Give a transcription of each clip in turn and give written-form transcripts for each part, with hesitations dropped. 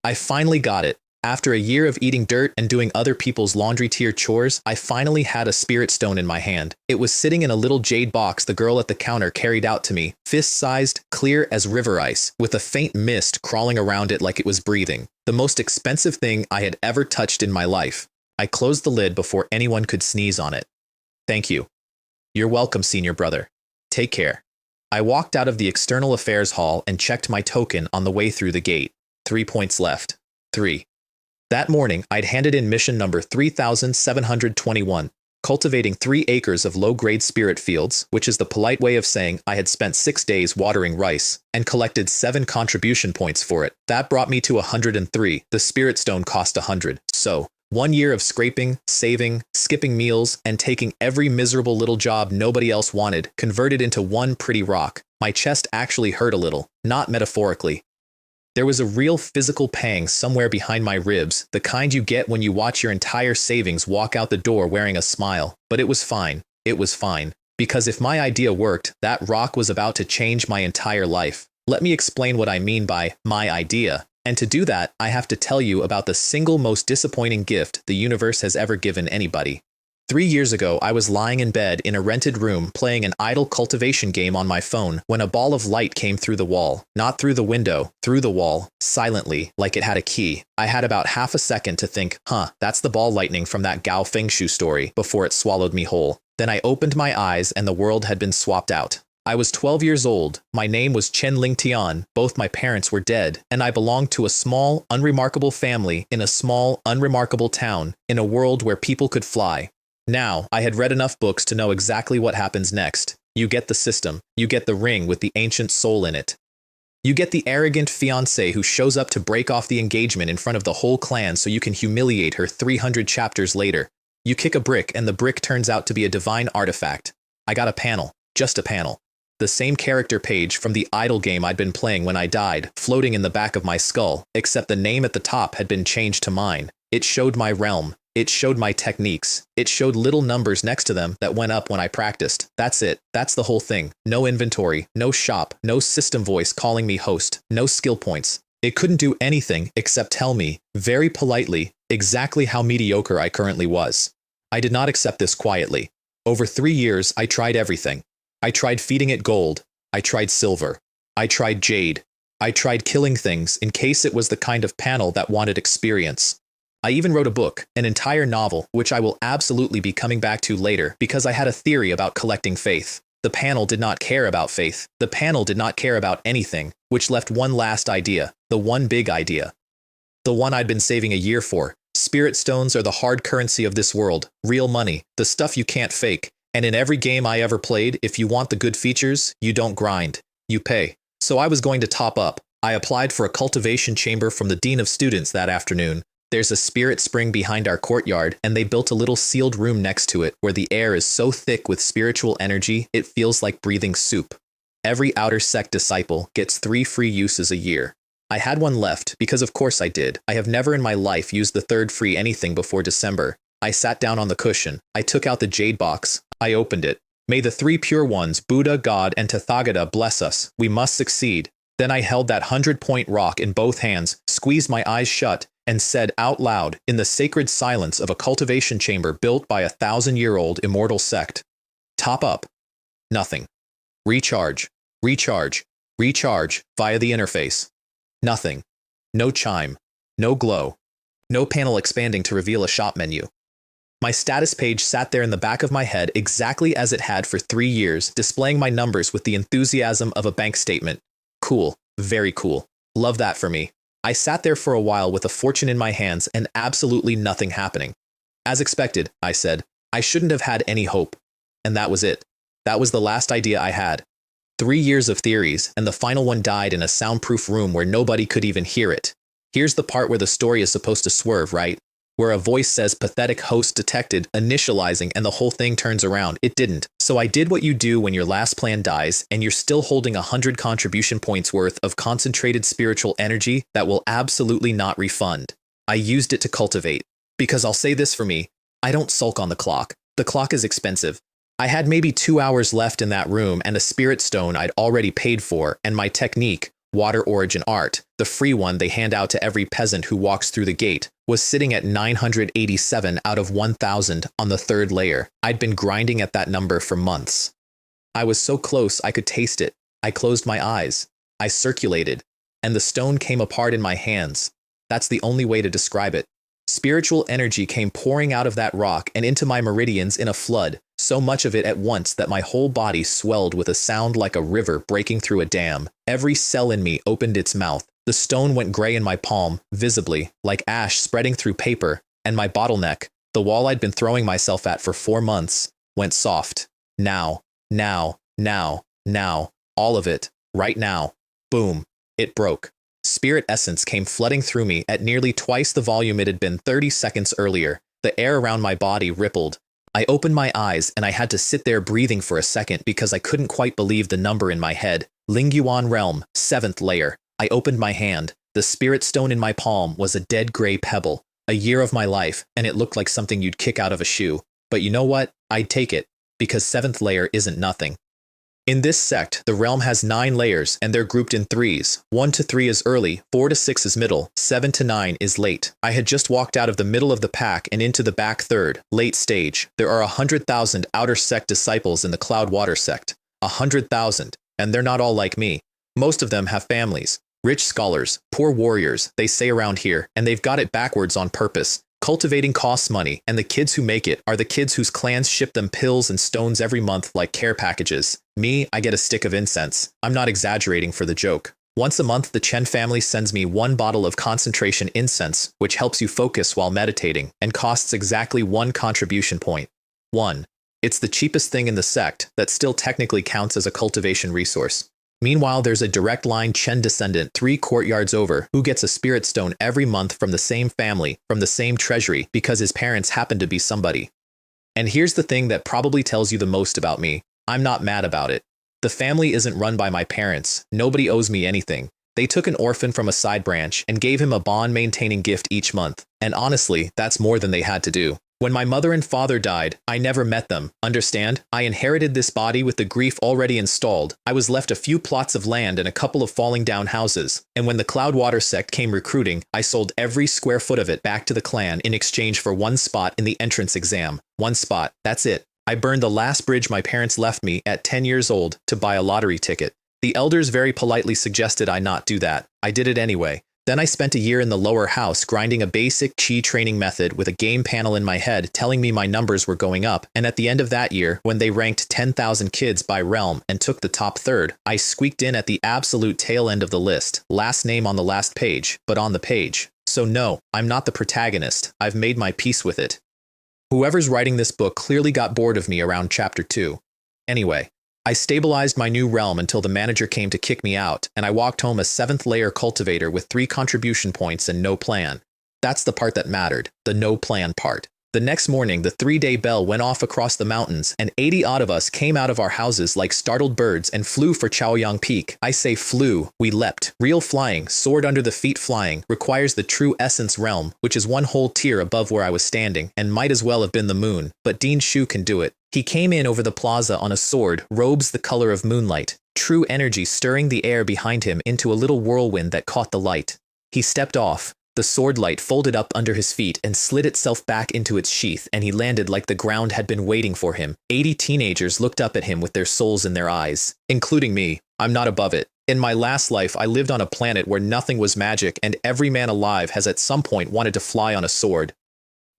I finally got it. After a year of eating dirt and doing other people's laundry tier chores, I finally had a spirit stone in my hand. It was sitting in a little jade box the girl at the counter carried out to me, fist-sized, clear as river ice, with a faint mist crawling around it like it was breathing. The most expensive thing I had ever touched in my life. I closed the lid before anyone could sneeze on it. Thank you. You're welcome, senior brother. Take care. I walked out of the external affairs hall and checked my token on the way through the gate. 3 points left. 3. That morning, I'd handed in mission number 3721, cultivating 3 acres of low-grade spirit fields, which is the polite way of saying I had spent 6 days watering rice, and collected 7 contribution points for it. That brought me to 103. The spirit stone cost 100. So, 1 year of scraping, saving, skipping meals, and taking every miserable little job nobody else wanted, converted into one pretty rock. My chest actually hurt a little, not metaphorically. There was a real physical pang somewhere behind my ribs, the kind you get when you watch your entire savings walk out the door wearing a smile. But it was fine. It was fine. Because if my idea worked, that rock was about to change my entire life. Let me explain what I mean by my idea. And to do that, I have to tell you about the single most disappointing gift the universe has ever given anybody. 3 years ago, I was lying in bed in a rented room playing an idle cultivation game on my phone when a ball of light came through the wall. Not through the window, through the wall, silently, like it had a key. I had about half a second to think, that's the ball lightning from that Gao Fengshu story, before it swallowed me whole. Then I opened my eyes and the world had been swapped out. I was 12 years old, my name was Chen Lingtian, both my parents were dead, and I belonged to a small, unremarkable family in a small, unremarkable town, in a world where people could fly. Now, I had read enough books to know exactly what happens next. You get the system. You get the ring with the ancient soul in it. You get the arrogant fiancé who shows up to break off the engagement in front of the whole clan so you can humiliate her 300 chapters later. You kick a brick and the brick turns out to be a divine artifact. I got a panel. Just a panel. The same character page from the idle game I'd been playing when I died, floating in the back of my skull, except the name at the top had been changed to mine. It showed my realm. It showed my techniques. It showed little numbers next to them that went up when I practiced. That's it. That's the whole thing. No inventory, no shop, no system voice calling me host, no skill points. It couldn't do anything except tell me, very politely, exactly how mediocre I currently was. I did not accept this quietly. Over 3 years, I tried everything. I tried feeding it gold. I tried silver. I tried jade. I tried killing things in case it was the kind of panel that wanted experience. I even wrote a book, an entire novel, which I will absolutely be coming back to later because I had a theory about collecting faith. The panel did not care about faith. The panel did not care about anything, which left one last idea, the one big idea. The one I'd been saving a year for. Spirit stones are the hard currency of this world, real money, the stuff you can't fake. And in every game I ever played, if you want the good features, you don't grind, you pay. So I was going to top up. I applied for a cultivation chamber from the dean of students that afternoon. There's a spirit spring behind our courtyard, and they built a little sealed room next to it where the air is so thick with spiritual energy it feels like breathing soup. Every outer sect disciple gets 3 free uses a year. I had one left, because of course I did. I have never in my life used the 3rd free anything before December. I sat down on the cushion. I took out the jade box. I opened it. May the 3 pure ones, Buddha, God, and Tathagata bless us. We must succeed. Then I held that 100-point rock in both hands, squeezed my eyes shut, and said out loud, in the sacred silence of a cultivation chamber built by a 1,000-year-old immortal sect. Top up. Nothing. Recharge. Recharge. Recharge via the interface. Nothing. No chime. No glow. No panel expanding to reveal a shop menu. My status page sat there in the back of my head exactly as it had for 3 years, displaying my numbers with the enthusiasm of a bank statement. Cool. Very cool. Love that for me. I sat there for a while with a fortune in my hands and absolutely nothing happening. As expected, I said, I shouldn't have had any hope. And that was it. That was the last idea I had. 3 years of theories, and the final one died in a soundproof room where nobody could even hear it. Here's the part where the story is supposed to swerve, right? Where a voice says pathetic host detected, initializing, and the whole thing turns around. It didn't. So I did what you do when your last plan dies, and you're still holding 100 contribution points worth of concentrated spiritual energy that will absolutely not refund. I used it to cultivate. Because I'll say this for me, I don't sulk on the clock. The clock is expensive. I had maybe 2 hours left in that room and a spirit stone I'd already paid for, and my technique, Water Origin Art, the free one they hand out to every peasant who walks through the gate, was sitting at 987 out of 1,000 on the third layer. I'd been grinding at that number for months. I was so close I could taste it. I closed my eyes. I circulated, and the stone came apart in my hands. That's the only way to describe it. Spiritual energy came pouring out of that rock and into my meridians in a flood, so much of it at once that my whole body swelled with a sound like a river breaking through a dam. Every cell in me opened its mouth. The stone went gray in my palm, visibly, like ash spreading through paper, and my bottleneck, the wall I'd been throwing myself at for 4 months, went soft. Now, all of it, right now. Boom. It broke. Spirit essence came flooding through me at nearly twice the volume it had been 30 seconds earlier. The air around my body rippled. I opened my eyes and I had to sit there breathing for a second because I couldn't quite believe the number in my head. Lingyuan Realm, 7th layer. I opened my hand. The spirit stone in my palm was a dead gray pebble. A year of my life, and it looked like something you'd kick out of a shoe. But you know what? I'd take it, because 7th layer isn't nothing. In this sect, the realm has 9 layers, and they're grouped in 3s. 1 to 3 is early, 4 to 6 is middle, 7 to 9 is late. I had just walked out of the middle of the pack and into the back third, late stage. There are 100,000 outer sect disciples in the Cloud Water sect. 100,000, and they're not all like me. Most of them have families. Rich scholars, poor warriors, they say around here, and they've got it backwards on purpose. Cultivating costs money, and the kids who make it are the kids whose clans ship them pills and stones every month like care packages. Me, I get a stick of incense. I'm not exaggerating for the joke. Once a month, the Chen family sends me 1 bottle of concentration incense, which helps you focus while meditating, and costs exactly 1 contribution point. 1. It's the cheapest thing in the sect that still technically counts as a cultivation resource. Meanwhile, there's a direct line Chen descendant 3 courtyards over who gets a spirit stone every month from the same family, from the same treasury, because his parents happen to be somebody. And here's the thing that probably tells you the most about me. I'm not mad about it. The family isn't run by my parents. Nobody owes me anything. They took an orphan from a side branch and gave him a bond-maintaining gift each month. And honestly, that's more than they had to do. When my mother and father died, I never met them. Understand? I inherited this body with the grief already installed. I was left a few plots of land and a couple of falling down houses. And when the Cloudwater sect came recruiting, I sold every square foot of it back to the clan in exchange for 1 spot in the entrance exam. 1 spot. That's it. I burned the last bridge my parents left me at 10 years old to buy a lottery ticket. The elders very politely suggested I not do that. I did it anyway. Then I spent a year in the lower house grinding a basic chi training method with a game panel in my head telling me my numbers were going up, and at the end of that year, when they ranked 10,000 kids by realm and took the top third, I squeaked in at the absolute tail end of the list, last name on the last page, but on the page. So no, I'm not the protagonist. I've made my peace with it. Whoever's writing this book clearly got bored of me around chapter 2. Anyway, I stabilized my new realm until the manager came to kick me out, and I walked home a 7th layer cultivator with 3 contribution points and no plan. That's the part that mattered, the no plan part. The next morning, the 3-day bell went off across the mountains, and 80-odd of us came out of our houses like startled birds and flew for Chaoyang Peak. I say flew, we leapt. Real flying, sword under the feet flying, requires the true essence realm, which is 1 whole tier above where I was standing, and might as well have been the moon, but Dean Shu can do it. He came in over the plaza on a sword, robes the color of moonlight, true energy stirring the air behind him into a little whirlwind that caught the light. He stepped off. The sword light folded up under his feet and slid itself back into its sheath, and he landed like the ground had been waiting for him. 80 teenagers looked up at him with their souls in their eyes, including me. I'm not above it. In my last life, I lived on a planet where nothing was magic, and every man alive has at some point wanted to fly on a sword.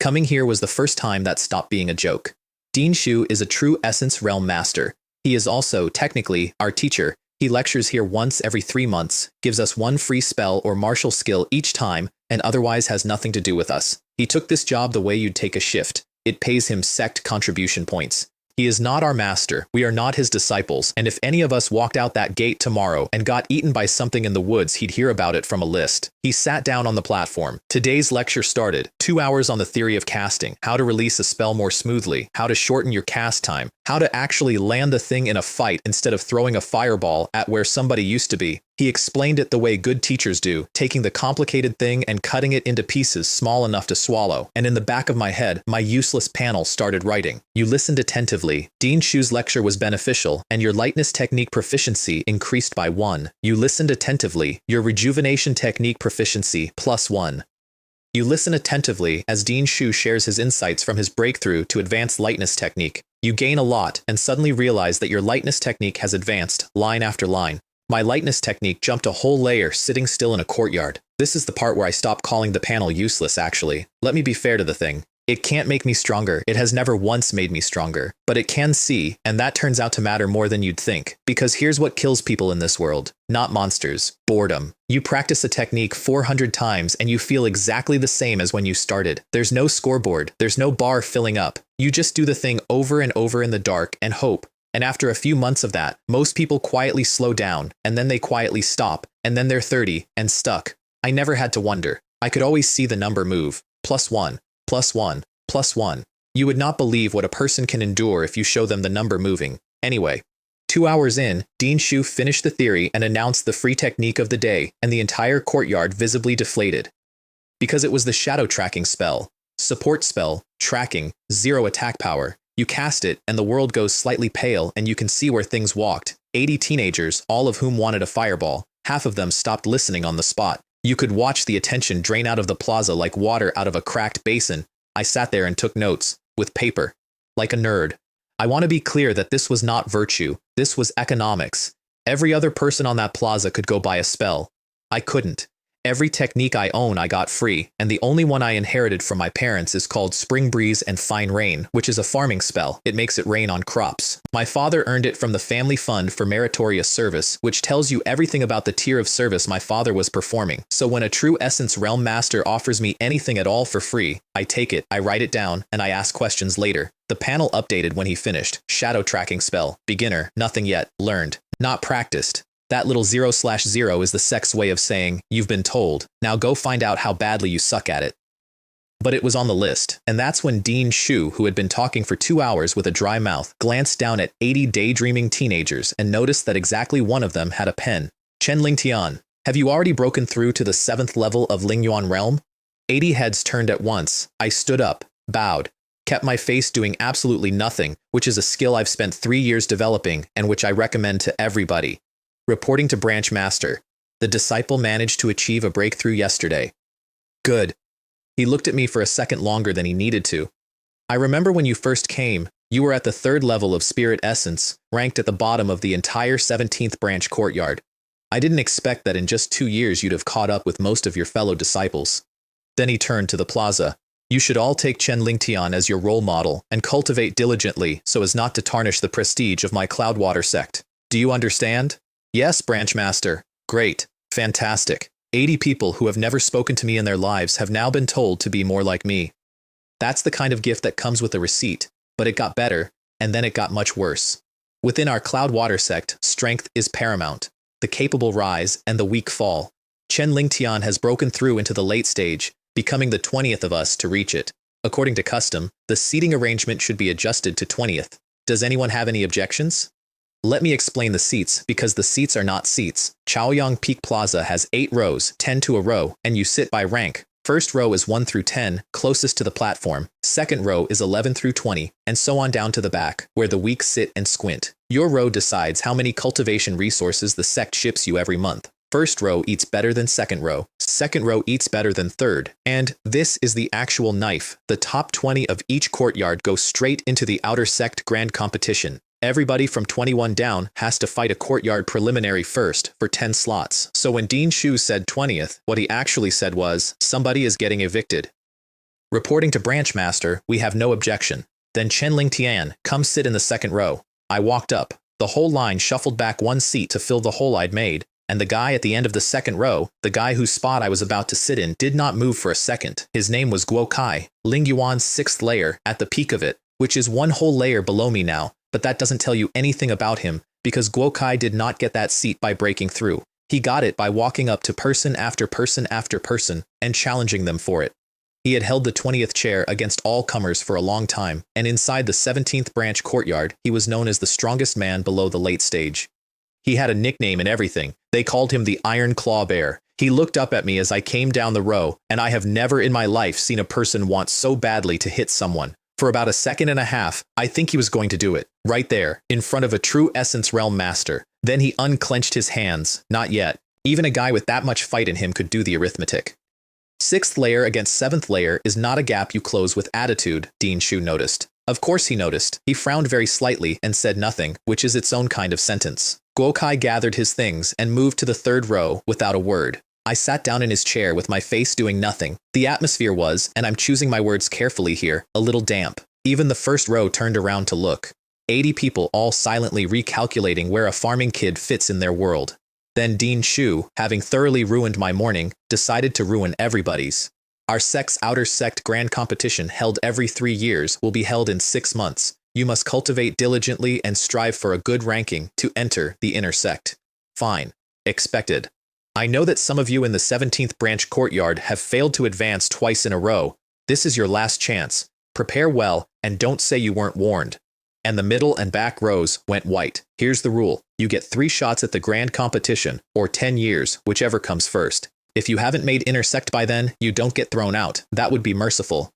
Coming here was the first time that stopped being a joke. Dean Shu is a true Essence Realm master. He is also, technically, our teacher. He lectures here once every 3 months, gives us 1 free spell or martial skill each time, and otherwise has nothing to do with us. He took this job the way you'd take a shift. It pays him sect contribution points. He is not our master, we are not his disciples, and if any of us walked out that gate tomorrow and got eaten by something in the woods, he'd hear about it from a list. He sat down on the platform. Today's lecture started. 2 hours on the theory of casting, how to release a spell more smoothly, how to shorten your cast time, how to actually land the thing in a fight instead of throwing a fireball at where somebody used to be. He explained it the way good teachers do, taking the complicated thing and cutting it into pieces small enough to swallow. And in the back of my head, my useless panel started writing. You listened attentively. Dean Shu's lecture was beneficial, and your lightness technique proficiency increased by 1. You listened attentively. Your rejuvenation technique proficiency +1. You listen attentively as Dean Shu shares his insights from his breakthrough to advanced lightness technique. You gain a lot and suddenly realize that your lightness technique has advanced, line after line. My lightness technique jumped a whole layer sitting still in a courtyard. This is the part where I stop calling the panel useless actually. Let me be fair to the thing. It can't make me stronger. It has never once made me stronger. But it can see, and that turns out to matter more than you'd think. Because here's what kills people in this world. Not monsters. Boredom. You practice a technique 400 times and you feel exactly the same as when you started. There's no scoreboard. There's no bar filling up. You just do the thing over and over in the dark and hope. And after a few months of that, most people quietly slow down, and then they quietly stop, and then they're 30 and stuck. I never had to wonder. I could always see the number move. +1, +1, +1. You would not believe what a person can endure if you show them the number moving. Anyway, 2 hours in, Dean Shu finished the theory and announced the free technique of the day, and the entire courtyard visibly deflated. Because it was the shadow tracking spell. Support spell, tracking, 0 attack power. You cast it, and the world goes slightly pale, and you can see where things walked. 80 teenagers, all of whom wanted a fireball. Half of them stopped listening on the spot. You could watch the attention drain out of the plaza like water out of a cracked basin. I sat there and took notes, with paper. Like a nerd. I want to be clear that this was not virtue. This was economics. Every other person on that plaza could go buy a spell. I couldn't. Every technique I own I got free, and the only one I inherited from my parents is called Spring Breeze and Fine Rain, which is a farming spell. It makes it rain on crops. My father earned it from the family fund for meritorious service, which tells you everything about the tier of service my father was performing. So when a true Essence Realm Master offers me anything at all for free, I take it, I write it down, and I ask questions later. The panel updated when he finished. Shadow tracking spell. Beginner. Nothing yet. Learned. Not practiced. That little 0/0 is the Sect's way of saying, you've been told, now go find out how badly you suck at it. But it was on the list, and that's when Dean Shu, who had been talking for 2 hours with a dry mouth, glanced down at 80 daydreaming teenagers and noticed that exactly one of them had a pen. Chen Lingtian, have you already broken through to the 7th level of Lingyuan realm? 80 heads turned at once. I stood up, bowed, kept my face doing absolutely nothing, which is a skill I've spent 3 years developing and which I recommend to everybody. Reporting to Branch Master, the disciple managed to achieve a breakthrough yesterday. Good. He looked at me for a second longer than he needed to. I remember when you first came, you were at the 3rd level of Spirit Essence, ranked at the bottom of the entire 17th branch courtyard. I didn't expect that in just 2 years you'd have caught up with most of your fellow disciples. Then he turned to the plaza. You should all take Chen Lingtian as your role model and cultivate diligently so as not to tarnish the prestige of my Cloudwater sect. Do you understand? Yes, Branch Master. Great. Fantastic. 80 people who have never spoken to me in their lives have now been told to be more like me. That's the kind of gift that comes with a receipt, but it got better, and then it got much worse. Within our Cloudwater sect, strength is paramount. The capable rise and the weak fall. Chen Lingtian has broken through into the late stage, becoming the 20th of us to reach it. According to custom, the seating arrangement should be adjusted to 20th. Does anyone have any objections? Let me explain the seats, because the seats are not seats. Chaoyang Peak Plaza has 8 rows, 10 to a row, and you sit by rank. First row is 1 through 10, closest to the platform. Second row is 11 through 20, and so on down to the back, where the weak sit and squint. Your row decides how many cultivation resources the sect ships you every month. First row eats better than second row. Second row eats better than third. And this is the actual knife. The top 20 of each courtyard go straight into the outer sect grand competition. Everybody from 21 down has to fight a courtyard preliminary first for 10 slots. So when Dean Shu said 20th, what he actually said was, somebody is getting evicted. Reporting to Branch Master, we have no objection. Then Chen Lingtian, come sit in the second row. I walked up. The whole line shuffled back 1 seat to fill the hole I'd made, and the guy at the end of the second row, the guy whose spot I was about to sit in, did not move for a second. His name was Guo Kai, Lingyuan's 6th layer, at the peak of it, which is 1 whole layer below me now. But that doesn't tell you anything about him, because Guo Kai did not get that seat by breaking through. He got it by walking up to person after person after person and challenging them for it. He had held the 20th chair against all comers for a long time, and inside the 17th branch courtyard, he was known as the strongest man below the late stage. He had a nickname and everything. They called him the Iron Claw Bear. He looked up at me as I came down the row, and I have never in my life seen a person want so badly to hit someone. For about a second and a half, I think he was going to do it. Right there, in front of a true Essence Realm master. Then he unclenched his hands. Not yet. Even a guy with that much fight in him could do the arithmetic. 6th layer against 7th layer is not a gap you close with attitude, Dean Shu noticed. Of course he noticed. He frowned very slightly and said nothing, which is its own kind of sentence. Guokai gathered his things and moved to the 3rd row without a word. I sat down in his chair with my face doing nothing. The atmosphere was, and I'm choosing my words carefully here, a little damp. Even the 1st row turned around to look. 80 people all silently recalculating where a farming kid fits in their world. Then Dean Shu, having thoroughly ruined my morning, decided to ruin everybody's. Our sect's outer sect grand competition held every 3 years will be held in 6 months. You must cultivate diligently and strive for a good ranking to enter the inner sect. Fine. Expected. I know that some of you in the 17th branch courtyard have failed to advance twice in a row. This is your last chance. Prepare well and don't say you weren't warned. And the middle and back rows went white. Here's the rule. You get 3 shots at the grand competition, or 10 years, whichever comes first. If you haven't made intersect by then, you don't get thrown out. That would be merciful.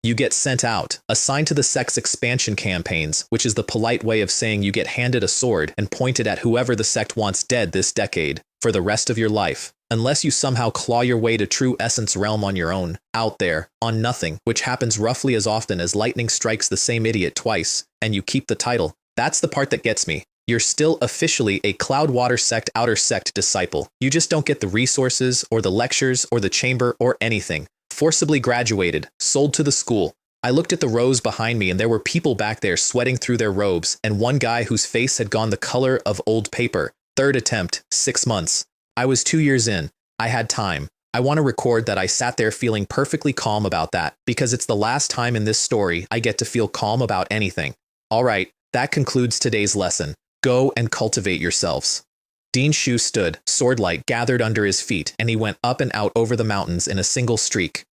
You get sent out, assigned to the sect's expansion campaigns, which is the polite way of saying you get handed a sword and pointed at whoever the sect wants dead this decade, for the rest of your life. Unless you somehow claw your way to true Essence Realm on your own, out there, on nothing, which happens roughly as often as lightning strikes the same idiot twice, and you keep the title. That's the part that gets me. You're still officially a Cloudwater Sect Outer Sect disciple. You just don't get the resources, or the lectures, or the chamber, or anything. Forcibly graduated, sold to the school. I looked at the rows behind me and there were people back there sweating through their robes, and one guy whose face had gone the color of old paper. 3rd attempt, 6 months. I was 2 years in. I had time. I want to record that I sat there feeling perfectly calm about that, because it's the last time in this story I get to feel calm about anything. Alright, that concludes today's lesson. Go and cultivate yourselves. Dean Shu stood, swordlight gathered under his feet, and he went up and out over the mountains in a single streak.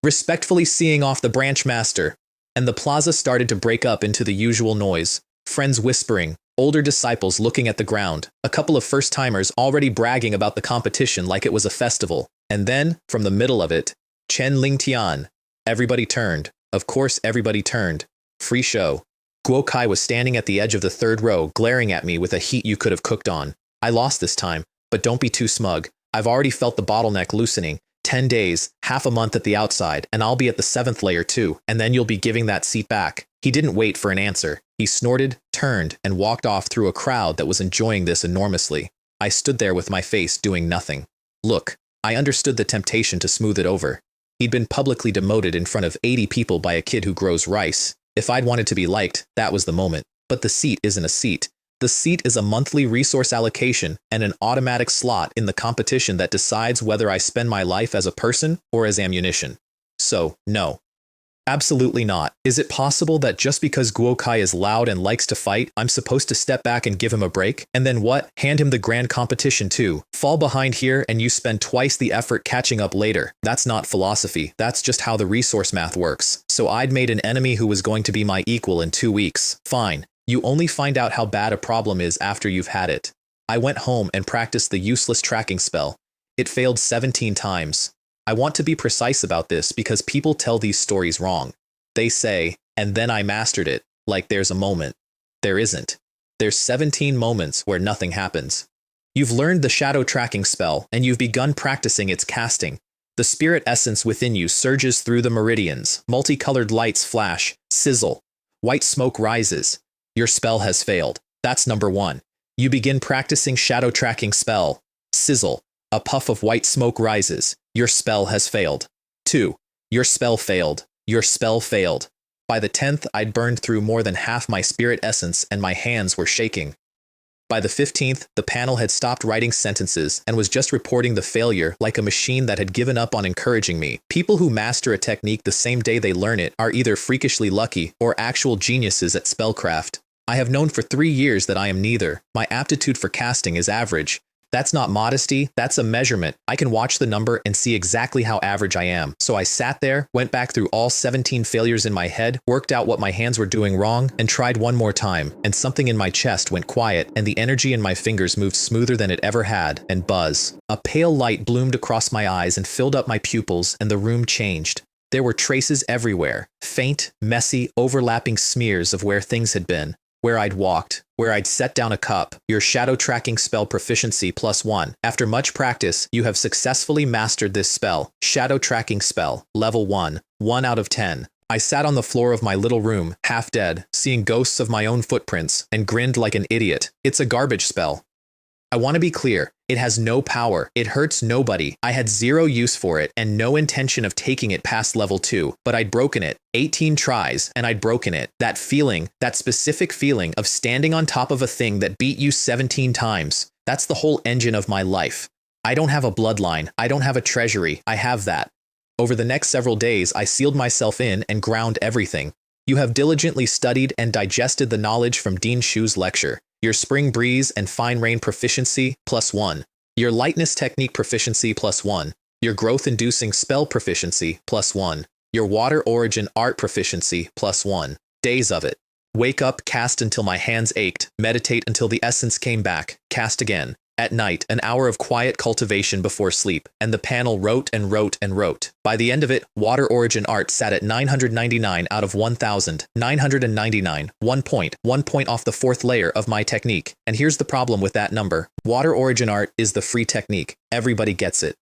Respectfully seeing off the branch master, and the plaza started to break up into the usual noise. Friends whispering, older disciples looking at the ground, a couple of first-timers already bragging about the competition like it was a festival. And then, from the middle of it, Chen Lingtian. Everybody turned. Of course everybody turned. Free show. Guokai was standing at the edge of the 3rd row, glaring at me with a heat you could have cooked on. I lost this time, but don't be too smug. I've already felt the bottleneck loosening. 10 days, half a month at the outside, and I'll be at the 7th layer too, and then you'll be giving that seat back. He didn't wait for an answer. He snorted, turned, and walked off through a crowd that was enjoying this enormously. I stood there with my face doing nothing. Look, I understood the temptation to smooth it over. He'd been publicly demoted in front of 80 people by a kid who grows rice. If I'd wanted to be liked, that was the moment. But the seat isn't a seat. The seat is a monthly resource allocation and an automatic slot in the competition that decides whether I spend my life as a person or as ammunition. So, no. Absolutely not. Is it possible that just because Guokai is loud and likes to fight, I'm supposed to step back and give him a break? And then what? Hand him the grand competition too. Fall behind here and you spend twice the effort catching up later. That's not philosophy. That's just how the resource math works. So I'd made an enemy who was going to be my equal in 2 weeks. Fine. You only find out how bad a problem is after you've had it. I went home and practiced the useless tracking spell. It failed 17 times. I want to be precise about this because people tell these stories wrong. They say, and then I mastered it, like there's a moment. There isn't. There's 17 moments where nothing happens. You've learned the shadow tracking spell, and you've begun practicing its casting. The spirit essence within you surges through the meridians. Multicolored lights flash, sizzle. White smoke rises. Your spell has failed. That's number 1. You begin practicing shadow tracking spell. Sizzle. A puff of white smoke rises. Your spell has failed. 2. Your spell failed. Your spell failed. By the 10th, I'd burned through more than half my spirit essence and my hands were shaking. By the 15th, the panel had stopped writing sentences and was just reporting the failure like a machine that had given up on encouraging me. People who master a technique the same day they learn it are either freakishly lucky or actual geniuses at spellcraft. I have known for 3 years that I am neither. My aptitude for casting is average. That's not modesty, that's a measurement. I can watch the number and see exactly how average I am. So I sat there, went back through all 17 failures in my head, worked out what my hands were doing wrong, and tried one more time, and something in my chest went quiet, and the energy in my fingers moved smoother than it ever had, and buzz. A pale light bloomed across my eyes and filled up my pupils, and the room changed. There were traces everywhere, faint, messy, overlapping smears of where things had been, where I'd walked, where I'd set down a cup. Your shadow tracking spell proficiency +1. After much practice, you have successfully mastered this spell. Shadow tracking spell, level 1, 1 out of 10. I sat on the floor of my little room, half dead, seeing ghosts of my own footprints, and grinned like an idiot. It's a garbage spell. I want to be clear, it has no power, it hurts nobody, I had zero use for it and no intention of taking it past level 2, but I'd broken it, 18 tries, and I'd broken it. That feeling, that specific feeling of standing on top of a thing that beat you 17 times, that's the whole engine of my life. I don't have a bloodline, I don't have a treasury, I have that. Over the next several days, I sealed myself in and ground everything. You have diligently studied and digested the knowledge from Dean Shu's lecture. Your spring breeze and fine rain proficiency +1. Your lightness technique proficiency +1. Your growth inducing spell proficiency +1. Your water origin art proficiency +1. Days of it. Wake up, cast until my hands ached, meditate until the essence came back, cast again. At night, an hour of quiet cultivation before sleep, and the panel wrote and wrote and wrote. By the end of it, water origin art sat at 999 out of 1,999, 1 point off the 4th layer of my technique. And here's the problem with that number. Water origin art is the free technique. Everybody gets it.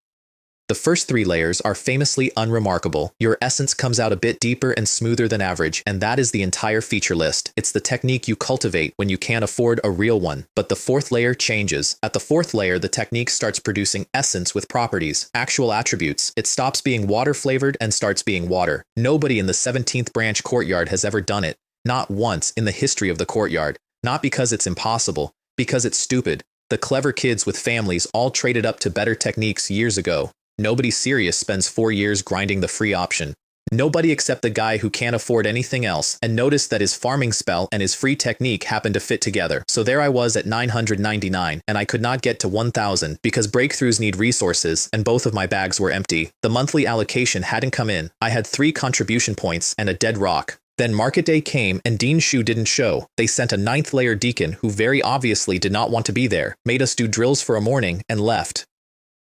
The first 3 layers are famously unremarkable. Your essence comes out a bit deeper and smoother than average, and that is the entire feature list. It's the technique you cultivate when you can't afford a real one. But the 4th layer changes. At the 4th layer, the technique starts producing essence with properties, actual attributes. It stops being water flavored and starts being water. Nobody in the 17th branch courtyard has ever done it. Not once in the history of the courtyard. Not because it's impossible, because it's stupid. The clever kids with families all traded up to better techniques years ago. Nobody serious spends 4 years grinding the free option. Nobody except the guy who can't afford anything else and noticed that his farming spell and his free technique happened to fit together. So there I was at 999 and I could not get to 1,000 because breakthroughs need resources and both of my bags were empty. The monthly allocation hadn't come in. I had 3 contribution points and a dead rock. Then market day came and Dean Shu didn't show. They sent a 9th layer deacon who very obviously did not want to be there, made us do drills for a morning and left.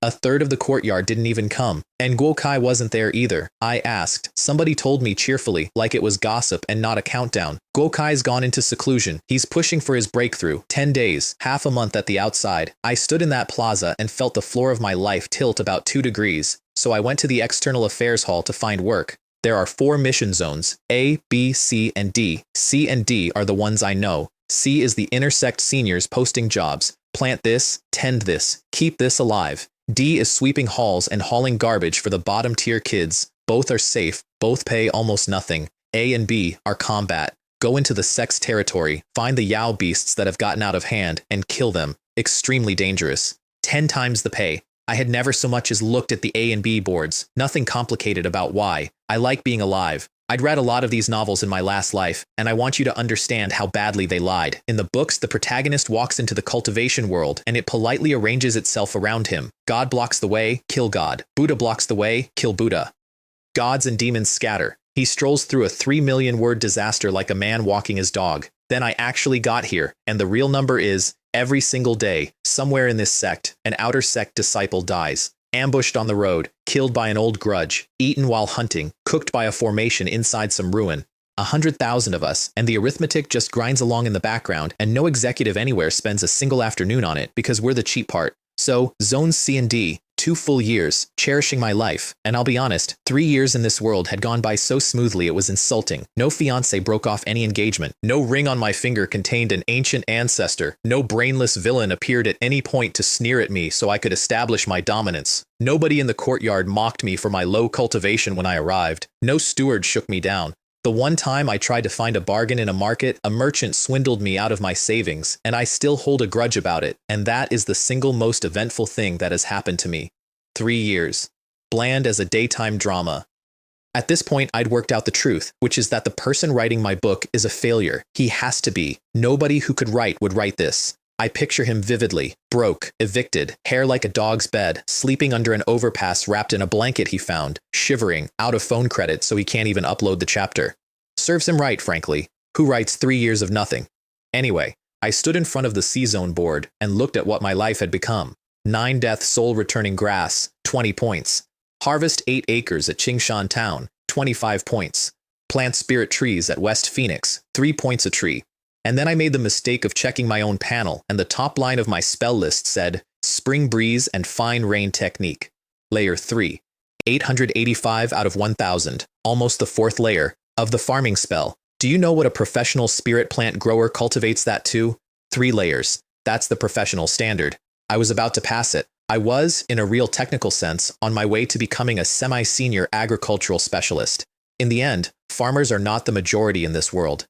A third of the courtyard didn't even come, and Guo Kai wasn't there either. I asked. Somebody told me cheerfully, like it was gossip and not a countdown. Guo Kai's gone into seclusion. He's pushing for his breakthrough. 10 days, half a month at the outside. I stood in that plaza and felt the floor of my life tilt about 2 degrees, so I went to the external affairs hall to find work. There are 4 mission zones, A, B, C, and D. C and D are the ones I know. C is the inner sect seniors posting jobs. Plant this, tend this, keep this alive. D is sweeping halls and hauling garbage for the bottom tier kids. Both are safe, both pay almost nothing. A and B are combat. Go into the Sect's territory, find the Yao beasts that have gotten out of hand, and kill them. Extremely dangerous. 10 times the pay. I had never so much as looked at the A and B boards. Nothing complicated about why. I like being alive. I'd read a lot of these novels in my last life, and I want you to understand how badly they lied. In the books, the protagonist walks into the cultivation world, and it politely arranges itself around him. God blocks the way, kill God. Buddha blocks the way, kill Buddha. Gods and demons scatter. He strolls through a 3 million word disaster like a man walking his dog. Then I actually got here, and the real number is, every single day, somewhere in this sect, an outer sect disciple dies. Ambushed on the road, killed by an old grudge, eaten while hunting, cooked by a formation inside some ruin. 100,000 of us, and the arithmetic just grinds along in the background, and no executive anywhere spends a single afternoon on it because we're the cheap part. So, zones C and D, 2 full years, cherishing my life, and I'll be honest, 3 years in this world had gone by so smoothly it was insulting. No fiancé broke off any engagement. No ring on my finger contained an ancient ancestor. No brainless villain appeared at any point to sneer at me so I could establish my dominance. Nobody in the courtyard mocked me for my low cultivation when I arrived. No steward shook me down. The one time I tried to find a bargain in a market, a merchant swindled me out of my savings, and I still hold a grudge about it, and that is the single most eventful thing that has happened to me. 3 years. Bland as a daytime drama. At this point, I'd worked out the truth, which is that the person writing my book is a failure. He has to be. Nobody who could write would write this. I picture him vividly, broke, evicted, hair like a dog's bed, sleeping under an overpass wrapped in a blanket he found, shivering, out of phone credit so he can't even upload the chapter. Serves him right, frankly. Who writes 3 years of nothing? Anyway, I stood in front of the C-Zone board and looked at what my life had become. 9 death soul returning grass, 20 points. Harvest 8 acres at Qingshan Town, 25 points. Plant spirit trees at West Phoenix, 3 points a tree. And then I made the mistake of checking my own panel, and the top line of my spell list said, Spring Breeze and Fine Rain Technique. Layer 3. 885 out of 1000, almost the 4th layer, of the farming spell. Do you know what a professional spirit plant grower cultivates that to? 3 layers. That's the professional standard. I was about to pass it. I was, in a real technical sense, on my way to becoming a semi-senior agricultural specialist. In the end, farmers are not the majority in this world.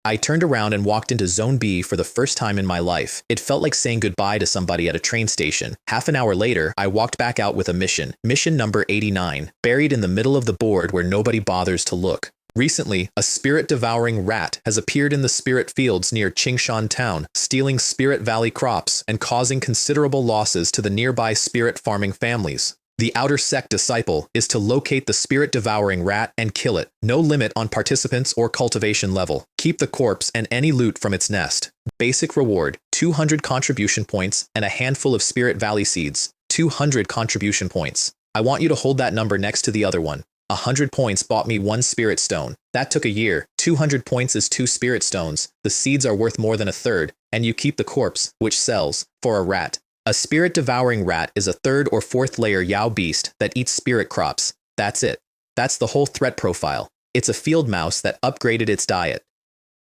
I turned around and walked into Zone B for the first time in my life. It felt like saying goodbye to somebody at a train station. Half an hour later, I walked back out with a mission. Mission number 89, buried in the middle of the board where nobody bothers to look. Recently, a spirit-devouring rat has appeared in the spirit fields near Qingshan Town, stealing Spirit Valley crops and causing considerable losses to the nearby spirit farming families. The Outer Sect disciple is to locate the spirit-devouring rat and kill it. No limit on participants or cultivation level. Keep the corpse and any loot from its nest. Basic reward, 200 contribution points and a handful of Spirit Valley seeds. 200 contribution points. I want you to hold that number next to the other one. 100 points bought me 1 spirit stone. That took a year. 200 points is 2 spirit stones. The seeds are worth more than a third, and you keep the corpse, which sells, for a rat. A spirit-devouring rat is a 3rd or 4th layer Yao beast that eats spirit crops. That's it. That's the whole threat profile. It's a field mouse that upgraded its diet.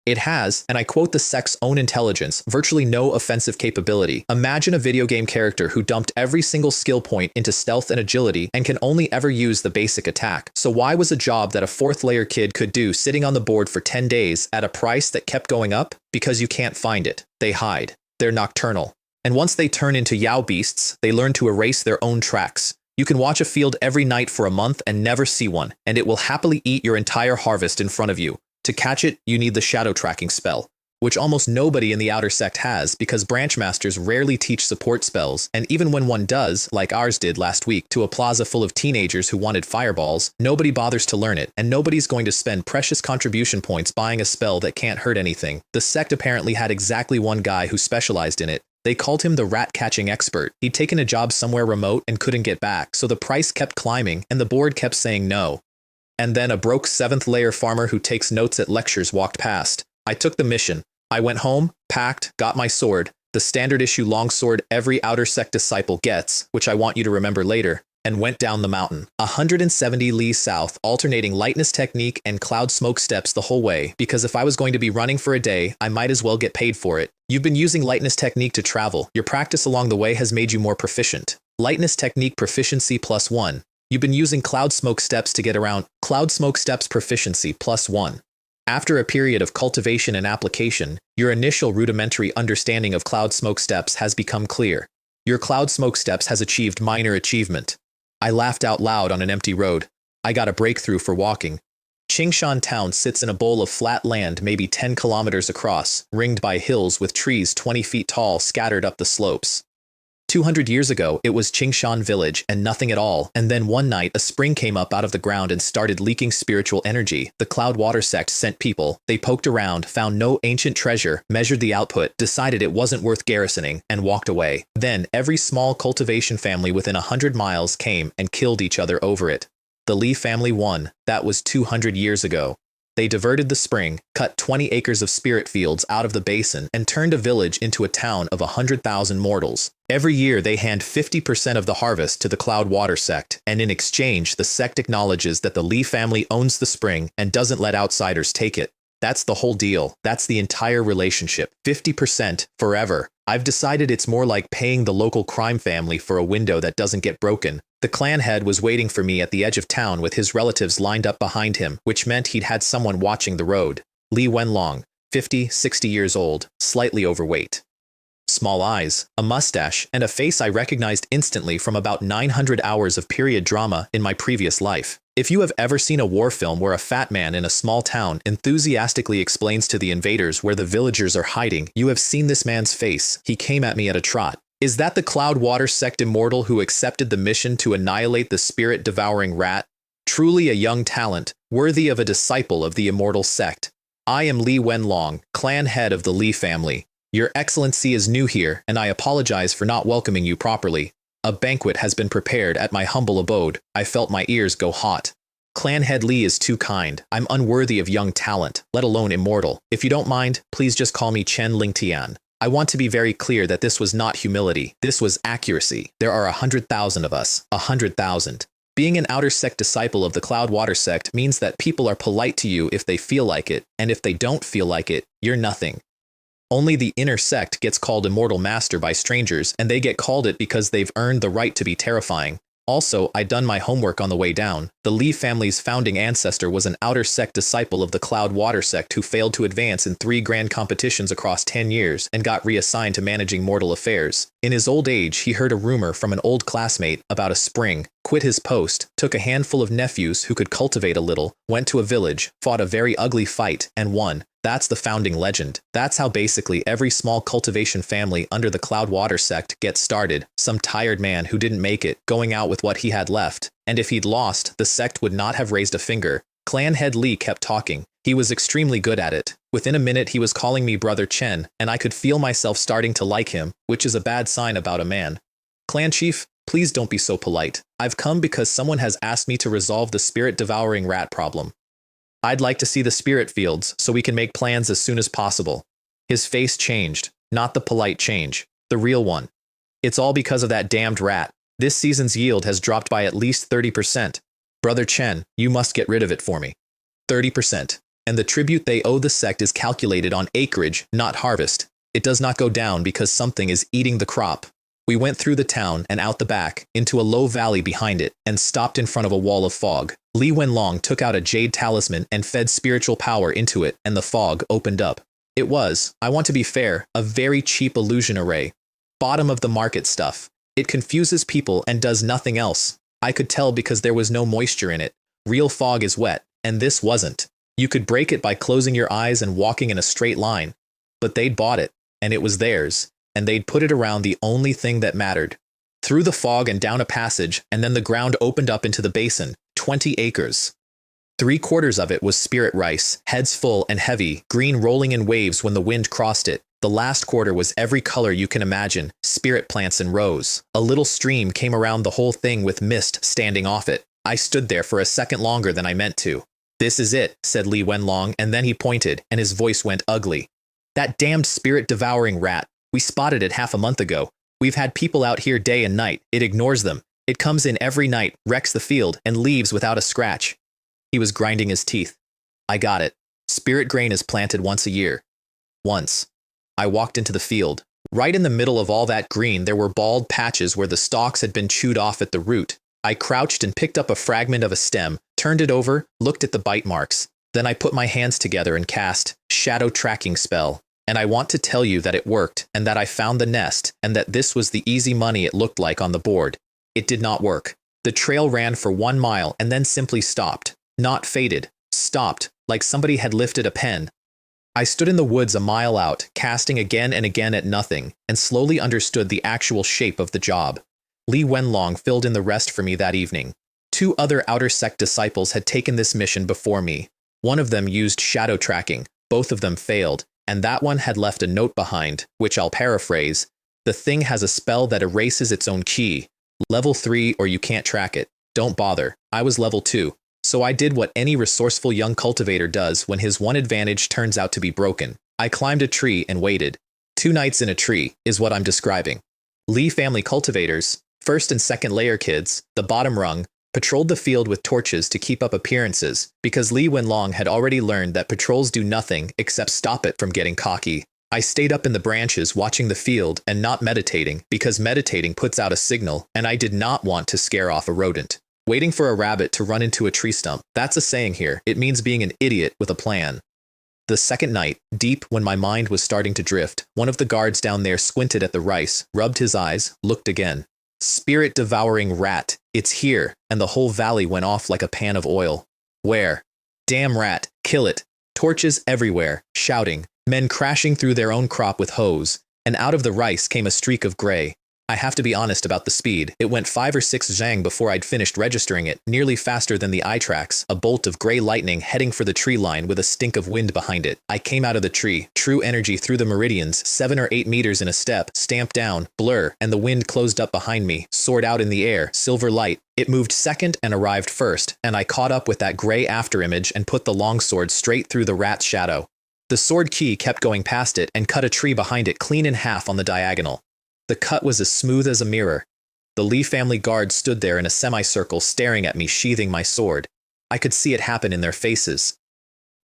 It has, and I quote the Sect's own intelligence, virtually no offensive capability. Imagine a video game character who dumped every single skill point into stealth and agility and can only ever use the basic attack. So why was a job that a 4th layer kid could do sitting on the board for 10 days at a price that kept going up? Because you can't find it. They hide. They're nocturnal. And once they turn into Yao beasts, they learn to erase their own tracks. You can watch a field every night for a month and never see one, and it will happily eat your entire harvest in front of you. To catch it, you need the shadow tracking spell, which almost nobody in the Outer Sect has because branch masters rarely teach support spells, and even when one does, like ours did last week to a plaza full of teenagers who wanted fireballs, nobody bothers to learn it, and nobody's going to spend precious contribution points buying a spell that can't hurt anything. The Sect apparently had exactly one guy who specialized in it. They called him the rat-catching expert. He'd taken a job somewhere remote and couldn't get back, so the price kept climbing and the board kept saying no. And then a broke 7th layer farmer who takes notes at lectures walked past. I took the mission. I went home, packed, got my sword, the standard issue longsword every Outer Sect disciple gets, which I want you to remember later, and went down the mountain. 170 li south, alternating lightness technique and cloud smoke steps the whole way, because if I was going to be running for a day, I might as well get paid for it. You've been using lightness technique to travel. Your practice along the way has made you more proficient. Lightness technique proficiency +1. You've been using cloud smoke steps to get around. Cloud smoke steps proficiency +1. After a period of cultivation and application, your initial rudimentary understanding of cloud smoke steps has become clear. Your cloud smoke steps has achieved minor achievement. I laughed out loud on an empty road. I got a breakthrough for walking. Qingshan Town sits in a bowl of flat land maybe 10 kilometers across, ringed by hills with trees 20 feet tall scattered up the slopes. 200 years ago, it was Qingshan Village and nothing at all, and then one night a spring came up out of the ground and started leaking spiritual energy. The Cloud Water Sect sent people. They poked around, found no ancient treasure, measured the output, decided it wasn't worth garrisoning, and walked away. Then every small cultivation family within 100 miles came and killed each other over it. The Li family won. That was 200 years ago. They diverted the spring, cut 20 acres of spirit fields out of the basin, and turned a village into a town of 100,000 mortals. Every year they hand 50% of the harvest to the Cloud Water Sect, and in exchange the sect acknowledges that the Li family owns the spring and doesn't let outsiders take it. That's the whole deal. That's the entire relationship. 50% forever. I've decided it's more like paying the local crime family for a window that doesn't get broken. The clan head was waiting for me at the edge of town with his relatives lined up behind him, which meant he'd had someone watching the road. Li Wenlong, 50, 60 years old, slightly overweight. Small eyes, a mustache, and a face I recognized instantly from about 900 hours of period drama in my previous life. If you have ever seen a war film where a fat man in a small town enthusiastically explains to the invaders where the villagers are hiding, you have seen this man's face. He came at me at a trot. Is that the Cloudwater Sect immortal who accepted the mission to annihilate the spirit-devouring rat? Truly a young talent, worthy of a disciple of the immortal sect. I am Li Wenlong, clan head of the Li family. Your Excellency is new here, and I apologize for not welcoming you properly. A banquet has been prepared at my humble abode. I felt my ears go hot. Clan head Li is too kind. I'm unworthy of young talent, let alone immortal. If you don't mind, please just call me Chen Lingtian. I want to be very clear that this was not humility. This was accuracy. There are 100,000 of us. 100,000. Being an outer sect disciple of the Cloudwater sect means that people are polite to you if they feel like it, and if they don't feel like it, you're nothing. Only the inner sect gets called Immortal Master by strangers, and they get called it because they've earned the right to be terrifying. Also, I'd done my homework on the way down. The Li family's founding ancestor was an outer sect disciple of the Cloudwater sect who failed to advance in 3 grand competitions across 10 years and got reassigned to managing mortal affairs. In his old age, he heard a rumor from an old classmate about a spring, quit his post, took a handful of nephews who could cultivate a little, went to a village, fought a very ugly fight, and won. That's the founding legend. That's how basically every small cultivation family under the Cloudwater sect gets started. Some tired man who didn't make it, going out with what he had left. And if he'd lost, the sect would not have raised a finger. Clan head Li kept talking. He was extremely good at it. Within a minute he was calling me Brother Chen, and I could feel myself starting to like him, which is a bad sign about a man. Clan chief, please don't be so polite. I've come because someone has asked me to resolve the spirit-devouring rat problem. I'd like to see the spirit fields so we can make plans as soon as possible. His face changed, not the polite change, the real one. It's all because of that damned rat. This season's yield has dropped by at least 30%. Brother Chen, you must get rid of it for me. 30%. And the tribute they owe the sect is calculated on acreage, not harvest. It does not go down because something is eating the crop. We went through the town and out the back, into a low valley behind it, and stopped in front of a wall of fog. Li Wenlong took out a jade talisman and fed spiritual power into it, and the fog opened up. It was, I want to be fair, a very cheap illusion array. Bottom of the market stuff. It confuses people and does nothing else. I could tell because there was no moisture in it. Real fog is wet, and this wasn't. You could break it by closing your eyes and walking in a straight line. But they'd bought it, and it was theirs. And they'd put it around the only thing that mattered. Through the fog and down a passage, and then the ground opened up into the basin, 20 acres. 3/4 of it was spirit rice, heads full and heavy, green rolling in waves when the wind crossed it. The last quarter was every color you can imagine, spirit plants in rows. A little stream came around the whole thing with mist standing off it. I stood there for a second longer than I meant to. This is it, said Li Wenlong, and then he pointed, and his voice went ugly. That damned spirit-devouring rat. We spotted it half a month ago. We've had people out here day and night. It ignores them. It comes in every night, wrecks the field, and leaves without a scratch. He was grinding his teeth. I got it. Spirit grain is planted once a year. Once. I walked into the field. Right in the middle of all that green, there were bald patches where the stalks had been chewed off at the root. I crouched and picked up a fragment of a stem, turned it over, looked at the bite marks. Then I put my hands together and cast Shadow Tracking Spell. And I want to tell you that it worked, and that I found the nest, and that this was the easy money it looked like on the board. It did not work. The trail ran for 1 mile and then simply stopped. Not faded. Stopped, like somebody had lifted a pen. I stood in the woods a mile out, casting again and again at nothing, and slowly understood the actual shape of the job. Li Wenlong filled in the rest for me that evening. 2 other outer sect disciples had taken this mission before me. One of them used shadow tracking. Both of them failed. And that one had left a note behind, which I'll paraphrase. The thing has a spell that erases its own key. Level 3 or you can't track it. Don't bother. I was level 2. So I did what any resourceful young cultivator does when his one advantage turns out to be broken. I climbed a tree and waited. 2 nights in a tree is what I'm describing. Li family cultivators, 1st and 2nd layer kids, the bottom rung, patrolled the field with torches to keep up appearances, because Li Wenlong had already learned that patrols do nothing except stop it from getting cocky. I stayed up in the branches watching the field and not meditating, because meditating puts out a signal, and I did not want to scare off a rodent. Waiting for a rabbit to run into a tree stump, that's a saying here. It means being an idiot with a plan. The second night, deep when my mind was starting to drift, one of the guards down there squinted at the rice, rubbed his eyes, looked again. Spirit-devouring rat, it's here, and the whole valley went off like a pan of oil. Where? Damn rat, kill it. Torches everywhere, shouting, men crashing through their own crop with hoes, and out of the rice came a streak of gray. I have to be honest about the speed. It went 5 or 6 zhang before I'd finished registering it, nearly faster than the eye tracks, a bolt of gray lightning heading for the tree line with a stink of wind behind it. I came out of the tree, true energy through the meridians, 7 or 8 meters in a step, stamped down, blur, and the wind closed up behind me, soared out in the air, silver light. It moved second and arrived first, and I caught up with that gray afterimage and put the longsword straight through the rat's shadow. The sword key kept going past it and cut a tree behind it clean in half on the diagonal. The cut was as smooth as a mirror. The Li family guards stood there in a semicircle staring at me sheathing my sword. I could see it happen in their faces.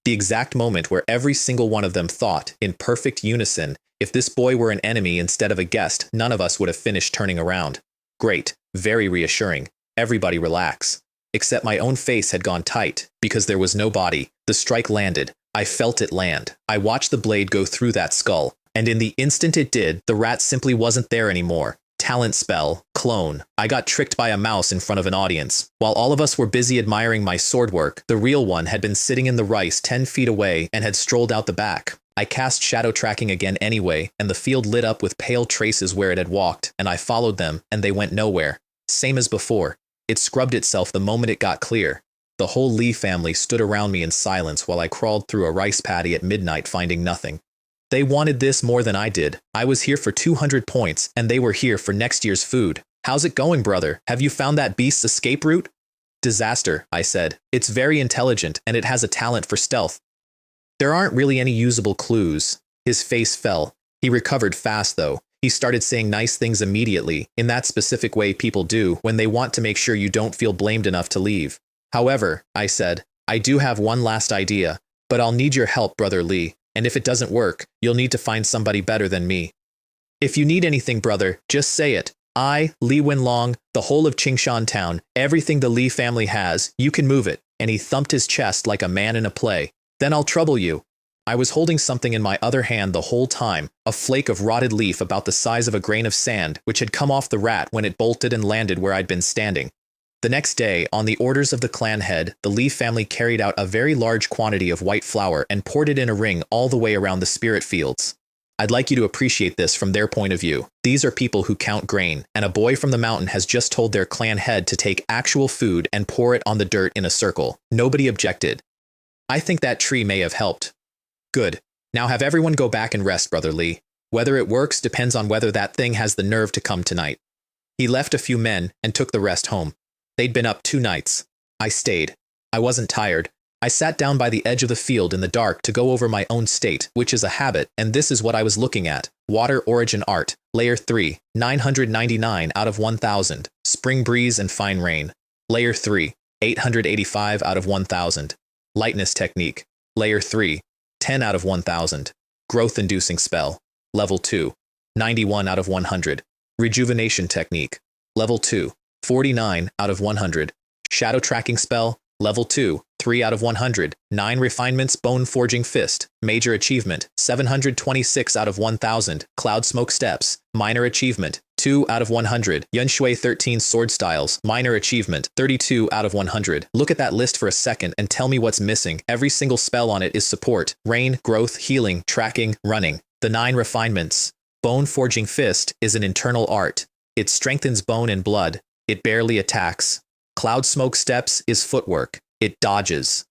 The exact moment where every single one of them thought, in perfect unison, if this boy were an enemy instead of a guest, none of us would have finished turning around. Great, very reassuring. Everybody relax. Except my own face had gone tight, because there was no body. The strike landed. I felt it land. I watched the blade go through that skull. And in the instant it did, the rat simply wasn't there anymore. Talent spell, clone. I got tricked by a mouse in front of an audience. While all of us were busy admiring my sword work, the real one had been sitting in the rice 10 feet away and had strolled out the back. I cast shadow tracking again anyway, and the field lit up with pale traces where it had walked, and I followed them, and they went nowhere. Same as before. It scrubbed itself the moment it got clear. The whole Li family stood around me in silence while I crawled through a rice paddy at midnight finding nothing. They wanted this more than I did. I was here for 200 points, and they were here for next year's food. How's it going, brother? Have you found that beast's escape route? Disaster, I said. It's very intelligent, and it has a talent for stealth. There aren't really any usable clues. His face fell. He recovered fast, though. He started saying nice things immediately, in that specific way people do when they want to make sure you don't feel blamed enough to leave. However, I said, I do have one last idea, but I'll need your help, Brother Li. And if it doesn't work, you'll need to find somebody better than me. If you need anything, brother, just say it. I, Li Wenlong, the whole of Qingshan town, everything the Li family has, you can move it. And he thumped his chest like a man in a play. Then I'll trouble you. I was holding something in my other hand the whole time, a flake of rotted leaf about the size of a grain of sand, which had come off the rat when it bolted and landed where I'd been standing. The next day, on the orders of the clan head, the Li family carried out a very large quantity of white flour and poured it in a ring all the way around the spirit fields. I'd like you to appreciate this from their point of view. These are people who count grain, and a boy from the mountain has just told their clan head to take actual food and pour it on the dirt in a circle. Nobody objected. I think that tree may have helped. Good. Now have everyone go back and rest, Brother Li. Whether it works depends on whether that thing has the nerve to come tonight. He left a few men and took the rest home. They'd been up 2 nights. I stayed. I wasn't tired. I sat down by the edge of the field in the dark to go over my own state, which is a habit, and this is what I was looking at. Water Origin Art, Layer 3, 999 out of 1000. Spring Breeze and Fine Rain. Layer 3, 885 out of 1000. Lightness Technique. Layer 3, 10 out of 1000. Growth Inducing Spell. Level 2, 91 out of 100. Rejuvenation Technique. Level 2. 49 out of 100. Shadow Tracking Spell, Level 2, 3 out of 100. 9 Refinements Bone Forging Fist, Major Achievement, 726 out of 1000. Cloud Smoke Steps, Minor Achievement, 2 out of 100. Yunshui 13 Sword Styles, Minor Achievement, 32 out of 100. Look at that list for a second and tell me what's missing. Every single spell on it is support, rain, growth, healing, tracking, running. The 9 refinements. Bone Forging Fist is an internal art. It strengthens bone and blood. It barely attacks. Cloud Smoke Steps is footwork. It dodges.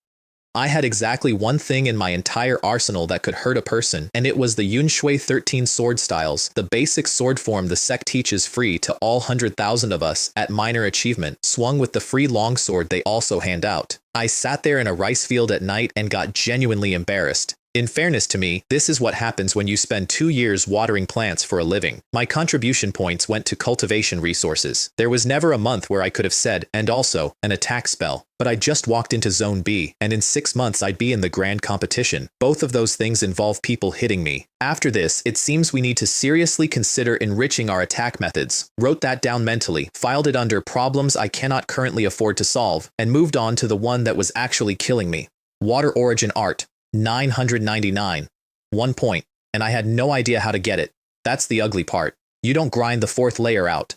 I had exactly one thing in my entire arsenal that could hurt a person, and it was the Yunshui 13 sword styles, the basic sword form the Sect teaches free to all 100,000 of us at minor achievement, swung with the free longsword they also hand out. I sat there in a rice field at night and got genuinely embarrassed. In fairness to me, this is what happens when you spend 2 years watering plants for a living. My contribution points went to cultivation resources. There was never a month where I could have said, and also, an attack spell. But I just walked into Zone B, and in 6 months I'd be in the grand competition. Both of those things involve people hitting me. After this, it seems we need to seriously consider enriching our attack methods. Wrote that down mentally, filed it under problems I cannot currently afford to solve, and moved on to the one that was actually killing me. Water Origin Art. 999. 1 point, and I had no idea how to get it. That's the ugly part. You don't grind the 4th layer out.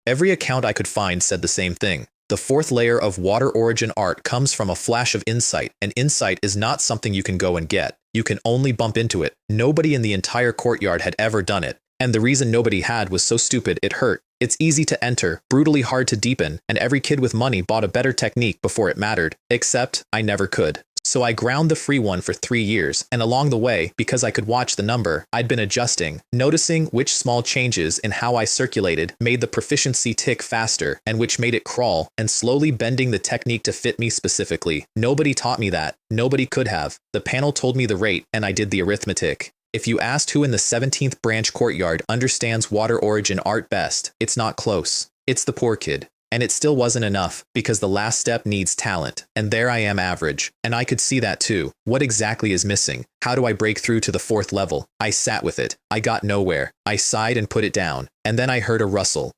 Every account I could find said the same thing. The fourth layer of water origin art comes from a flash of insight, and insight is not something you can go and get. You can only bump into it. Nobody in the entire courtyard had ever done it, and the reason nobody had was so stupid it hurt. It's easy to enter, brutally hard to deepen, and every kid with money bought a better technique before it mattered. Except, I never could. So I ground the free one for 3 years, and along the way, because I could watch the number, I'd been adjusting, noticing which small changes in how I circulated made the proficiency tick faster, and which made it crawl, and slowly bending the technique to fit me specifically. Nobody taught me that. Nobody could have. The panel told me the rate, and I did the arithmetic. If you asked who in the 17th branch courtyard understands water origin art best, it's not close. It's the poor kid. And it still wasn't enough, because the last step needs talent, and there I am average, and I could see that too. What exactly is missing? How do I break through to the 4th level? I sat with it. I got nowhere. I sighed and put it down, and then I heard a rustle.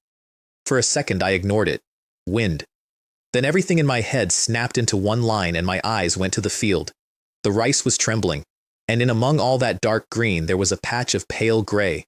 For a second I ignored it. Wind. Then everything in my head snapped into one line and my eyes went to the field. The rice was trembling, and in among all that dark green there was a patch of pale gray.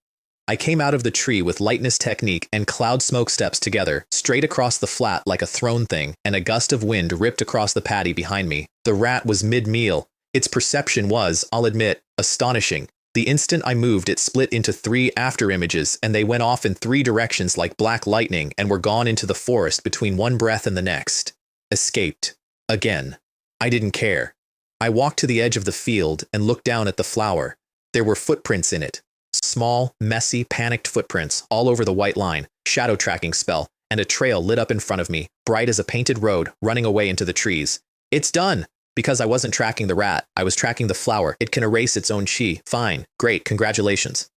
I came out of the tree with lightness technique and cloud smoke steps together, straight across the flat like a thrown thing, and a gust of wind ripped across the paddy behind me. The rat was mid-meal. Its perception was, I'll admit, astonishing. The instant I moved, it split into 3 after-images, and they went off in 3 directions like black lightning and were gone into the forest between one breath and the next. Escaped. Again. I didn't care. I walked to the edge of the field and looked down at the flower. There were footprints in it. Small, messy, panicked footprints all over the white line, shadow tracking spell, and a trail lit up in front of me, bright as a painted road, running away into the trees. It's done! Because I wasn't tracking the rat, I was tracking the flower. It can erase its own chi. Fine. Great. Congratulations.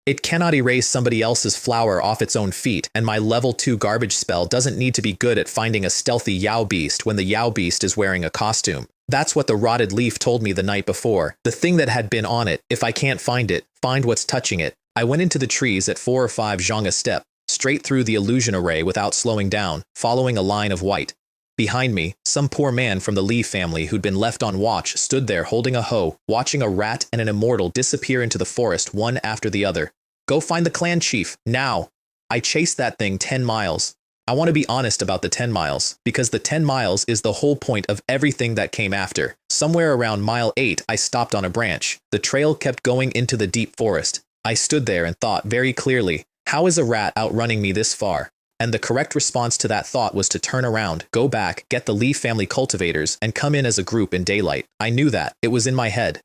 It cannot erase somebody else's flower off its own feet, and my level 2 garbage spell doesn't need to be good at finding a stealthy Yao beast when the Yao beast is wearing a costume. That's what the rotted leaf told me the night before. The thing that had been on it, if I can't find it, find what's touching it. I went into the trees at 4 or 5 zhang a step, straight through the illusion array without slowing down, following a line of white. Behind me, some poor man from the Lee family who'd been left on watch stood there holding a hoe, watching a rat and an immortal disappear into the forest one after the other. Go find the clan chief, now! I chased that thing 10 miles. I want to be honest about the 10 miles, because the 10 miles is the whole point of everything that came after. Somewhere around mile 8, I stopped on a branch. The trail kept going into the deep forest. I stood there and thought very clearly, how is a rat outrunning me this far? And the correct response to that thought was to turn around, go back, get the Lee family cultivators, and come in as a group in daylight. I knew that. It was in my head.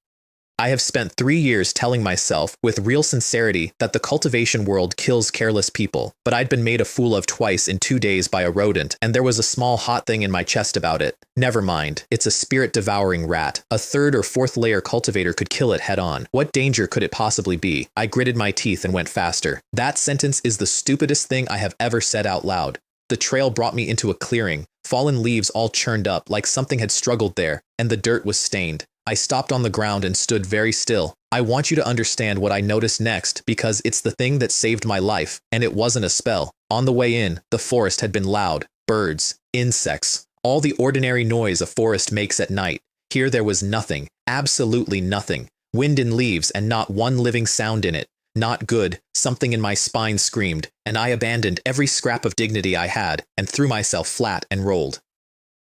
I have spent 3 years telling myself, with real sincerity, that the cultivation world kills careless people, but I'd been made a fool of twice in 2 days by a rodent, and there was a small hot thing in my chest about it. Never mind, it's a spirit-devouring rat. A 3rd or 4th layer cultivator could kill it head-on. What danger could it possibly be? I gritted my teeth and went faster. That sentence is the stupidest thing I have ever said out loud. The trail brought me into a clearing, fallen leaves all churned up like something had struggled there, and the dirt was stained. I stopped on the ground and stood very still. I want you to understand what I noticed next because it's the thing that saved my life, and it wasn't a spell. On the way in, the forest had been loud. Birds, insects, all the ordinary noise a forest makes at night. Here there was nothing, absolutely nothing. Wind and leaves and not one living sound in it. Not good, something in my spine screamed, and I abandoned every scrap of dignity I had and threw myself flat and rolled.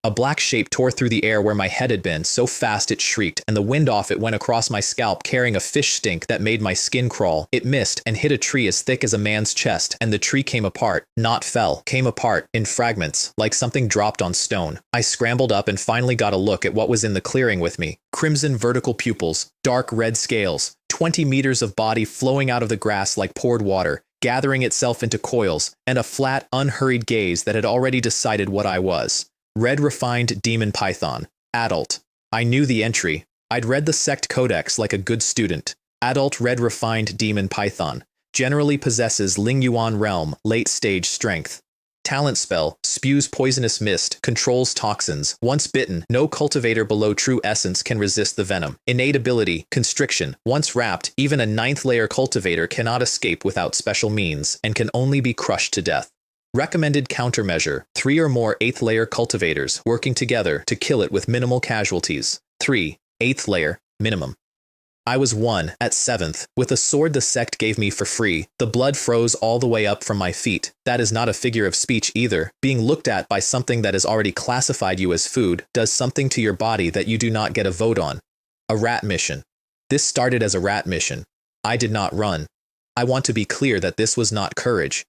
A black shape tore through the air where my head had been, so fast it shrieked, and the wind off it went across my scalp carrying a fish stink that made my skin crawl. It missed and hit a tree as thick as a man's chest, and the tree came apart, not fell, came apart, in fragments, like something dropped on stone. I scrambled up and finally got a look at what was in the clearing with me. Crimson vertical pupils, dark red scales, 20 meters of body flowing out of the grass like poured water, gathering itself into coils, and a flat, unhurried gaze that had already decided what I was. Red refined demon python. Adult. I knew the entry. I'd read the Sect codex like a good student. Adult red refined demon python. Generally possesses Ling Yuan realm, late stage strength. Talent spell, spews poisonous mist, controls toxins. Once bitten, no cultivator below true essence can resist the venom. Innate ability, constriction. Once wrapped, even a 9th layer cultivator cannot escape without special means, and can only be crushed to death. Recommended countermeasure, 3 or more 8th layer cultivators working together to kill it with minimal casualties. 3, 8th layer, minimum. I was one, at 7th, with a sword the sect gave me for free. The blood froze all the way up from my feet. That is not a figure of speech either. Being looked at by something that has already classified you as food does something to your body that you do not get a vote on. A rat mission. This started as a rat mission. I did not run. I want to be clear that this was not courage.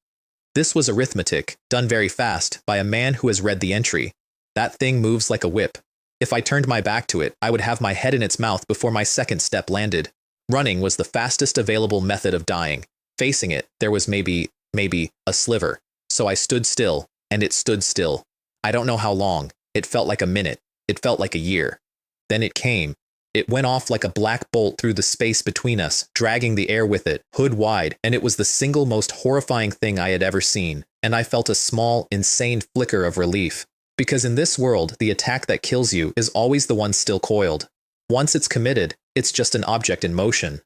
This was arithmetic, done very fast, by a man who has read the entry. That thing moves like a whip. If I turned my back to it, I would have my head in its mouth before my second step landed. Running was the fastest available method of dying. Facing it, there was maybe, a sliver. So I stood still, and it stood still. I don't know how long. It felt like a minute. It felt like a year. Then it came. It went off like a black bolt through the space between us, dragging the air with it, hood wide, and it was the single most horrifying thing I had ever seen, and I felt a small, insane flicker of relief. Because in this world, the attack that kills you is always the one still coiled. Once it's committed, it's just an object in motion.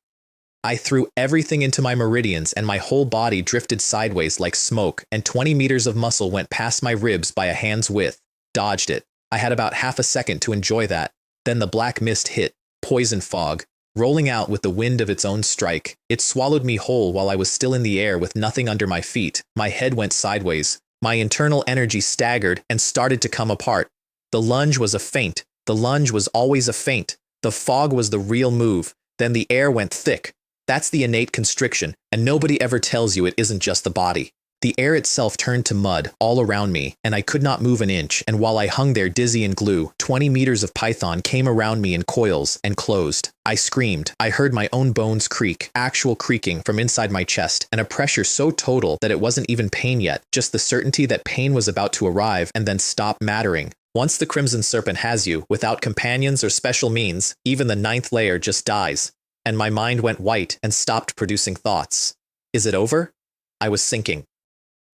I threw everything into my meridians and my whole body drifted sideways like smoke, and 20 meters of muscle went past my ribs by a hand's width. Dodged it. I had about half a second to enjoy that. Then the black mist hit, poison fog, rolling out with the wind of its own strike. It swallowed me whole while I was still in the air with nothing under my feet. My head went sideways. My internal energy staggered and started to come apart. The lunge was a feint. The lunge was always a feint. The fog was the real move. Then the air went thick. That's the innate constriction, and nobody ever tells you it isn't just the body. The air itself turned to mud all around me, and I could not move an inch, and while I hung there dizzy and glue, 20 meters of python came around me in coils and closed. I screamed. I heard my own bones creak, actual creaking from inside my chest, and a pressure so total that it wasn't even pain yet, just the certainty that pain was about to arrive and then stop mattering. Once the Crimson Serpent has you, without companions or special means, even the 9th layer just dies. And my mind went white and stopped producing thoughts. Is it over? I was sinking.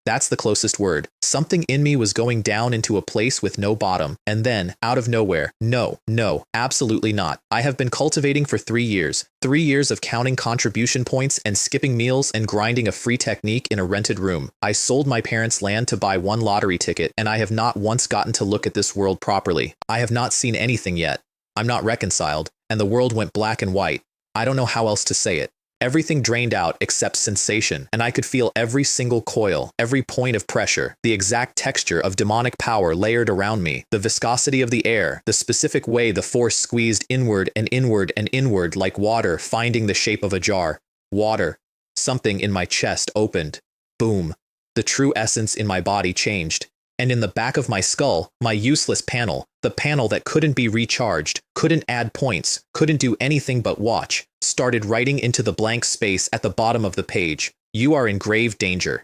That's the closest word. Something in me was going down into a place with no bottom, and then, out of nowhere, no, absolutely not. I have been cultivating for 3 years. 3 years of counting contribution points and skipping meals and grinding a free technique in a rented room. I sold my parents' land to buy 1 lottery ticket, and I have not once gotten to look at this world properly. I have not seen anything yet. I'm not reconciled, and the world went black and white. I don't know how else to say it. Everything drained out except sensation, and I could feel every single coil, every point of pressure, the exact texture of demonic power layered around me, the viscosity of the air, the specific way the force squeezed inward and inward and inward like water finding the shape of a jar. Water. Something in my chest opened. Boom. The true essence in my body changed. And in the back of my skull, my useless panel, the panel that couldn't be recharged, couldn't add points, couldn't do anything but watch, started writing into the blank space at the bottom of the page, "You are in grave danger."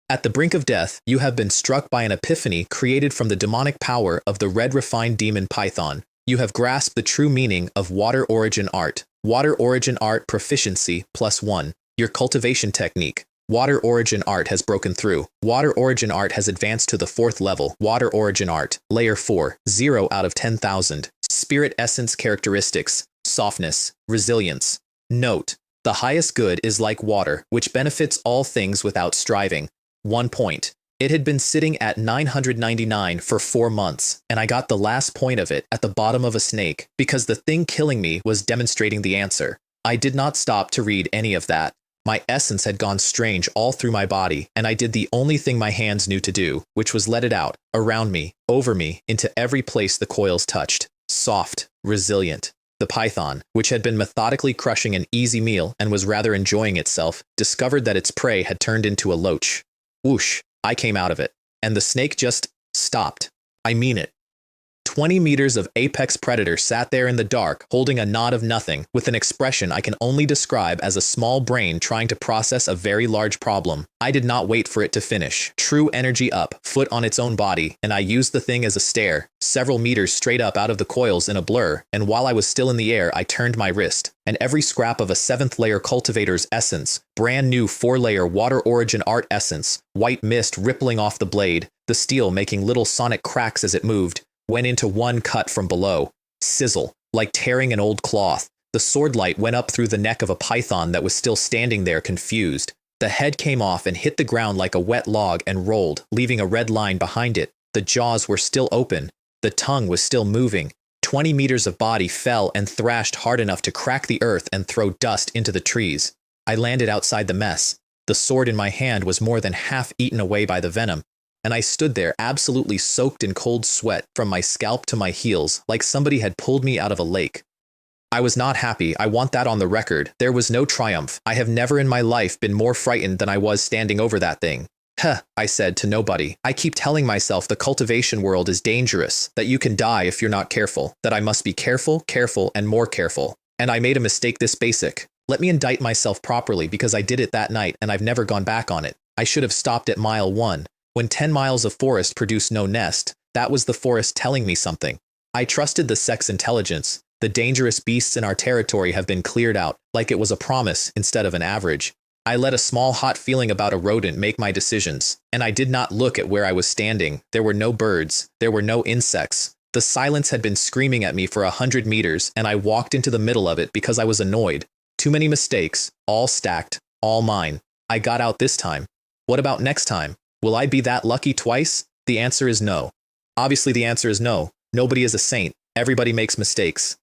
At the brink of death, you have been struck by an epiphany created from the demonic power of the red refined demon python. You have grasped the true meaning of water origin art. Water origin art proficiency +1. Your cultivation technique. Water origin art has broken through. Water origin art has advanced to the 4th level. Water origin art, layer 4, 0 out of 10,000. Spirit essence characteristics, softness, resilience. Note, the highest good is like water, which benefits all things without striving. 1 point. It had been sitting at 999 for 4 months, and I got the last point of it at the bottom of a snake, because the thing killing me was demonstrating the answer. I did not stop to read any of that. My essence had gone strange all through my body, and I did the only thing my hands knew to do, which was let it out, around me, over me, into every place the coils touched. Soft, resilient. The python, which had been methodically crushing an easy meal and was rather enjoying itself, discovered that its prey had turned into a loach. Whoosh, I came out of it, and the snake just stopped. I mean it. 20 meters of apex predator sat there in the dark, holding a knot of nothing, with an expression I can only describe as a small brain trying to process a very large problem. I did not wait for it to finish. True energy up, foot on its own body, and I used the thing as a stare, several meters straight up out of the coils in a blur, and while I was still in the air, I turned my wrist, and every scrap of a 7th layer cultivator's essence, brand new 4-layer water origin art essence, white mist rippling off the blade, the steel making little sonic cracks as it moved, went into one cut from below. Sizzle, like tearing an old cloth. The sword light went up through the neck of a python that was still standing there confused. The head came off and hit the ground like a wet log and rolled, leaving a red line behind it. The jaws were still open. The tongue was still moving. 20 meters of body fell and thrashed hard enough to crack the earth and throw dust into the trees. I landed outside the mess. The sword in my hand was more than half eaten away by the venom, and I stood there absolutely soaked in cold sweat from my scalp to my heels, like somebody had pulled me out of a lake. I was not happy. I want that on the record. There was no triumph. I have never in my life been more frightened than I was standing over that thing. Huh, I said to nobody. I keep telling myself the cultivation world is dangerous, that you can die if you're not careful, that I must be careful, careful, and more careful. And I made a mistake this basic. Let me indict myself properly because I did it that night and I've never gone back on it. I should have stopped at mile 1. When 10 miles of forest produced no nest, that was the forest telling me something. I trusted the Sect's intelligence. The dangerous beasts in our territory have been cleared out, like it was a promise instead of an average. I let a small hot feeling about a rodent make my decisions, and I did not look at where I was standing. There were no birds. There were no insects. The silence had been screaming at me for 100 meters, and I walked into the middle of it because I was annoyed. Too many mistakes, all stacked, all mine. I got out this time. What about next time? Will I be that lucky twice? The answer is no. Obviously the answer is no. Nobody is a saint. Everybody makes mistakes.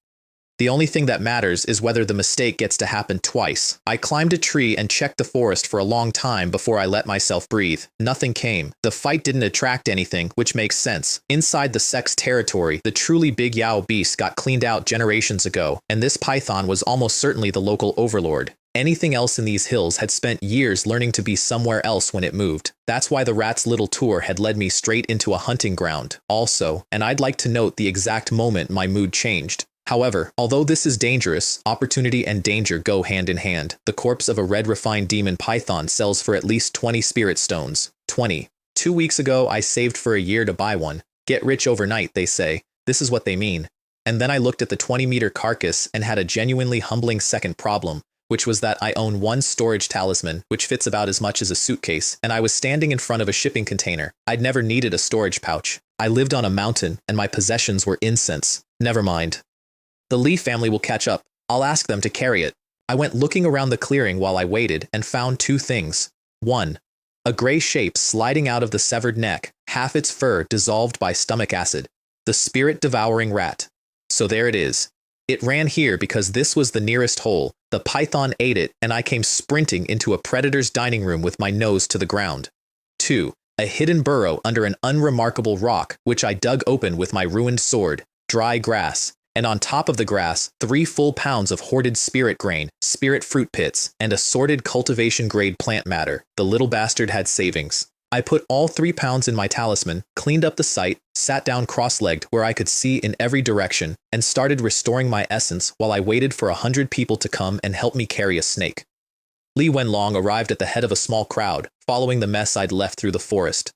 The only thing that matters is whether the mistake gets to happen twice. I climbed a tree and checked the forest for a long time before I let myself breathe. Nothing came. The fight didn't attract anything, which makes sense. Inside the Sect's territory, the truly big Yao beast got cleaned out generations ago, and this python was almost certainly the local overlord. Anything else in these hills had spent years learning to be somewhere else when it moved. That's why the rat's little tour had led me straight into a hunting ground, also, and I'd like to note the exact moment my mood changed. However, although this is dangerous, opportunity and danger go hand in hand. The corpse of a red refined demon python sells for at least 20 spirit stones. 20. 2 weeks ago, I saved for a year to buy one. Get rich overnight, they say. This is what they mean. And then I looked at the 20-meter carcass and had a genuinely humbling second problem, which was that I own one storage talisman, which fits about as much as a suitcase, and I was standing in front of a shipping container. I'd never needed a storage pouch. I lived on a mountain, and my possessions were incense. Never mind. The Lee family will catch up. I'll ask them to carry it. I went looking around the clearing while I waited and found 2 things. 1. A gray shape sliding out of the severed neck, half its fur dissolved by stomach acid. The spirit-devouring rat. So there it is. It ran here because this was the nearest hole. The python ate it, and I came sprinting into a predator's dining room with my nose to the ground. 2. A hidden burrow under an unremarkable rock, which I dug open with my ruined sword. Dry grass. And on top of the grass, 3 full pounds of hoarded spirit grain, spirit fruit pits, and assorted cultivation-grade plant matter. The little bastard had savings. I put all 3 pounds in my talisman, cleaned up the site, sat down cross-legged where I could see in every direction, and started restoring my essence while I waited for 100 people to come and help me carry a snake. Li Wenlong arrived at the head of a small crowd, following the mess I'd left through the forest.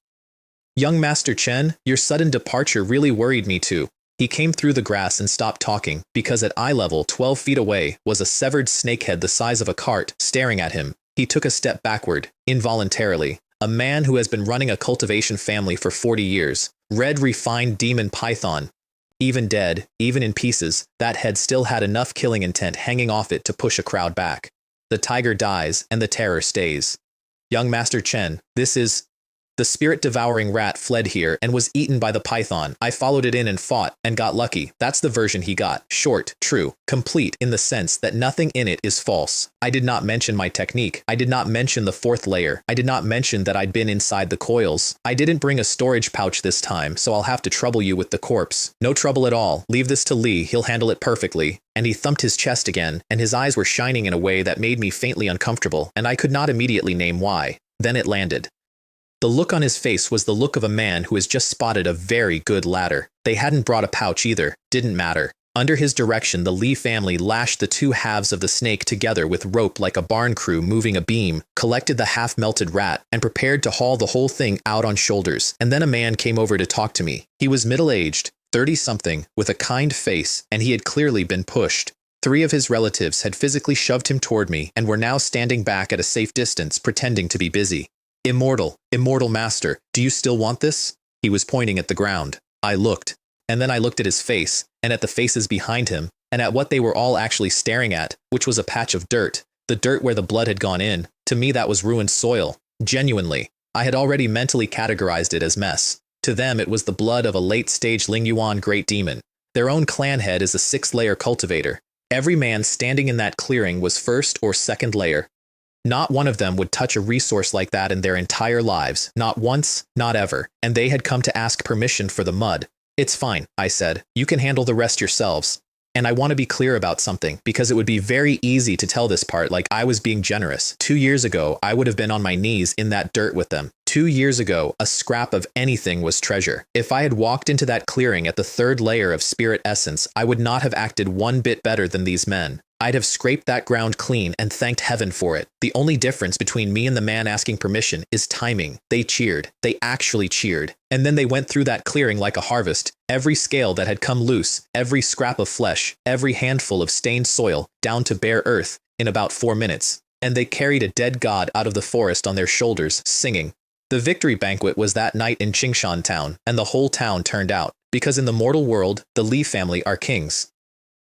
Young Master Chen, your sudden departure really worried me too. He came through the grass and stopped talking, because at eye level 12 feet away was a severed snakehead the size of a cart staring at him. He took a step backward, involuntarily. A man who has been running a cultivation family for 40 years. Red refined demon python. Even dead, even in pieces, that head still had enough killing intent hanging off it to push a crowd back. The tiger dies, and the terror stays. Young Master Chen, this is... The spirit-devouring rat fled here and was eaten by the python. I followed it in and fought, and got lucky. That's the version he got. Short, true, complete in the sense that nothing in it is false. I did not mention my technique. I did not mention the 4th layer. I did not mention that I'd been inside the coils. I didn't bring a storage pouch this time, so I'll have to trouble you with the corpse. No trouble at all. Leave this to Lee. He'll handle it perfectly. And he thumped his chest again, and his eyes were shining in a way that made me faintly uncomfortable, and I could not immediately name why. Then it landed. The look on his face was the look of a man who has just spotted a very good ladder. They hadn't brought a pouch either. Didn't matter. Under his direction, the Lee family lashed the 2 halves of the snake together with rope like a barn crew moving a beam, collected the half-melted rat, and prepared to haul the whole thing out on shoulders. And then a man came over to talk to me. He was middle-aged, 30-something, with a kind face, and he had clearly been pushed. 3 of his relatives had physically shoved him toward me and were now standing back at a safe distance, pretending to be busy. Immortal master, do you still want this? He was pointing at the ground. I looked, and then I looked at his face, and at the faces behind him, and at what they were all actually staring at, which was a patch of dirt, the dirt where the blood had gone in. To me that was ruined soil. Genuinely. I had already mentally categorized it as mess. To them it was the blood of a late-stage Lingyuan great demon. Their own clan head is a 6th-layer cultivator. Every man standing in that clearing was 1st or 2nd layer. Not one of them would touch a resource like that in their entire lives, not once, not ever, and they had come to ask permission for the mud. It's fine, I said. You can handle the rest yourselves. And I want to be clear about something, because it would be very easy to tell this part like I was being generous. 2 years ago, I would have been on my knees in that dirt with them. 2 years ago, a scrap of anything was treasure. If I had walked into that clearing at the 3rd layer of spirit essence, I would not have acted one bit better than these men. I'd have scraped that ground clean and thanked heaven for it. The only difference between me and the man asking permission is timing. They cheered. They actually cheered. And then they went through that clearing like a harvest. Every scale that had come loose, every scrap of flesh, every handful of stained soil, down to bare earth, in about 4 minutes. And they carried a dead god out of the forest on their shoulders, singing. The victory banquet was that night in Qingshan town, and the whole town turned out. Because in the mortal world, the Li family are kings.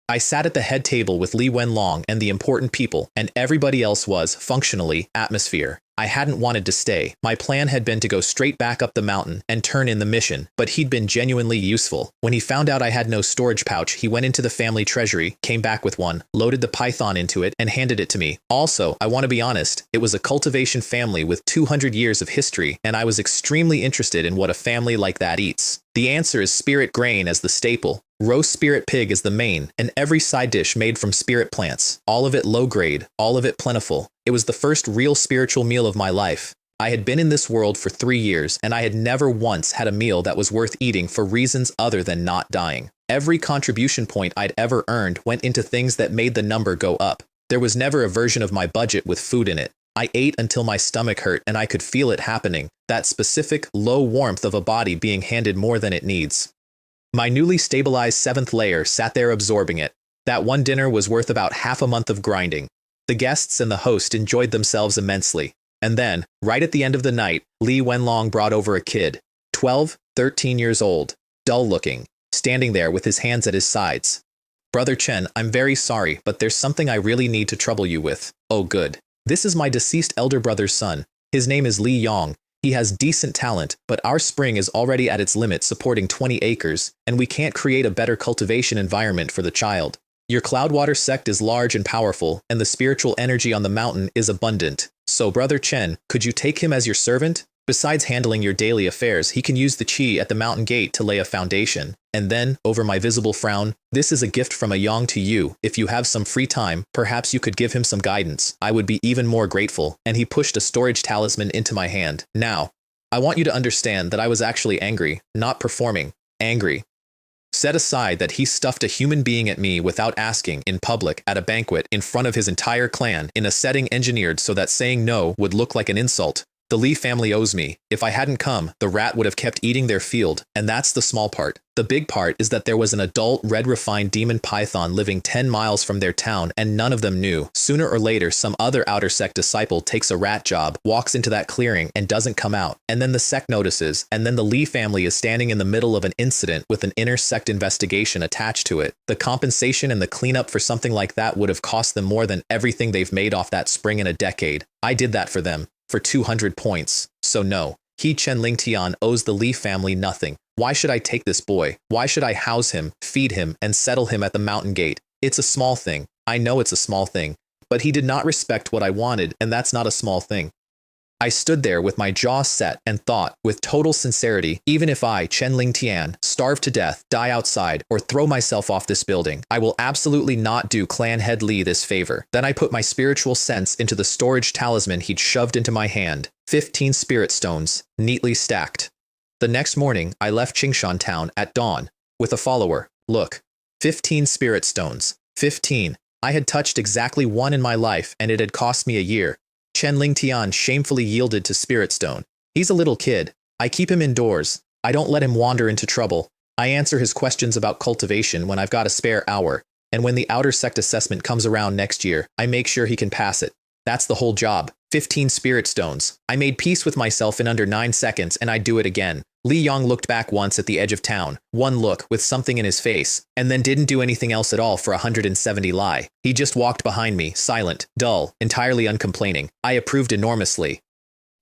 I sat at the head table with Li Wenlong and the important people, and everybody else was, functionally, atmosphere. I hadn't wanted to stay. My plan had been to go straight back up the mountain and turn in the mission, but he'd been genuinely useful. When he found out I had no storage pouch, he went into the family treasury, came back with one, loaded the python into it, and handed it to me. Also, I want to be honest, it was a cultivation family with 200 years of history, and I was extremely interested in what a family like that eats. The answer is spirit grain as the staple. Roast spirit pig is the main, and every side dish made from spirit plants. All of it low grade, all of it plentiful. It was the first real spiritual meal of my life. I had been in this world for 3 years, and I had never once had a meal that was worth eating for reasons other than not dying. Every contribution point I'd ever earned went into things that made the number go up. There was never a version of my budget with food in it. I ate until my stomach hurt and I could feel it happening, that specific, low warmth of a body being handed more than it needs. My newly stabilized 7th layer sat there absorbing it. That one dinner was worth about half a month of grinding. The guests and the host enjoyed themselves immensely. And then, right at the end of the night, Li Wenlong brought over a kid, 12, 13 years old, dull-looking, standing there with his hands at his sides. Brother Chen, I'm very sorry, but there's something I really need to trouble you with. Oh good. This is my deceased elder brother's son. His name is Li Yong. He has decent talent, but our spring is already at its limit supporting 20 acres, and we can't create a better cultivation environment for the child. Your Cloudwater sect is large and powerful, and the spiritual energy on the mountain is abundant. So, Brother Chen, could you take him as your servant? Besides handling your daily affairs, he can use the qi at the mountain gate to lay a foundation. And then, over my visible frown, this is a gift from a Yang to you. If you have some free time, perhaps you could give him some guidance. I would be even more grateful. And he pushed a storage talisman into my hand. Now, I want you to understand that I was actually angry, not performing. Angry. Set aside that he stuffed a human being at me without asking, in public, at a banquet, in front of his entire clan, in a setting engineered so that saying no would look like an insult. The Li family owes me. If I hadn't come, the rat would have kept eating their field, and that's the small part. The big part is that there was an adult red-refined demon python living 10 miles from their town, and none of them knew. Sooner or later, some other outer sect disciple takes a rat job, walks into that clearing, and doesn't come out. And then the sect notices, and then the Li family is standing in the middle of an incident with an inner sect investigation attached to it. The compensation and the cleanup for something like that would have cost them more than everything they've made off that spring in a decade. I did that for them. For 200 points. So no, he Chen Lingtian owes the Li family nothing. Why should I take this boy? Why should I house him, feed him, and settle him at the mountain gate? It's a small thing. I know it's a small thing. But he did not respect what I wanted, and that's not a small thing. I stood there with my jaw set and thought, with total sincerity, even if I, Chen Lingtian, starve to death, die outside, or throw myself off this building, I will absolutely not do Clan Head Li this favor. Then I put my spiritual sense into the storage talisman he'd shoved into my hand. 15 spirit stones, neatly stacked. The next morning, I left Qingshan town at dawn, with a follower. Look, 15 spirit stones. 15. I had touched exactly one in my life, and it had cost me a year. Chen Lingtian shamefully yielded to Spirit Stone. He's a little kid. I keep him indoors. I don't let him wander into trouble. I answer his questions about cultivation when I've got a spare hour. And when the outer sect assessment comes around next year, I make sure he can pass it. That's the whole job. 15 Spirit Stones. I made peace with myself in under 9 seconds, and I'd do it again. Li Yong looked back once at the edge of town, one look with something in his face, and then didn't do anything else at all for 170 Lai. He just walked behind me, silent, dull, entirely uncomplaining. I approved enormously.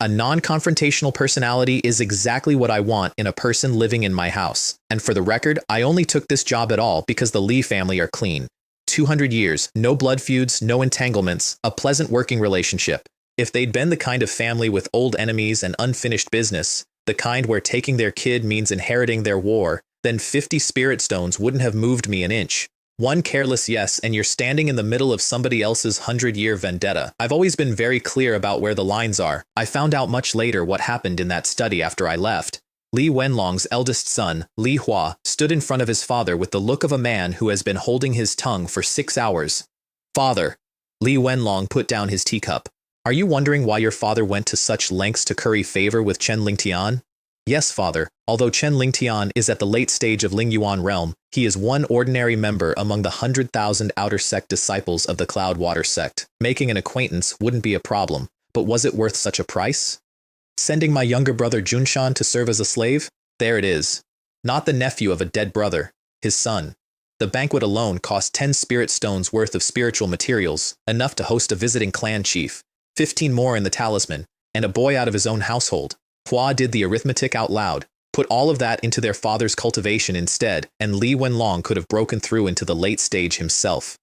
A non-confrontational personality is exactly what I want in a person living in my house. And for the record, I only took this job at all because the Lee family are clean. 200 years, no blood feuds, no entanglements, a pleasant working relationship. If they'd been the kind of family with old enemies and unfinished business, the kind where taking their kid means inheriting their war, then 50 spirit stones wouldn't have moved me an inch. One careless yes, and you're standing in the middle of somebody else's 100-year vendetta. I've always been very clear about where the lines are. I found out much later what happened in that study after I left. Li Wenlong's eldest son, Li Hua, stood in front of his father with the look of a man who has been holding his tongue for 6 hours. Father. Li Wenlong put down his teacup. Are you wondering why your father went to such lengths to curry favor with Chen Lingtian? Yes, father. Although Chen Lingtian is at the late stage of Lingyuan realm, he is one ordinary member among the 100,000 outer sect disciples of the Cloudwater sect. Making an acquaintance wouldn't be a problem, but was it worth such a price? Sending my younger brother Junshan to serve as a slave? There it is. Not the nephew of a dead brother, his son. The banquet alone cost 10 spirit stones worth of spiritual materials, enough to host a visiting clan chief, 15 more in the talisman, and a boy out of his own household. Hua did the arithmetic out loud, put all of that into their father's cultivation instead, and Li Wenlong could have broken through into the late stage himself.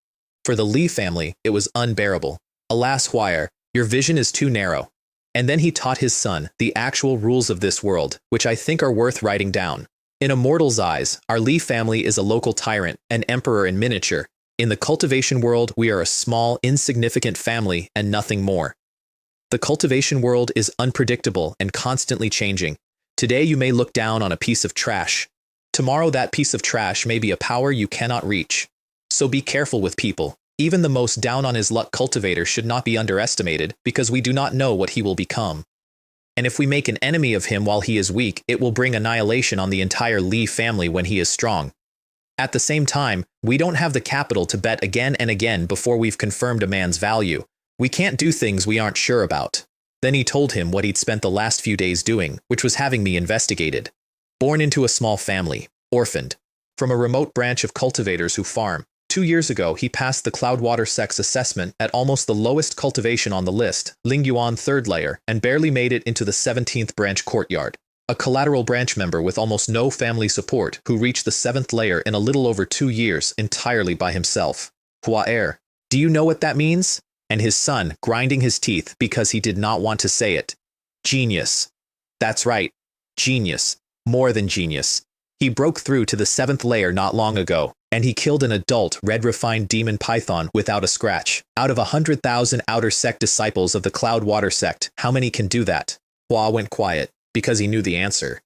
For the Li family, it was unbearable. Alas, Huire, your vision is too narrow. And then he taught his son the actual rules of this world, which I think are worth writing down. In a mortal's eyes, our Li family is a local tyrant, an emperor in miniature. In the cultivation world, we are a small, insignificant family and nothing more. The cultivation world is unpredictable and constantly changing. Today you may look down on a piece of trash. Tomorrow that piece of trash may be a power you cannot reach. So be careful with people. Even the most down-on-his-luck cultivator should not be underestimated because we do not know what he will become. And if we make an enemy of him while he is weak, it will bring annihilation on the entire Li family when he is strong. At the same time, we don't have the capital to bet again and again before we've confirmed a man's value. We can't do things we aren't sure about. Then he told him what he'd spent the last few days doing, which was having me investigated. Born into a small family, orphaned, from a remote branch of cultivators who farm. 2 years ago, he passed the Cloudwater Sect's assessment at almost the lowest cultivation on the list, Lingyuan 3rd layer, and barely made it into the 17th branch courtyard. A collateral branch member with almost no family support who reached the 7th layer in a little over 2 years entirely by himself. Huaer, do you know what that means? And his son grinding his teeth because he did not want to say it. Genius. That's right. Genius. More than genius. He broke through to the 7th layer not long ago, and he killed an adult red refined demon python without a scratch. Out of 100,000 outer sect disciples of the Cloudwater sect, how many can do that? Hua went quiet, because he knew the answer.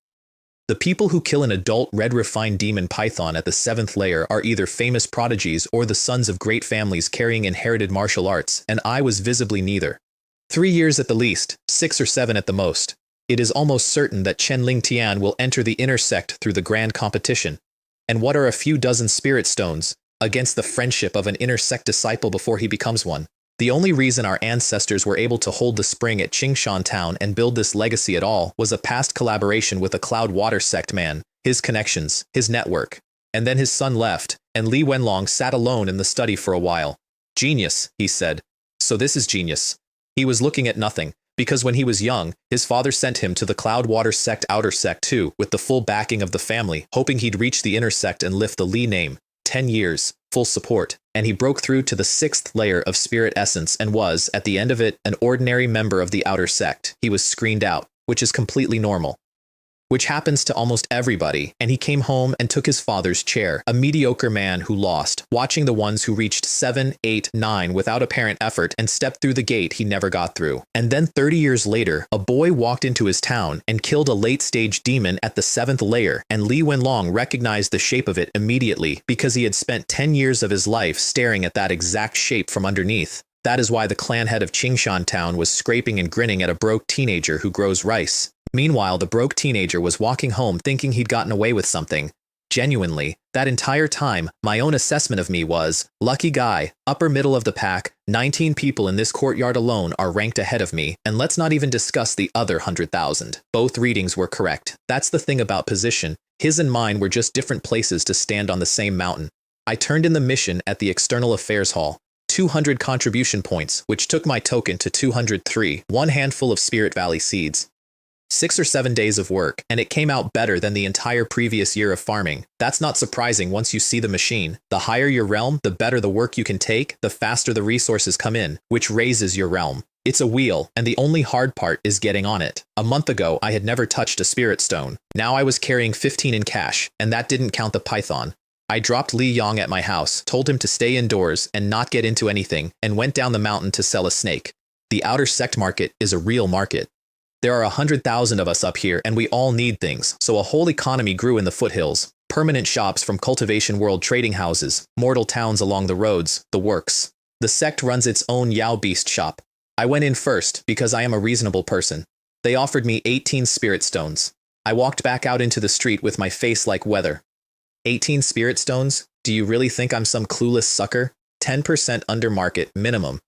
The people who kill an adult red refined demon python at the 7th layer are either famous prodigies or the sons of great families carrying inherited martial arts, and I was visibly neither. 3 years at the least, 6 or 7 at the most. It is almost certain that Chen Lingtian will enter the inner sect through the grand competition. And what are a few dozen spirit stones against the friendship of an inner sect disciple before he becomes one? The only reason our ancestors were able to hold the spring at Qingshan Town and build this legacy at all was a past collaboration with a Cloudwater sect man, his connections, his network. And then his son left, and Li Wenlong sat alone in the study for a while. Genius, he said. So this is genius. He was looking at nothing, because when he was young, his father sent him to the Cloudwater sect outer sect too, with the full backing of the family, hoping he'd reach the inner sect and lift the Li name. 10 years, full support, and he broke through to the 6th layer of spirit essence and was, at the end of it, an ordinary member of the outer sect. He was screened out, which is completely normal. Which happens to almost everybody, and he came home and took his father's chair, a mediocre man who lost, watching the ones who reached 7, 8, 9 without apparent effort and stepped through the gate he never got through. And then 30 years later, a boy walked into his town and killed a late-stage demon at the 7th layer, and Li Wenlong recognized the shape of it immediately because he had spent 10 years of his life staring at that exact shape from underneath. That is why the clan head of Qingshan Town was scraping and grinning at a broke teenager who grows rice. Meanwhile, the broke teenager was walking home thinking he'd gotten away with something. Genuinely, that entire time, my own assessment of me was, lucky guy, upper middle of the pack, 19 people in this courtyard alone are ranked ahead of me, and let's not even discuss the other 100,000. Both readings were correct. That's the thing about position. His and mine were just different places to stand on the same mountain. I turned in the mission at the External Affairs Hall. 200 contribution points, which took my token to 203, one handful of Spirit Valley seeds. 6 or 7 days of work, and it came out better than the entire previous year of farming. That's not surprising once you see the machine. The higher your realm, the better the work you can take, the faster the resources come in, which raises your realm. It's a wheel, and the only hard part is getting on it. A month ago, I had never touched a spirit stone. Now I was carrying 15 in cash, and that didn't count the python. I dropped Li Yong at my house, told him to stay indoors and not get into anything, and went down the mountain to sell a snake. The outer Sect market is a real market. There are 100,000 of us up here, and we all need things, so a whole economy grew in the foothills. Permanent shops from Cultivation World trading houses, mortal towns along the roads, the works. The Sect runs its own Yao Beast shop. I went in first because I am a reasonable person. They offered me 18 spirit stones. I walked back out into the street with my face like weather. 18 spirit stones? Do you really think I'm some clueless sucker? 10% under market minimum.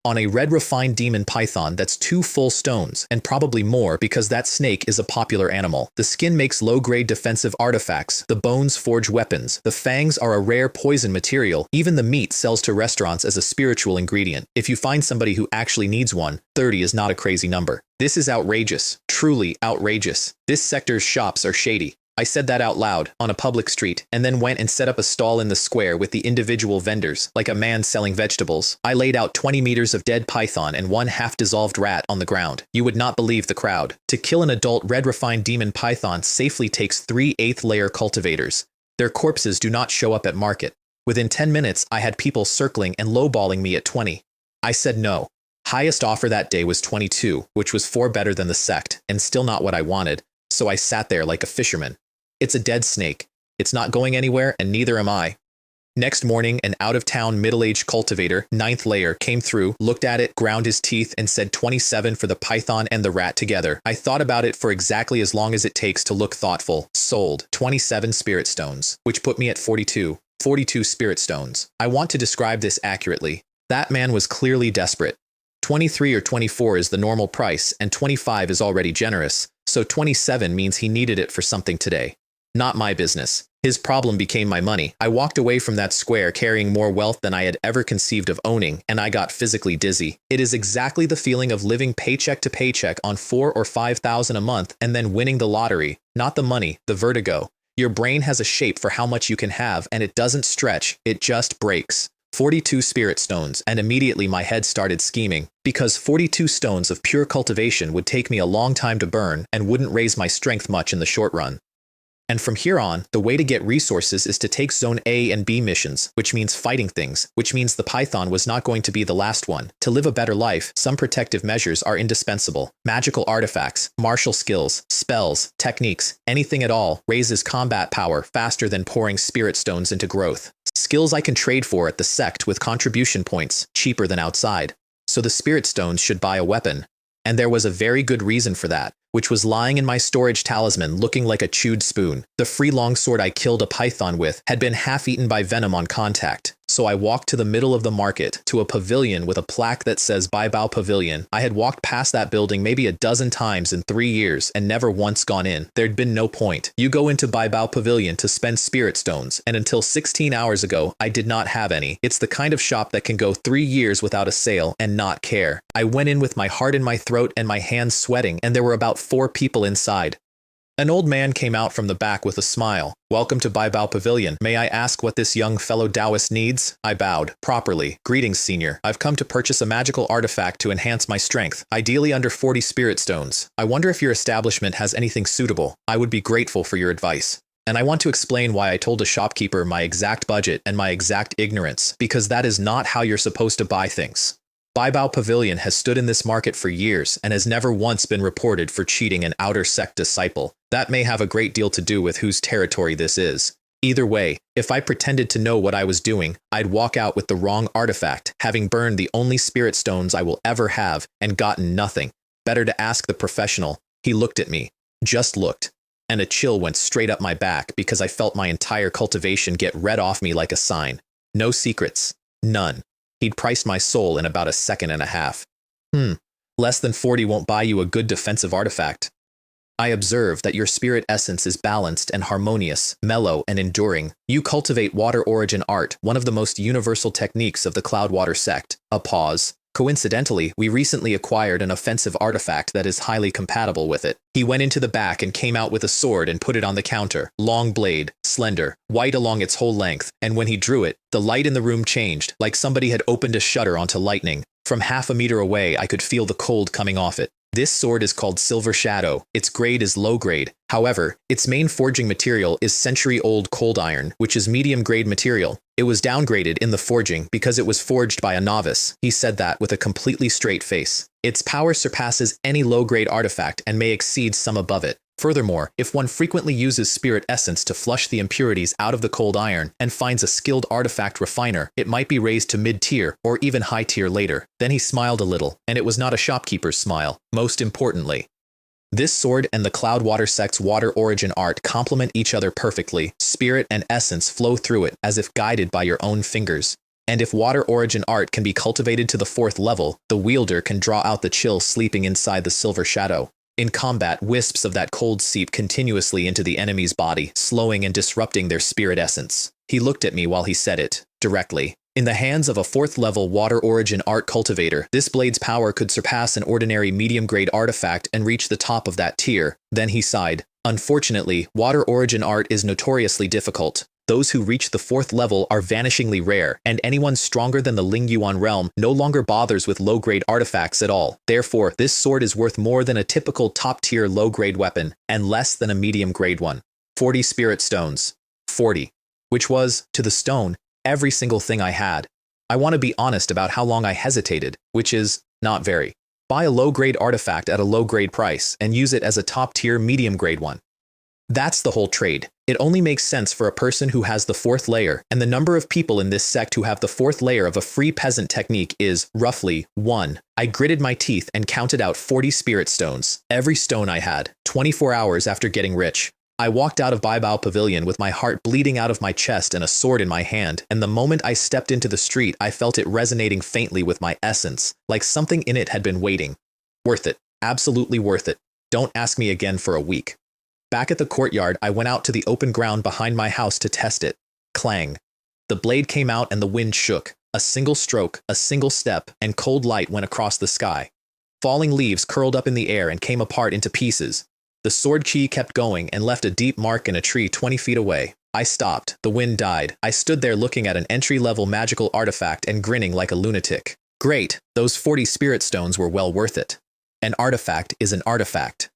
On a red refined demon python that's 2 full stones, and probably more because that snake is a popular animal. The skin makes low-grade defensive artifacts, the bones forge weapons, the fangs are a rare poison material, even the meat sells to restaurants as a spiritual ingredient. If you find somebody who actually needs one, 30 is not a crazy number. This is outrageous, truly outrageous. This sector's shops are shady. I said that out loud, on a public street, and then went and set up a stall in the square with the individual vendors, like a man selling vegetables. I laid out 20 meters of dead python and 1 half-dissolved rat on the ground. You would not believe the crowd. To kill an adult red-refined demon python safely takes 3 8th-layer cultivators. Their corpses do not show up at market. Within 10 minutes, I had people circling and lowballing me at 20. I said no. Highest offer that day was 22, which was 4 better than the Sect, and still not what I wanted, so I sat there like a fisherman. It's a dead snake. It's not going anywhere, and neither am I. Next morning, an out-of-town middle-aged cultivator, 9th layer, came through, looked at it, ground his teeth, and said 27 for the python and the rat together. I thought about it for exactly as long as it takes to look thoughtful. Sold. 27 spirit stones, which put me at 42. 42 spirit stones. I want to describe this accurately. That man was clearly desperate. 23 or 24 is the normal price, and 25 is already generous, so 27 means he needed it for something today. Not my business. His problem became my money. I walked away from that square carrying more wealth than I had ever conceived of owning, and I got physically dizzy. It is exactly the feeling of living paycheck to paycheck on 4,000 or 5,000 a month and then winning the lottery. Not the money, the vertigo. Your brain has a shape for how much you can have, and it doesn't stretch, it just breaks. 42 spirit stones, and immediately my head started scheming, because 42 stones of pure cultivation would take me a long time to burn and wouldn't raise my strength much in the short run. And from here on, the way to get resources is to take Zone A and B missions, which means fighting things, which means the Python was not going to be the last one. To live a better life, some protective measures are indispensable. Magical artifacts, martial skills, spells, techniques, anything at all raises combat power faster than pouring spirit stones into growth. Skills I can trade for at the Sect with contribution points, cheaper than outside. So the spirit stones should buy a weapon. And there was a very good reason for that, which was lying in my storage talisman looking like a chewed spoon. The free longsword I killed a python with had been half-eaten by venom on contact, so I walked to the middle of the market, to a pavilion with a plaque that says Bai Bao Pavilion. I had walked past that building maybe a dozen times in 3 years and never once gone in. There'd been no point. You go into Bai Bao Pavilion to spend spirit stones, and until 16 hours ago, I did not have any. It's the kind of shop that can go 3 years without a sale and not care. I went in with my heart in my throat and my hands sweating, and there were about 4 people inside. An old man came out from the back with a smile. "Welcome to Bai Bao Pavilion. May I ask what this young fellow Taoist needs?" I bowed. "Properly. Greetings, senior. I've come to purchase a magical artifact to enhance my strength, ideally under 40 spirit stones. I wonder if your establishment has anything suitable. I would be grateful for your advice." And I want to explain why I told a shopkeeper my exact budget and my exact ignorance, because that is not how you're supposed to buy things. Bai Bao Pavilion has stood in this market for years and has never once been reported for cheating an outer Sect disciple. That may have a great deal to do with whose territory this is. Either way, if I pretended to know what I was doing, I'd walk out with the wrong artifact, having burned the only spirit stones I will ever have and gotten nothing. Better to ask the professional. He looked at me. Just looked. And a chill went straight up my back because I felt my entire cultivation get read off me like a sign. No secrets. None. He'd priced my soul in about a second and a half. Less than 40 won't buy you a good defensive artifact. I observe that your spirit essence is balanced and harmonious, mellow and enduring. You cultivate water origin art, one of the most universal techniques of the Cloudwater sect. A pause. Coincidentally, we recently acquired an offensive artifact that is highly compatible with it. He went into the back and came out with a sword and put it on the counter. Long blade, slender, white along its whole length, and when he drew it, the light in the room changed, like somebody had opened a shutter onto lightning. From half a meter away, I could feel the cold coming off it. This sword is called Silver Shadow. Its grade is low grade. However, its main forging material is century-old cold iron, which is medium-grade material. It was downgraded in the forging because it was forged by a novice. He said that with a completely straight face. Its power surpasses any low-grade artifact and may exceed some above it. Furthermore, if one frequently uses spirit essence to flush the impurities out of the cold iron and finds a skilled artifact refiner, it might be raised to mid-tier or even high-tier later. Then he smiled a little, and it was not a shopkeeper's smile. Most importantly, this sword and the Cloudwater sect's water origin art complement each other perfectly. Spirit and essence flow through it as if guided by your own fingers. And if water origin art can be cultivated to the 4th level, the wielder can draw out the chill sleeping inside the Silver Shadow. In combat, wisps of that cold seep continuously into the enemy's body, slowing and disrupting their spirit essence. He looked at me while he said it, directly. In the hands of a 4th level water origin art cultivator, this blade's power could surpass an ordinary medium-grade artifact and reach the top of that tier. Then he sighed. Unfortunately, water origin art is notoriously difficult. Those who reach the 4th level are vanishingly rare, and anyone stronger than the Ling Yuan realm no longer bothers with low-grade artifacts at all. Therefore, this sword is worth more than a typical top-tier low-grade weapon, and less than a medium-grade one. 40 spirit stones. 40. Which was, to the stone, every single thing I had. I want to be honest about how long I hesitated, which is, not very. Buy a low-grade artifact at a low-grade price, and use it as a top-tier medium-grade one. That's the whole trade. It only makes sense for a person who has the 4th layer, and the number of people in this sect who have the 4th layer of a free peasant technique is, roughly, 1. I gritted my teeth and counted out 40 spirit stones. Every stone I had, 24 hours after getting rich. I walked out of Baibao Pavilion with my heart bleeding out of my chest and a sword in my hand, and the moment I stepped into the street I felt it resonating faintly with my essence, like something in it had been waiting. Worth it. Absolutely worth it. Don't ask me again for a week. Back at the courtyard, I went out to the open ground behind my house to test it. Clang. The blade came out and the wind shook. A single stroke, a single step, and cold light went across the sky. Falling leaves curled up in the air and came apart into pieces. The sword chi kept going and left a deep mark in a tree 20 feet away. I stopped. The wind died. I stood there looking at an entry-level magical artifact and grinning like a lunatic. Great. Those 40 spirit stones were well worth it. An artifact is an artifact.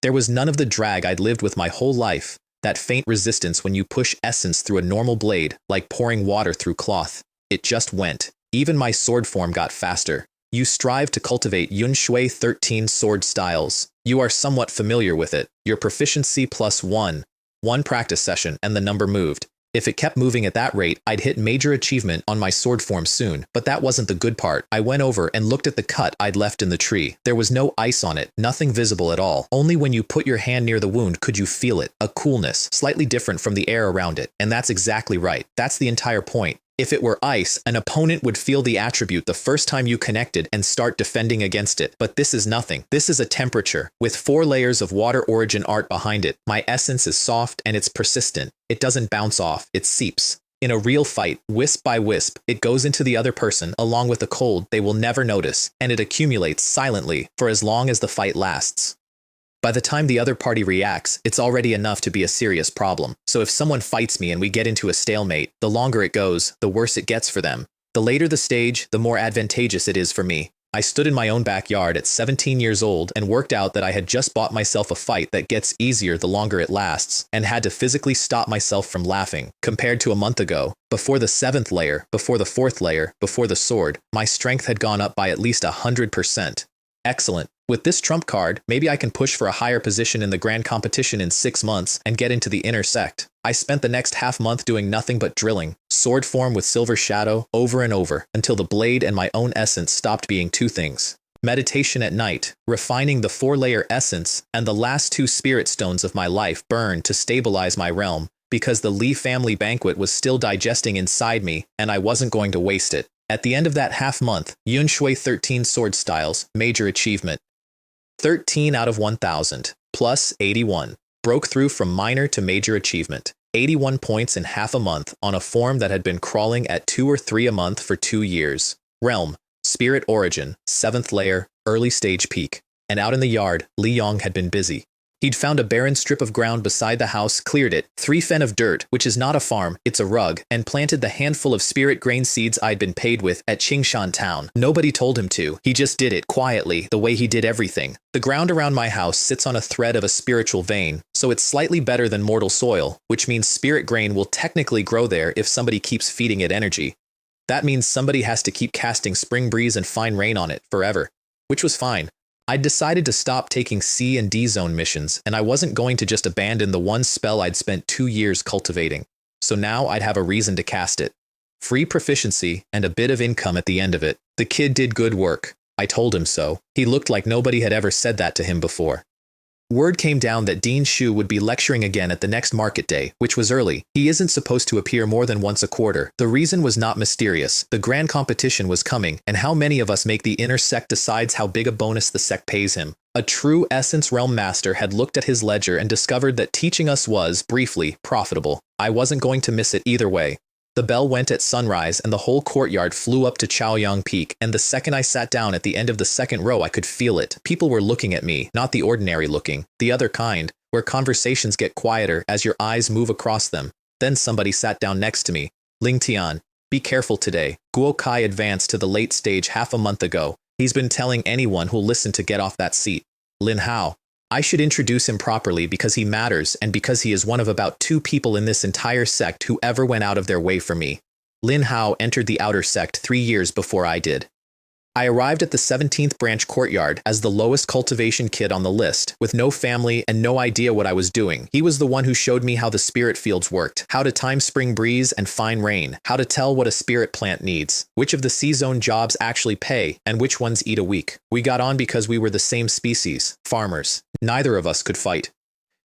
There was none of the drag I'd lived with my whole life, that faint resistance when you push essence through a normal blade, like pouring water through cloth. It just went. Even my sword form got faster. You strive to cultivate Yun Shui 13 sword styles. You are somewhat familiar with it. Your proficiency +1. One practice session and the number moved. If it kept moving at that rate, I'd hit major achievement on my sword form soon, but that wasn't the good part. I went over and looked at the cut I'd left in the tree. There was no ice on it, nothing visible at all. Only when you put your hand near the wound could you feel it, a coolness, slightly different from the air around it. And that's exactly right. That's the entire point. If it were ice, an opponent would feel the attribute the first time you connected and start defending against it. But this is nothing. This is a temperature, with 4 layers of water origin art behind it. My essence is soft and it's persistent. It doesn't bounce off, it seeps. In a real fight, wisp by wisp, it goes into the other person along with the cold they will never notice, and it accumulates silently for as long as the fight lasts. By the time the other party reacts, it's already enough to be a serious problem. So if someone fights me and we get into a stalemate, the longer it goes, the worse it gets for them. The later the stage, the more advantageous it is for me. I stood in my own backyard at 17 years old and worked out that I had just bought myself a fight that gets easier the longer it lasts, and had to physically stop myself from laughing. Compared to a month ago, before the 7th layer, before the 4th layer, before the sword, my strength had gone up by at least 100%. Excellent. With this trump card, maybe I can push for a higher position in the grand competition in 6 months and get into the inner sect. I spent the next half month doing nothing but drilling, sword form with Silver Shadow, over and over, until the blade and my own essence stopped being 2 things. Meditation at night, refining the 4-layer essence, and the last 2 spirit stones of my life burned to stabilize my realm, because the Li family banquet was still digesting inside me, and I wasn't going to waste it. At the end of that half month, Yun Shui 13 sword styles, major achievement. 13 out of 1,000. Plus 81. Broke through from minor to major achievement. 81 points in half a month on a form that had been crawling at 2 or 3 a month for 2 years. Realm. Spirit Origin. 7th layer. Early stage peak. And out in the yard, Li Yong had been busy. He'd found a barren strip of ground beside the house, cleared it, 3 fen of dirt, which is not a farm, it's a rug, and planted the handful of spirit grain seeds I'd been paid with at Qingshan town. Nobody told him to. He just did it, quietly, the way he did everything. The ground around my house sits on a thread of a spiritual vein, so it's slightly better than mortal soil, which means spirit grain will technically grow there if somebody keeps feeding it energy. That means somebody has to keep casting spring breeze and fine rain on it forever, which was fine. I'd decided to stop taking C and D zone missions, and I wasn't going to just abandon the one spell I'd spent 2 years cultivating. So now I'd have a reason to cast it. Free proficiency and a bit of income at the end of it. The kid did good work. I told him so. He looked like nobody had ever said that to him before. Word came down that Dean Shu would be lecturing again at the next market day, which was early. He isn't supposed to appear more than once a quarter. The reason was not mysterious. The grand competition was coming, and how many of us make the inner sect decides how big a bonus the sect pays him. A true Essence Realm Master had looked at his ledger and discovered that teaching us was, briefly, profitable. I wasn't going to miss it either way. The bell went at sunrise and the whole courtyard flew up to Chaoyang Peak, and the second I sat down at the end of the second row I could feel it. People were looking at me, not the ordinary looking, the other kind, where conversations get quieter as your eyes move across them. Then somebody sat down next to me. Ling Tian, be careful today. Guo Kai advanced to the late stage half a month ago. He's been telling anyone who'll listen to get off that seat. Lin Hao. I should introduce him properly because he matters and because he is one of about 2 people in this entire sect who ever went out of their way for me. Lin Hao entered the outer sect 3 years before I did. I arrived at the 17th branch courtyard as the lowest cultivation kid on the list, with no family and no idea what I was doing. He was the one who showed me how the spirit fields worked, how to time spring breeze and fine rain, how to tell what a spirit plant needs, which of the C-zone jobs actually pay, and which ones eat a week. We got on because we were the same species, farmers. Neither of us could fight.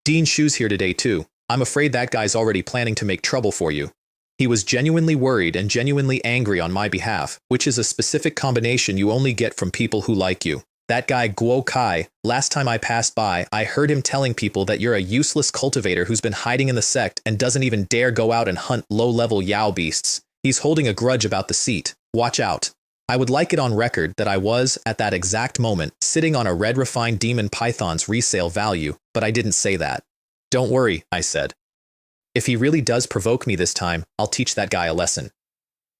Dean Shu's here today too. I'm afraid that guy's already planning to make trouble for you. He was genuinely worried and genuinely angry on my behalf, which is a specific combination you only get from people who like you. That guy Guo Kai, last time I passed by, I heard him telling people that you're a useless cultivator who's been hiding in the sect and doesn't even dare go out and hunt low-level Yao beasts. He's holding a grudge about the seat. Watch out. I would like it on record that I was, at that exact moment, sitting on a red refined demon python's resale value, but I didn't say that. Don't worry, I said. If he really does provoke me this time, I'll teach that guy a lesson.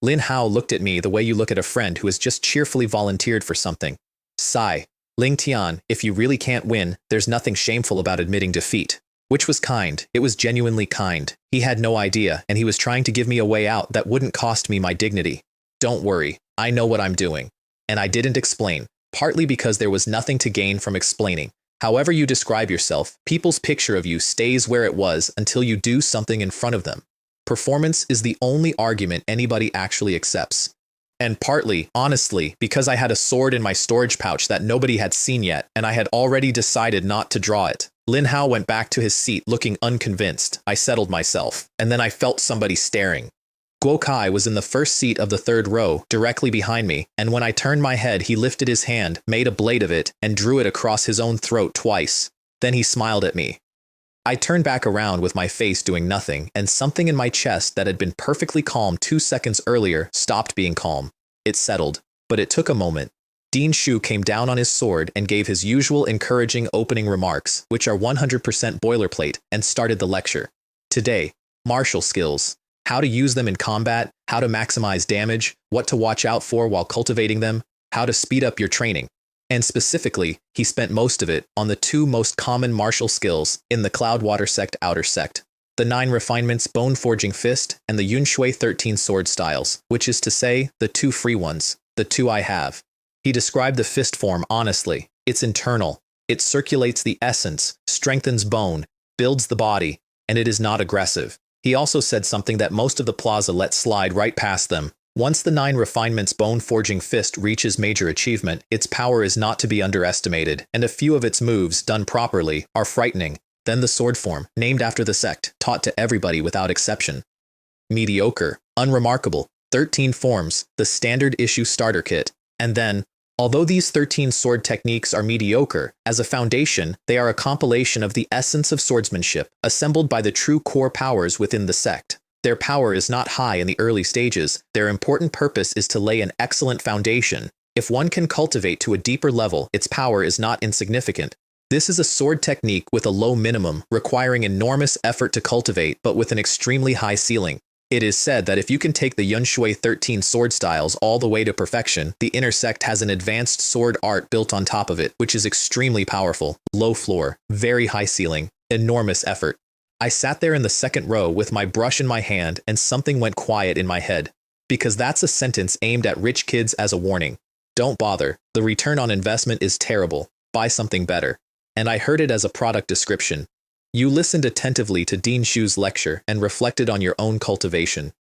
Lin Hao looked at me the way you look at a friend who has just cheerfully volunteered for something. Sigh. Ling Tian, if you really can't win, there's nothing shameful about admitting defeat. Which was kind. It was genuinely kind. He had no idea, and he was trying to give me a way out that wouldn't cost me my dignity. Don't worry. I know what I'm doing. And I didn't explain, partly because there was nothing to gain from explaining. However you describe yourself, people's picture of you stays where it was until you do something in front of them. Performance is the only argument anybody actually accepts. And partly, honestly, because I had a sword in my storage pouch that nobody had seen yet, and I had already decided not to draw it. Lin Hao went back to his seat looking unconvinced. I settled myself, and then I felt somebody staring. Guo Kai was in the first seat of the 3rd row, directly behind me, and when I turned my head he lifted his hand, made a blade of it, and drew it across his own throat twice. Then he smiled at me. I turned back around with my face doing nothing, and something in my chest that had been perfectly calm 2 seconds earlier stopped being calm. It settled, but it took a moment. Dean Shu came down on his sword and gave his usual encouraging opening remarks, which are 100% boilerplate, and started the lecture. Today, martial skills. How to use them in combat, how to maximize damage, what to watch out for while cultivating them, how to speed up your training. And specifically, he spent most of it on the 2 most common martial skills in the Cloudwater Sect Outer Sect. The 9 Refinements Bone Forging Fist and the Yunshui 13 Sword Styles, which is to say, the 2 free ones, the 2 I have. He described the fist form honestly. It's internal. It circulates the essence, strengthens bone, builds the body, and it is not aggressive. He also said something that most of the plaza let slide right past them. Once the 9 Refinements Bone Forging Fist reaches major achievement, its power is not to be underestimated, and a few of its moves, done properly, are frightening. Then the sword form, named after the sect, taught to everybody without exception. Mediocre, unremarkable, 13 forms, the standard issue starter kit, and then Although these 13 sword techniques are mediocre, as a foundation, they are a compilation of the essence of swordsmanship, assembled by the true core powers within the sect. Their power is not high in the early stages, their important purpose is to lay an excellent foundation. If one can cultivate to a deeper level, its power is not insignificant. This is a sword technique with a low minimum, requiring enormous effort to cultivate, but with an extremely high ceiling. It is said that if you can take the Yunshui 13 sword styles all the way to perfection, the inner sect has an advanced sword art built on top of it, which is extremely powerful. Low floor, very high ceiling, enormous effort. I sat there in the second row with my brush in my hand and something went quiet in my head. Because that's a sentence aimed at rich kids as a warning. Don't bother, the return on investment is terrible, buy something better. And I heard it as a product description. You listened attentively to Dean Shu's lecture and reflected on your own cultivation.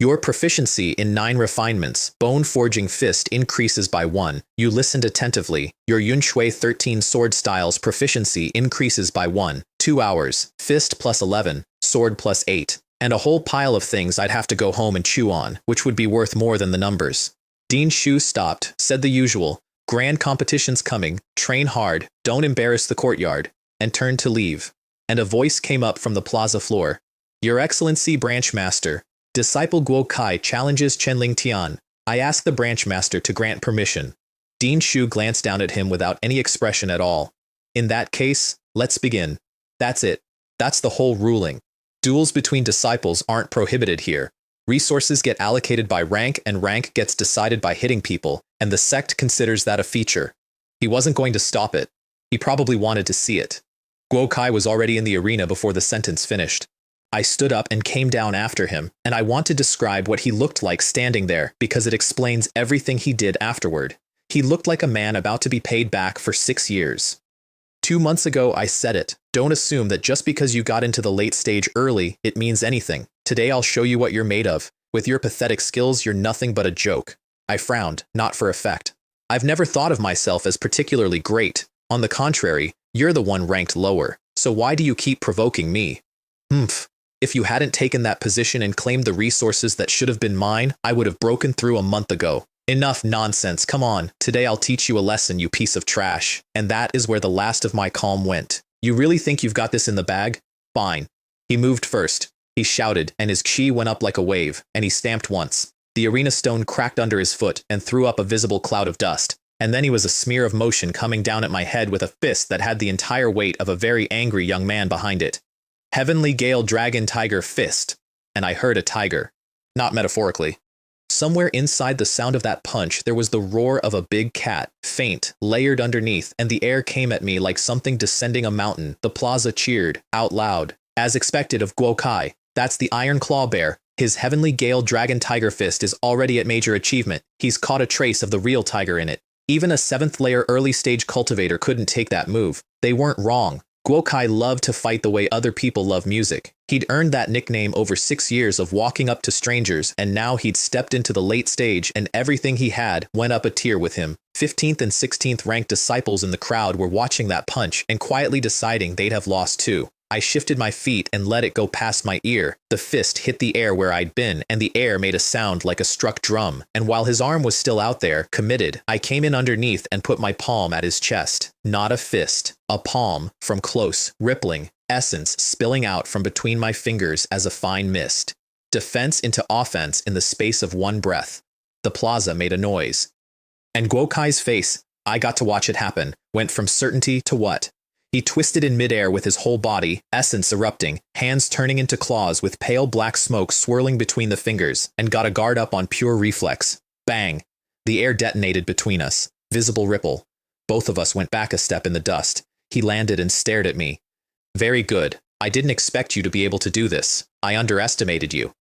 Your proficiency in 9 refinements, bone forging fist increases by 1. You listened attentively. Your Yunshui 13 sword styles proficiency increases by 1. 2 hours, fist plus 11, sword plus 8. And a whole pile of things I'd have to go home and chew on, which would be worth more than the numbers. Dean Shu stopped, said the usual, grand competition's coming, train hard, don't embarrass the courtyard, and turned to leave. And a voice came up from the plaza floor. Your Excellency Branch Master, Disciple Guo Kai challenges Chenling Tian. I ask the Branch Master to grant permission. Dean Shu glanced down at him without any expression at all. In that case, let's begin. That's it. That's the whole ruling. Duels between disciples aren't prohibited here. Resources get allocated by rank and rank gets decided by hitting people, and the sect considers that a feature. He wasn't going to stop it. He probably wanted to see it. Guo Kai was already in the arena before the sentence finished. I stood up and came down after him, and I want to describe what he looked like standing there because it explains everything he did afterward. He looked like a man about to be paid back for 6 years. 2 months ago I said it, don't assume that just because you got into the late stage early, it means anything. Today I'll show you what you're made of. With your pathetic skills, you're nothing but a joke. I frowned, not for effect. I've never thought of myself as particularly great. On the contrary, you're the one ranked lower, so why do you keep provoking me? Humph. If you hadn't taken that position and claimed the resources that should have been mine, I would have broken through a month ago. Enough nonsense, come on, today I'll teach you a lesson, you piece of trash. And that is where the last of my calm went. You really think you've got this in the bag? Fine. He moved first. He shouted, and his chi went up like a wave, and he stamped once. The arena stone cracked under his foot and threw up a visible cloud of dust. And then he was a smear of motion coming down at my head with a fist that had the entire weight of a very angry young man behind it. Heavenly Gale Dragon Tiger Fist. And I heard a tiger. Not metaphorically. Somewhere inside the sound of that punch, there was the roar of a big cat, faint, layered underneath, and the air came at me like something descending a mountain. The plaza cheered, out loud. As expected of Guo Kai, that's the Iron Claw Bear. His Heavenly Gale Dragon Tiger Fist is already at major achievement. He's caught a trace of the real tiger in it. Even a 7th layer early stage cultivator couldn't take that move. They weren't wrong. Guo Kai loved to fight the way other people love music. He'd earned that nickname over 6 years of walking up to strangers, and now he'd stepped into the late stage and everything he had went up a tier with him. 15th and 16th ranked disciples in the crowd were watching that punch and quietly deciding they'd have lost too. I shifted my feet and let it go past my ear. The fist hit the air where I'd been, and the air made a sound like a struck drum. And while his arm was still out there, committed, I came in underneath and put my palm at his chest. Not a fist, a palm, from close, rippling, essence spilling out from between my fingers as a fine mist. Defense into offense in the space of one breath. The plaza made a noise. And Guo Kai's face, I got to watch it happen, went from certainty to what? He twisted in midair with his whole body, essence erupting, hands turning into claws with pale black smoke swirling between the fingers, and got a guard up on pure reflex. Bang! The air detonated between us. Visible ripple. Both of us went back a step in the dust. He landed and stared at me. Very good. I didn't expect you to be able to do this. I underestimated you.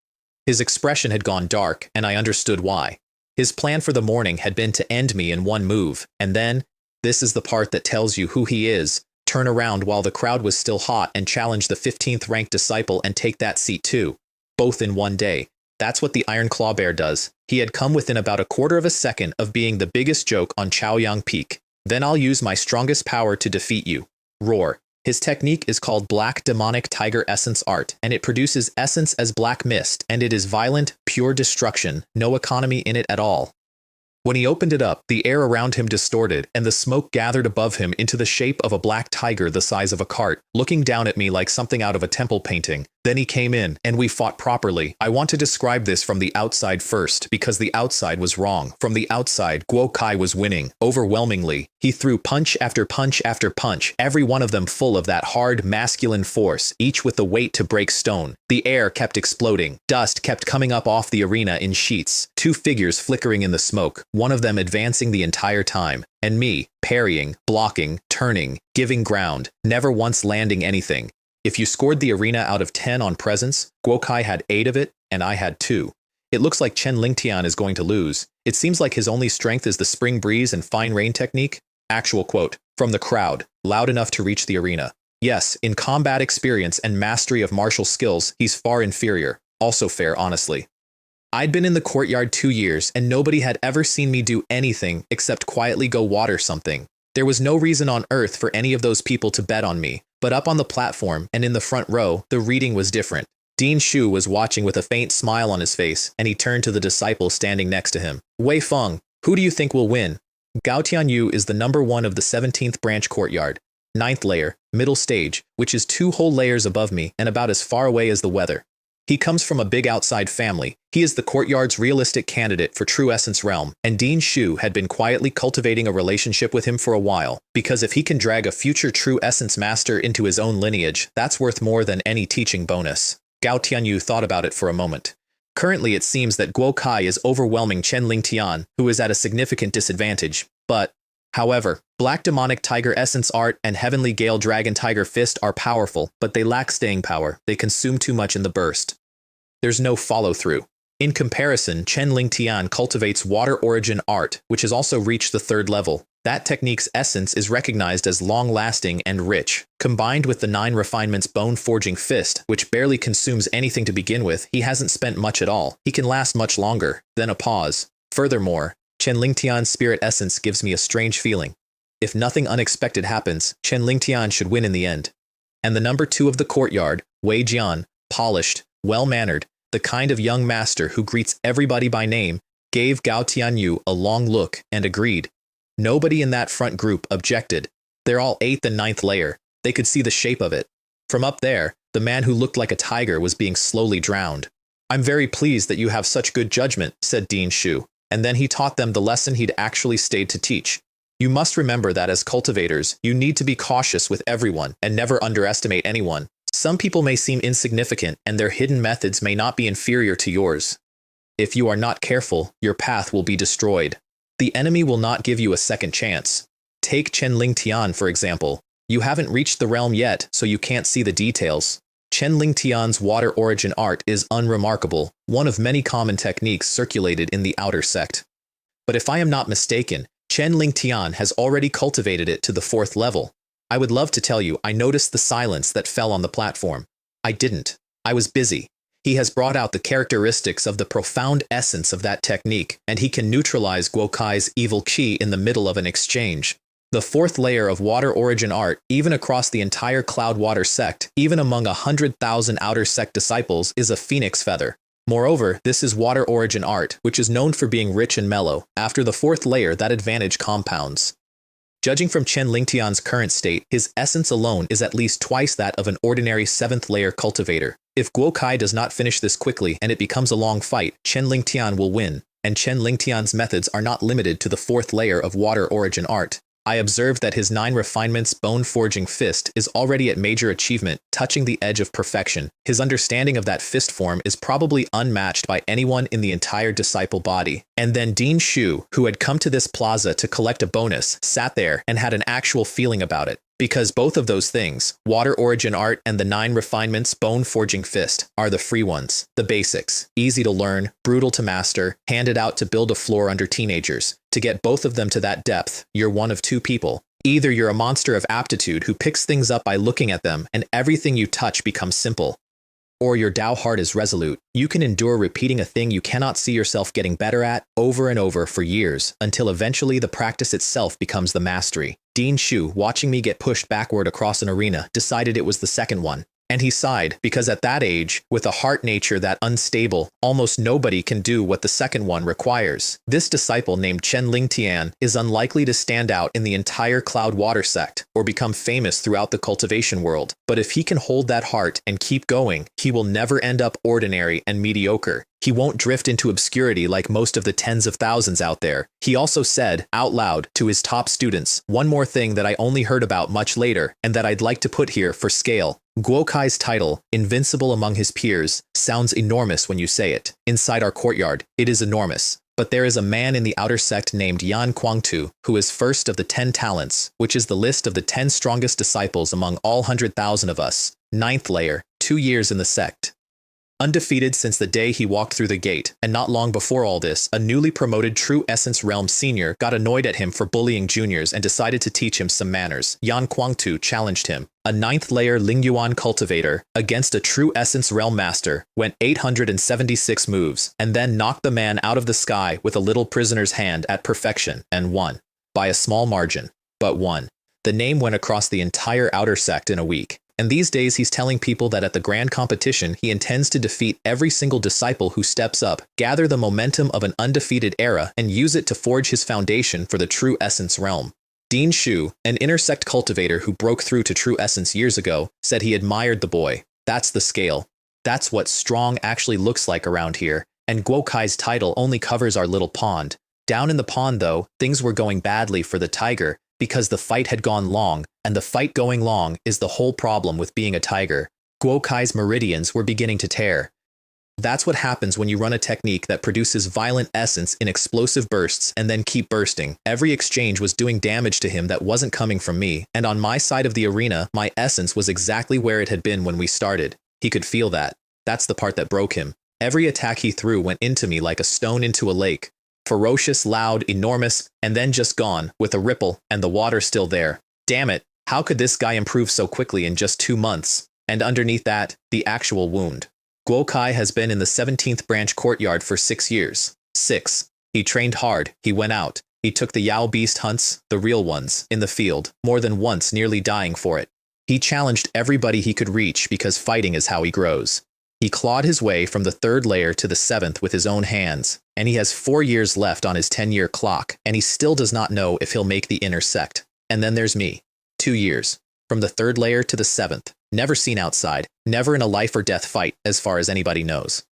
His expression had gone dark, and I understood why. His plan for the morning had been to end me in one move, and then, this is the part that tells you who he is, turn around while the crowd was still hot and challenge the 15th ranked disciple and take that seat too. Both in one day. That's what the Iron Claw Bear does. He had come within about a quarter of a second of being the biggest joke on Chaoyang Peak. Then I'll use my strongest power to defeat you. Roar. His technique is called Black Demonic Tiger Essence Art, and it produces essence as black mist, and it is violent, pure destruction, no economy in it at all. When he opened it up, the air around him distorted, and the smoke gathered above him into the shape of a black tiger the size of a cart, looking down at me like something out of a temple painting. Then he came in, and we fought properly. I want to describe this from the outside first, because the outside was wrong. From the outside, Guo Kai was winning, overwhelmingly. He threw punch after punch after punch, every one of them full of that hard, masculine force, each with the weight to break stone. The air kept exploding. Dust kept coming up off the arena in sheets, two figures flickering in the smoke, one of them advancing the entire time, and me, parrying, blocking, turning, giving ground, never once landing anything. If you scored the arena out of 10 on presence, Guo Kai had 8 of it, and I had 2. It looks like Chen Lingtian is going to lose. It seems like his only strength is the spring breeze and fine rain technique. Actual quote from the crowd, loud enough to reach the arena. Yes, in combat experience and mastery of martial skills, he's far inferior. Also fair, honestly. I'd been in the courtyard 2 years, and nobody had ever seen me do anything except quietly go water something. There was no reason on earth for any of those people to bet on me, but up on the platform and in the front row, the reading was different. Dean Shu was watching with a faint smile on his face, and he turned to the disciple standing next to him. Wei Feng, who do you think will win? Gao Tianyu is the number 1 of the 17th branch courtyard, 9th layer, middle stage, which is 2 whole layers above me and about as far away as the weather. He comes from a big outside family. He is the courtyard's realistic candidate for True Essence Realm, and Dean Shu had been quietly cultivating a relationship with him for a while, because if he can drag a future True Essence master into his own lineage, that's worth more than any teaching bonus. Gao Tianyu thought about it for a moment. Currently it seems that Guo Kai is overwhelming Chen Lingtian, who is at a significant disadvantage, but however, Black Demonic Tiger Essence Art and Heavenly Gale Dragon Tiger Fist are powerful, but they lack staying power. They consume too much in the burst. There's no follow-through. In comparison, Chen Lingtian cultivates Water Origin Art, which has also reached the 3rd level. That technique's essence is recognized as long-lasting and rich. Combined with the 9 refinements Bone-Forging Fist, which barely consumes anything to begin with, he hasn't spent much at all. He can last much longer. Then a pause. Furthermore, Chen Lingtian's spirit essence gives me a strange feeling. If nothing unexpected happens, Chen Lingtian should win in the end. And the number 2 of the courtyard, Wei Jian, polished, well-mannered, the kind of young master who greets everybody by name, gave Gao Tianyu a long look and agreed. Nobody in that front group objected. They're all 8th and 9th layer. They could see the shape of it. From up there, the man who looked like a tiger was being slowly drowned. I'm very pleased that you have such good judgment, said Dean Shu, and then he taught them the lesson he'd actually stayed to teach. You must remember that as cultivators, you need to be cautious with everyone and never underestimate anyone. Some people may seem insignificant, and their hidden methods may not be inferior to yours. If you are not careful, your path will be destroyed. The enemy will not give you a second chance. Take Chen Lingtian, for example. You haven't reached the realm yet, so you can't see the details. Chen Lingtian's Water Origin Art is unremarkable, one of many common techniques circulated in the outer sect. But if I am not mistaken, Chen Lingtian has already cultivated it to the 4th level. I would love to tell you I noticed the silence that fell on the platform. I didn't. I was busy. He has brought out the characteristics of the profound essence of that technique, and he can neutralize Guo Kai's evil qi in the middle of an exchange. The 4th layer of Water Origin Art, even across the entire Cloudwater sect, even among 100,000 outer sect disciples, is a phoenix feather. Moreover, this is Water Origin Art, which is known for being rich and mellow. After the 4th layer, that advantage compounds. Judging from Chen Lingtian's current state, his essence alone is at least twice that of an ordinary 7th layer cultivator. If Guo Kai does not finish this quickly and it becomes a long fight, Chen Lingtian will win, and Chen Lingtian's methods are not limited to the 4th layer of Water Origin Art. I observed that his 9 refinements Bone-Forging Fist is already at major achievement, touching the edge of perfection. His understanding of that fist form is probably unmatched by anyone in the entire disciple body. And then Dean Shu, who had come to this plaza to collect a bonus, sat there and had an actual feeling about it. Because both of those things, Water Origin Art and the 9 refinements Bone-Forging Fist, are the free ones, the basics, easy to learn, brutal to master, handed out to build a floor under teenagers. To get both of them to that depth, you're one of 2 people. Either you're a monster of aptitude who picks things up by looking at them and everything you touch becomes simple. Or your Dao heart is resolute. You can endure repeating a thing you cannot see yourself getting better at over and over for years, until eventually the practice itself becomes the mastery. Dean Shu, watching me get pushed backward across an arena, decided it was the second one. And he sighed, because at that age, with a heart nature that unstable, almost nobody can do what the second one requires. This disciple named Chen Lingtian is unlikely to stand out in the entire Cloud Water sect, or become famous throughout the cultivation world. But if he can hold that heart and keep going, he will never end up ordinary and mediocre. He won't drift into obscurity like most of the tens of thousands out there. He also said, out loud, to his top students, one more thing that I only heard about much later, and that I'd like to put here for scale. Guokai's title, invincible among his peers, sounds enormous when you say it. Inside our courtyard, it is enormous. But there is a man in the outer sect named Yan Kuangtu, who is first of the 10 talents, which is the list of the 10 strongest disciples among all 100,000 of us. 9th layer, 2 years in the sect. Undefeated since the day he walked through the gate, and not long before all this, a newly promoted True Essence Realm senior got annoyed at him for bullying juniors and decided to teach him some manners. Yan Kuangtu challenged him. A 9th layer Lingyuan cultivator, against a True Essence Realm master, went 876 moves, and then knocked the man out of the sky with a little prisoner's hand at perfection, and won. By a small margin, but won. The name went across the entire outer sect in a week. And these days he's telling people that at the grand competition he intends to defeat every single disciple who steps up, gather the momentum of an undefeated era, and use it to forge his foundation for the True Essence realm. Dean Shu, an intersect cultivator who broke through to True Essence years ago, said he admired the boy. That's the scale. That's what strong actually looks like around here, and Guokai's title only covers our little pond. Down in the pond though, things were going badly for the tiger, because the fight had gone long, and the fight going long is the whole problem with being a tiger. Guokai's meridians were beginning to tear. That's what happens when you run a technique that produces violent essence in explosive bursts and then keep bursting. Every exchange was doing damage to him that wasn't coming from me, and on my side of the arena, my essence was exactly where it had been when we started. He could feel that. That's the part that broke him. Every attack he threw went into me like a stone into a lake. Ferocious, loud, enormous, and then just gone, with a ripple, and the water still there. Damn it, how could this guy improve so quickly in just 2 months? And underneath that, the actual wound. Guokai has been in the 17th branch courtyard for 6 years. 6. He trained hard, he went out. He took the Yao beast hunts, the real ones, in the field, more than once nearly dying for it. He challenged everybody he could reach because fighting is how he grows. He clawed his way from the 3rd layer to the 7th with his own hands, and he has 4 years left on his 10-year clock, and he still does not know if he'll make the inner sect. And then there's me. 2 years. From the 3rd layer to the 7th. Never seen outside. Never in a life or death fight, as far as anybody knows.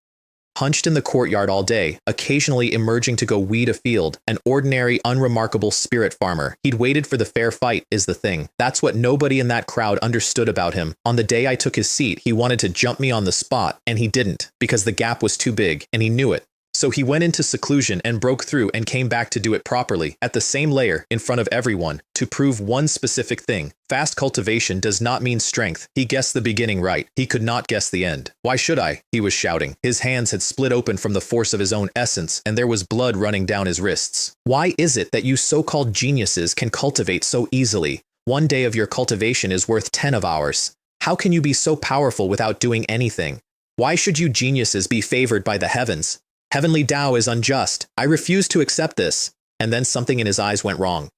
Hunched in the courtyard all day, occasionally emerging to go weed a field, an ordinary, unremarkable spirit farmer. He'd waited for the fair fight is the thing. That's what nobody in that crowd understood about him. On the day I took his seat, he wanted to jump me on the spot, and he didn't, because the gap was too big, and he knew it. So he went into seclusion and broke through and came back to do it properly, at the same layer, in front of everyone, to prove one specific thing. Fast cultivation does not mean strength. He guessed the beginning right. He could not guess the end. Why should I? He was shouting. His hands had split open from the force of his own essence, and there was blood running down his wrists. Why is it that you so-called geniuses can cultivate so easily? 1 day of your cultivation is worth 10 of ours. How can you be so powerful without doing anything? Why should you geniuses be favored by the heavens? Heavenly Tao is unjust. I refuse to accept this. And then something in his eyes went wrong.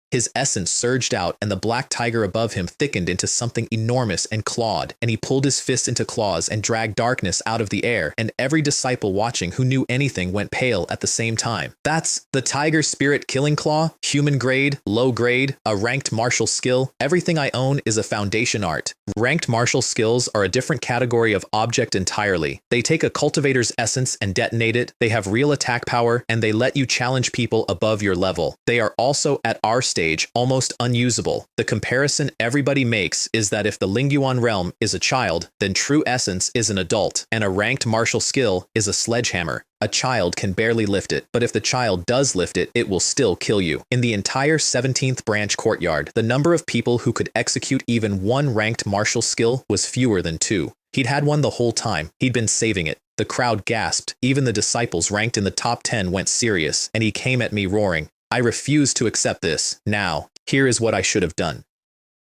His essence surged out, and the black tiger above him thickened into something enormous and clawed, and he pulled his fist into claws and dragged darkness out of the air, and every disciple watching who knew anything went pale at the same time. That's the tiger spirit killing claw, human grade, low grade, a ranked martial skill. Everything I own is a foundation art. Ranked martial skills are a different category of object entirely. They take a cultivator's essence and detonate it, they have real attack power, and they let you challenge people above your level. They are also, at our stage, almost unusable. The comparison everybody makes is that if the Lingyuan realm is a child, then true essence is an adult, and a ranked martial skill is a sledgehammer. A child can barely lift it, but if the child does lift it, it will still kill you. In the entire 17th branch courtyard, the number of people who could execute even one ranked martial skill was fewer than 2. He'd had one the whole time. He'd been saving it. The crowd gasped. Even the disciples ranked in the top 10 went serious, and he came at me roaring. I refuse to accept this. Now, here is what I should have done.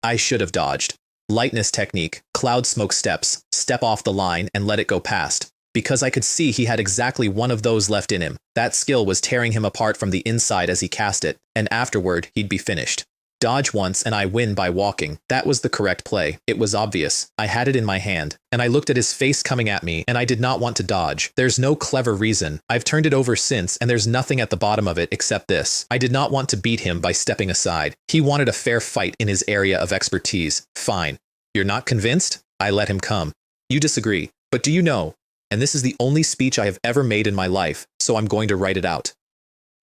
I should have dodged. Lightness technique, cloud smoke steps, step off the line and let it go past. Because I could see he had exactly one of those left in him. That skill was tearing him apart from the inside as he cast it, and afterward he'd be finished. Dodge once and I win by walking. That was the correct play. It was obvious. I had it in my hand, and I looked at his face coming at me, and I did not want to dodge. There's no clever reason. I've turned it over since, and there's nothing at the bottom of it except this. I did not want to beat him by stepping aside. He wanted a fair fight in his area of expertise. Fine. You're not convinced? I let him come. You disagree. But do you know? And this is the only speech I have ever made in my life, so I'm going to write it out.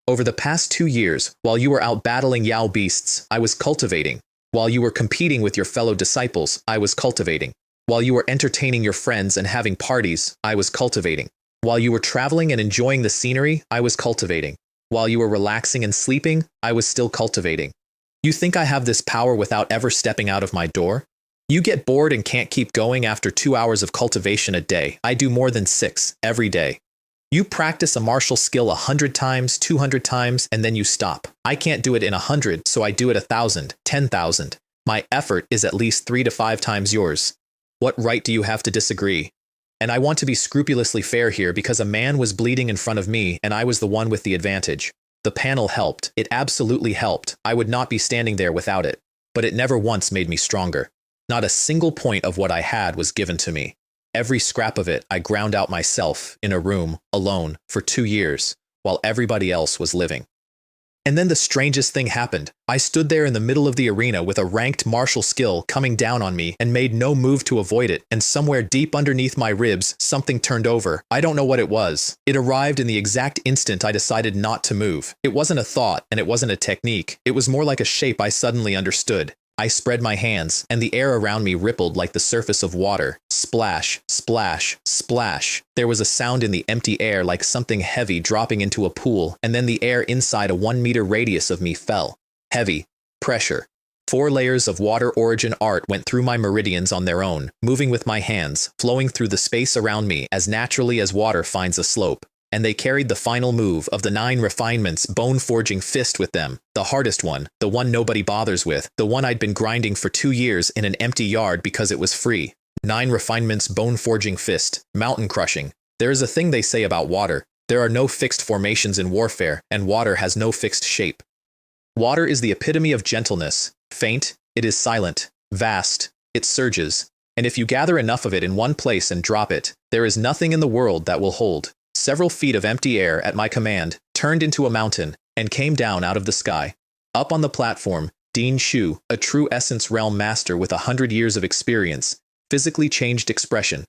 Over the past 2 years, while you were out battling Yao beasts, I was cultivating. While you were competing with your fellow disciples, I was cultivating. While you were entertaining your friends and having parties, I was cultivating. While you were traveling and enjoying the scenery, I was cultivating. While you were relaxing and sleeping, I was still cultivating. You think I have this power without ever stepping out of my door? You get bored and can't keep going after 2 hours of cultivation a day. I do more than 6 every day. You practice a martial skill 100 times, 200 times, and then you stop. I can't do it in 100, so I do it 1,000, 10,000. My effort is at least 3 to 5 times yours. What right do you have to disagree? And I want to be scrupulously fair here because a man was bleeding in front of me and I was the one with the advantage. The panel helped. It absolutely helped. I would not be standing there without it. But it never once made me stronger. Not a single point of what I had was given to me. Every scrap of it I ground out myself in a room, alone, for 2 years, while everybody else was living. And then the strangest thing happened. I stood there in the middle of the arena with a ranked martial skill coming down on me and made no move to avoid it, and somewhere deep underneath my ribs, something turned over. I don't know what it was. It arrived in the exact instant I decided not to move. It wasn't a thought, and it wasn't a technique. It was more like a shape I suddenly understood. I spread my hands, and the air around me rippled like the surface of water. Splash, splash, splash. There was a sound in the empty air like something heavy dropping into a pool, and then the air inside a 1-meter radius of me fell. Heavy. Pressure. 4 layers of water origin art went through my meridians on their own, moving with my hands, flowing through the space around me as naturally as water finds a slope. And they carried the final move of the 9 refinements bone-forging fist with them, the hardest one, the one nobody bothers with, the one I'd been grinding for 2 years in an empty yard because it was free. 9 refinements bone-forging fist, mountain crushing. There is a thing they say about water. There are no fixed formations in warfare, and water has no fixed shape. Water is the epitome of gentleness. Faint, it is silent. Vast, it surges. And if you gather enough of it in one place and drop it, there is nothing in the world that will hold. Several feet of empty air at my command turned into a mountain and came down out of the sky. Up on the platform, Dean Shu, a true Essence Realm master with 100 years of experience, physically changed expression.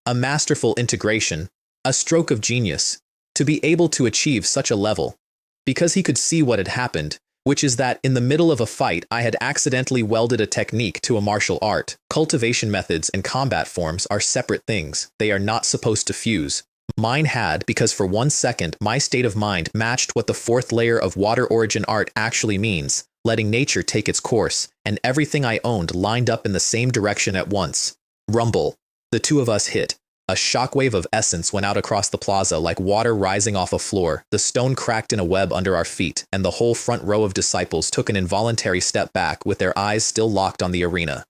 A masterful integration, a stroke of genius, to be able to achieve such a level. Because he could see what had happened, which is that in the middle of a fight I had accidentally welded a technique to a martial art. Cultivation methods and combat forms are separate things. They are not supposed to fuse. Mine had, because for 1 second my state of mind matched what the 4th layer of water origin art actually means, letting nature take its course, and everything I owned lined up in the same direction at once. Rumble. The 2 of us hit. A shockwave of essence went out across the plaza like water rising off a floor. The stone cracked in a web under our feet, and the whole front row of disciples took an involuntary step back with their eyes still locked on the arena.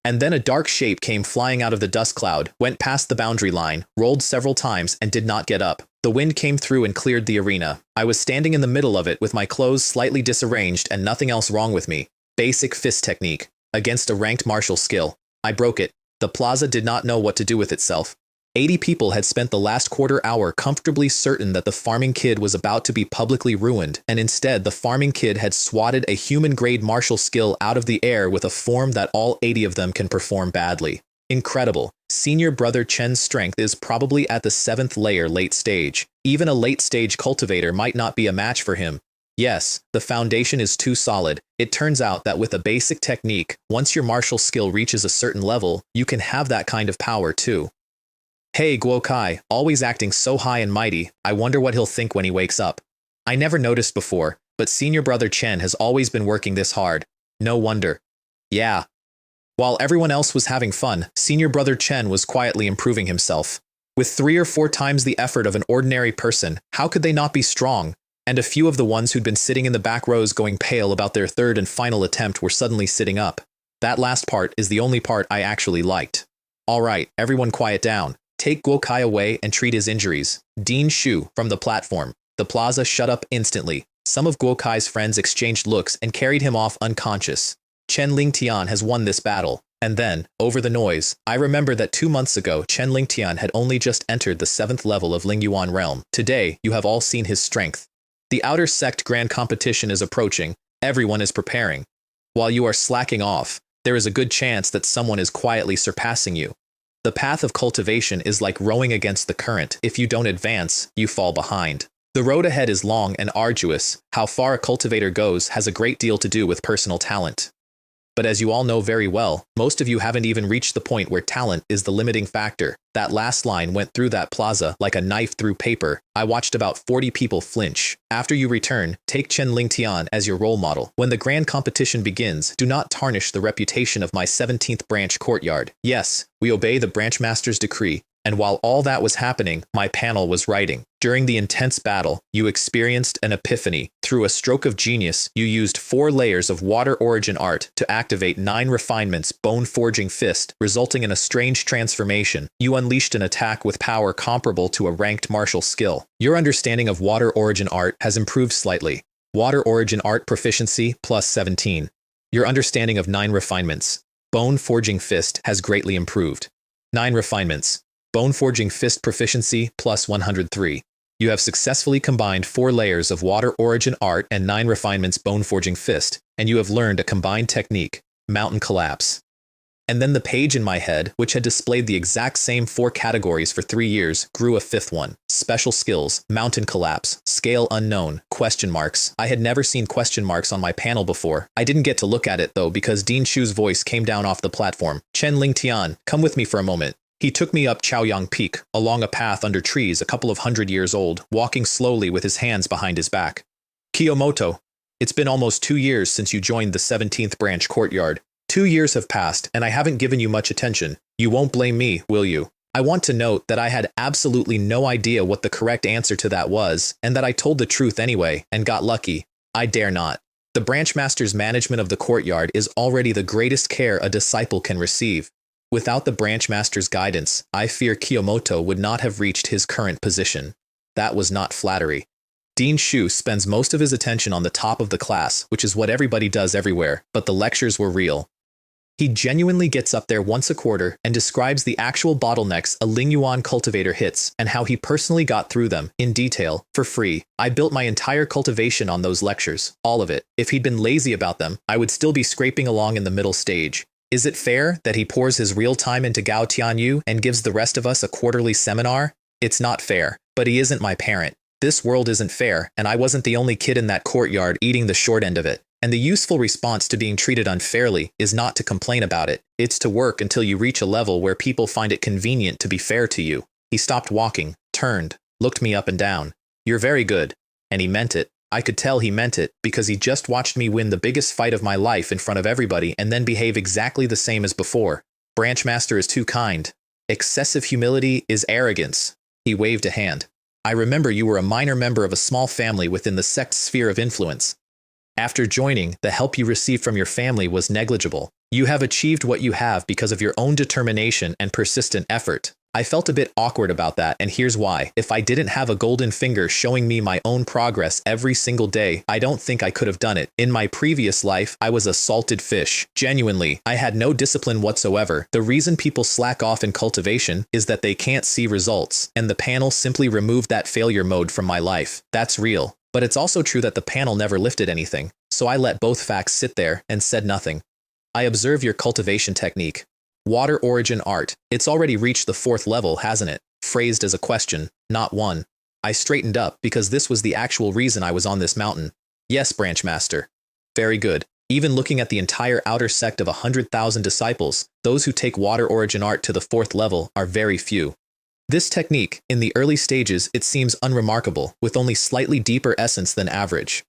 And then a dark shape came flying out of the dust cloud, went past the boundary line, rolled several times, and did not get up. The wind came through and cleared the arena. I was standing in the middle of it with my clothes slightly disarranged and nothing else wrong with me. Basic fist technique. Against a ranked martial skill. I broke it. The plaza did not know what to do with itself. 80 people had spent the last quarter hour comfortably certain that the farming kid was about to be publicly ruined, and instead the farming kid had swatted a human-grade martial skill out of the air with a form that all 80 of them can perform badly. Incredible. Senior brother Chen's strength is probably at the 7th layer late stage. Even a late-stage cultivator might not be a match for him. Yes, the foundation is too solid. It turns out that with a basic technique, once your martial skill reaches a certain level, you can have that kind of power too. Hey, Guo Kai, always acting so high and mighty. I wonder what he'll think when he wakes up. I never noticed before, but senior brother Chen has always been working this hard. No wonder. Yeah. While everyone else was having fun, senior brother Chen was quietly improving himself. With 3 or 4 times the effort of an ordinary person, how could they not be strong? And a few of the ones who'd been sitting in the back rows going pale about their 3rd and final attempt were suddenly sitting up. That last part is the only part I actually liked. All right, everyone quiet down. Take Guo Kai away and treat his injuries. Dean Shu from the platform. The plaza shut up instantly. Some of Guo Kai's friends exchanged looks and carried him off unconscious. Chen Lingtian has won this battle. And then, over the noise, I remember that 2 months ago Chen Lingtian had only just entered the 7th level of Lingyuan realm. Today, you have all seen his strength. The outer sect grand competition is approaching. Everyone is preparing. While you are slacking off, there is a good chance that someone is quietly surpassing you. The path of cultivation is like rowing against the current. If you don't advance, you fall behind. The road ahead is long and arduous. How far a cultivator goes has a great deal to do with personal talent. But as you all know very well, most of you haven't even reached the point where talent is the limiting factor. That last line went through that plaza like a knife through paper. I watched about 40 people flinch. After you return, take Chen Lingtian as your role model. When the grand competition begins, do not tarnish the reputation of my 17th branch courtyard. Yes, we obey the branch master's decree. And while all that was happening, my panel was writing. During the intense battle, you experienced an epiphany. Through a stroke of genius, you used 4 layers of water origin art to activate 9 refinements bone-forging fist, resulting in a strange transformation. You unleashed an attack with power comparable to a ranked martial skill. Your understanding of water origin art has improved slightly. Water origin art proficiency plus 17. Your understanding of 9 refinements bone-forging fist has greatly improved. 9 refinements. Bone-forging fist proficiency plus 103. You have successfully combined 4 layers of water origin art and 9 refinements bone-forging fist, and you have learned a combined technique, mountain collapse. And then the page in my head, which had displayed the exact same 4 categories for 3 years, grew a 5th one. Special skills, mountain collapse, scale unknown, question marks. I had never seen question marks on my panel before. I didn't get to look at it though because Dean Shu's voice came down off the platform. Chen Lingtian, come with me for a moment. He took me up Chaoyang Peak, along a path under trees a couple of 100 years old, walking slowly with his hands behind his back. Kiyomoto, it's been almost 2 years since you joined the 17th branch courtyard. 2 years have passed, and I haven't given you much attention. You won't blame me, will you? I want to note that I had absolutely no idea what the correct answer to that was, and that I told the truth anyway, and got lucky. I dare not. The branch master's management of the courtyard is already the greatest care a disciple can receive. Without the branch master's guidance, I fear Kiyomoto would not have reached his current position. That was not flattery. Dean Shu spends most of his attention on the top of the class, which is what everybody does everywhere, but the lectures were real. He genuinely gets up there once a quarter and describes the actual bottlenecks a Lingyuan cultivator hits and how he personally got through them, in detail, for free. I built my entire cultivation on those lectures, all of it. If he'd been lazy about them, I would still be scraping along in the middle stage. Is it fair that he pours his real time into Gao Tianyu and gives the rest of us a quarterly seminar? It's not fair, but he isn't my parent. This world isn't fair, and I wasn't the only kid in that courtyard eating the short end of it. And the useful response to being treated unfairly is not to complain about it. It's to work until you reach a level where people find it convenient to be fair to you. He stopped walking, turned, looked me up and down. You're very good. And he meant it. I could tell he meant it, because he just watched me win the biggest fight of my life in front of everybody and then behave exactly the same as before. Branchmaster is too kind. Excessive humility is arrogance. He waved a hand. I remember you were a minor member of a small family within the Sect's sphere of influence. After joining, the help you received from your family was negligible. You have achieved what you have because of your own determination and persistent effort. I felt a bit awkward about that, and here's why. If I didn't have a golden finger showing me my own progress every single day, I don't think I could have done it. In my previous life, I was a salted fish. Genuinely, I had no discipline whatsoever. The reason people slack off in cultivation is that they can't see results, and the panel simply removed that failure mode from my life. That's real. But it's also true that the panel never lifted anything, so I let both facts sit there and said nothing. I observe your cultivation technique. Water origin art. It's already reached the 4th level, hasn't it? Phrased as a question, not one. I straightened up because this was the actual reason I was on this mountain. Yes, Branchmaster. Very good. Even looking at the entire outer sect of 100,000 disciples, those who take water origin art to the 4th level are very few. This technique, in the early stages, it seems unremarkable, with only slightly deeper essence than average.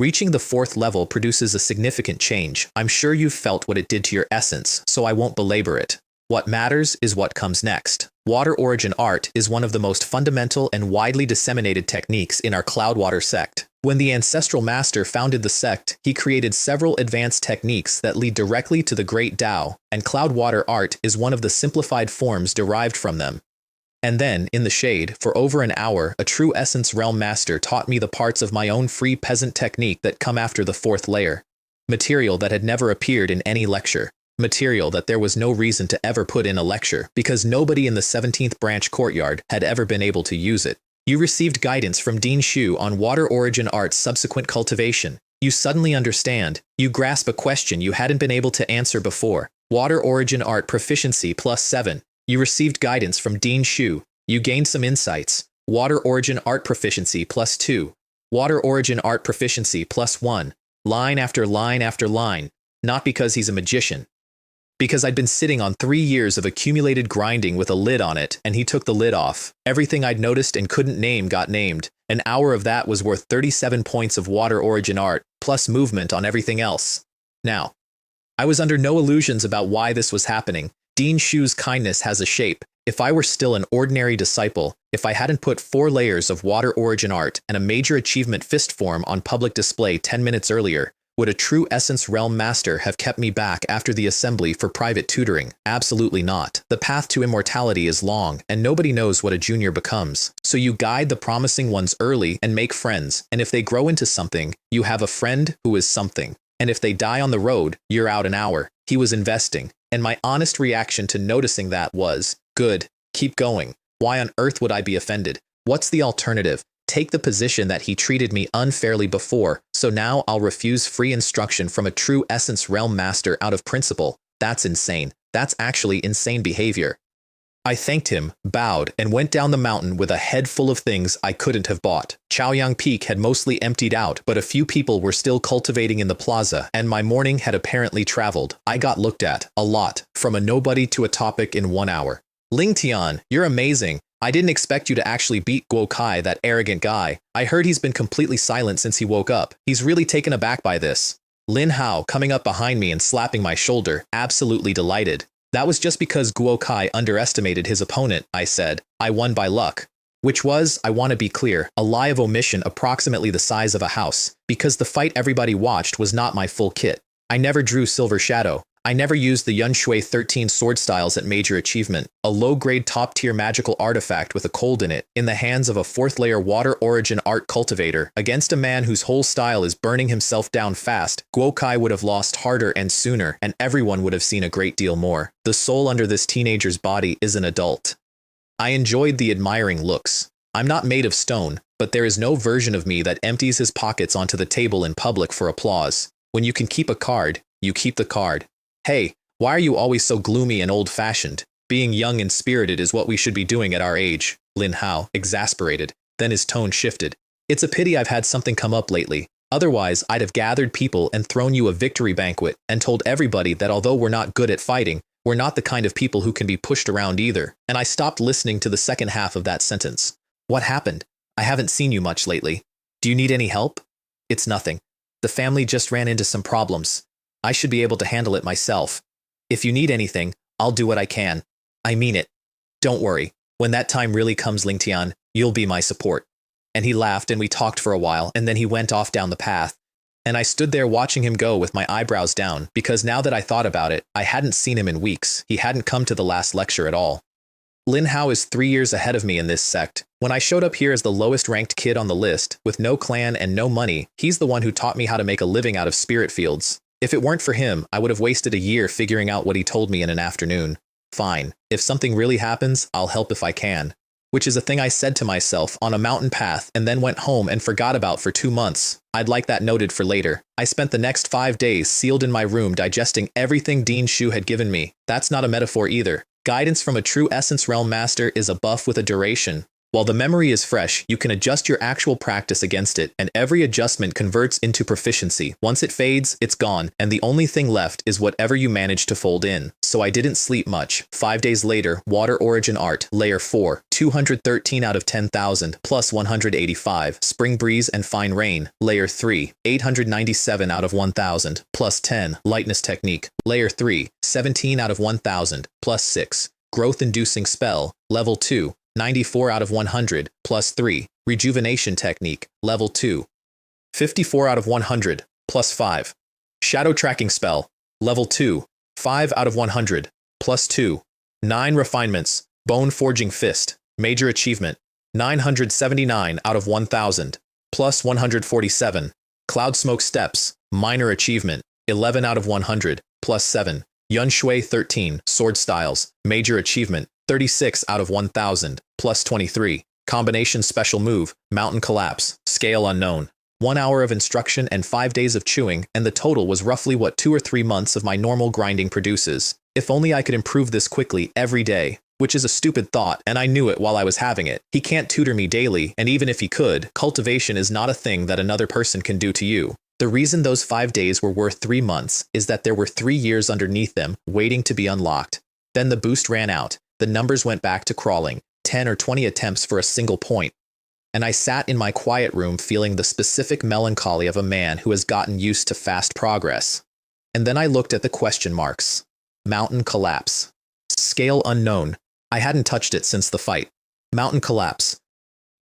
Reaching the 4th level produces a significant change. I'm sure you've felt what it did to your essence, so I won't belabor it. What matters is what comes next. Water origin art is one of the most fundamental and widely disseminated techniques in our Cloudwater sect. When the ancestral master founded the sect, he created several advanced techniques that lead directly to the Great Tao, and Cloudwater art is one of the simplified forms derived from them. And then, in the shade, for over an hour, a true Essence Realm Master taught me the parts of my own free peasant technique that come after the 4th layer. Material that had never appeared in any lecture. Material that there was no reason to ever put in a lecture, because nobody in the 17th branch courtyard had ever been able to use it. You received guidance from Dean Shu on Water Origin Art's subsequent cultivation. You suddenly understand. You grasp a question you hadn't been able to answer before. Water Origin Art Proficiency +7. You received guidance from Dean Shu. You gained some insights. Water Origin Art Proficiency +2. Water Origin Art Proficiency +1. Line after line after line. Not because he's a magician. Because I'd been sitting on 3 years of accumulated grinding with a lid on it, and he took the lid off. Everything I'd noticed and couldn't name got named. An hour of that was worth 37 points of Water Origin Art, plus movement on everything else. Now, I was under no illusions about why this was happening. Dean Shu's kindness has a shape. If I were still an ordinary disciple, if I hadn't put 4 layers of Water Origin Art and a major achievement fist form on public display 10 minutes earlier, would a true Essence Realm Master have kept me back after the assembly for private tutoring? Absolutely not. The path to immortality is long, and nobody knows what a junior becomes. So you guide the promising ones early and make friends, and if they grow into something, you have a friend who is something. And if they die on the road, you're out an hour. He was investing, and my honest reaction to noticing that was, good, keep going. Why on earth would I be offended? What's the alternative? Take the position that he treated me unfairly before, so now I'll refuse free instruction from a true Essence Realm Master out of principle. That's insane. That's actually insane behavior. I thanked him, bowed, and went down the mountain with a head full of things I couldn't have bought. Chaoyang Peak had mostly emptied out, but a few people were still cultivating in the plaza, and my morning had apparently traveled. I got looked at, a lot, from a nobody to a topic in 1 hour. Ling Tian, you're amazing. I didn't expect you to actually beat Guo Kai, that arrogant guy. I heard he's been completely silent since he woke up. He's really taken aback by this. Lin Hao coming up behind me and slapping my shoulder, absolutely delighted. That was just because Guo Kai underestimated his opponent, I said. I won by luck. Which was, I want to be clear, a lie of omission approximately the size of a house, because the fight everybody watched was not my full kit. I never drew Silver Shadow. I never used the Yunshui 13 sword styles at Major Achievement, a low-grade top-tier magical artifact with a cold in it, in the hands of a 4th-layer Water Origin Art cultivator, against a man whose whole style is burning himself down fast. Guo Kai would have lost harder and sooner, and everyone would have seen a great deal more. The soul under this teenager's body is an adult. I enjoyed the admiring looks. I'm not made of stone, but there is no version of me that empties his pockets onto the table in public for applause. When you can keep a card, you keep the card. Hey, why are you always so gloomy and old-fashioned? Being young and spirited is what we should be doing at our age. Lin Hao, exasperated. Then his tone shifted. It's a pity I've had something come up lately. Otherwise, I'd have gathered people and thrown you a victory banquet and told everybody that although we're not good at fighting, we're not the kind of people who can be pushed around either. And I stopped listening to the second half of that sentence. What happened? I haven't seen you much lately. Do you need any help? It's nothing. The family just ran into some problems. I should be able to handle it myself. If you need anything, I'll do what I can. I mean it. Don't worry. When that time really comes, Ling Tian, you'll be my support. And he laughed and we talked for a while, and then he went off down the path. And I stood there watching him go with my eyebrows down, because now that I thought about it, I hadn't seen him in weeks. He hadn't come to the last lecture at all. Lin Hao is 3 years ahead of me in this sect. When I showed up here as the lowest ranked kid on the list, with no clan and no money, he's the one who taught me how to make a living out of spirit fields. If it weren't for him, I would have wasted a year figuring out what he told me in an afternoon. Fine. If something really happens, I'll help if I can. Which is a thing I said to myself on a mountain path and then went home and forgot about for 2 months. I'd like that noted for later. I spent the next 5 days sealed in my room digesting everything Dean Shu had given me. That's not a metaphor either. Guidance from a true Essence Realm Master is a buff with a duration. While the memory is fresh, you can adjust your actual practice against it, and every adjustment converts into proficiency. Once it fades, it's gone, and the only thing left is whatever you manage to fold in. So I didn't sleep much. 5 days later, Water Origin Art, Layer 4, 213 out of 10,000, plus 185. Spring Breeze and Fine Rain, Layer 3, 897 out of 1,000, plus 10. Lightness Technique, Layer 3, 17 out of 1,000, plus 6. Growth Inducing Spell, Level 2, 94 out of 100, plus 3. Rejuvenation Technique, Level 2. 54 out of 100, plus 5. Shadow Tracking Spell, Level 2. 5 out of 100, plus 2. 9 Refinements, Bone Forging Fist, Major achievement, 979 out of 1000, plus 147. Cloud Smoke Steps, minor achievement, 11 out of 100, plus 7. Yun Shui 13, Sword Styles, major achievement, 36 out of 1000, plus 23. Combination special move, Mountain Collapse, scale unknown. 1 hour of instruction and 5 days of chewing, and the total was roughly what 2 or 3 months of my normal grinding produces. If only I could improve this quickly every day, which is a stupid thought, and I knew it while I was having it. He can't tutor me daily, and even if he could, cultivation is not a thing that another person can do to you. The reason those 5 days were worth 3 months is that there were 3 years underneath them waiting to be unlocked. Then the boost ran out, the numbers went back to crawling, 10 or 20 attempts for a single point. And I sat in my quiet room feeling the specific melancholy of a man who has gotten used to fast progress. And then I looked at the question marks. Mountain Collapse. Scale unknown. I hadn't touched it since the fight. Mountain Collapse.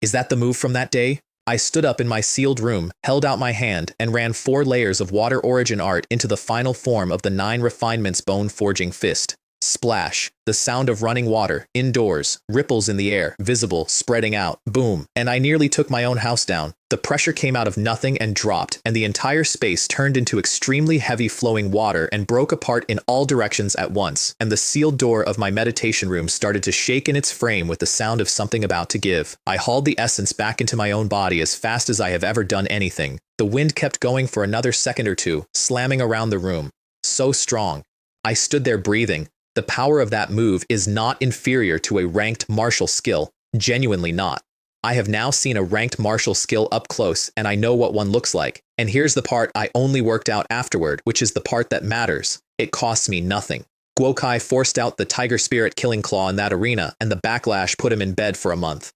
Is that the move from that day? I stood up in my sealed room, held out my hand, and ran 4 layers of water origin art into the final form of the 9 refinements bone forging fist. Splash, the sound of running water, indoors, ripples in the air, visible, spreading out, boom, and I nearly took my own house down. The pressure came out of nothing and dropped, and the entire space turned into extremely heavy flowing water and broke apart in all directions at once, and the sealed door of my meditation room started to shake in its frame with the sound of something about to give. I hauled the essence back into my own body as fast as I have ever done anything. The wind kept going for another second or two, slamming around the room. So strong. I stood there breathing. The power of that move is not inferior to a ranked martial skill, genuinely not. I have now seen a ranked martial skill up close, and I know what one looks like. And here's the part I only worked out afterward, which is the part that matters. It costs me nothing. Guokai forced out the Tiger Spirit Killing Claw in that arena, and the backlash put him in bed for a month.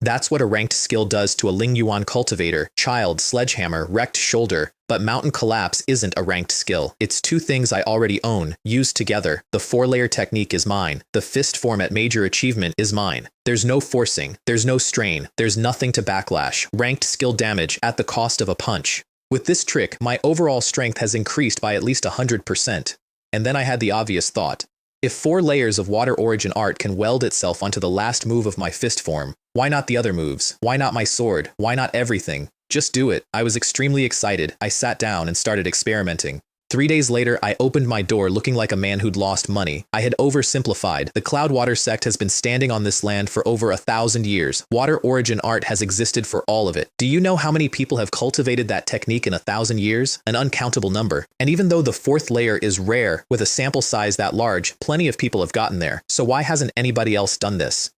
That's what a ranked skill does to a Ling Yuan cultivator, child, sledgehammer, wrecked shoulder. But Mountain Collapse isn't a ranked skill. It's 2 things I already own, used together. The 4-layer technique is mine. The fist form at major achievement is mine. There's no forcing. There's no strain. There's nothing to backlash. Ranked skill damage at the cost of a punch. With this trick, my overall strength has increased by at least 100%. And then I had the obvious thought. If 4 layers of water origin art can weld itself onto the last move of my fist form, why not the other moves? Why not my sword? Why not everything? Just do it. I was extremely excited. I sat down and started experimenting. 3 days later, I opened my door looking like a man who'd lost money. I had oversimplified. The Cloudwater Sect has been standing on this land for over 1,000 years. Water origin art has existed for all of it. Do you know how many people have cultivated that technique in 1,000 years? An uncountable number. And even though the 4th layer is rare, with a sample size that large, plenty of people have gotten there. So why hasn't anybody else done this?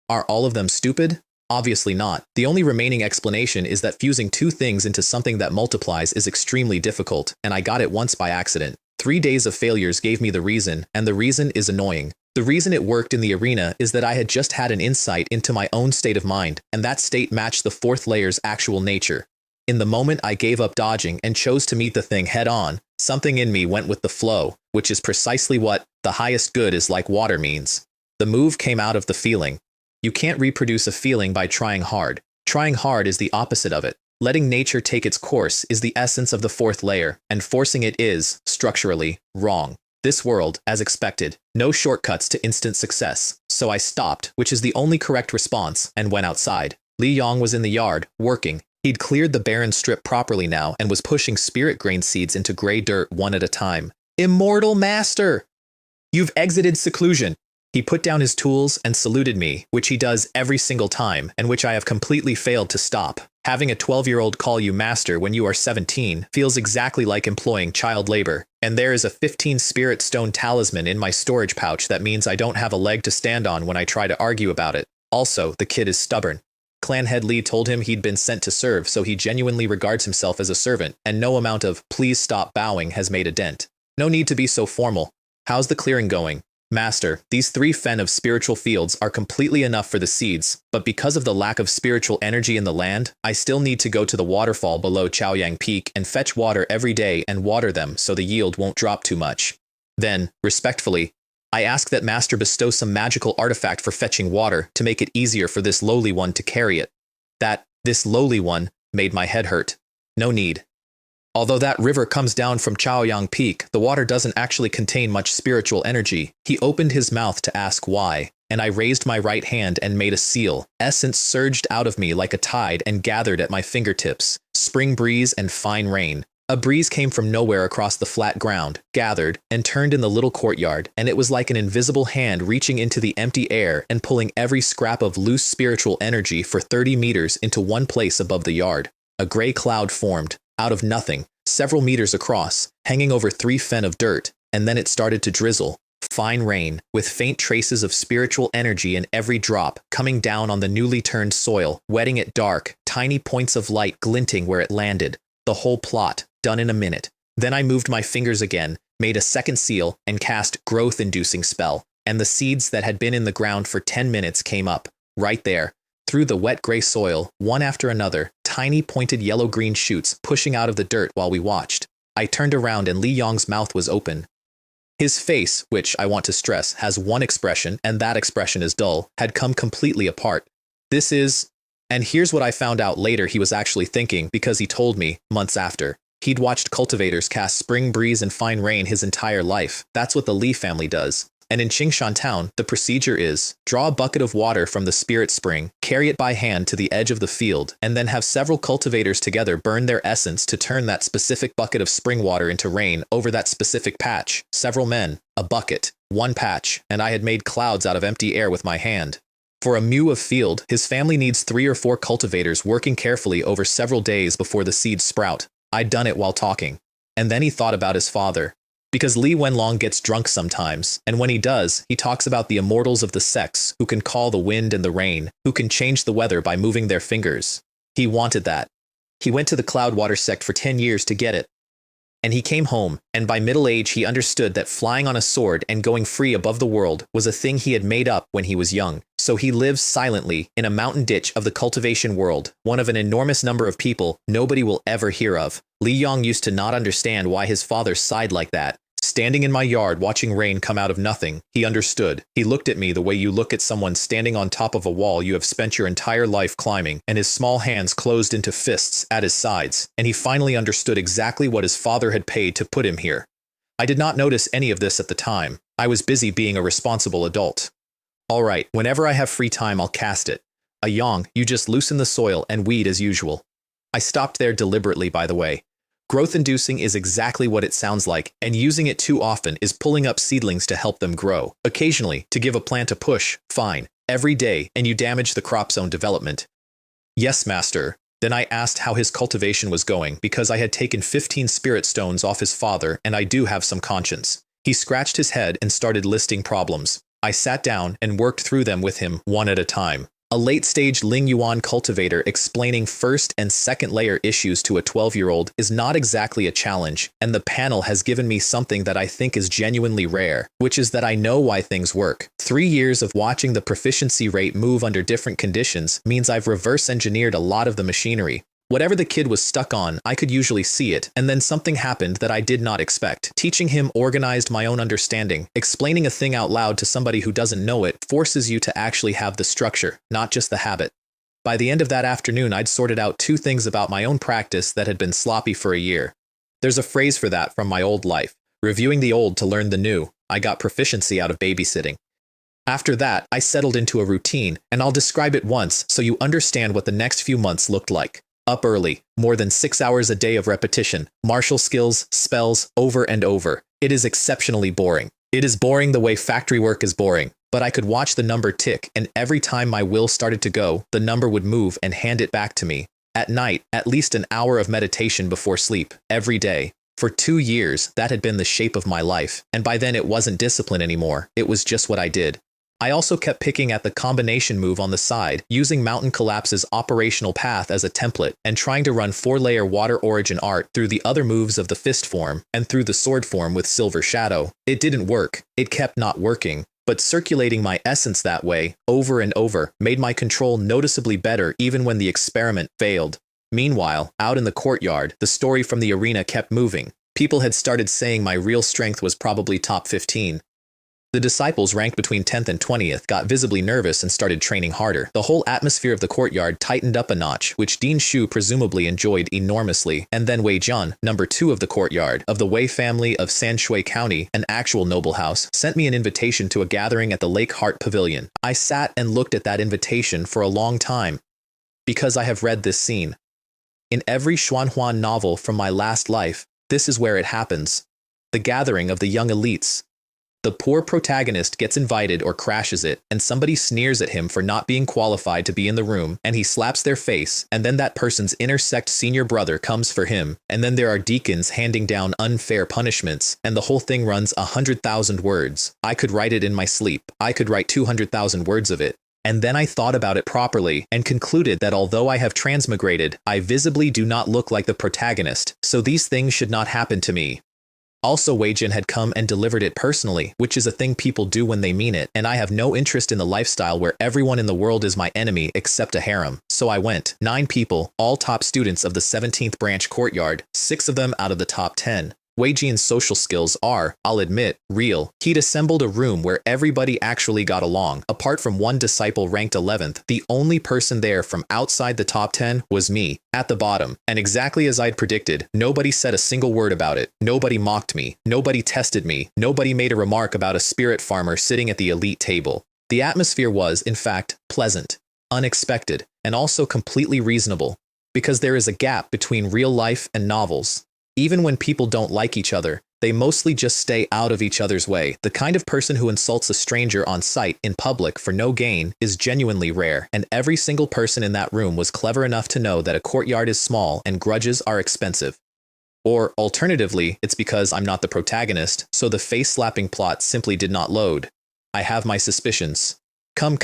Are all of them stupid? Obviously not. The only remaining explanation is that fusing 2 things into something that multiplies is extremely difficult, and I got it once by accident. 3 days of failures gave me the reason, and the reason is annoying. The reason it worked in the arena is that I had just had an insight into my own state of mind, and that state matched the 4th layer's actual nature. In the moment I gave up dodging and chose to meet the thing head on, something in me went with the flow, which is precisely what the highest good is like water means. The move came out of the feeling. You can't reproduce a feeling by trying hard. Trying hard is the opposite of it. Letting nature take its course is the essence of the 4th layer, and forcing it is, structurally, wrong. This world, as expected, no shortcuts to instant success. So I stopped, which is the only correct response, and went outside. Li Yong was in the yard, working. He'd cleared the barren strip properly now and was pushing spirit grain seeds into gray dirt one at a time. Immortal Master! You've exited seclusion. He put down his tools and saluted me, which he does every single time, and which I have completely failed to stop. Having a 12-year-old call you master when you are 17 feels exactly like employing child labor. And there is a 15 spirit stone talisman in my storage pouch that means I don't have a leg to stand on when I try to argue about it. Also, the kid is stubborn. Clan head Lee told him he'd been sent to serve, so he genuinely regards himself as a servant, and no amount of "please stop bowing" has made a dent. No need to be so formal. How's the clearing going? Master, these 3 fen of spiritual fields are completely enough for the seeds, but because of the lack of spiritual energy in the land, I still need to go to the waterfall below Chaoyang Peak and fetch water every day and water them so the yield won't drop too much. Then, respectfully, I ask that Master bestow some magical artifact for fetching water to make it easier for this lowly one to carry it. This lowly one made my head hurt. No need. Although that river comes down from Chaoyang Peak, the water doesn't actually contain much spiritual energy. He opened his mouth to ask why. and I raised my right hand and made a seal. Essence surged out of me like a tide and gathered at my fingertips. Spring breeze and fine rain. A breeze came from nowhere across the flat ground, gathered, and turned in the little courtyard, and it was like an invisible hand reaching into the empty air and pulling every scrap of loose spiritual energy for 30 meters into one place above the yard. A gray cloud formed, out of nothing, several meters across, hanging over 3 fen of dirt, and then it started to drizzle. Fine rain, with faint traces of spiritual energy in every drop, coming down on the newly turned soil, wetting it dark, tiny points of light glinting where it landed. The whole plot, done in a minute. Then I moved my fingers again, made a second seal, and cast growth-inducing spell, and the seeds that had been in the ground for 10 minutes came up, right there, through the wet gray soil, one after another, tiny pointed yellow-green shoots pushing out of the dirt while we watched. I turned around and Li Yong's mouth was open. His face, which, I want to stress, has one expression, and that expression is dull, had come completely apart. This is... And here's what I found out later he was actually thinking, because he told me, months after. He'd watched cultivators cast spring breeze and fine rain his entire life. That's what the Li family does. And in Qingshan town, the procedure is, draw a bucket of water from the spirit spring, carry it by hand to the edge of the field, and then have several cultivators together burn their essence to turn that specific bucket of spring water into rain over that specific patch. Several men, a bucket, one patch, and I had made clouds out of empty air with my hand. For a mu of field, his family needs 3 or 4 cultivators working carefully over several days before the seeds sprout. I'd done it while talking. And then he thought about his father. Because Li Wenlong gets drunk sometimes, and when he does, he talks about the immortals of the sects who can call the wind and the rain, who can change the weather by moving their fingers. He wanted that. He went to the Cloudwater sect for 10 years to get it. And he came home, and by middle age he understood that flying on a sword and going free above the world was a thing he had made up when he was young. So he lives silently in a mountain ditch of the cultivation world, one of an enormous number of people nobody will ever hear of. Li Yong used to not understand why his father sighed like that. Standing in my yard watching rain come out of nothing, he understood. He looked at me the way you look at someone standing on top of a wall you have spent your entire life climbing, and his small hands closed into fists at his sides, and he finally understood exactly what his father had paid to put him here. I did not notice any of this at the time. I was busy being a responsible adult. All right, whenever I have free time, I'll cast it. A Yong, you just loosen the soil and weed as usual. I stopped there deliberately, by the way. Growth-inducing is exactly what it sounds like, and using it too often is pulling up seedlings to help them grow. Occasionally, to give a plant a push, fine. Every day, and you damage the crop's own development. Yes, master. Then I asked how his cultivation was going, because I had taken 15 spirit stones off his father, and I do have some conscience. He scratched his head and started listing problems. I sat down and worked through them with him, one at a time. A late-stage Ling Yuan cultivator explaining first and second layer issues to a 12-year-old is not exactly a challenge, and the panel has given me something that I think is genuinely rare, which is that I know why things work. 3 years of watching the proficiency rate move under different conditions means I've reverse-engineered a lot of the machinery. Whatever the kid was stuck on, I could usually see it, and then something happened that I did not expect. Teaching him organized my own understanding. Explaining a thing out loud to somebody who doesn't know it forces you to actually have the structure, not just the habit. By the end of that afternoon, I'd sorted out 2 things about my own practice that had been sloppy for a year. There's a phrase for that from my old life. Reviewing the old to learn the new. I got proficiency out of babysitting. After that, I settled into a routine, and I'll describe it once so you understand what the next few months looked like. Up early, more than 6 hours a day of repetition, martial skills, spells, over and over. It is exceptionally boring. It is boring the way factory work is boring, but I could watch the number tick, and every time my will started to go, the number would move and hand it back to me. At night, at least an hour of meditation before sleep, every day. For 2 years, that had been the shape of my life, and by then it wasn't discipline anymore, it was just what I did. I also kept picking at the combination move on the side, using Mountain Collapse's operational path as a template, and trying to run 4-layer water origin art through the other moves of the fist form, and through the sword form with Silver Shadow. It didn't work. It kept not working. But circulating my essence that way, over and over, made my control noticeably better even when the experiment failed. Meanwhile, out in the courtyard, the story from the arena kept moving. People had started saying my real strength was probably top 15. The disciples ranked between 10th and 20th got visibly nervous and started training harder. The whole atmosphere of the courtyard tightened up a notch, which Dean Shu presumably enjoyed enormously. And then Wei Jian, number 2 of the courtyard, of the Wei family of Sanshui County, an actual noble house, sent me an invitation to a gathering at the Lake Heart Pavilion. I sat and looked at that invitation for a long time, because I have read this scene. In every Xuanhuan novel from my last life, this is where it happens. The gathering of the young elites. The poor protagonist gets invited or crashes it, and somebody sneers at him for not being qualified to be in the room, and he slaps their face, and then that person's inner sect senior brother comes for him, and then there are deacons handing down unfair punishments, and the whole thing runs 100,000 words. I could write it in my sleep. I could write 200,000 words of it. And then I thought about it properly and concluded that although I have transmigrated, I visibly do not look like the protagonist, so these things should not happen to me. Also, Wei Jin had come and delivered it personally, which is a thing people do when they mean it, and I have no interest in the lifestyle where everyone in the world is my enemy except a harem. So I went. 9 people, all top students of the 17th branch courtyard, 6 of them out of the top 10. Wei Jian's social skills are, I'll admit, real. He'd assembled a room where everybody actually got along. Apart from one disciple ranked 11th, the only person there from outside the top 10 was me, at the bottom. And exactly as I'd predicted, nobody said a single word about it. Nobody mocked me. Nobody tested me. Nobody made a remark about a spirit farmer sitting at the elite table. The atmosphere was, in fact, pleasant, unexpected, and also completely reasonable, because there is a gap between real life and novels. Even when people don't like each other, they mostly just stay out of each other's way. The kind of person who insults a stranger on sight in public for no gain is genuinely rare, and every single person in that room was clever enough to know that a courtyard is small and grudges are expensive. Or, alternatively, it's because I'm not the protagonist, so the face-slapping plot simply did not load. I have my suspicions. Come,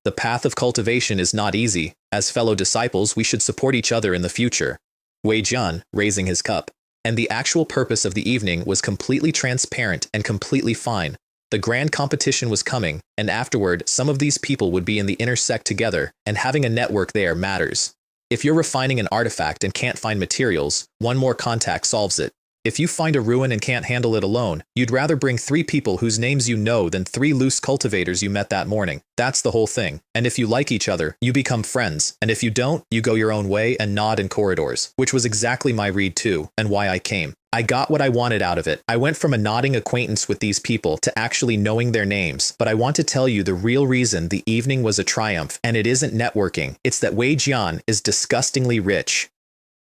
the path of cultivation is not easy. As fellow disciples, we should support each other in the future. Wei Jian, raising his cup. And the actual purpose of the evening was completely transparent and completely fine. The grand competition was coming, and afterward, some of these people would be in the inner sect together, and having a network there matters. If you're refining an artifact and can't find materials, one more contact solves it. If you find a ruin and can't handle it alone, you'd rather bring 3 people whose names you know than 3 loose cultivators you met that morning. That's the whole thing. And if you like each other, you become friends. And if you don't, you go your own way and nod in corridors, which was exactly my read too, and why I came. I got what I wanted out of it. I went from a nodding acquaintance with these people to actually knowing their names. But I want to tell you the real reason the evening was a triumph, and it isn't networking. It's that Wei Jian is disgustingly rich.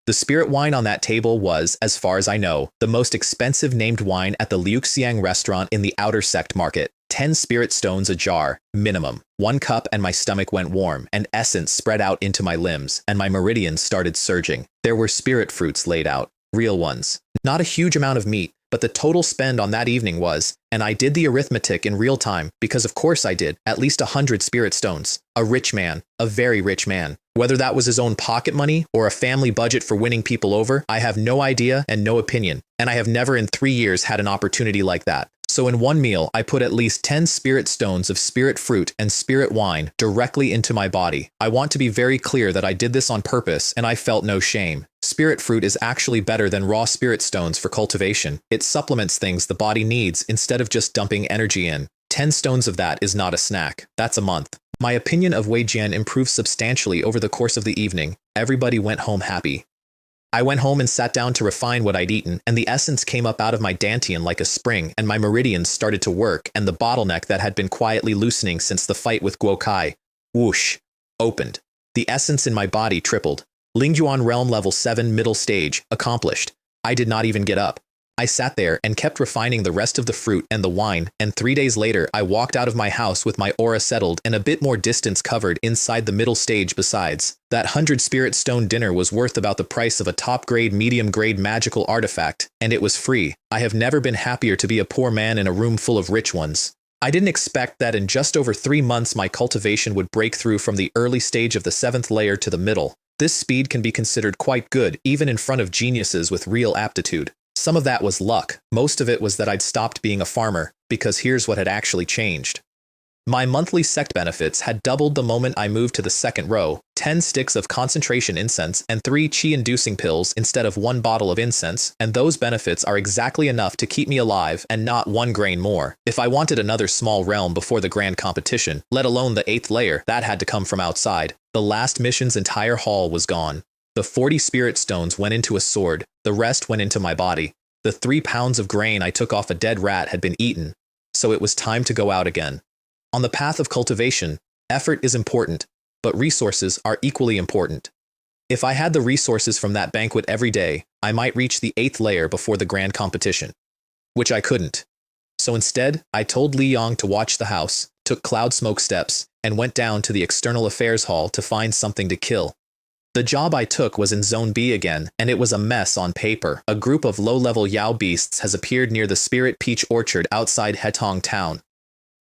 The spirit wine on that table was, as far as I know, the most expensive named wine at the Liuxiang restaurant in the outer sect market. 10 spirit stones a jar, minimum. 1 cup and my stomach went warm, and essence spread out into my limbs, and my meridians started surging. There were spirit fruits laid out, real ones. Not a huge amount of meat, but the total spend on that evening was, and I did the arithmetic in real time, because of course I did, at least 100 spirit stones. A rich man, a very rich man. Whether that was his own pocket money or a family budget for winning people over, I have no idea and no opinion, and I have never in 3 years had an opportunity like that. So in one meal, I put at least 10 spirit stones of spirit fruit and spirit wine directly into my body. I want to be very clear that I did this on purpose, and I felt no shame. Spirit fruit is actually better than raw spirit stones for cultivation. It supplements things the body needs instead of just dumping energy in. 10 stones of that is not a snack. That's a month. My opinion of Wei Jian improved substantially over the course of the evening. Everybody went home happy. I went home and sat down to refine what I'd eaten, and the essence came up out of my dantian like a spring, and my meridians started to work, and the bottleneck that had been quietly loosening since the fight with Guo Kai, whoosh, opened. The essence in my body tripled. Lingjuan Realm Level 7 Middle Stage, accomplished. I did not even get up. I sat there and kept refining the rest of the fruit and the wine, and 3 days later I walked out of my house with my aura settled and a bit more distance covered inside the middle stage besides. That 100 spirit stone dinner was worth about the price of a top-grade, medium-grade magical artifact, and it was free. I have never been happier to be a poor man in a room full of rich ones. I didn't expect that in just over 3 months my cultivation would break through from the early stage of the 7th layer to the middle. This speed can be considered quite good, even in front of geniuses with real aptitude. Some of that was luck. Most of it was that I'd stopped being a farmer, because here's what had actually changed. My monthly sect benefits had doubled the moment I moved to the second row, 10 sticks of concentration incense and 3 chi-inducing pills instead of 1 bottle of incense, and those benefits are exactly enough to keep me alive and not 1 grain more. If I wanted another small realm before the grand competition, let alone the 8th layer, that had to come from outside. The last mission's entire haul was gone. The 40 spirit stones went into a sword, the rest went into my body. The 3 pounds of grain I took off a dead rat had been eaten, so it was time to go out again. On the path of cultivation, effort is important, but resources are equally important. If I had the resources from that banquet every day, I might reach the 8th layer before the grand competition, which I couldn't. So instead, I told Li Yong to watch the house, took cloud smoke steps, and went down to the external affairs hall to find something to kill. The job I took was in Zone B again, and it was a mess on paper. A group of low-level Yao beasts has appeared near the Spirit Peach Orchard outside Hetong Town.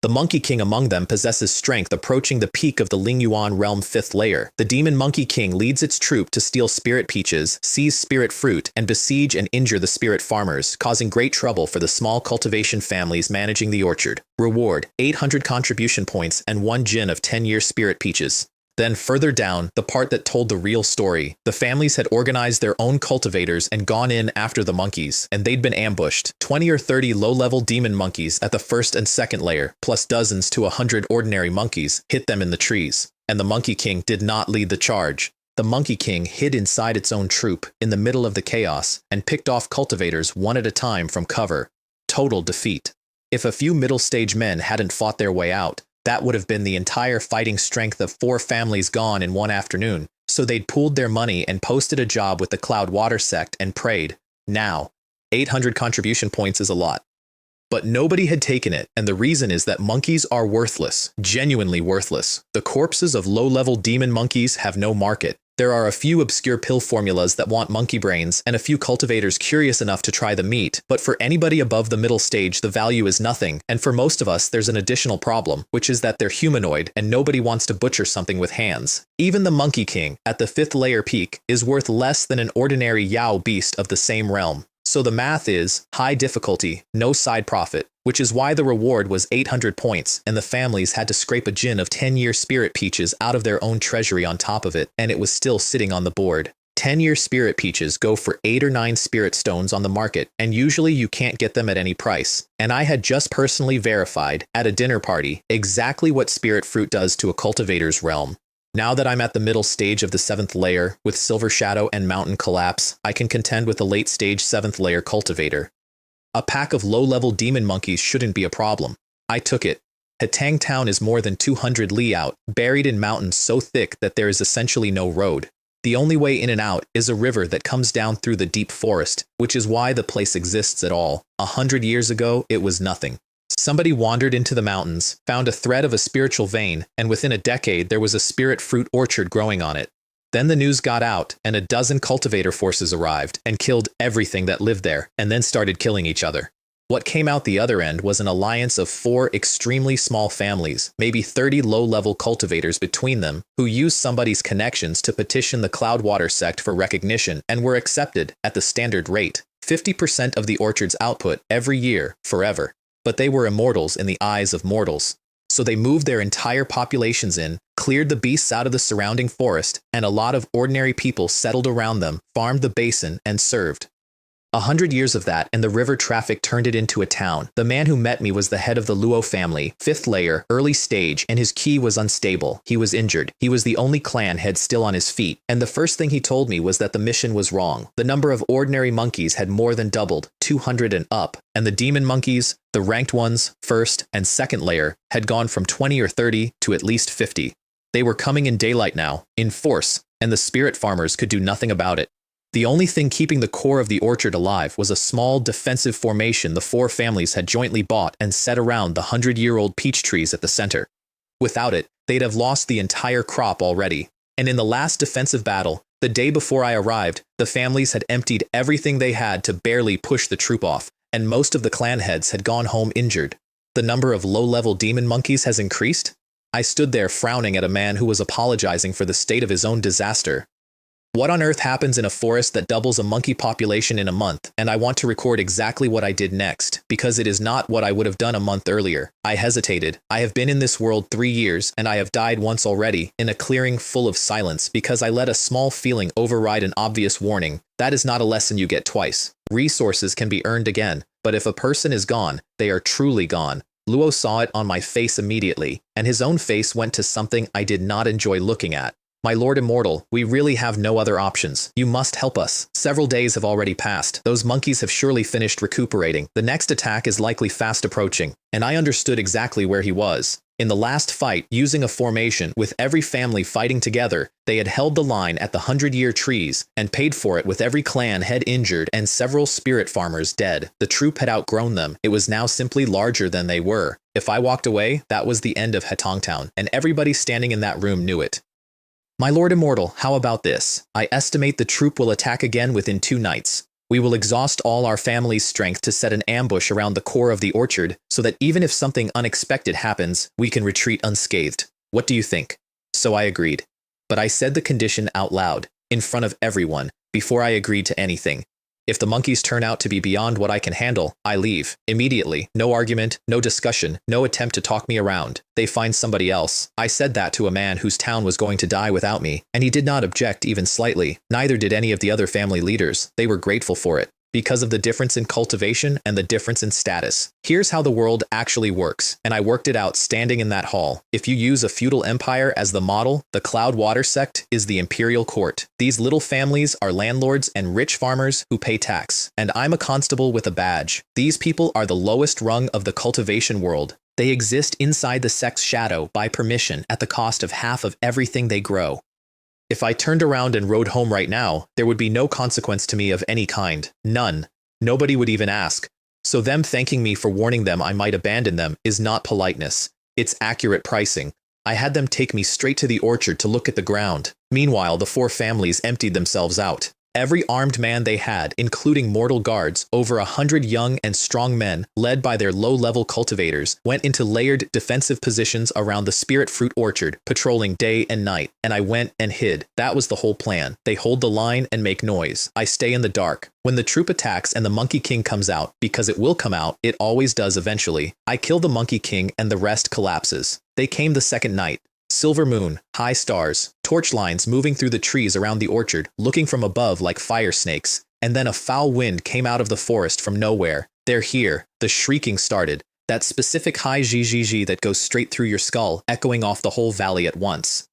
The Monkey King among them possesses strength approaching the peak of the Lingyuan realm 5th layer. The Demon Monkey King leads its troop to steal spirit peaches, seize spirit fruit, and besiege and injure the spirit farmers, causing great trouble for the small cultivation families managing the orchard. Reward: 800 contribution points and 1 jin of 10-year spirit peaches. Then further down, the part that told the real story. The families had organized their own cultivators and gone in after the monkeys, and they'd been ambushed. 20 or 30 low-level demon monkeys at the 1st and 2nd layer, plus dozens to 100 ordinary monkeys, hit them in the trees. And the Monkey King did not lead the charge. The Monkey King hid inside its own troop, in the middle of the chaos, and picked off cultivators one at a time from cover. Total defeat. If a few middle-stage men hadn't fought their way out, that would have been the entire fighting strength of 4 families gone in one afternoon, so they'd pooled their money and posted a job with the Cloud Water Sect and prayed. Now, 800 contribution points is a lot. But nobody had taken it, and the reason is that monkeys are worthless, genuinely worthless. The corpses of low-level demon monkeys have no market. There are a few obscure pill formulas that want monkey brains and a few cultivators curious enough to try the meat, but for anybody above the middle stage the value is nothing, and for most of us there's an additional problem, which is that they're humanoid and nobody wants to butcher something with hands. Even the Monkey King, at the 5th layer peak, is worth less than an ordinary Yao beast of the same realm. So the math is high difficulty, no side profit, which is why the reward was 800 points, and the families had to scrape a jin of 10-year spirit peaches out of their own treasury on top of it, and it was still sitting on the board. 10-year spirit peaches go for 8 or 9 spirit stones on the market, and usually you can't get them at any price. And I had just personally verified, at a dinner party, exactly what spirit fruit does to a cultivator's realm. Now that I'm at the middle stage of the 7th layer, with Silver Shadow and Mountain Collapse, I can contend with a late-stage 7th layer cultivator. A pack of low-level demon monkeys shouldn't be a problem. I took it. Hetang Town is more than 200 li out, buried in mountains so thick that there is essentially no road. The only way in and out is a river that comes down through the deep forest, which is why the place exists at all. 100 years ago, it was nothing. Somebody wandered into the mountains, found a thread of a spiritual vein, and within a decade there was a spirit fruit orchard growing on it. Then the news got out, and a dozen cultivator forces arrived, and killed everything that lived there, and then started killing each other. What came out the other end was an alliance of 4 extremely small families, maybe 30 low-level cultivators between them, who used somebody's connections to petition the Cloudwater Sect for recognition, and were accepted at the standard rate, 50% of the orchard's output every year, forever. But they were immortals in the eyes of mortals. So they moved their entire populations in, cleared the beasts out of the surrounding forest, and a lot of ordinary people settled around them, farmed the basin, and served. 100 years of that, and the river traffic turned it into a town. The man who met me was the head of the Luo family, 5th layer, early stage, and his ki was unstable. He was injured. He was the only clan head still on his feet, and the first thing he told me was that the mission was wrong. The number of ordinary monkeys had more than doubled, 200 and up, and the demon monkeys, the ranked ones, 1st and 2nd layer, had gone from 20 or 30 to at least 50. They were coming in daylight now, in force, and the spirit farmers could do nothing about it. The only thing keeping the core of the orchard alive was a small defensive formation the 4 families had jointly bought and set around the 100-year-old peach trees at the center. Without it, they'd have lost the entire crop already. And in the last defensive battle, the day before I arrived, the families had emptied everything they had to barely push the troop off, and most of the clan heads had gone home injured. The number of low-level demon monkeys has increased. I stood there frowning at a man who was apologizing for the state of his own disaster. What on earth happens in a forest that doubles a monkey population in a month? And I want to record exactly what I did next, because it is not what I would have done a month earlier. I hesitated. I have been in this world 3 years, and I have died once already, in a clearing full of silence, because I let a small feeling override an obvious warning. That is not a lesson you get twice. Resources can be earned again, but if a person is gone, they are truly gone. Luo saw it on my face immediately, and his own face went to something I did not enjoy looking at. My Lord Immortal, we really have no other options. You must help us. Several days have already passed. Those monkeys have surely finished recuperating. The next attack is likely fast approaching. And I understood exactly where he was. In the last fight, using a formation, with every family fighting together, they had held the line at the 100-year trees, and paid for it with every clan head injured and several spirit farmers dead. The troop had outgrown them. It was now simply larger than they were. If I walked away, that was the end of Hetongtown, and everybody standing in that room knew it. My Lord Immortal, how about this? I estimate the troop will attack again within 2 nights. We will exhaust all our family's strength to set an ambush around the core of the orchard, so that even if something unexpected happens, we can retreat unscathed. What do you think? So I agreed. But I said the condition out loud, in front of everyone, before I agreed to anything. If the monkeys turn out to be beyond what I can handle, I leave. Immediately. No argument, no discussion, no attempt to talk me around. They find somebody else. I said that to a man whose town was going to die without me, and he did not object even slightly. Neither did any of the other family leaders. They were grateful for it, because of the difference in cultivation and the difference in status. Here's how the world actually works, and I worked it out standing in that hall. If you use a feudal empire as the model, the Cloud Water Sect is the imperial court. These little families are landlords and rich farmers who pay tax, and I'm a constable with a badge. These people are the lowest rung of the cultivation world. They exist inside the sect's shadow by permission at the cost of half of everything they grow. If I turned around and rode home right now, there would be no consequence to me of any kind. None. Nobody would even ask. So them thanking me for warning them I might abandon them is not politeness. It's accurate pricing. I had them take me straight to the orchard to look at the ground. Meanwhile, the 4 families emptied themselves out. Every armed man they had, including mortal guards, over 100 young and strong men, led by their low-level cultivators, went into layered defensive positions around the spirit fruit orchard, patrolling day and night. And I went and hid. That was the whole plan. They hold the line and make noise. I stay in the dark. When the troop attacks and the Monkey King comes out, because it will come out, it always does eventually, I kill the Monkey King and the rest collapses. They came the second night. Silver moon, high stars, torch lines moving through the trees around the orchard, looking from above like fire snakes. And then a foul wind came out of the forest from nowhere. They're here. The shrieking started. That specific high zzzz that goes straight through your skull, echoing off the whole valley at once.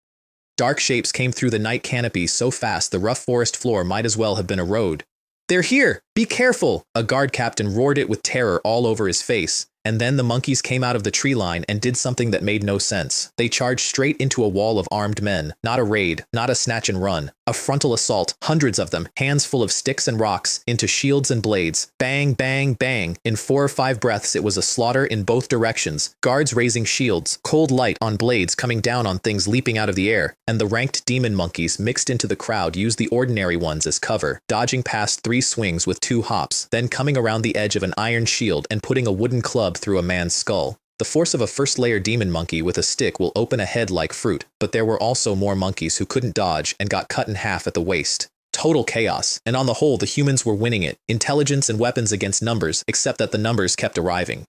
Dark shapes came through the night canopy so fast the rough forest floor might as well have been a road. They're here! Be careful! A guard captain roared it with terror all over his face. And then the monkeys came out of the tree line and did something that made no sense. They charged straight into a wall of armed men. Not a raid, not a snatch and run. A frontal assault, hundreds of them, hands full of sticks and rocks, into shields and blades. Bang, bang, bang. In 4 or 5 breaths it was a slaughter in both directions. Guards raising shields, cold light on blades coming down on things leaping out of the air, and the ranked demon monkeys mixed into the crowd used the ordinary ones as cover, dodging past 3 swings with 2 hops, then coming around the edge of an iron shield and putting a wooden club through a man's skull. The force of a first-layer demon monkey with a stick will open a head like fruit, but there were also more monkeys who couldn't dodge and got cut in half at the waist. Total chaos, and on the whole the humans were winning it, intelligence and weapons against numbers, except that the numbers kept arriving.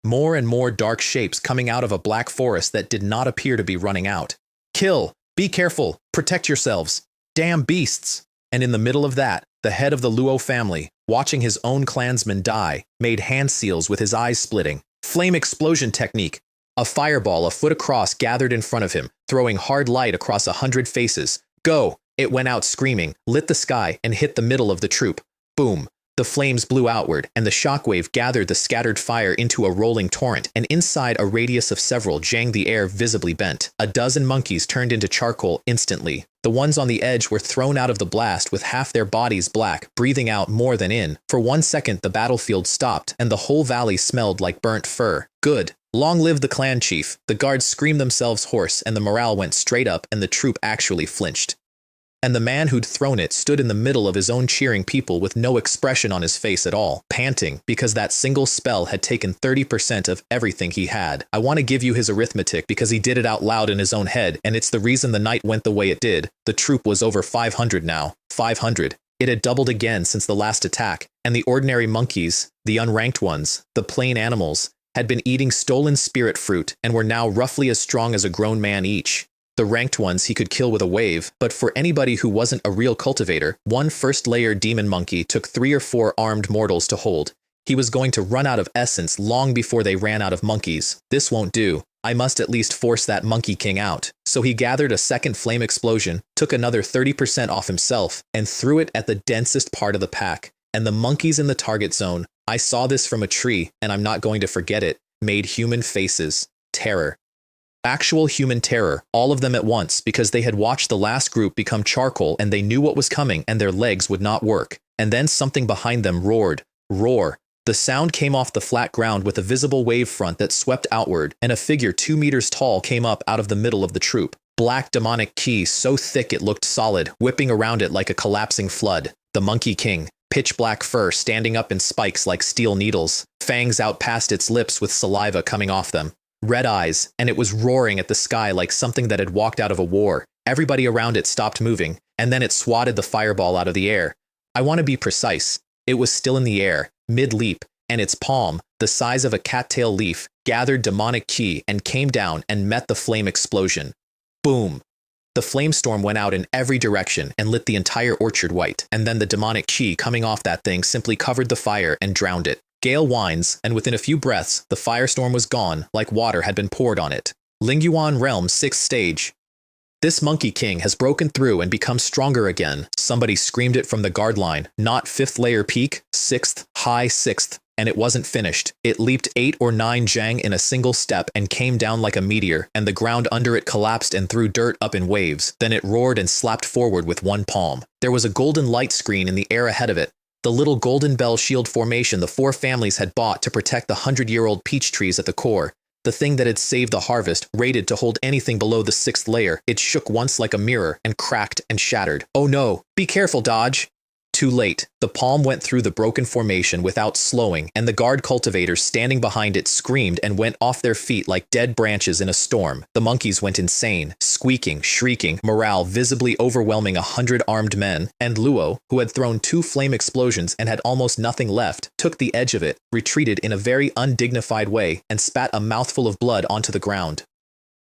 More and more dark shapes coming out of a black forest that did not appear to be running out. Kill! Be careful! Protect yourselves! Damn beasts! And in the middle of that, the head of the Luo family, watching his own clansmen die, made hand seals with his eyes splitting. Flame explosion technique. A fireball a foot across gathered in front of him, throwing hard light across 100 faces. Go! It went out screaming, lit the sky, and hit the middle of the troop. Boom! The flames blew outward, and the shockwave gathered the scattered fire into a rolling torrent, and inside a radius of several jang the air visibly bent. A dozen monkeys turned into charcoal instantly. The ones on the edge were thrown out of the blast with half their bodies black, breathing out more than in. For 1 second the battlefield stopped, and the whole valley smelled like burnt fur. Good. Long live the clan chief. The guards screamed themselves hoarse, and the morale went straight up, and the troop actually flinched. and the man who'd thrown it stood in the middle of his own cheering people with no expression on his face at all, panting, because that single spell had taken 30% of everything he had. I want to give you his arithmetic because he did it out loud in his own head, and it's the reason the night went the way it did. The troop was over 500 now. 500. It had doubled again since the last attack, and the ordinary monkeys, the unranked ones, the plain animals, had been eating stolen spirit fruit and were now roughly as strong as a grown man each. The ranked ones he could kill with a wave, but for anybody who wasn't a real cultivator, one first-layer demon monkey took 3 or 4 armed mortals to hold. He was going to run out of essence long before they ran out of monkeys. This won't do. I must at least force that Monkey King out. So he gathered a second flame explosion, took another 30% off himself, and threw it at the densest part of the pack. And the monkeys in the target zone, I saw this from a tree, and I'm not going to forget it, made human faces. Terror. Actual human terror, all of them at once, because they had watched the last group become charcoal and they knew what was coming and their legs would not work. And then something behind them roared. Roar. The sound came off the flat ground with a visible wave front that swept outward, and a figure 2 meters tall came up out of the middle of the troop. Black demonic ki so thick it looked solid, whipping around it like a collapsing flood. The Monkey King. Pitch black fur standing up in spikes like steel needles, fangs out past its lips with saliva coming off them. Red eyes, and it was roaring at the sky like something that had walked out of a war. Everybody around it stopped moving, and then it swatted the fireball out of the air. I want to be precise. It was still in the air, mid-leap, and its palm, the size of a cattail leaf, gathered demonic ki and came down and met the flame explosion. Boom! The flame storm went out in every direction and lit the entire orchard white, and then the demonic ki coming off that thing simply covered the fire and drowned it. Gale winds, and within a few breaths, the firestorm was gone, like water had been poured on it. Lingyuan Realm 6th Stage. This Monkey King has broken through and become stronger again. Somebody screamed it from the guard line. Not 5th layer peak, 6th, high 6th. And it wasn't finished. It leaped 8 or 9 jang in a single step and came down like a meteor, and the ground under it collapsed and threw dirt up in waves. Then it roared and slapped forward with one palm. There was a golden light screen in the air ahead of it. The little golden bell shield formation the 4 families had bought to protect the 100-year-old peach trees at the core. The thing that had saved the harvest, rated to hold anything below the 6th layer. It shook once like a mirror and cracked and shattered. Oh no! Be careful, Dodge! Too late. The palm went through the broken formation without slowing, and the guard cultivators standing behind it screamed and went off their feet like dead branches in a storm. The monkeys went insane, squeaking, shrieking, morale visibly overwhelming 100 armed men, and Luo, who had thrown 2 flame explosions and had almost nothing left, took the edge of it, retreated in a very undignified way, and spat a mouthful of blood onto the ground.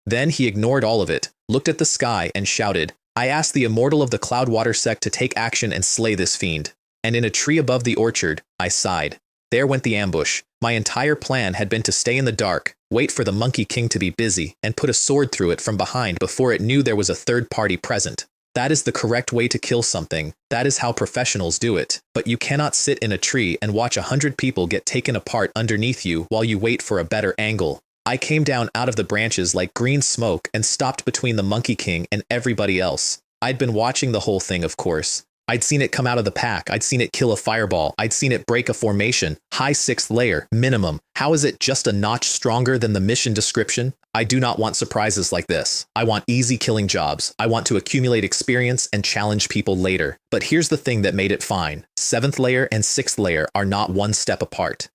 Then he ignored all of it, looked at the sky, and shouted, I asked the immortal of the Cloudwater Sect to take action and slay this fiend. And in a tree above the orchard, I sighed. There went the ambush. My entire plan had been to stay in the dark, wait for the Monkey King to be busy, and put a sword through it from behind before it knew there was a third party present. That is the correct way to kill something. That is how professionals do it. But you cannot sit in a tree and watch 100 people get taken apart underneath you while you wait for a better angle. I came down out of the branches like green smoke and stopped between the Monkey King and everybody else. I'd been watching the whole thing, of course. I'd seen it come out of the pack. I'd seen it kill a fireball. I'd seen it break a formation. High 6th layer, minimum. How is it just a notch stronger than the mission description? I do not want surprises like this. I want easy killing jobs. I want to accumulate experience and challenge people later. But here's the thing that made it fine. 7th layer and 6th layer are not one step apart.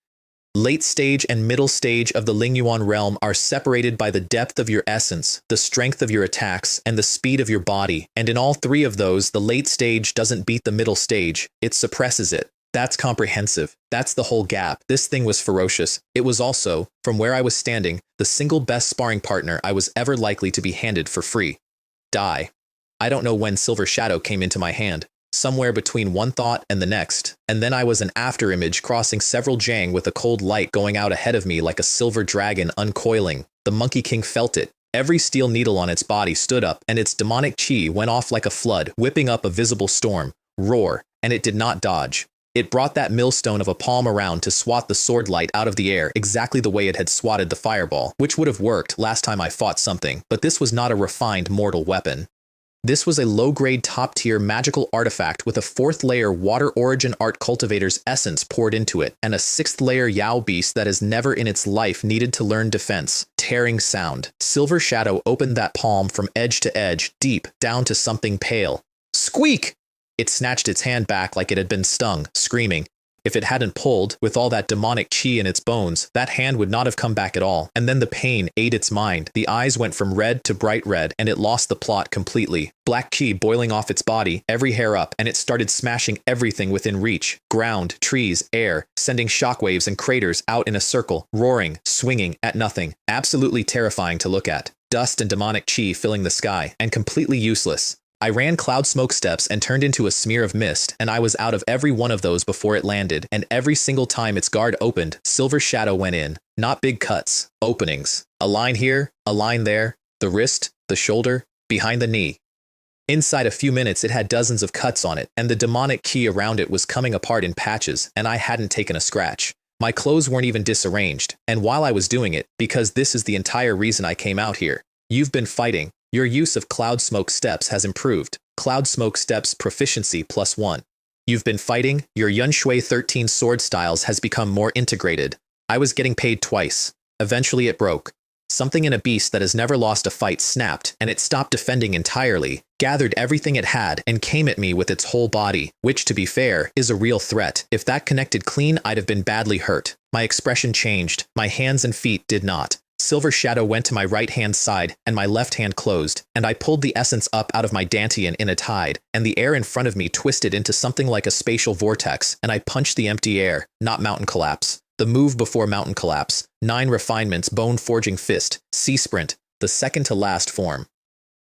Late stage and middle stage of the Lingyuan realm are separated by the depth of your essence, the strength of your attacks, and the speed of your body, and in all 3 of those, the late stage doesn't beat the middle stage, it suppresses it. That's comprehensive. That's the whole gap. This thing was ferocious. It was also, from where I was standing, the single best sparring partner I was ever likely to be handed for free. Die. I don't know when Silver Shadow came into my hand. Somewhere between one thought and the next, and then I was an afterimage crossing several jang with a cold light going out ahead of me like a silver dragon uncoiling. The Monkey King felt it. Every steel needle on its body stood up, and its demonic chi went off like a flood, whipping up a visible storm. Roar. And it did not dodge. It brought that millstone of a palm around to swat the sword light out of the air exactly the way it had swatted the fireball, which would have worked last time I fought something, but this was not a refined mortal weapon. This was a low-grade top-tier magical artifact with a 4th layer water origin art cultivator's essence poured into it, and a 6th layer Yao beast that has never in its life needed to learn defense. Tearing sound. Silver Shadow opened that palm from edge to edge, deep, down to something pale. Squeak! It snatched its hand back like it had been stung, screaming. If it hadn't pulled, with all that demonic chi in its bones, that hand would not have come back at all. And then the pain ate its mind. The eyes went from red to bright red, and it lost the plot completely. Black chi boiling off its body, every hair up, and it started smashing everything within reach. Ground, trees, air, sending shockwaves and craters out in a circle, roaring, swinging at nothing. Absolutely terrifying to look at. Dust and demonic chi filling the sky, and completely useless. I ran cloud smoke steps and turned into a smear of mist, and I was out of every one of those before it landed, and every single time its guard opened, silver shadow went in. Not big cuts, openings. A line here, a line there, the wrist, the shoulder, behind the knee. Inside a few minutes it had dozens of cuts on it, and the demonic chi around it was coming apart in patches, and I hadn't taken a scratch. My clothes weren't even disarranged, and while I was doing it, because this is the entire reason I came out here, you've been fighting. Your use of Cloud Smoke Steps has improved. Cloud Smoke Steps Proficiency +1. You've been fighting. Your Yunshui 13 sword styles has become more integrated. I was getting paid twice. Eventually it broke. Something in a beast that has never lost a fight snapped, and it stopped defending entirely, gathered everything it had, and came at me with its whole body, which, to be fair, is a real threat. If that connected clean, I'd have been badly hurt. My expression changed. My hands and feet did not. Silver shadow went to my right-hand side, and my left hand closed, and I pulled the essence up out of my dantian in a tide, and the air in front of me twisted into something like a spatial vortex, and I punched the empty air, not mountain collapse. The move before mountain collapse, 9 refinements, bone-forging fist, C-sprint, the second to last form.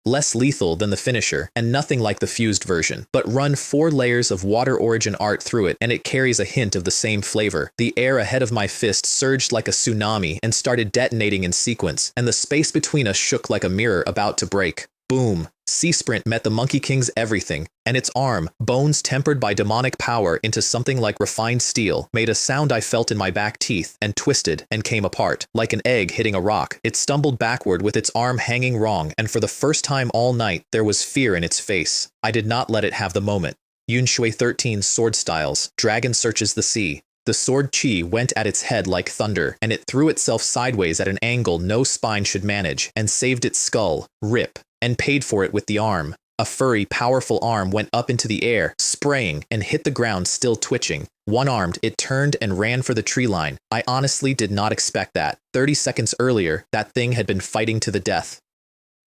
Less lethal than the finisher, and nothing like the fused version, but run 4 layers of water origin art through it, and it carries a hint of the same flavor. The air ahead of my fist surged like a tsunami and started detonating in sequence, and the space between us shook like a mirror about to break. Boom! C-Sprint met the Monkey King's everything, and its arm, bones tempered by demonic power into something like refined steel, made a sound I felt in my back teeth, and twisted, and came apart. Like an egg hitting a rock, it stumbled backward with its arm hanging wrong, and for the first time all night, there was fear in its face. I did not let it have the moment. Yunshui 13 sword styles, Dragon searches the sea. The sword chi went at its head like thunder, and it threw itself sideways at an angle no spine should manage, and saved its skull, rip, and paid for it with the arm. A furry, powerful arm went up into the air, spraying, and hit the ground still twitching. One-armed, it turned and ran for the tree line. I honestly did not expect that. 30 seconds earlier, that thing had been fighting to the death.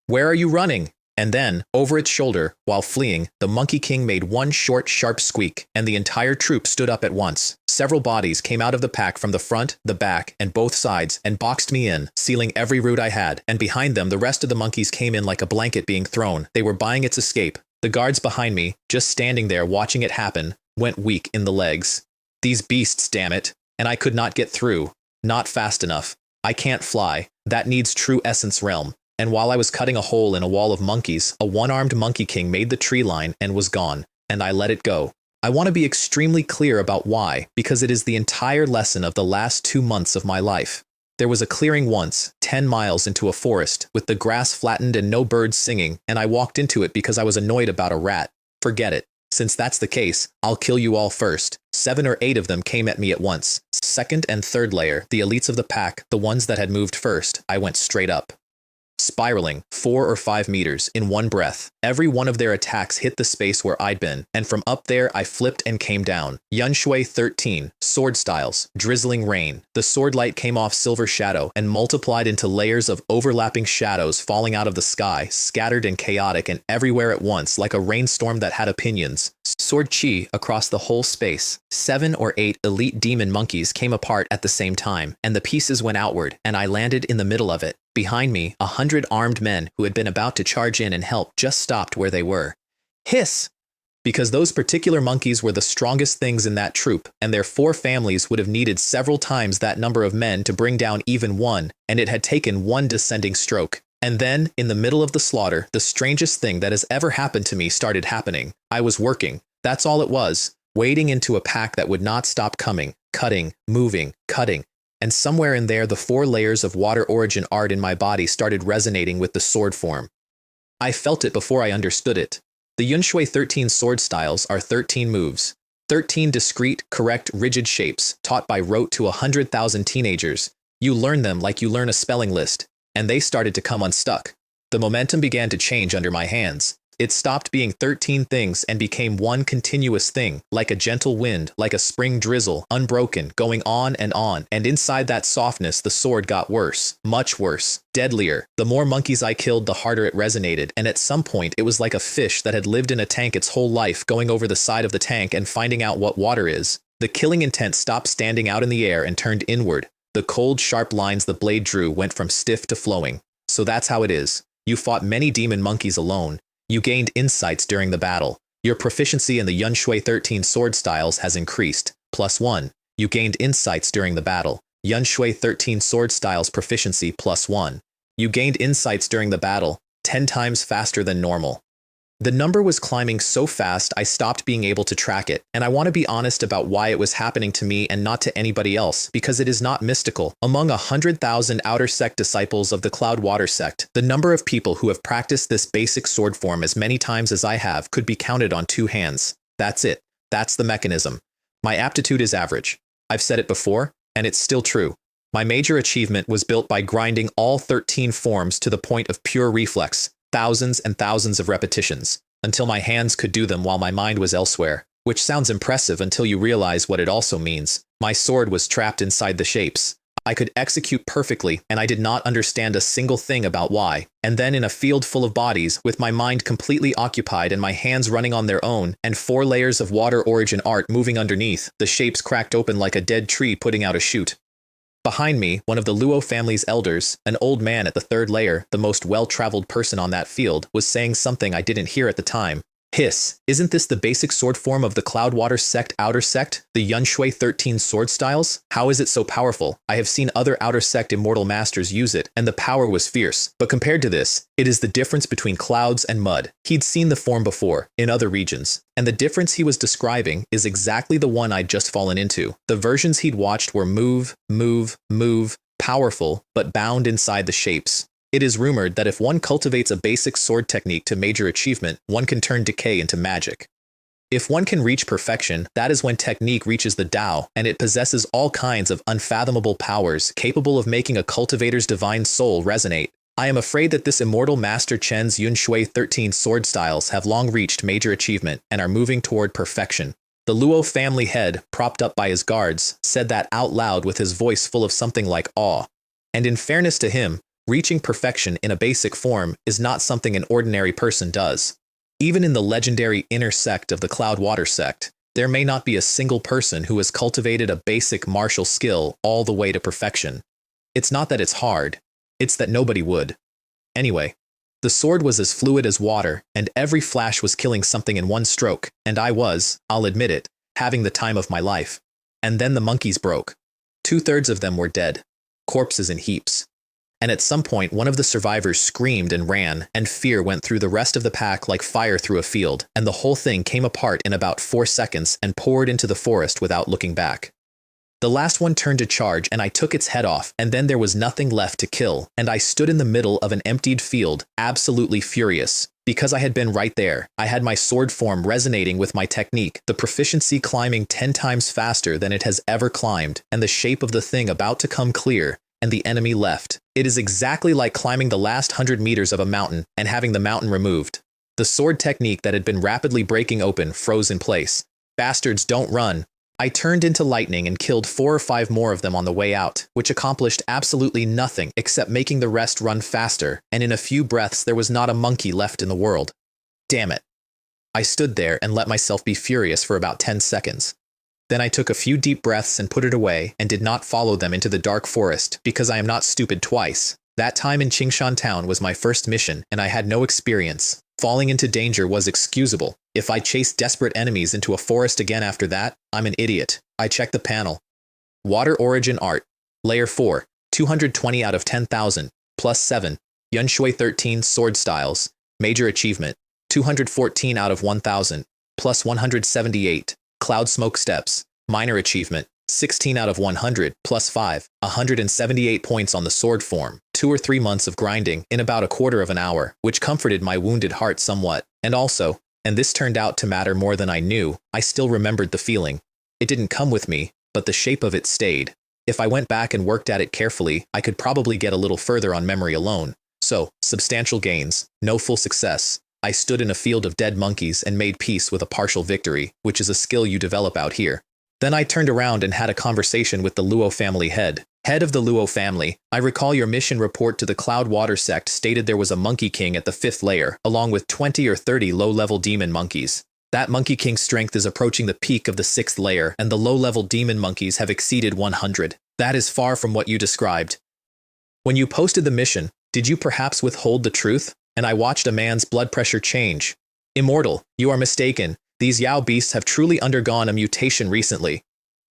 "Where are you running?" And then, over its shoulder, while fleeing, the Monkey King made one short, sharp squeak, and the entire troop stood up at once. Several bodies came out of the pack from the front, the back, and both sides, and boxed me in, sealing every route I had, and behind them the rest of the monkeys came in like a blanket being thrown. They were buying its escape. The guards behind me, just standing there watching it happen, went weak in the legs. These beasts, damn it. And I could not get through. Not fast enough. I can't fly. That needs true essence realm. And while I was cutting a hole in a wall of monkeys, a one-armed Monkey King made the tree line and was gone, and I let it go. I want to be extremely clear about why, because it is the entire lesson of the last 2 months of my life. There was a clearing once, 10 miles into a forest, with the grass flattened and no birds singing, and I walked into it because I was annoyed about a rat. Forget it. Since that's the case, I'll kill you all first. 7 or 8 of them came at me at once. Second and third layer, the elites of the pack, the ones that had moved first, I went straight up. Spiraling 4 or 5 meters in one breath. Every one of their attacks hit the space where I'd been, and from up there I flipped and came down. Yunshui 13, sword styles, drizzling rain. The sword light came off Silver Shadow and multiplied into layers of overlapping shadows falling out of the sky, scattered and chaotic and everywhere at once like a rainstorm that had opinions. Sword chi across the whole space. 7 or 8 elite demon monkeys came apart at the same time, and the pieces went outward, and I landed in the middle of it. Behind me, 100 armed men who had been about to charge in and help just stopped where they were. Hiss! Because those particular monkeys were the strongest things in that troop, and their 4 families would have needed several times that number of men to bring down even one, and it had taken one descending stroke. And then, in the middle of the slaughter, the strangest thing that has ever happened to me started happening. I was working. That's all it was. Wading into a pack that would not stop coming, cutting, moving, cutting. And somewhere in there the 4 layers of water origin art in my body started resonating with the sword form. I felt it before I understood it. The Yunshui 13 sword styles are 13 moves. 13 discrete, correct, rigid shapes, taught by rote to 100,000 teenagers. You learn them like you learn a spelling list, and they started to come unstuck. The momentum began to change under my hands. It stopped being 13 things and became one continuous thing, like a gentle wind, like a spring drizzle, unbroken, going on, and inside that softness the sword got worse, much worse, deadlier. The more monkeys I killed, the harder it resonated, and at some point it was like a fish that had lived in a tank its whole life, going over the side of the tank and finding out what water is. The killing intent stopped standing out in the air and turned inward. The cold, sharp lines the blade drew went from stiff to flowing. So that's how it is. You fought many demon monkeys alone. You gained insights during the battle. Your proficiency in the Yunshui 13 sword styles has increased. +1. You gained insights during the battle. Yunshui 13 sword styles proficiency +1. You gained insights during the battle, 10 times faster than normal. The number was climbing so fast I stopped being able to track it, and I want to be honest about why it was happening to me and not to anybody else, because it is not mystical. Among 100,000 outer sect disciples of the Cloudwater sect, the number of people who have practiced this basic sword form as many times as I have could be counted on 2 hands. That's it. That's the mechanism. My aptitude is average. I've said it before, and it's still true. My major achievement was built by grinding all 13 forms to the point of pure reflex. Thousands and thousands of repetitions, until my hands could do them while my mind was elsewhere, which sounds impressive until you realize what it also means. My sword was trapped inside the shapes. I could execute perfectly, and I did not understand a single thing about why. And then in a field full of bodies, with my mind completely occupied and my hands running on their own, and 4 layers of water origin art moving underneath, the shapes cracked open like a dead tree putting out a shoot. Behind me, one of the Luo family's elders, an old man at the 3rd layer, the most well-traveled person on that field, was saying something I didn't hear at the time. Hiss, isn't this the basic sword form of the Cloudwater sect outer sect, the Yunshui 13 sword styles? How is it so powerful? I have seen other outer sect immortal masters use it, and the power was fierce. But compared to this, it is the difference between clouds and mud. He'd seen the form before, in other regions, and the difference he was describing is exactly the one I'd just fallen into. The versions he'd watched were move, powerful, but bound inside the shapes. It is rumored that if one cultivates a basic sword technique to major achievement, one can turn decay into magic. If one can reach perfection, that is when technique reaches the Tao, and it possesses all kinds of unfathomable powers capable of making a cultivator's divine soul resonate. I am afraid that this immortal Master Chen's Yunshui 13 sword styles have long reached major achievement and are moving toward perfection. The Luo family head, propped up by his guards, said that out loud with his voice full of something like awe. And in fairness to him, reaching perfection in a basic form is not something an ordinary person does. Even in the legendary inner sect of the Cloudwater sect, there may not be a single person who has cultivated a basic martial skill all the way to perfection. It's not that it's hard, it's that nobody would. Anyway, the sword was as fluid as water, and every flash was killing something in one stroke, and I was, I'll admit it, having the time of my life. And then the monkeys broke. 2/3 of them were dead, corpses in heaps. And at some point one of the survivors screamed and ran, and fear went through the rest of the pack like fire through a field, and the whole thing came apart in about 4 seconds and poured into the forest without looking back. The last one turned to charge, and I took its head off, and then there was nothing left to kill, and I stood in the middle of an emptied field, absolutely furious. Because I had been right there, I had my sword form resonating with my technique, the proficiency climbing 10 times faster than it has ever climbed, and the shape of the thing about to come clear, and the enemy left. It is exactly like climbing the last 100 meters of a mountain and having the mountain removed. The sword technique that had been rapidly breaking open froze in place. Bastards, don't run. I turned into lightning and killed 4 or 5 more of them on the way out, which accomplished absolutely nothing except making the rest run faster, and in a few breaths there was not a monkey left in the world. Damn it. I stood there and let myself be furious for about 10 seconds. Then I took a few deep breaths and put it away and did not follow them into the dark forest because I am not stupid twice. That time in Qingshan town was my first mission and I had no experience. Falling into danger was excusable. If I chased desperate enemies into a forest again after that, I'm an idiot. I checked the panel. Water Origin Art. Layer 4. 220 out of 10,000. +7. Yunshui 13 Sword Styles. Major Achievement. 214 out of 1,000. +178. Cloud Smoke Steps. Minor Achievement. 16 out of 100. +5. 178 points on the sword form. 2 or 3 months of grinding in about a quarter of an hour, which comforted my wounded heart somewhat. And also, and this turned out to matter more than I knew, I still remembered the feeling. It didn't come with me, but the shape of it stayed. If I went back and worked at it carefully, I could probably get a little further on memory alone. So, substantial gains, no full success. I stood in a field of dead monkeys and made peace with a partial victory, which is a skill you develop out here. Then I turned around and had a conversation with the Luo family head. Head of the Luo family, I recall your mission report to the Cloud Water Sect stated there was a Monkey King at the 5th layer, along with 20 or 30 low-level demon monkeys. That Monkey King's strength is approaching the peak of the 6th layer, and the low-level demon monkeys have exceeded 100. That is far from what you described. When you posted the mission, did you perhaps withhold the truth? And I watched a man's blood pressure change. Immortal, you are mistaken. These Yao beasts have truly undergone a mutation recently.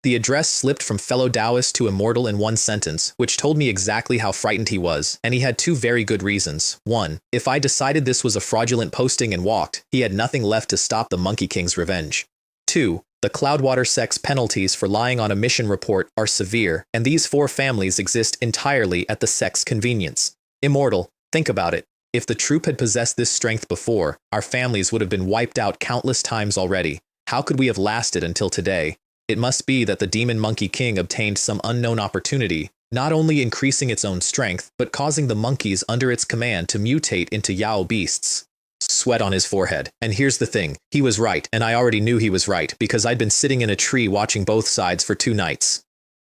The address slipped from fellow Taoist to Immortal in one sentence, which told me exactly how frightened he was, and he had two very good reasons. One, if I decided this was a fraudulent posting and walked, he had nothing left to stop the Monkey King's revenge. Two, the Cloudwater Sect's penalties for lying on a mission report are severe, and these 4 families exist entirely at the Sect's convenience. Immortal, think about it. If the troop had possessed this strength before, our families would have been wiped out countless times already. How could we have lasted until today? It must be that the Demon Monkey King obtained some unknown opportunity, not only increasing its own strength, but causing the monkeys under its command to mutate into Yao beasts. Sweat on his forehead. And here's the thing, he was right, and I already knew he was right, because I'd been sitting in a tree watching both sides for 2 nights.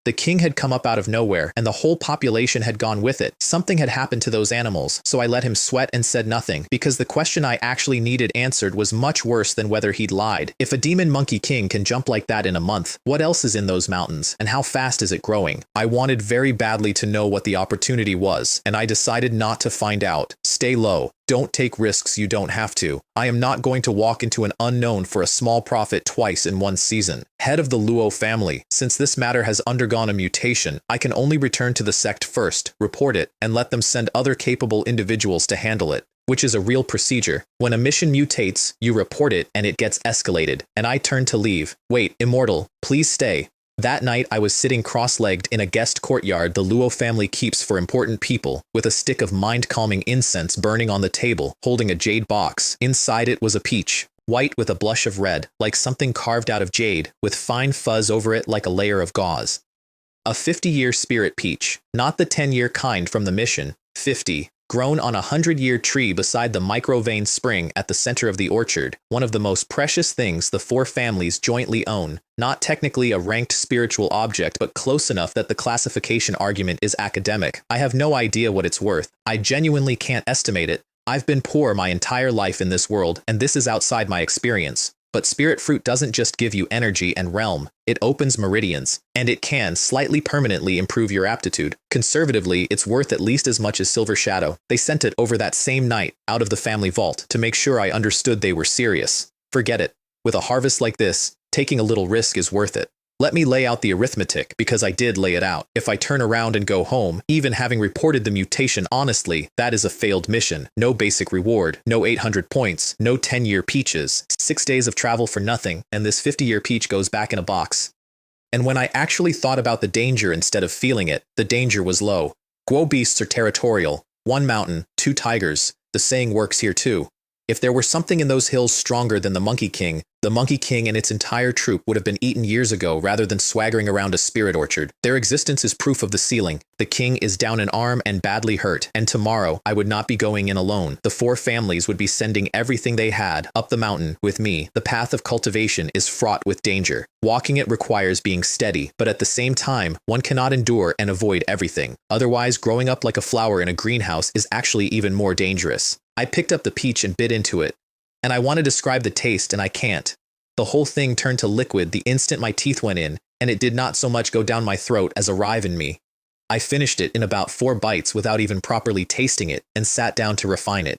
The king had come up out of nowhere, and the whole population had gone with it. Something had happened to those animals, so I let him sweat and said nothing, because the question I actually needed answered was much worse than whether he'd lied. If a demon monkey king can jump like that in a month, what else is in those mountains, and how fast is it growing? I wanted very badly to know what the opportunity was, and I decided not to find out. Stay low. Don't take risks you don't have to. I am not going to walk into an unknown for a small profit twice in one season. Head of the Luo family, since this matter has undergone a mutation, I can only return to the sect first, report it, and let them send other capable individuals to handle it, which is a real procedure. When a mission mutates, you report it and it gets escalated, and I turn to leave. Wait, Immortal, please stay. That night I was sitting cross-legged in a guest courtyard the Luo family keeps for important people, with a stick of mind-calming incense burning on the table, holding a jade box. Inside it was a peach, white with a blush of red, like something carved out of jade, with fine fuzz over it like a layer of gauze. A 50-year spirit peach, not the 10-year kind from the mission, 50. Grown on a 100-year tree beside the microvein spring at the center of the orchard, one of the most precious things the 4 families jointly own, not technically a ranked spiritual object but close enough that the classification argument is academic. I have no idea what it's worth. I genuinely can't estimate it. I've been poor my entire life in this world, and this is outside my experience. But spirit fruit doesn't just give you energy and realm, it opens meridians, and it can slightly permanently improve your aptitude. Conservatively, it's worth at least as much as Silver Shadow. They sent it over that same night, out of the family vault, to make sure I understood they were serious. Forget it. With a harvest like this, taking a little risk is worth it. Let me lay out the arithmetic, because I did lay it out. If I turn around and go home, even having reported the mutation honestly, that is a failed mission. No basic reward, no 800 points, no 10-year peaches, 6 days of travel for nothing, and this 50-year peach goes back in a box. And when I actually thought about the danger instead of feeling it, the danger was low. Guo beasts are territorial. 1 mountain, 2 tigers. The saying works here too. If there were something in those hills stronger than the Monkey King and its entire troop would have been eaten years ago rather than swaggering around a spirit orchard. Their existence is proof of the ceiling. The king is down an arm and badly hurt, and tomorrow I would not be going in alone. The 4 families would be sending everything they had up the mountain with me. The path of cultivation is fraught with danger. Walking it requires being steady, but at the same time, one cannot endure and avoid everything. Otherwise, growing up like a flower in a greenhouse is actually even more dangerous. I picked up the peach and bit into it, and I want to describe the taste and I can't. The whole thing turned to liquid the instant my teeth went in, and it did not so much go down my throat as arrive in me. I finished it in about 4 bites without even properly tasting it, and sat down to refine it.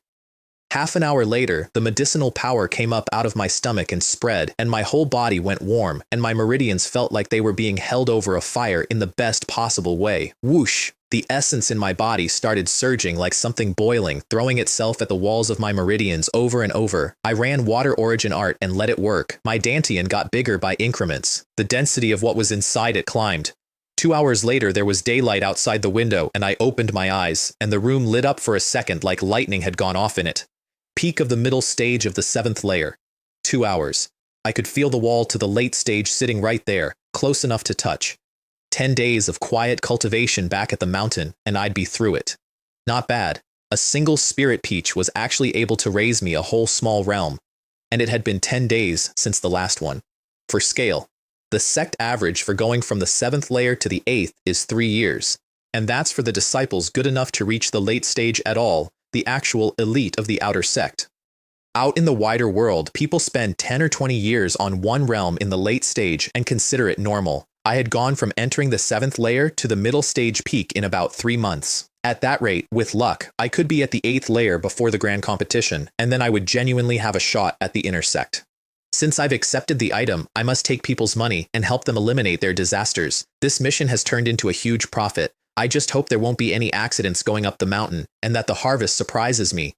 Half an hour later, the medicinal power came up out of my stomach and spread, and my whole body went warm, and my meridians felt like they were being held over a fire in the best possible way. Whoosh! The essence in my body started surging like something boiling, throwing itself at the walls of my meridians over and over. I ran water origin art and let it work. My dantian got bigger by increments. The density of what was inside it climbed. 2 hours later, there was daylight outside the window, and I opened my eyes, and the room lit up for a second like lightning had gone off in it. Peak of the middle stage of the 7th layer. 2 hours. I could feel the wall to the late stage sitting right there, close enough to touch. 10 days of quiet cultivation back at the mountain, and I'd be through it. Not bad. A single spirit peach was actually able to raise me a whole small realm, and it had been 10 days since the last one. For scale, the sect average for going from the 7th layer to the 8th is 3 years, and that's for the disciples good enough to reach the late stage at all, the actual elite of the outer sect. Out in the wider world, people spend 10 or 20 years on one realm in the late stage and consider it normal. I had gone from entering the 7th layer to the middle stage peak in about 3 months. At that rate, with luck, I could be at the 8th layer before the grand competition, and then I would genuinely have a shot at the inner sect. Since I've accepted the item, I must take people's money and help them eliminate their disasters. This mission has turned into a huge profit. I just hope there won't be any accidents going up the mountain, and that the harvest surprises me.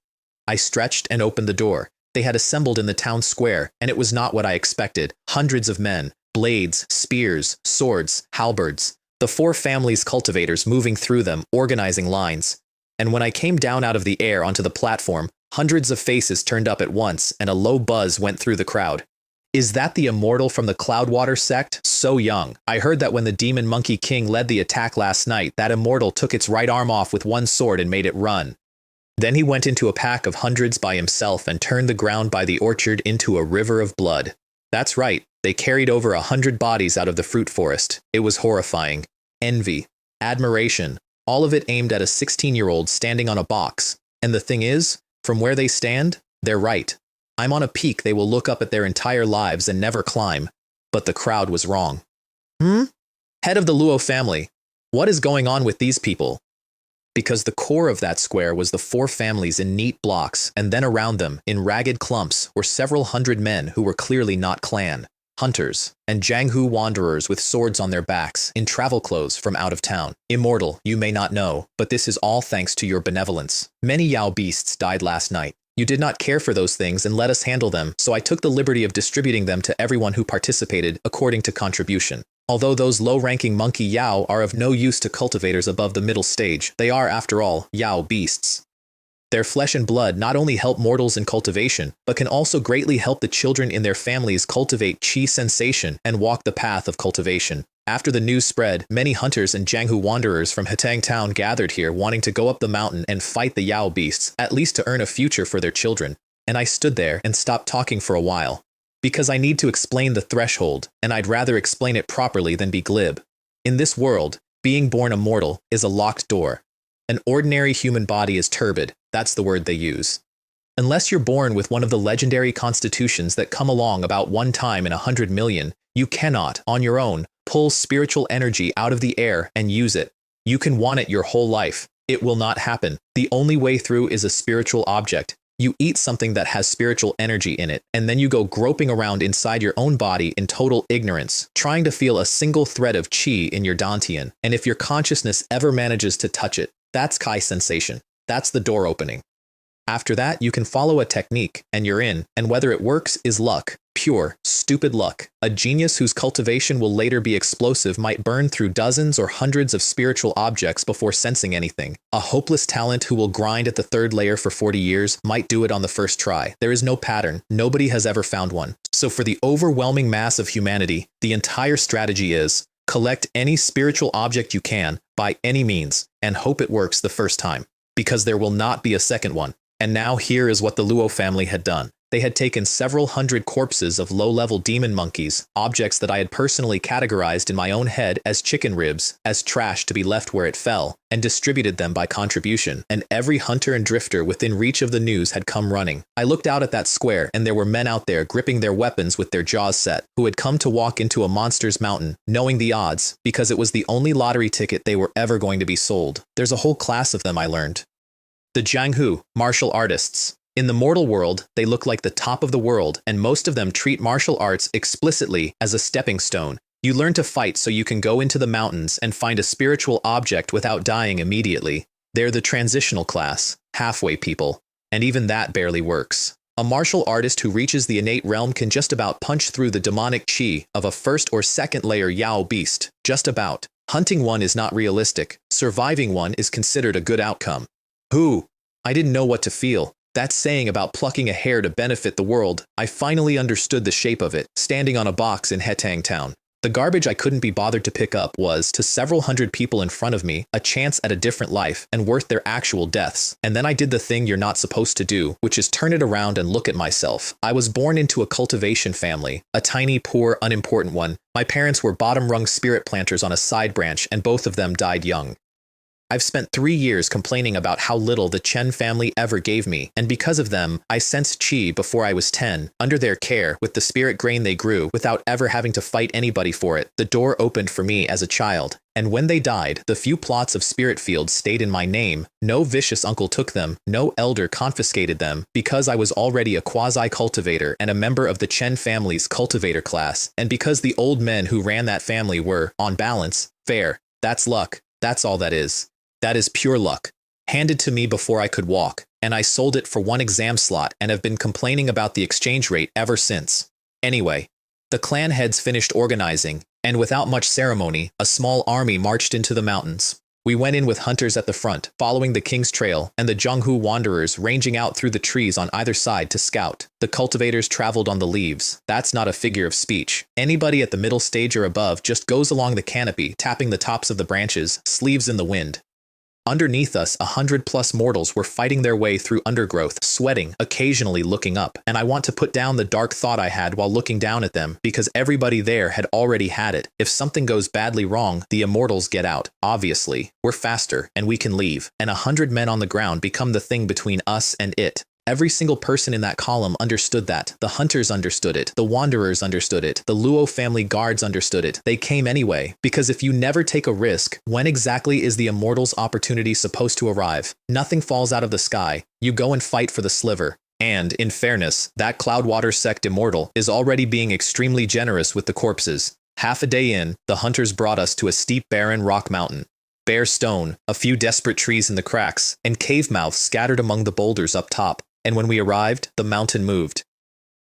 I stretched and opened the door. They had assembled in the town square, and it was not what I expected. Hundreds of men, blades, spears, swords, halberds. The 4 families' cultivators moving through them, organizing lines. And when I came down out of the air onto the platform, hundreds of faces turned up at once, and a low buzz went through the crowd. Is that the immortal from the Cloudwater sect? So young. I heard that when the Demon Monkey King led the attack last night, that immortal took its right arm off with one sword and made it run. Then he went into a pack of hundreds by himself and turned the ground by the orchard into a river of blood. That's right, they carried over 100 bodies out of the fruit forest. It was horrifying. Envy, admiration, all of it aimed at a 16-year-old standing on a box. And the thing is, from where they stand, they're right. I'm on a peak they will look up at their entire lives and never climb. But the crowd was wrong. Head of the Luo family, what is going on with these people? Because the core of that square was the 4 families in neat blocks, and then around them, in ragged clumps, were several hundred men who were clearly not clan, hunters, and Jianghu wanderers with swords on their backs, in travel clothes from out of town. Immortal, you may not know, but this is all thanks to your benevolence. Many Yao beasts died last night. You did not care for those things and let us handle them, so I took the liberty of distributing them to everyone who participated according to contribution. Although those low-ranking monkey Yao are of no use to cultivators above the middle stage, they are, after all, Yao beasts. Their flesh and blood not only help mortals in cultivation, but can also greatly help the children in their families cultivate qi sensation and walk the path of cultivation. After the news spread, many hunters and Jianghu wanderers from Hetang Town gathered here wanting to go up the mountain and fight the Yao beasts, at least to earn a future for their children. And I stood there and stopped talking for a while. Because I need to explain the threshold, and I'd rather explain it properly than be glib. In this world, being born immortal is a locked door. An ordinary human body is turbid, that's the word they use. Unless you're born with one of the legendary constitutions that come along about one time in 100 million, you cannot, on your own, pull spiritual energy out of the air and use it. You can want it your whole life. It will not happen. The only way through is a spiritual object. You eat something that has spiritual energy in it, and then you go groping around inside your own body in total ignorance, trying to feel a single thread of qi in your dantian, and if your consciousness ever manages to touch it, that's kai sensation. That's the door opening. After that, you can follow a technique, and you're in, and whether it works is luck. Pure, stupid luck. A genius whose cultivation will later be explosive might burn through dozens or hundreds of spiritual objects before sensing anything. A hopeless talent who will grind at the 3rd layer for 40 years might do it on the first try. There is no pattern. Nobody has ever found one. So for the overwhelming mass of humanity, the entire strategy is collect any spiritual object you can, by any means, and hope it works the first time. Because there will not be a second one. And now here is what the Luo family had done. They had taken several hundred corpses of low-level demon monkeys, objects that I had personally categorized in my own head as chicken ribs, as trash to be left where it fell, and distributed them by contribution, and every hunter and drifter within reach of the news had come running. I looked out at that square, and there were men out there gripping their weapons with their jaws set, who had come to walk into a monster's mountain, knowing the odds, because it was the only lottery ticket they were ever going to be sold. There's a whole class of them, I learned. The Jianghu, martial artists. In the mortal world, they look like the top of the world, and most of them treat martial arts explicitly as a stepping stone. You learn to fight so you can go into the mountains and find a spiritual object without dying immediately. They're the transitional class, halfway people, and even that barely works. A martial artist who reaches the innate realm can just about punch through the demonic qi of a 1st or 2nd layer Yao beast. Just about. Hunting one is not realistic. Surviving one is considered a good outcome. I didn't know what to feel. That saying about plucking a hair to benefit the world, I finally understood the shape of it, standing on a box in Hetang Town. The garbage I couldn't be bothered to pick up was, to several hundred people in front of me, a chance at a different life and worth their actual deaths. And then I did the thing you're not supposed to do, which is turn it around and look at myself. I was born into a cultivation family, a tiny, poor, unimportant one. My parents were bottom-rung spirit planters on a side branch, and both of them died young. I've spent 3 years complaining about how little the Chen family ever gave me, and because of them, I sensed chi before I was 10. Under their care, with the spirit grain they grew, without ever having to fight anybody for it, the door opened for me as a child. And when they died, the few plots of spirit fields stayed in my name. No vicious uncle took them, no elder confiscated them, because I was already a quasi-cultivator and a member of the Chen family's cultivator class, and because the old men who ran that family were, on balance, fair. That's luck. That's all that is. That is pure luck, handed to me before I could walk, and I sold it for 1 exam slot and have been complaining about the exchange rate ever since. Anyway, the clan heads finished organizing, and without much ceremony, a small army marched into the mountains. We went in with hunters at the front, following the King's Trail, and the Zhonghu wanderers ranging out through the trees on either side to scout. The cultivators traveled on the leaves. That's not a figure of speech. Anybody at the middle stage or above just goes along the canopy, tapping the tops of the branches, sleeves in the wind. Underneath us, 100+ mortals were fighting their way through undergrowth, sweating, occasionally looking up, and I want to put down the dark thought I had while looking down at them, because everybody there had already had it. If something goes badly wrong, the immortals get out. Obviously, we're faster, and we can leave, and 100 men on the ground become the thing between us and it. Every single person in that column understood that. The hunters understood it. The wanderers understood it. The Luo family guards understood it. They came anyway, because if you never take a risk, when exactly is the immortals' opportunity supposed to arrive? Nothing falls out of the sky. You go and fight for the sliver. And, in fairness, that Cloudwater Sect immortal is already being extremely generous with the corpses. Half a day in, the hunters brought us to a steep barren rock mountain. Bare stone, a few desperate trees in the cracks, and cave mouths scattered among the boulders up top. And when we arrived, the mountain moved.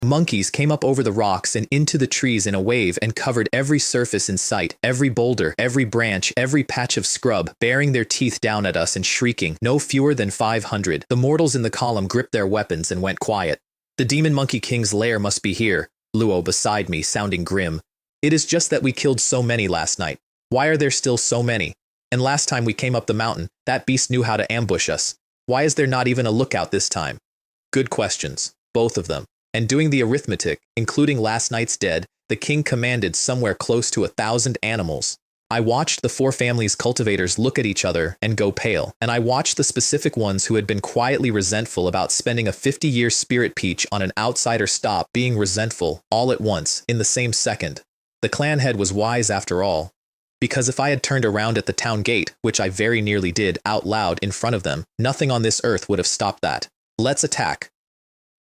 Monkeys came up over the rocks and into the trees in a wave and covered every surface in sight, every boulder, every branch, every patch of scrub, baring their teeth down at us and shrieking, no fewer than 500. The mortals in the column gripped their weapons and went quiet. The Demon Monkey King's lair must be here, Luo beside me, sounding grim. It is just that we killed so many last night. Why are there still so many? And last time we came up the mountain, that beast knew how to ambush us. Why is there not even a lookout this time? Good questions, both of them. And doing the arithmetic, including last night's dead, the king commanded somewhere close to 1,000 animals. I watched the 4 families' cultivators look at each other and go pale, and I watched the specific ones who had been quietly resentful about spending a 50-year spirit peach on an outsider stop being resentful, all at once, in the same second. The clan head was wise after all. Because if I had turned around at the town gate, which I very nearly did out loud in front of them, nothing on this earth would have stopped that. Let's attack.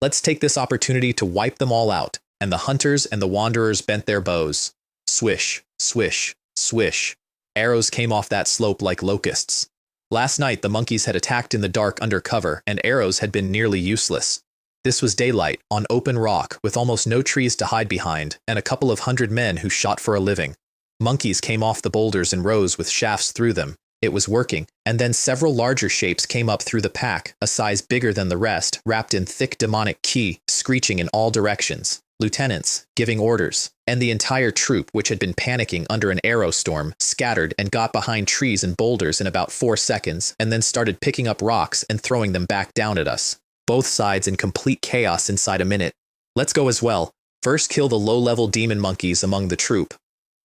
Let's take this opportunity to wipe them all out. And the hunters and the wanderers bent their bows. Swish, swish, swish. Arrows came off that slope like locusts. Last night the monkeys had attacked in the dark under cover, and arrows had been nearly useless. This was daylight, on open rock, with almost no trees to hide behind, and a couple of 100 men who shot for a living. Monkeys came off the boulders in rows with shafts through them. It was working, and then several larger shapes came up through the pack, a size bigger than the rest, wrapped in thick demonic ki, screeching in all directions. Lieutenants, giving orders, and the entire troop, which had been panicking under an arrow storm, scattered and got behind trees and boulders in about 4 seconds, and then started picking up rocks and throwing them back down at us. Both sides in complete chaos inside a minute. Let's go as well. First kill the low-level demon monkeys among the troop.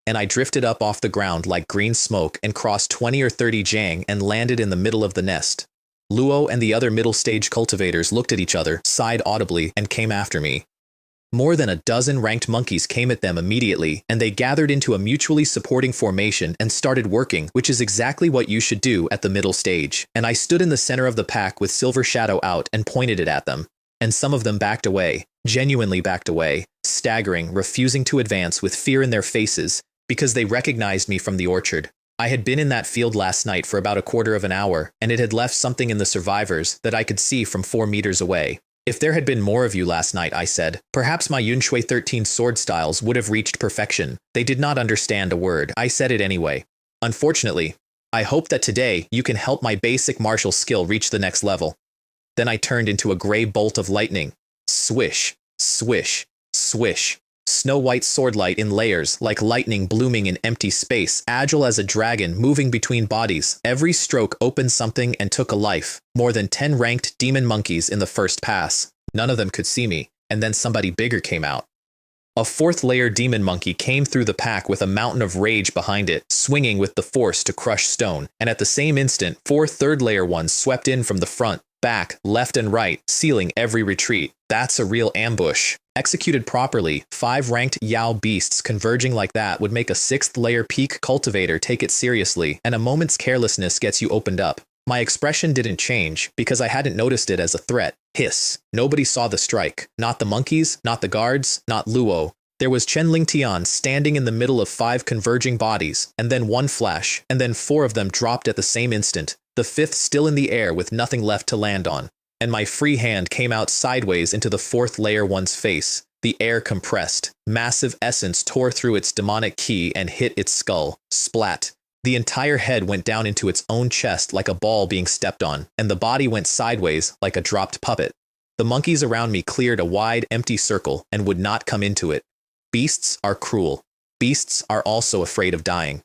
And I drifted up off the ground like green smoke and crossed 20 or 30 jang and landed in the middle of the nest. Luo and the other middle-stage cultivators looked at each other, sighed audibly, and came after me. More than a dozen ranked monkeys came at them immediately, and they gathered into a mutually supporting formation and started working, which is exactly what you should do at the middle stage. And I stood in the center of the pack with Silver Shadow out and pointed it at them. And some of them backed away, genuinely backed away, staggering, refusing to advance with fear in their faces, because they recognized me from the orchard. I had been in that field last night for about a quarter of an hour, and it had left something in the survivors that I could see from 4 meters away. If there had been more of you last night, I said, perhaps my Yunshui 13 sword styles would have reached perfection. They did not understand a word. I said it anyway. Unfortunately, I hope that today you can help my basic martial skill reach the next level. Then I turned into a gray bolt of lightning. Swish, swish, swish. snow-white swordlight in layers, like lightning blooming in empty space, agile as a dragon, moving between bodies. Every stroke opened something and took a life. More than 10 ranked demon monkeys in the first pass. None of them could see me, and then somebody bigger came out. A fourth-layer demon monkey came through the pack with a mountain of rage behind it, swinging with the force to crush stone, and at the same instant, 4 third-layer ones swept in from the front, back, left and right, sealing every retreat. That's a real ambush. Executed properly, 5 ranked Yao beasts converging like that would make a 6th-layer peak cultivator take it seriously, and a moment's carelessness gets you opened up. My expression didn't change, because I hadn't noticed it as a threat. Hiss. Nobody saw the strike. Not the monkeys, not the guards, not Luo. There was Chen Lingtian standing in the middle of 5 converging bodies, and then 1 flash, and then 4 of them dropped at the same instant, the 5th still in the air with nothing left to land on. And my free hand came out sideways into the 4th-layer one's face. The air compressed. Massive essence tore through its demonic key and hit its skull. Splat. The entire head went down into its own chest like a ball being stepped on, and the body went sideways like a dropped puppet. The monkeys around me cleared a wide, empty circle and would not come into it. Beasts are cruel. Beasts are also afraid of dying.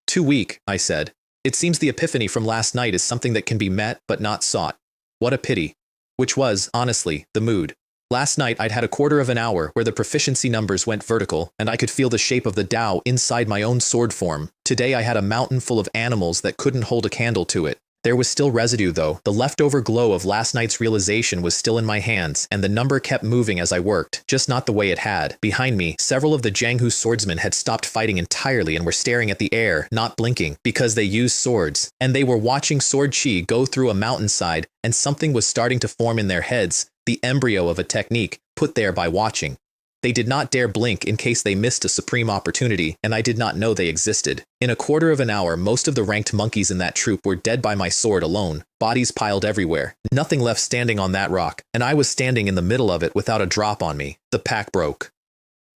Too weak, I said. It seems the epiphany from last night is something that can be met but not sought. What a pity. Which was, honestly, the mood. Last night I'd had a quarter of an hour where the proficiency numbers went vertical, and I could feel the shape of the Tao inside my own sword form. Today I had a mountain full of animals that couldn't hold a candle to it. There was still residue though. The leftover glow of last night's realization was still in my hands, and the number kept moving as I worked, just not the way it had. Behind me, several of the Jianghu swordsmen had stopped fighting entirely and were staring at the air, not blinking, because they used swords. And they were watching sword chi go through a mountainside, and something was starting to form in their heads, the embryo of a technique, put there by watching. They did not dare blink in case they missed a supreme opportunity, and I did not know they existed. In a quarter of an hour, most of the ranked monkeys in that troop were dead by my sword alone, bodies piled everywhere, nothing left standing on that rock, and I was standing in the middle of it without a drop on me. The pack broke.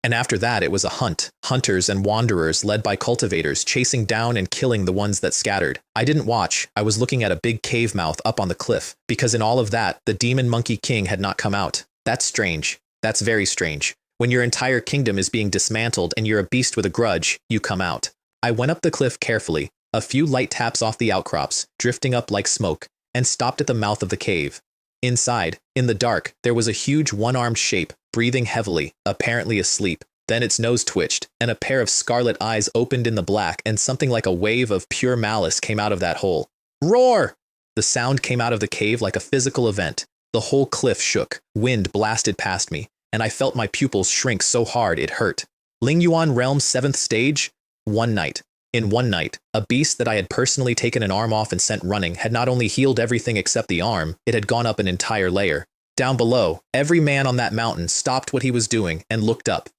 And after that it was a hunt, hunters and wanderers led by cultivators chasing down and killing the ones that scattered. I didn't watch, I was looking at a big cave mouth up on the cliff, because in all of that, the demon monkey king had not come out. That's strange. That's very strange. When your entire kingdom is being dismantled and you're a beast with a grudge, you come out. I went up the cliff carefully, a few light taps off the outcrops, drifting up like smoke, and stopped at the mouth of the cave. Inside, in the dark, there was a huge one-armed shape, breathing heavily, apparently asleep. Then its nose twitched, and a pair of scarlet eyes opened in the black, and something like a wave of pure malice came out of that hole. Roar! The sound came out of the cave like a physical event. The whole cliff shook, wind blasted past me, and I felt my pupils shrink so hard it hurt. Lingyuan Realm's 7th stage? One night. In one night, a beast that I had personally taken an arm off and sent running had not only healed everything except the arm, it had gone up an entire layer. Down below, every man on that mountain stopped what he was doing and looked up.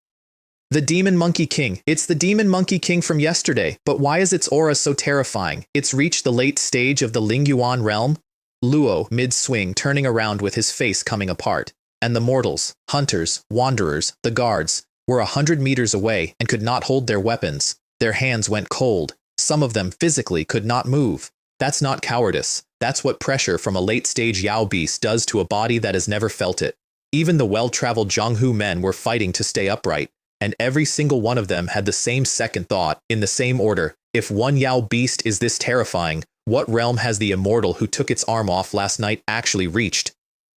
The Demon Monkey King. It's the Demon Monkey King from yesterday, but why is its aura so terrifying? It's reached the late stage of the Lingyuan realm? Luo, mid-swing, turning around with his face coming apart. And the mortals, hunters, wanderers, the guards, were 100 meters away and could not hold their weapons. Their hands went cold. Some of them physically could not move. That's not cowardice. That's what pressure from a late-stage Yao beast does to a body that has never felt it. Even the well-traveled Jianghu men were fighting to stay upright, and every single one of them had the same second thought, in the same order. If one Yao beast is this terrifying, what realm has the immortal who took its arm off last night actually reached?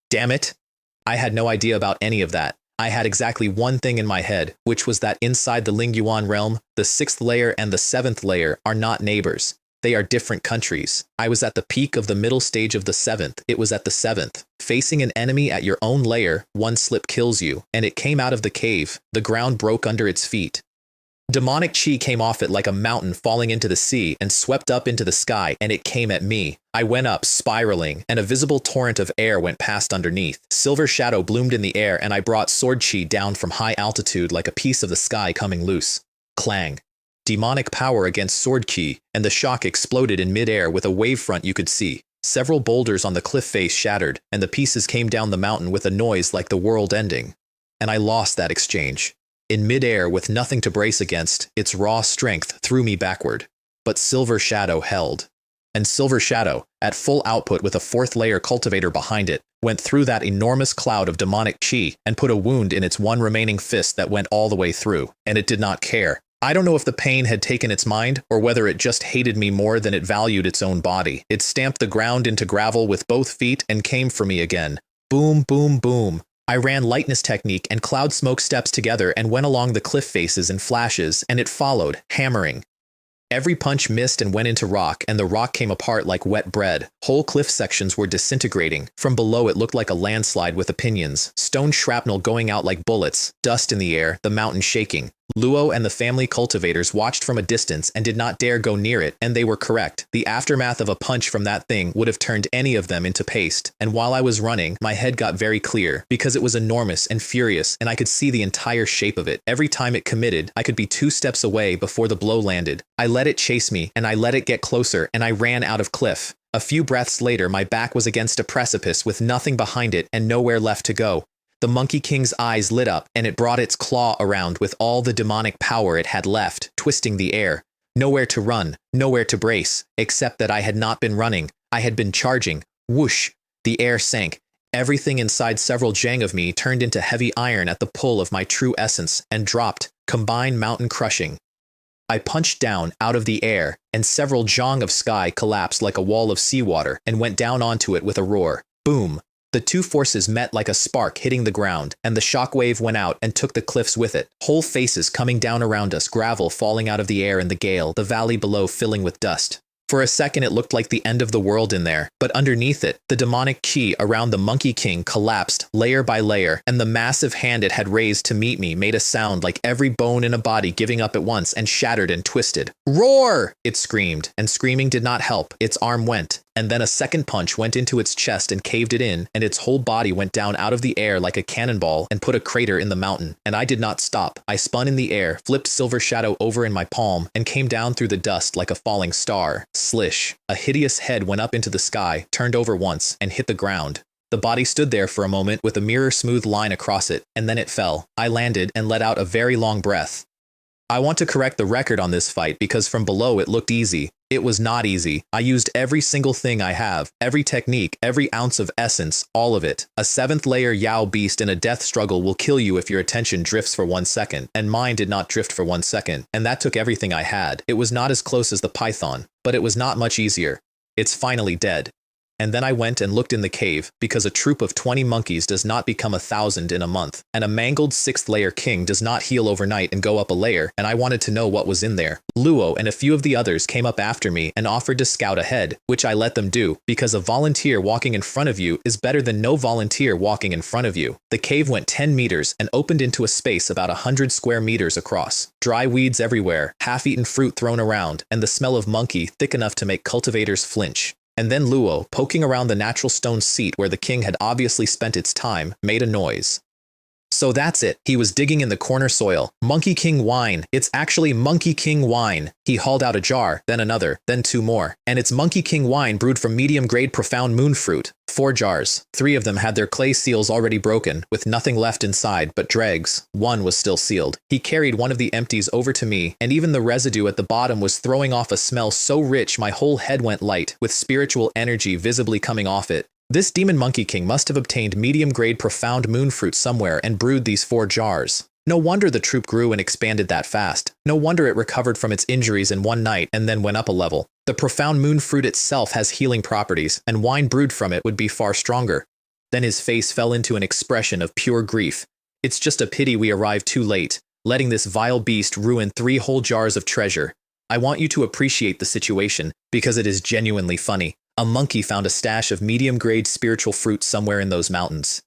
Damn it! I had no idea about any of that. I had exactly one thing in my head, which was that inside the Lingyuan realm, the 6th layer and the 7th layer are not neighbors. They are different countries. I was at the peak of the middle stage of the 7th. It was at the 7th. Facing an enemy at your own layer, one slip kills you, and it came out of the cave. The ground broke under its feet. Demonic chi came off it like a mountain falling into the sea and swept up into the sky, and it came at me. I went up, spiraling, and a visible torrent of air went past underneath. Silver shadow bloomed in the air, and I brought sword chi down from high altitude like a piece of the sky coming loose. Clang. Demonic power against sword ki, and the shock exploded in midair with a wavefront you could see. Several boulders on the cliff face shattered, and the pieces came down the mountain with a noise like the world ending. And I lost that exchange. In midair, with nothing to brace against, its raw strength threw me backward. But Silver Shadow held. And Silver Shadow, at full output with a 4th layer cultivator behind it, went through that enormous cloud of demonic chi, and put a wound in its one remaining fist that went all the way through, and it did not care. I don't know if the pain had taken its mind, or whether it just hated me more than it valued its own body. It stamped the ground into gravel with both feet and came for me again. Boom, boom, boom. I ran lightness technique and cloud smoke steps together and went along the cliff faces in flashes, and it followed, hammering. Every punch missed and went into rock, and the rock came apart like wet bread. Whole cliff sections were disintegrating. From below it looked like a landslide with opinions. Stone shrapnel going out like bullets, dust in the air, the mountain shaking. Luo and the family cultivators watched from a distance and did not dare go near it, and they were correct. The aftermath of a punch from that thing would have turned any of them into paste, and while I was running, my head got very clear, because it was enormous and furious, and I could see the entire shape of it. Every time it committed, I could be 2 steps away before the blow landed. I let it chase me, and I let it get closer, and I ran out of cliff. A few breaths later, my back was against a precipice with nothing behind it and nowhere left to go. The Monkey King's eyes lit up, and it brought its claw around with all the demonic power it had left, twisting the air. Nowhere to run, nowhere to brace, except that I had not been running. I had been charging. Whoosh! The air sank. Everything inside several jang of me turned into heavy iron at the pull of my true essence, and dropped, combined mountain crushing. I punched down, out of the air, and several jang of sky collapsed like a wall of seawater, and went down onto it with a roar. Boom! The two forces met like a spark hitting the ground, and the shockwave went out and took the cliffs with it. Whole faces coming down around us, gravel falling out of the air in the gale, the valley below filling with dust. For a second it looked like the end of the world in there, but underneath it, the demonic chi around the Monkey King collapsed layer by layer, and the massive hand it had raised to meet me made a sound like every bone in a body giving up at once and shattered and twisted. Roar! It screamed, and screaming did not help. Its arm went, and then a second punch went into its chest and caved it in, and its whole body went down out of the air like a cannonball and put a crater in the mountain. And I did not stop. I spun in the air, flipped Silver Shadow over in my palm, and came down through the dust like a falling star. Slish. A hideous head went up into the sky, turned over once, and hit the ground. The body stood there for a moment with a mirror-smooth line across it, and then it fell. I landed and let out a very long breath. I want to correct the record on this fight because from below it looked easy. It was not easy. I used every single thing I have, every technique, every ounce of essence, all of it. A 7th layer Yao beast in a death struggle will kill you if your attention drifts for 1 second, and mine did not drift for 1 second, and that took everything I had. It was not as close as the python, but it was not much easier. It's finally dead. And then I went and looked in the cave, because a troop of 20 monkeys does not become 1,000 in a month, and a mangled 6th layer king does not heal overnight and go up a layer, and I wanted to know what was in there. Luo and a few of the others came up after me and offered to scout ahead, which I let them do, because a volunteer walking in front of you is better than no volunteer walking in front of you. The cave went 10 meters and opened into a space about 100 square meters across. Dry weeds everywhere, half-eaten fruit thrown around, and the smell of monkey thick enough to make cultivators flinch. And then Luo, poking around the natural stone seat where the king had obviously spent its time, made a noise. So that's it. He was digging in the corner soil. Monkey King wine. It's actually Monkey King wine. He hauled out a jar, then another, then 2 more. And it's Monkey King wine brewed from medium-grade profound moon fruit. 4 jars. 3 of them had their clay seals already broken, with nothing left inside but dregs. 1 was still sealed. He carried one of the empties over to me, and even the residue at the bottom was throwing off a smell so rich my whole head went light, with spiritual energy visibly coming off it. This demon Monkey King must have obtained medium-grade profound moon fruit somewhere and brewed these 4 jars. No wonder the troop grew and expanded that fast. No wonder it recovered from its injuries in 1 night and then went up a level. The profound moon fruit itself has healing properties, and wine brewed from it would be far stronger. Then his face fell into an expression of pure grief. It's just a pity we arrived too late, letting this vile beast ruin 3 whole jars of treasure. I want you to appreciate the situation, because it is genuinely funny. A monkey found a stash of medium-grade spiritual fruit somewhere in those mountains.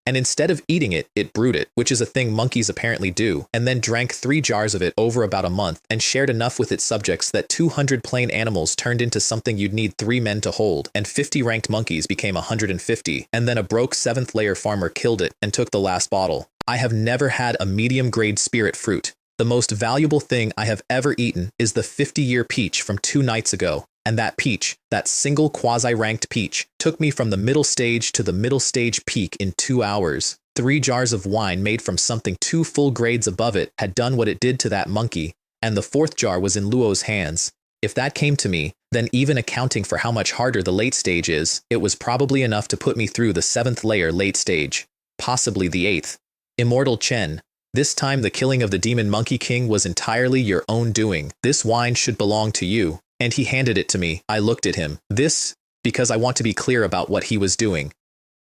And instead of eating it, it brewed it, which is a thing monkeys apparently do, and then drank 3 jars of it over about a month and shared enough with its subjects that 200 plain animals turned into something you'd need 3 men to hold, and 50 ranked monkeys became 150, and then a broke 7th layer farmer killed it and took the last bottle. I have never had a medium-grade spirit fruit. The most valuable thing I have ever eaten is the 50-year peach from 2 nights ago. And that peach, that single quasi-ranked peach, took me from the middle stage to the middle stage peak in 2 hours. 3 jars of wine made from something 2 full grades above it had done what it did to that monkey, and the 4th jar was in Luo's hands. If that came to me, Then even accounting for how much harder the late stage is, it was probably enough to put me through the 7th layer late stage. Possibly the 8th. Immortal Chen. This time the killing of the Demon Monkey King was entirely your own doing. This wine should belong to you. And he handed it to me. I looked at him. Because I want to be clear about what he was doing.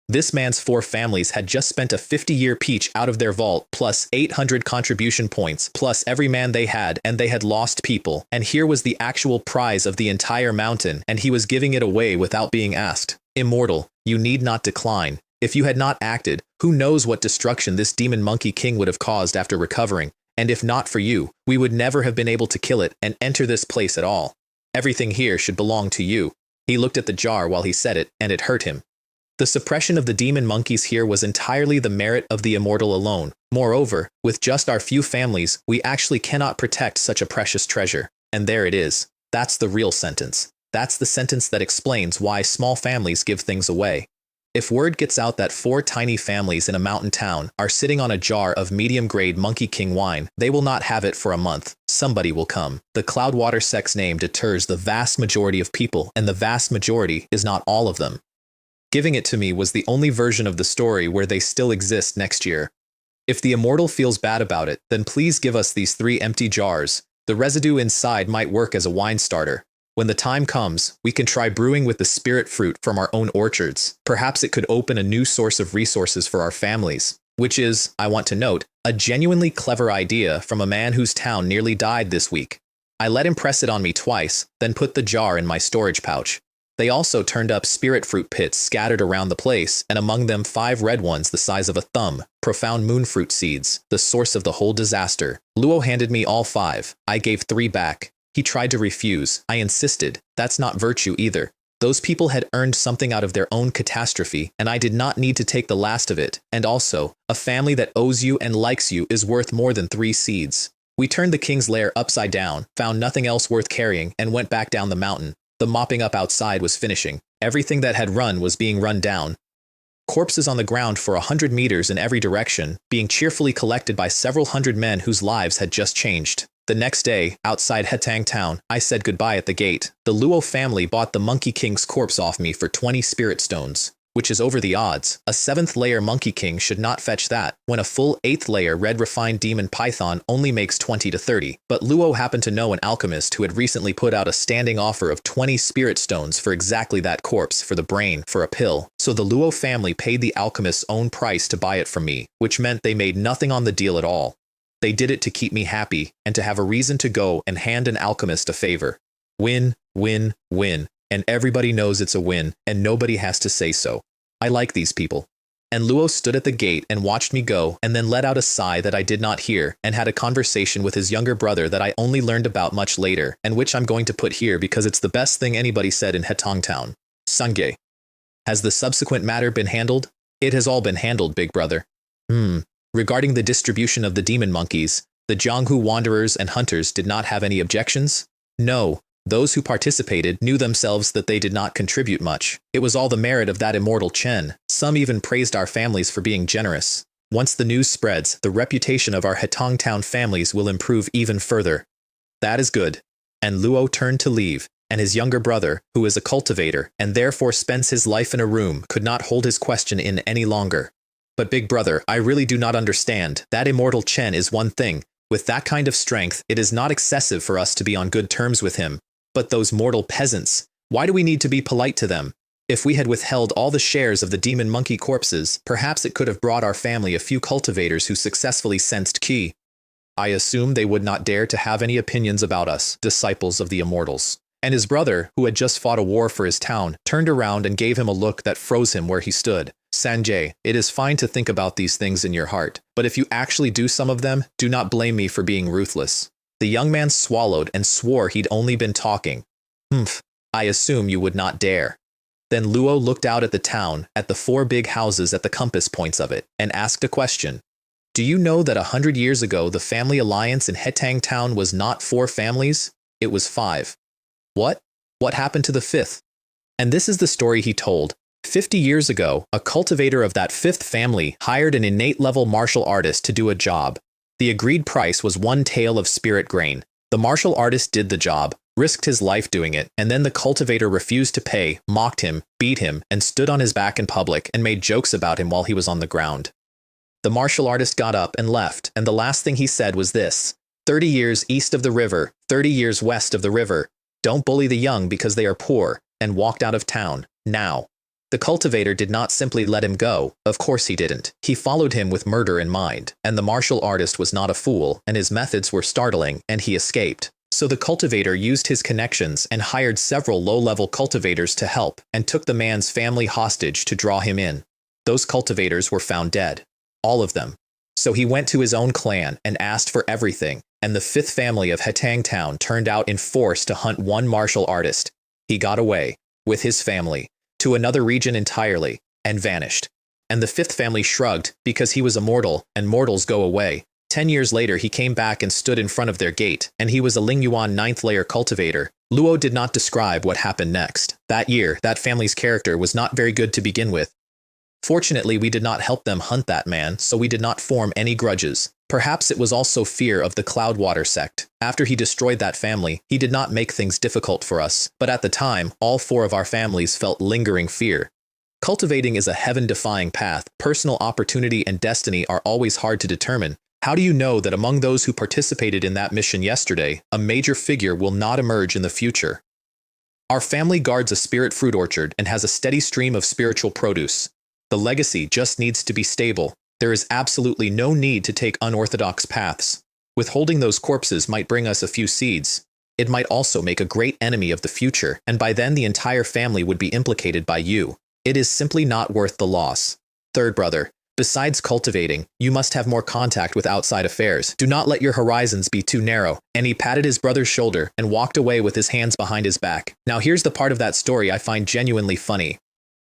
This man's 4 families had just spent a 50-year peach out of their vault, plus 800 contribution points, plus every man they had, and they had lost people. And here was the actual prize of the entire mountain, and he was giving it away without being asked. Immortal, you need not decline. If you had not acted, who knows what destruction this Demon Monkey King would have caused after recovering, and if not for you, we would never have been able to kill it and enter this place at all. Everything here should belong to you. He looked at the jar while he said it, and it hurt him. The suppression of the demon monkeys here was entirely the merit of the immortal alone. Moreover, with just our few families, we actually cannot protect such a precious treasure. And there it is. That's the real sentence. That's the sentence that explains why small families give things away. If word gets out that 4 tiny families in a mountain town are sitting on a jar of medium-grade Monkey King wine, they will not have it for a month. Somebody will come. The Cloudwater Sect's name deters the vast majority of people, and the vast majority is not all of them. Giving it to me was the only version of the story where they still exist next year. If the immortal feels bad about it, then please give us these 3 empty jars. The residue inside might work as a wine starter. When the time comes, we can try brewing with the spirit fruit from our own orchards. Perhaps it could open a new source of resources for our families, which is, I want to note, a genuinely clever idea from a man whose town nearly died this week. I let him press it on me twice, then put the jar in my storage pouch. They also turned up spirit fruit pits scattered around the place, and among them 5 red ones the size of a thumb, profound moonfruit seeds, the source of the whole disaster. Luo handed me all 5. I gave 3 back. He tried to refuse. I insisted. That's not virtue either. Those people had earned something out of their own catastrophe, and I did not need to take the last of it. And also, a family that owes you and likes you is worth more than 3 seeds. We turned the king's lair upside down, found nothing else worth carrying, and went back down the mountain. The mopping up outside was finishing. Everything that had run was being run down. Corpses on the ground for 100 meters in every direction, being cheerfully collected by several hundred men whose lives had just changed. The next day, outside Hetang town, I said goodbye at the gate. The Luo family bought the Monkey King's corpse off me for 20 spirit stones, which is over the odds. A 7th layer Monkey King should not fetch that, when a full 8th layer red refined demon python only makes 20 to 30. But Luo happened to know an alchemist who had recently put out a standing offer of 20 spirit stones for exactly that corpse, for the brain, for a pill. So the Luo family paid the alchemist's own price to buy it from me, which meant they made nothing on the deal at all. They did it to keep me happy, and to have a reason to go and hand an alchemist a favor. Win, win, win. And everybody knows it's a win, and nobody has to say so. I like these people. And Luo stood at the gate and watched me go, and then let out a sigh that I did not hear, and had a conversation with his younger brother that I only learned about much later, and which I'm going to put here because it's the best thing anybody said in Hetong Town. Sungye. Has the subsequent matter been handled? It has all been handled, big brother. Regarding the distribution of the demon monkeys, the Jianghu wanderers and hunters did not have any objections? No. Those who participated knew themselves that they did not contribute much. It was all the merit of that immortal Chen. Some even praised our families for being generous. Once the news spreads, the reputation of our Hetong Town families will improve even further. That is good. And Luo turned to leave, and his younger brother, who is a cultivator and therefore spends his life in a room, could not hold his question in any longer. But big brother, I really do not understand. That immortal Chen is one thing. With that kind of strength, it is not excessive for us to be on good terms with him. But those mortal peasants, why do we need to be polite to them? If we had withheld all the shares of the demon monkey corpses, perhaps it could have brought our family a few cultivators who successfully sensed qi. I assume they would not dare to have any opinions about us, disciples of the immortals. And his brother, who had just fought a war for his town, turned around and gave him a look that froze him where he stood. Sanjay, it is fine to think about these things in your heart, but if you actually do some of them, do not blame me for being ruthless. The young man swallowed and swore he'd only been talking. I assume you would not dare. Then Luo looked out at the town, at the 4 big houses at the compass points of it, and asked a question. Do you know that 100 years ago the family alliance in Hetang Town was not 4 families? It was 5. What? What happened to the 5th? And this is the story he told. 50 years ago, a cultivator of that 5th family hired an innate level martial artist to do a job. The agreed price was 1 tael of spirit grain. The martial artist did the job, risked his life doing it, and then the cultivator refused to pay, mocked him, beat him, and stood on his back in public and made jokes about him while he was on the ground. The martial artist got up and left, and the last thing he said was this: 30 years east of the river, 30 years west of the river. Don't bully the young because they are poor, and walked out of town, now. The cultivator did not simply let him go, of course he didn't. He followed him with murder in mind, and the martial artist was not a fool, and his methods were startling, and he escaped. So the cultivator used his connections and hired several low-level cultivators to help, and took the man's family hostage to draw him in. Those cultivators were found dead. All of them. So he went to his own clan and asked for everything, and the fifth family of Hetang Town turned out in force to hunt one martial artist. He got away, with his family, to another region entirely, and vanished. And the fifth family shrugged, because he was immortal, and mortals go away. 10 years later he came back and stood in front of their gate, and he was a Lingyuan 9th layer cultivator. Luo did not describe what happened next. That year, that family's character was not very good to begin with. Fortunately, we did not help them hunt that man, so we did not form any grudges. Perhaps it was also fear of the Cloudwater sect. After he destroyed that family, he did not make things difficult for us, but at the time, all 4 of our families felt lingering fear. Cultivating is a heaven-defying path. Personal opportunity and destiny are always hard to determine. How do you know that among those who participated in that mission yesterday, a major figure will not emerge in the future? Our family guards a spirit fruit orchard and has a steady stream of spiritual produce. The legacy just needs to be stable. There is absolutely no need to take unorthodox paths. Withholding those corpses might bring us a few seeds. It might also make a great enemy of the future, and by then the entire family would be implicated by you. It is simply not worth the loss. Third brother, besides cultivating, you must have more contact with outside affairs. Do not let your horizons be too narrow. And he patted his brother's shoulder and walked away with his hands behind his back. Now here's the part of that story I find genuinely funny.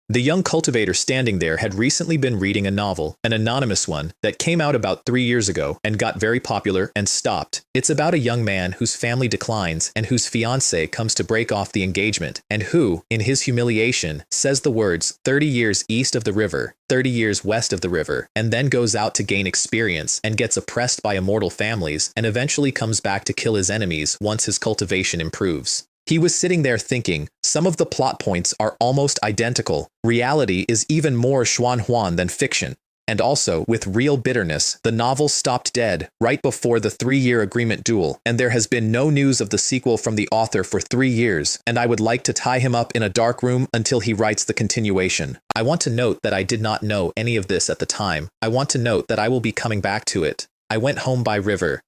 The young cultivator standing there had recently been reading a novel, an anonymous one, that came out about 3 years ago and got very popular and stopped. It's about a young man whose family declines and whose fiancée comes to break off the engagement, and who, in his humiliation, says the words 30 years east of the river, 30 years west of the river, and then goes out to gain experience and gets oppressed by immortal families and eventually comes back to kill his enemies once his cultivation improves. He was sitting there thinking, some of the plot points are almost identical. Reality is even more Xuanhuan than fiction. And also, with real bitterness, the novel stopped dead right before the 3-year agreement duel, and there has been no news of the sequel from the author for 3 years, and I would like to tie him up in a dark room until he writes the continuation. I want to note that I did not know any of this at the time. I want to note that I will be coming back to it. I went home by river.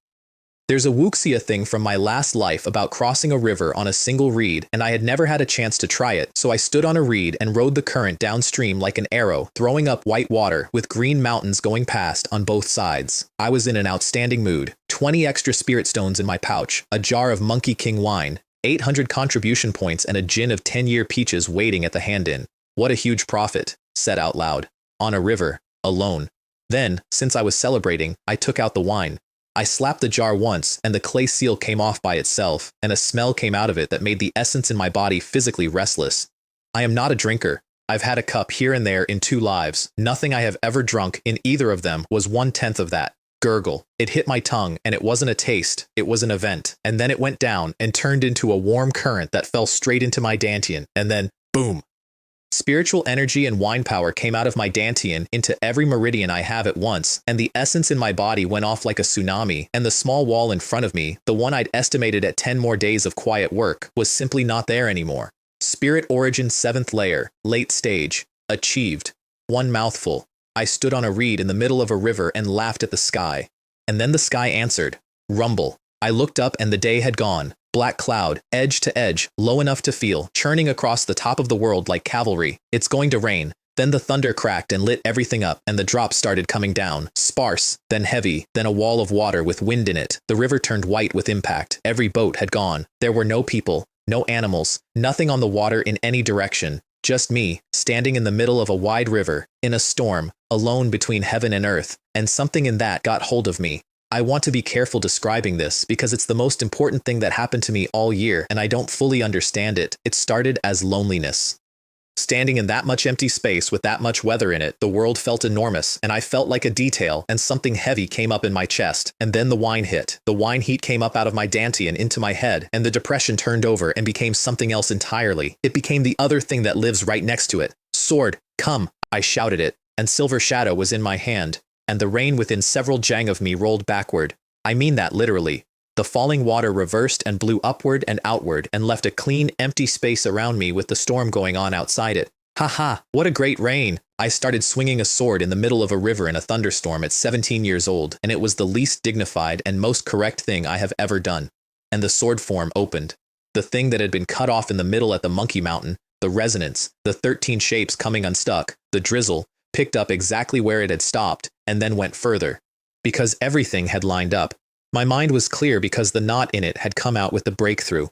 There's a wuxia thing from my last life about crossing a river on a single reed, and I had never had a chance to try it, so I stood on a reed and rode the current downstream like an arrow, throwing up white water with green mountains going past on both sides. I was in an outstanding mood. 20 extra spirit stones in my pouch, a jar of Monkey King wine, 800 contribution points, and a gin of 10-year peaches waiting at the hand-in. What a huge profit, said out loud. On a river, alone. Then, since I was celebrating, I took out the wine. I slapped the jar once, and the clay seal came off by itself, and a smell came out of it that made the essence in my body physically restless. I am not a drinker. I've had a cup here and there in 2 lives. Nothing I have ever drunk in either of them was 1/10 of that. Gurgle. It hit my tongue, and it wasn't a taste, it was an event. And then it went down and turned into a warm current that fell straight into my dantian, and then, boom. Spiritual energy and wine power came out of my dantian into every meridian I have at once, and the essence in my body went off like a tsunami, and the small wall in front of me, the one I'd estimated at 10 more days of quiet work, was simply not there anymore. Spirit origin 7th layer, late stage, achieved. 1 mouthful. I stood on a reed in the middle of a river and laughed at the sky. And then the sky answered. Rumble. I looked up and the day had gone. Black cloud, edge to edge, low enough to feel, churning across the top of the world like cavalry. It's going to rain. Then the thunder cracked and lit everything up, and the drops started coming down, sparse, then heavy, then a wall of water with wind in it. The river turned white with impact. Every boat had gone. There were no people, no animals, nothing on the water in any direction. Just me, standing in the middle of a wide river, in a storm, alone between heaven and earth, and something in that got hold of me. I want to be careful describing this because it's the most important thing that happened to me all year and I don't fully understand it. It started as loneliness. Standing in that much empty space with that much weather in it, the world felt enormous, and I felt like a detail, and something heavy came up in my chest. And then the wine hit. The wine heat came up out of my dantian into my head, and the depression turned over and became something else entirely. It became the other thing that lives right next to it. Sword, come, I shouted it, and Silver Shadow was in my hand, and the rain within several jang of me rolled backward. I mean that literally. The falling water reversed and blew upward and outward and left a clean, empty space around me with the storm going on outside it. Haha, what a great rain! I started swinging a sword in the middle of a river in a thunderstorm at 17 years old, and it was the least dignified and most correct thing I have ever done. And the sword form opened. The thing that had been cut off in the middle at the Monkey Mountain, the resonance, the 13 shapes coming unstuck, the drizzle, picked up exactly where it had stopped, and then went further. Because everything had lined up. My mind was clear because the knot in it had come out with the breakthrough.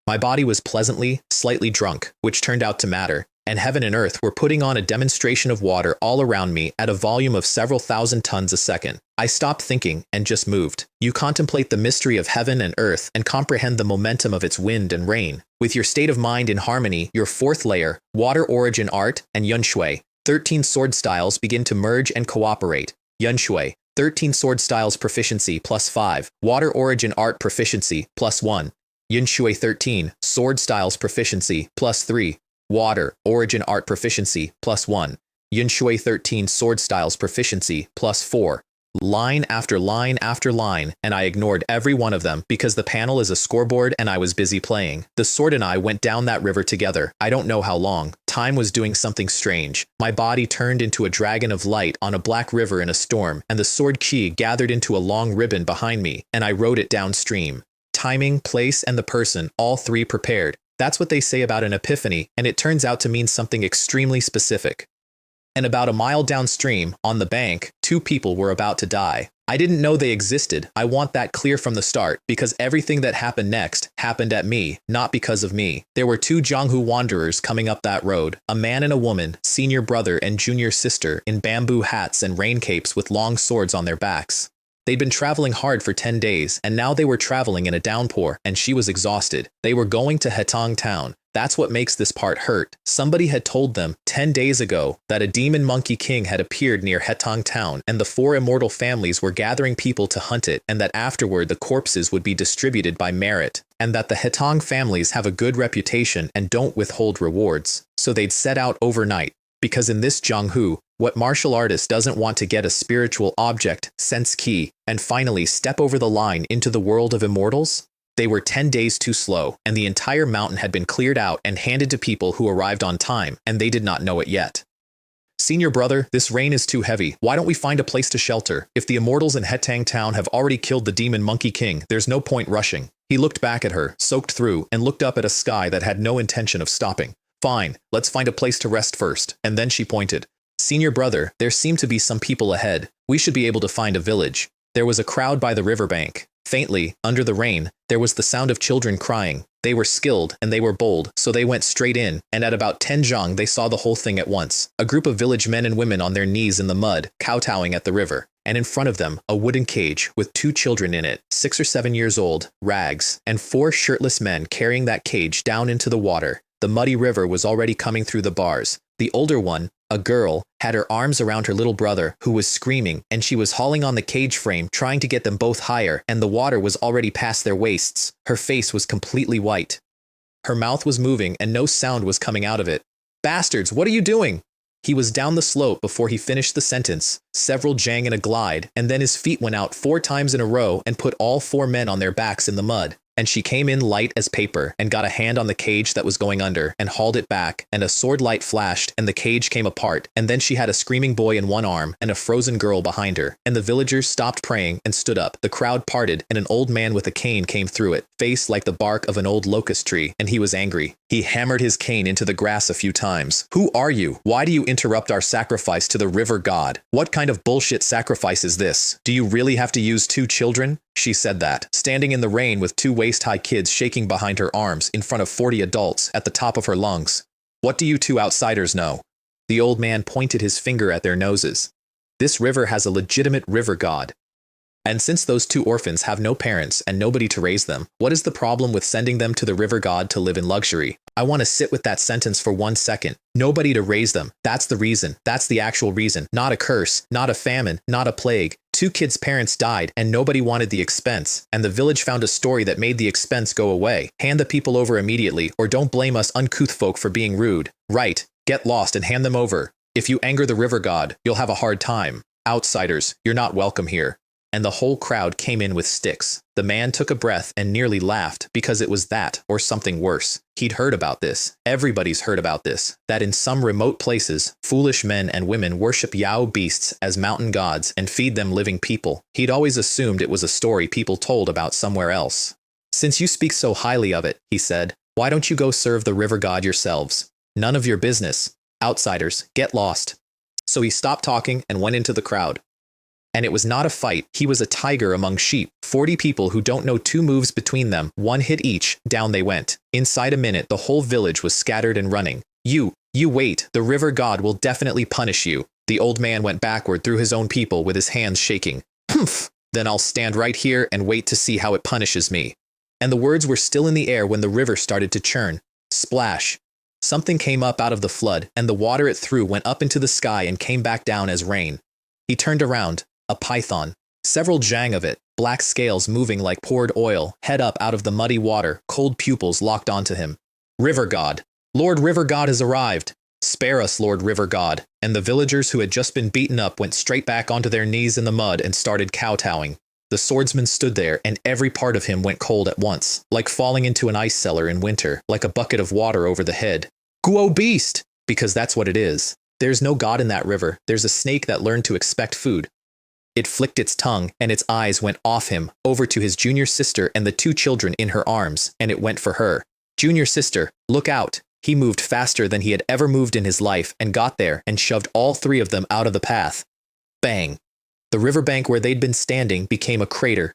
My body was pleasantly, slightly drunk, which turned out to matter, and heaven and earth were putting on a demonstration of water all around me at a volume of several thousand tons a second. I stopped thinking and just moved. You contemplate the mystery of heaven and earth and comprehend the momentum of its wind and rain. With your state of mind in harmony, your fourth layer, water origin art, and yunshui, 13 sword styles begin to merge and cooperate. Yunshui, 13 sword styles proficiency plus 5, water origin art proficiency plus 1. Yunshui 13, sword styles proficiency plus 3, water origin art proficiency plus 1. Yunshui 13, sword styles proficiency plus 4. Line after line after line, and I ignored every one of them because the panel is a scoreboard and I was busy playing. The sword and I went down that river together. I don't know how long. Time was doing something strange. My body turned into a dragon of light on a black river in a storm, and the sword chi gathered into a long ribbon behind me, and I rode it downstream. Timing, place, and the person, all three prepared. That's what they say about an epiphany, and it turns out to mean something extremely specific. And about a mile downstream, on the bank, 2 people were about to die. I didn't know they existed. I want that clear from the start, because everything that happened next happened at me, not because of me. There were 2 Jianghu wanderers coming up that road, a man and a woman, senior brother and junior sister, in bamboo hats and rain capes with long swords on their backs. They'd been traveling hard for 10 days, and now they were traveling in a downpour, and she was exhausted. They were going to Hetong Town. That's what makes this part hurt. Somebody had told them 10 days ago that a demon monkey king had appeared near Hetong Town, and the 4 immortal families were gathering people to hunt it, and that afterward the corpses would be distributed by merit, and that the Hetong families have a good reputation and don't withhold rewards. So they'd set out overnight, because in this Jianghu, what martial artist doesn't want to get a spiritual object, sense key, and finally step over the line into the world of immortals? They were 10 days too slow, and the entire mountain had been cleared out and handed to people who arrived on time, and they did not know it yet. Senior brother, this rain is too heavy. Why don't we find a place to shelter? If the immortals in Hetang Town have already killed the demon monkey king, there's no point rushing. He looked back at her, soaked through, and looked up at a sky that had no intention of stopping. Fine, let's find a place to rest first. And then she pointed. Senior brother, there seem to be some people ahead. We should be able to find a village. There was a crowd by the riverbank. Faintly, under the rain, there was the sound of children crying. They were skilled and they were bold, so they went straight in, and at about 10 zhang they saw the whole thing at once. A group of village men and women on their knees in the mud, kowtowing at the river, and in front of them, a wooden cage with 2 children in it, 6 or 7 years old, rags, and 4 shirtless men carrying that cage down into the water. The muddy river was already coming through the bars. The older one, a girl, had her arms around her little brother, who was screaming, and she was hauling on the cage frame, trying to get them both higher, and the water was already past their waists. Her face was completely white. Her mouth was moving, and no sound was coming out of it. Bastards, what are you doing? He was down the slope before he finished the sentence, several jang in a glide, and then his feet went out 4 times in a row and put all 4 men on their backs in the mud. And she came in light as paper and got a hand on the cage that was going under and hauled it back, and a sword light flashed and the cage came apart, and then she had a screaming boy in one arm and a frozen girl behind her, and the villagers stopped praying and stood up. The crowd parted and an old man with a cane came through it, face like the bark of an old locust tree, and he was angry. He hammered his cane into the grass a few times. Who are you? Why do you interrupt our sacrifice to the river god? What kind of bullshit sacrifice is this? Do you really have to use 2 children? She said that, standing in the rain with 2 waist-high kids shaking behind her arms in front of 40 adults at the top of her lungs. What do you 2 outsiders know? The old man pointed his finger at their noses. This river has a legitimate river god. And since those 2 orphans have no parents and nobody to raise them, what is the problem with sending them to the river god to live in luxury? I want to sit with that sentence for 1 second. Nobody to raise them. That's the reason. That's the actual reason. Not a curse, not a famine, not a plague. 2 kids' parents died and nobody wanted the expense, and the village found a story that made the expense go away. Hand the people over immediately, or don't blame us uncouth folk for being rude. Right, get lost and hand them over. If you anger the river god, you'll have a hard time. Outsiders, you're not welcome here. And the whole crowd came in with sticks. The man took a breath and nearly laughed because it was that or something worse. He'd heard about this. Everybody's heard about this. That in some remote places, foolish men and women worship Yao beasts as mountain gods and feed them living people. He'd always assumed it was a story people told about somewhere else. Since you speak so highly of it, he said, why don't you go serve the river god yourselves? None of your business. Outsiders, get lost. So he stopped talking and went into the crowd. And it was not a fight. He was a tiger among sheep. 40 people who don't know 2 moves between them, 1 hit each, down they went. Inside a minute, the whole village was scattered and running. You wait, the river god will definitely punish you. The old man went backward through his own people with his hands shaking. Humph, then I'll stand right here and wait to see how it punishes me. And the words were still in the air when the river started to churn. Splash. Something came up out of the flood, and the water it threw went up into the sky and came back down as rain. He turned around. A python. Several jang of it, black scales moving like poured oil, head up out of the muddy water, cold pupils locked onto him. River god. Lord River God has arrived. Spare us, Lord River God. And the villagers who had just been beaten up went straight back onto their knees in the mud and started kowtowing. The swordsman stood there, and every part of him went cold at once, like falling into an ice cellar in winter, like a bucket of water over the head. Guo beast! Because that's what it is. There's no god in that river. There's a snake that learned to expect food. It flicked its tongue, and its eyes went off him, over to his junior sister and the 2 children in her arms, and it went for her. Junior sister, look out. He moved faster than he had ever moved in his life and got there and shoved all 3 of them out of the path. Bang. The riverbank where they'd been standing became a crater.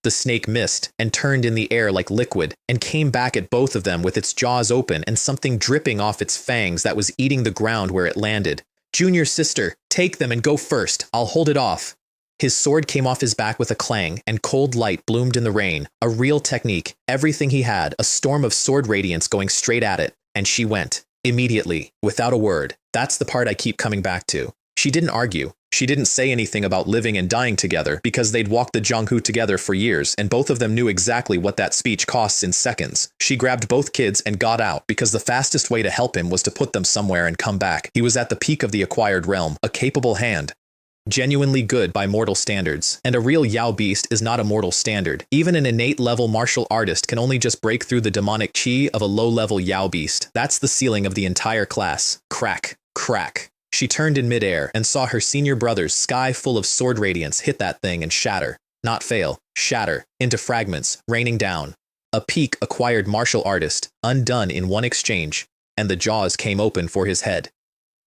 The snake missed and turned in the air like liquid and came back at both of them with its jaws open and something dripping off its fangs that was eating the ground where it landed. Junior sister, take them and go first. I'll hold it off. His sword came off his back with a clang, and cold light bloomed in the rain. A real technique, everything he had, a storm of sword radiance going straight at it. And she went. Immediately, without a word. That's the part I keep coming back to. She didn't argue. She didn't say anything about living and dying together, because they'd walked the Jianghu together for years, and both of them knew exactly what that speech costs in seconds. She grabbed both kids and got out, because the fastest way to help him was to put them somewhere and come back. He was at the peak of the acquired realm, a capable hand. Genuinely good by mortal standards, and a real Yao beast is not a mortal standard. Even an innate level martial artist can only just break through the demonic chi of a low-level Yao beast. That's the ceiling of the entire class. Crack, crack. She turned in midair and saw her senior brother's sky full of sword radiance hit that thing and shatter. Not fail, shatter, into fragments, raining down. A peak acquired martial artist, undone in one exchange, and the jaws came open for his head.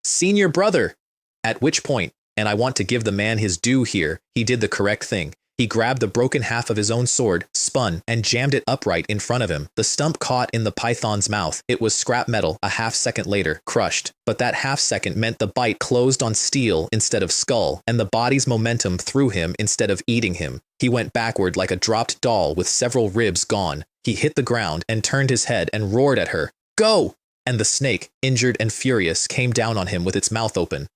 Senior brother! At which point, and I want to give the man his due here, he did the correct thing. He grabbed the broken half of his own sword, spun, and jammed it upright in front of him. The stump caught in the python's mouth. It was scrap metal, a half-second later, crushed. But that half-second meant the bite closed on steel instead of skull, and the body's momentum threw him instead of eating him. He went backward like a dropped doll with several ribs gone. He hit the ground and turned his head and roared at her. Go! And the snake, injured and furious, came down on him with its mouth open.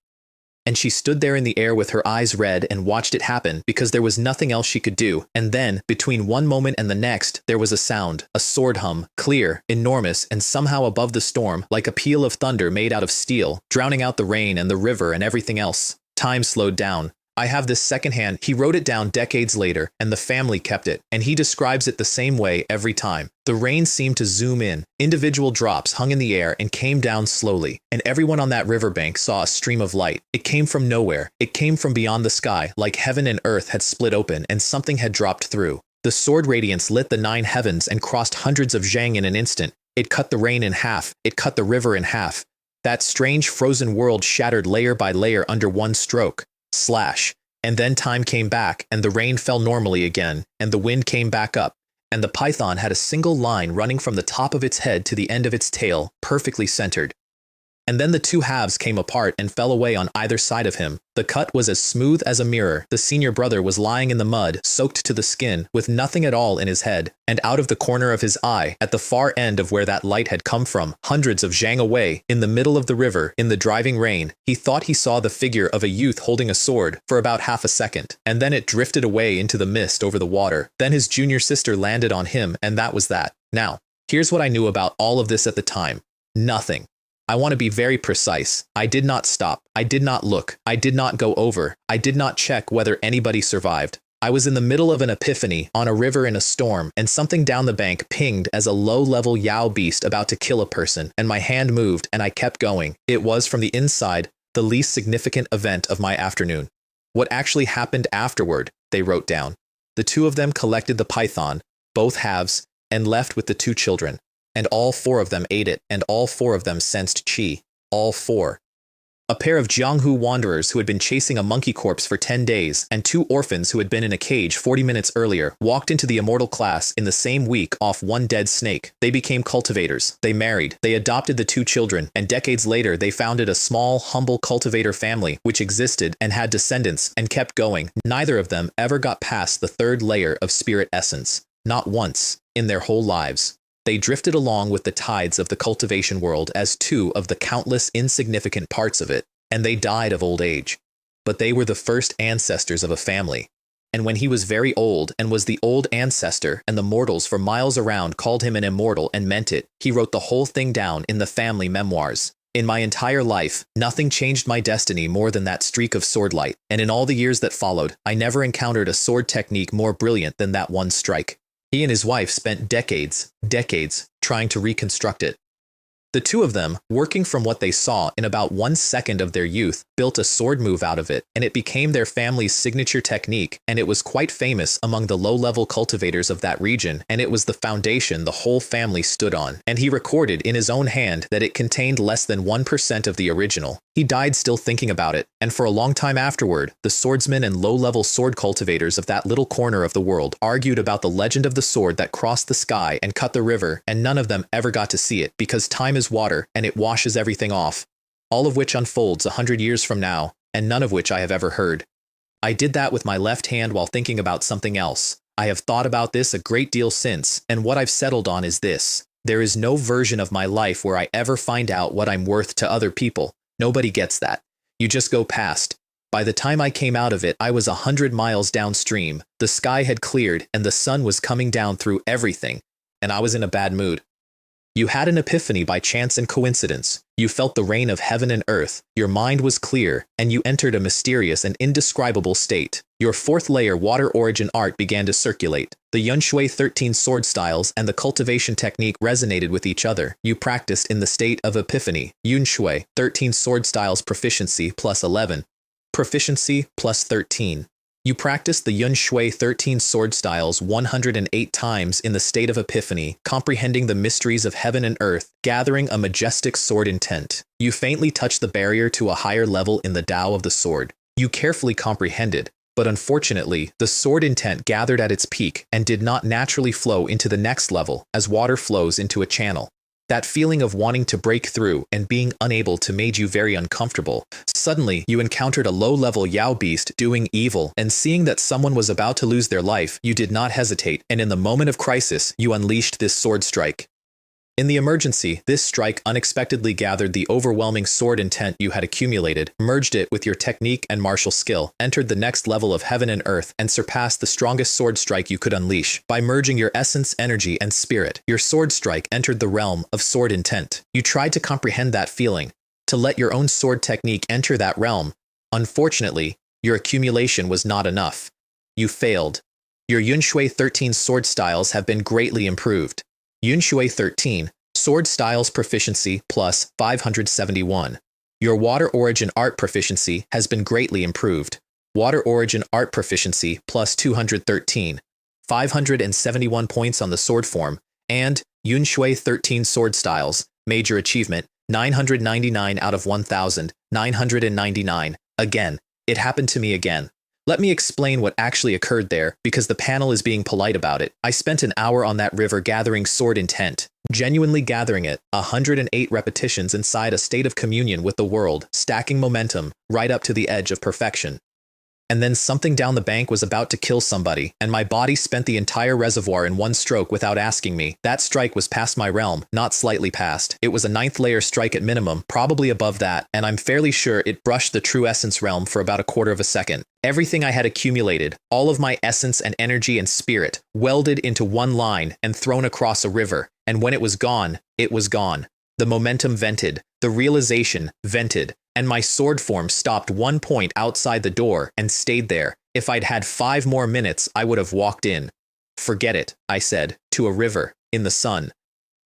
And she stood there in the air with her eyes red and watched it happen because there was nothing else she could do. And then, between one moment and the next, there was a sound, a sword hum, clear, enormous, and somehow above the storm, like a peal of thunder made out of steel, drowning out the rain and the river and everything else. Time slowed down. I have this secondhand. He wrote it down decades later, and the family kept it, and he describes it the same way every time. The rain seemed to zoom in. Individual drops hung in the air and came down slowly, and everyone on that riverbank saw a stream of light. It came from nowhere. It came from beyond the sky, like heaven and earth had split open and something had dropped through. The sword radiance lit the 9 heavens and crossed hundreds of zhang in an instant. It cut the rain in half. It cut the river in half. That strange frozen world shattered layer by layer under one stroke. Slash. And then time came back, and the rain fell normally again, and the wind came back up, and the python had a single line running from the top of its head to the end of its tail, perfectly centered. And then the two halves came apart and fell away on either side of him. The cut was as smooth as a mirror. The senior brother was lying in the mud, soaked to the skin, with nothing at all in his head. And out of the corner of his eye, at the far end of where that light had come from, hundreds of zhang away, in the middle of the river, in the driving rain, he thought he saw the figure of a youth holding a sword for about half a second. And then it drifted away into the mist over the water. Then his junior sister landed on him, and that was that. Now, here's what I knew about all of this at the time. Nothing. I want to be very precise. I did not stop. I did not look. I did not go over. I did not check whether anybody survived. I was in the middle of an epiphany, on a river in a storm, and something down the bank pinged as a low-level Yao beast about to kill a person, and my hand moved, and I kept going. It was, from the inside, the least significant event of my afternoon. What actually happened afterward, they wrote down. The two of them collected the python, both halves, and left with the two children. And all four of them ate it, and all four of them sensed qi. All four. A pair of Jianghu wanderers who had been chasing a monkey corpse for 10 days, and two orphans who had been in a cage 40 minutes earlier, walked into the immortal class in the same week off one dead snake. They became cultivators. They married. They adopted the two children, and decades later they founded a small, humble cultivator family which existed and had descendants and kept going. Neither of them ever got past the third layer of spirit essence. Not once in their whole lives. They drifted along with the tides of the cultivation world as two of the countless insignificant parts of it, and they died of old age. But they were the first ancestors of a family. And when he was very old and was the old ancestor, and the mortals for miles around called him an immortal and meant it, he wrote the whole thing down in the family memoirs. In my entire life, nothing changed my destiny more than that streak of sword light, and in all the years that followed, I never encountered a sword technique more brilliant than that one strike. He and his wife spent decades, trying to reconstruct it. The two of them, working from what they saw in about 1 second of their youth, built a sword move out of it, and it became their family's signature technique, and it was quite famous among the low-level cultivators of that region, and it was the foundation the whole family stood on. And he recorded in his own hand that it contained less than 1% of the original. He died still thinking about it, and for a long time afterward, the swordsmen and low-level sword cultivators of that little corner of the world argued about the legend of the sword that crossed the sky and cut the river, and none of them ever got to see it, because time is water, and it washes everything off. All of which unfolds 100 years from now, and none of which I have ever heard. I did that with my left hand while thinking about something else. I have thought about this a great deal since, and what I've settled on is this. There is no version of my life where I ever find out what I'm worth to other people. Nobody gets that. You just go past. By the time I came out of it, I was 100 miles downstream. The sky had cleared, and the sun was coming down through everything, and I was in a bad mood. You had an epiphany by chance and coincidence. You felt the reign of heaven and earth. Your mind was clear, and you entered a mysterious and indescribable state. Your fourth layer water origin art began to circulate. The Yunshui 13 sword styles and the cultivation technique resonated with each other. You practiced in the state of epiphany. Yunshui 13 sword styles proficiency plus 11. Proficiency plus 13. You practiced the Yunshui 13 sword styles 108 times in the state of epiphany, comprehending the mysteries of heaven and earth, gathering a majestic sword intent. You faintly touched the barrier to a higher level in the Tao of the sword. You carefully comprehended, but unfortunately, the sword intent gathered at its peak and did not naturally flow into the next level as water flows into a channel. That feeling of wanting to break through and being unable to made you very uncomfortable. Suddenly, you encountered a low-level Yao beast doing evil, and seeing that someone was about to lose their life, you did not hesitate, and in the moment of crisis, you unleashed this sword strike. In the emergency, this strike unexpectedly gathered the overwhelming sword intent you had accumulated, merged it with your technique and martial skill, entered the next level of heaven and earth, and surpassed the strongest sword strike you could unleash. By merging your essence, energy, and spirit, your sword strike entered the realm of sword intent. You tried to comprehend that feeling, to let your own sword technique enter that realm. Unfortunately, your accumulation was not enough. You failed. Your Yunshui 13 sword styles have been greatly improved. Yunshui 13, sword styles proficiency plus 571. Your water origin art proficiency has been greatly improved. Water origin art proficiency plus 213. 571 points on the sword form, and Yunshui 13 sword styles, major achievement, 999 out of 1,999. Again, it happened to me again. Let me explain what actually occurred there, because the panel is being polite about it. I spent an hour on that river gathering sword intent. genuinely gathering it, 108 repetitions inside a state of communion with the world, stacking momentum, right up to the edge of perfection. And then something down the bank was about to kill somebody, and my body spent the entire reservoir in one stroke without asking me. That strike was past my realm, not slightly past. It was a 9th layer strike at minimum, probably above that, and I'm fairly sure it brushed the true essence realm for about a quarter of a second. Everything I had accumulated, all of my essence and energy and spirit, welded into one line and thrown across a river, and when it was gone, it was gone. The momentum vented, the realization vented, and my sword form stopped 1 point outside the door and stayed there. If I'd had 5 more minutes, I would have walked in. Forget it, I said, to a river, in the sun.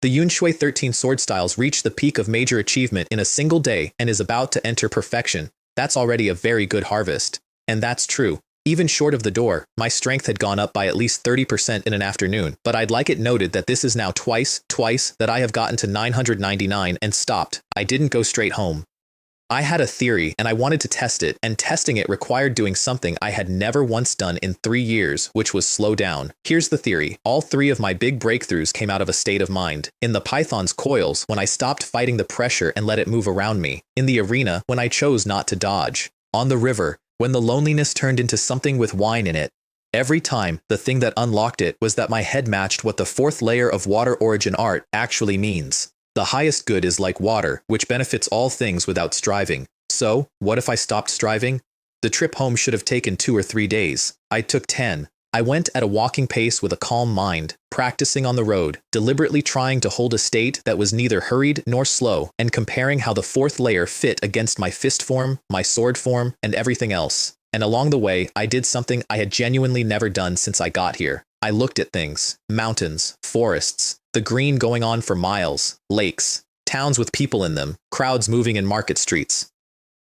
The Yunshui 13 sword styles reached the peak of major achievement in a single day and is about to enter perfection. That's already a very good harvest. And that's true. Even short of the door, my strength had gone up by at least 30% in an afternoon, but I'd like it noted that this is now twice that I have gotten to 999 and stopped. I didn't go straight home. I had a theory and I wanted to test it, and testing it required doing something I had never once done in 3 years, which was slow down. Here's the theory. All 3 of my big breakthroughs came out of a state of mind. In the Python's coils, when I stopped fighting the pressure and let it move around me. In the arena, when I chose not to dodge. On the river, when the loneliness turned into something with wine in it. Every time, the thing that unlocked it was that my head matched what the 4th layer of water origin art actually means. The highest good is like water, which benefits all things without striving. So, what if I stopped striving? The trip home should have taken 2 or 3 days. I took 10. I went at a walking pace with a calm mind, practicing on the road, deliberately trying to hold a state that was neither hurried nor slow, and comparing how the 4th layer fit against my fist form, my sword form, and everything else. And along the way, I did something I had genuinely never done since I got here. I looked at things, mountains, forests, the green going on for miles, lakes, towns with people in them, crowds moving in market streets.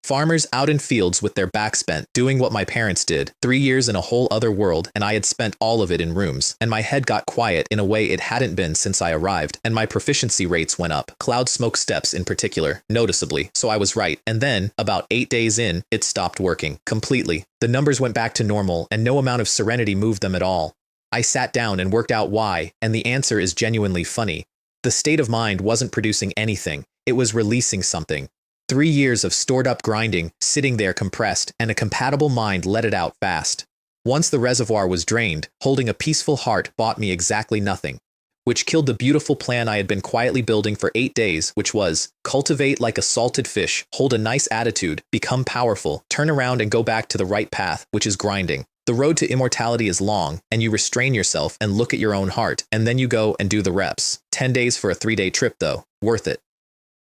Farmers out in fields with their backs bent, doing what my parents did, 3 years in a whole other world, and I had spent all of it in rooms, and my head got quiet in a way it hadn't been since I arrived, and my proficiency rates went up, cloud smoke steps in particular, noticeably, so I was right, and then, about 8 days in, it stopped working, completely. The numbers went back to normal, and no amount of serenity moved them at all. I sat down and worked out why, and the answer is genuinely funny. The state of mind wasn't producing anything, it was releasing something. 3 years of stored-up grinding, sitting there compressed, and a compatible mind let it out fast. Once the reservoir was drained, holding a peaceful heart bought me exactly nothing, which killed the beautiful plan I had been quietly building for 8 days, which was, cultivate like a salted fish, hold a nice attitude, become powerful, turn around and go back to the right path, which is grinding. The road to immortality is long, and you restrain yourself and look at your own heart, and then you go and do the reps. 10 days for a 3-day trip though, worth it.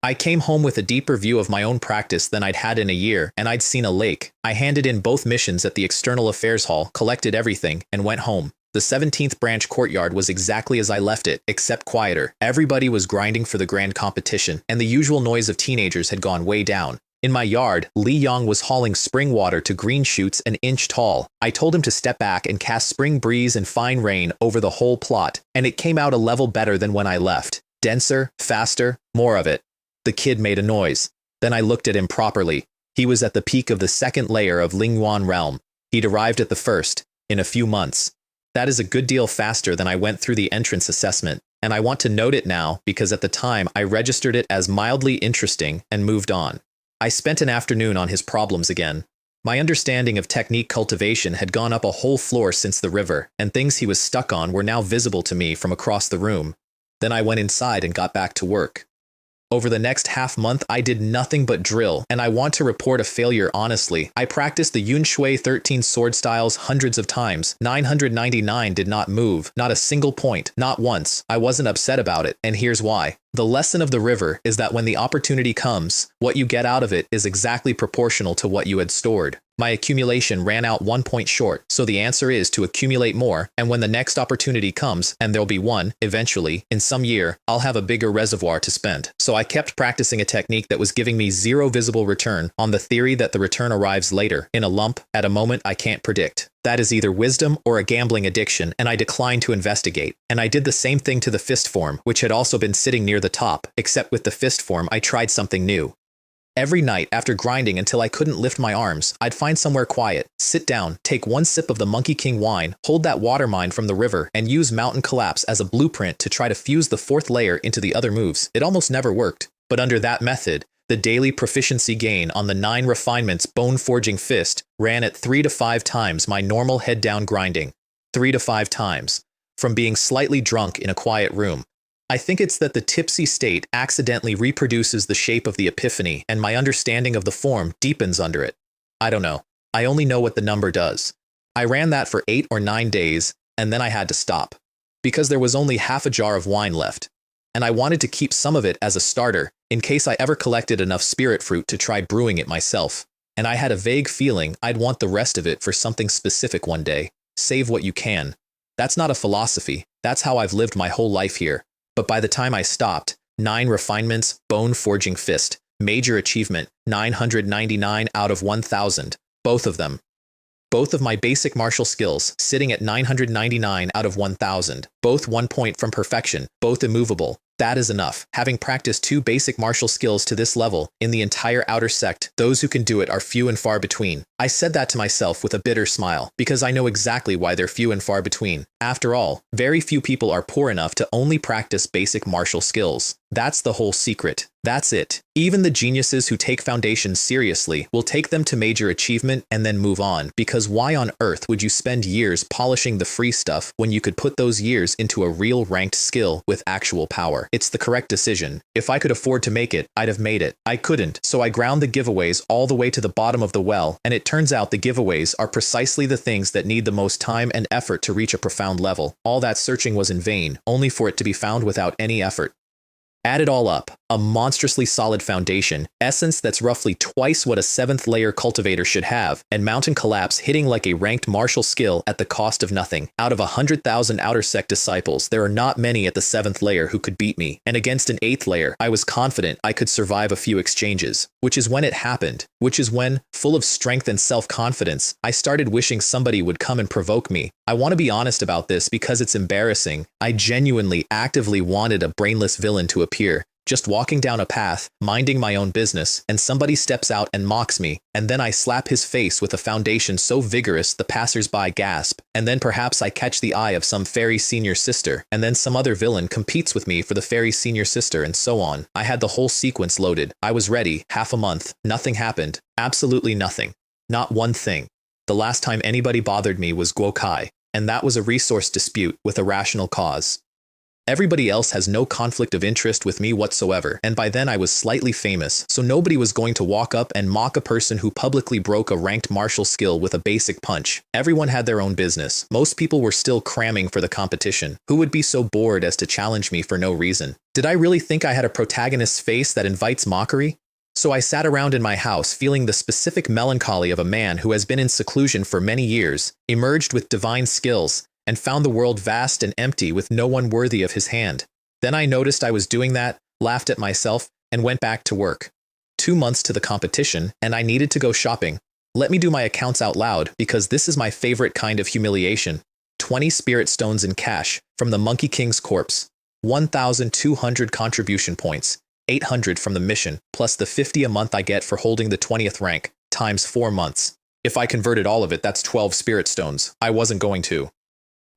I came home with a deeper view of my own practice than I'd had in a year, and I'd seen a lake. I handed in both missions at the External Affairs Hall, collected everything, and went home. The 17th branch courtyard was exactly as I left it, except quieter. Everybody was grinding for the grand competition, and the usual noise of teenagers had gone way down. In my yard, Li Yong was hauling spring water to green shoots an inch tall. I told him to step back and cast spring breeze and fine rain over the whole plot, and it came out a level better than when I left. Denser, faster, more of it. The kid made a noise. Then I looked at him properly. He was at the peak of the 2nd layer of Lingyuan realm. He'd arrived at the 1st, in a few months. That is a good deal faster than I went through the entrance assessment, and I want to note it now because at the time I registered it as mildly interesting and moved on. I spent an afternoon on his problems again. My understanding of technique cultivation had gone up a whole floor since the river, and things he was stuck on were now visible to me from across the room. Then I went inside and got back to work. Over the next half-month, I did nothing but drill, and I want to report a failure honestly. I practiced the Yunshui 13 sword styles hundreds of times. 999 did not move, not a single point, not once. I wasn't upset about it, and here's why. The lesson of the river is that when the opportunity comes, what you get out of it is exactly proportional to what you had stored. My accumulation ran out 1 point short, so the answer is to accumulate more, and when the next opportunity comes, and there'll be one, eventually, in some year, I'll have a bigger reservoir to spend. So I kept practicing a technique that was giving me zero visible return, on the theory that the return arrives later, in a lump, at a moment I can't predict. That is either wisdom or a gambling addiction, and I declined to investigate. And I did the same thing to the fist form, which had also been sitting near the top, except with the fist form I tried something new. Every night, after grinding until I couldn't lift my arms, I'd find somewhere quiet, sit down, take one sip of the Monkey King wine, hold that water mine from the river, and use Mountain Collapse as a blueprint to try to fuse the fourth layer into the other moves. It almost never worked. But under that method, the daily proficiency gain on the 9 refinements Bone Forging Fist ran at 3 to 5 times my normal head-down grinding. 3 to 5 times. From being slightly drunk in a quiet room. I think it's that the tipsy state accidentally reproduces the shape of the epiphany and my understanding of the form deepens under it. I don't know. I only know what the number does. I ran that for 8 or 9 days, and then I had to stop. Because there was only half a jar of wine left. And I wanted to keep some of it as a starter, in case I ever collected enough spirit fruit to try brewing it myself. And I had a vague feeling I'd want the rest of it for something specific one day. Save what you can. That's not a philosophy. That's how I've lived my whole life here. But by the time I stopped, 9 refinements, Bone Forging Fist, major achievement, 999 out of 1,000, both of them. Both of my basic martial skills, sitting at 999 out of 1,000, both 1 point from perfection, both immovable. That is enough. Having practiced 2 basic martial skills to this level, in the entire outer sect, those who can do it are few and far between. I said that to myself with a bitter smile, because I know exactly why they're few and far between. After all, very few people are poor enough to only practice basic martial skills. That's the whole secret. That's it. Even the geniuses who take foundations seriously will take them to major achievement and then move on, because why on earth would you spend years polishing the free stuff when you could put those years into a real ranked skill with actual power? It's the correct decision. If I could afford to make it, I'd have made it. I couldn't, so I ground the giveaways all the way to the bottom of the well, and it turns out the giveaways are precisely the things that need the most time and effort to reach a profound level. All that searching was in vain, only for it to be found without any effort. Add it all up, a monstrously solid foundation, essence that's roughly twice what a 7th layer cultivator should have, and Mountain Collapse hitting like a ranked martial skill at the cost of nothing. Out of 100,000 outer sect disciples, there are not many at the 7th layer who could beat me, and against an 8th layer, I was confident I could survive a few exchanges, which is when it happened, which is when, full of strength and self-confidence, I started wishing somebody would come and provoke me. I want to be honest about this because it's embarrassing. I genuinely, actively wanted a brainless villain to appear. Just walking down a path, minding my own business, and somebody steps out and mocks me, and then I slap his face with a foundation so vigorous the passers-by gasp, and then perhaps I catch the eye of some fairy senior sister, and then some other villain competes with me for the fairy senior sister, and so on. I had the whole sequence loaded. I was ready. Half a month. Nothing happened. Absolutely nothing. Not one thing. The last time anybody bothered me was Guokai, and that was a resource dispute with a rational cause. Everybody else has no conflict of interest with me whatsoever, and by then I was slightly famous, so nobody was going to walk up and mock a person who publicly broke a ranked martial skill with a basic punch. Everyone had their own business. Most people were still cramming for the competition. Who would be so bored as to challenge me for no reason? Did I really think I had a protagonist's face that invites mockery? So I sat around in my house feeling the specific melancholy of a man who has been in seclusion for many years, emerged with divine skills, and found the world vast and empty with no one worthy of his hand. Then I noticed I was doing that, laughed at myself, and went back to work. 2 months to the competition, and I needed to go shopping. Let me do my accounts out loud, because this is my favorite kind of humiliation. 20 spirit stones in cash, from the Monkey King's corpse. 1,200 contribution points. 800 from the mission, plus the 50 a month I get for holding the 20th rank, times 4 months. If I converted all of it, that's 12 spirit stones. I wasn't going to.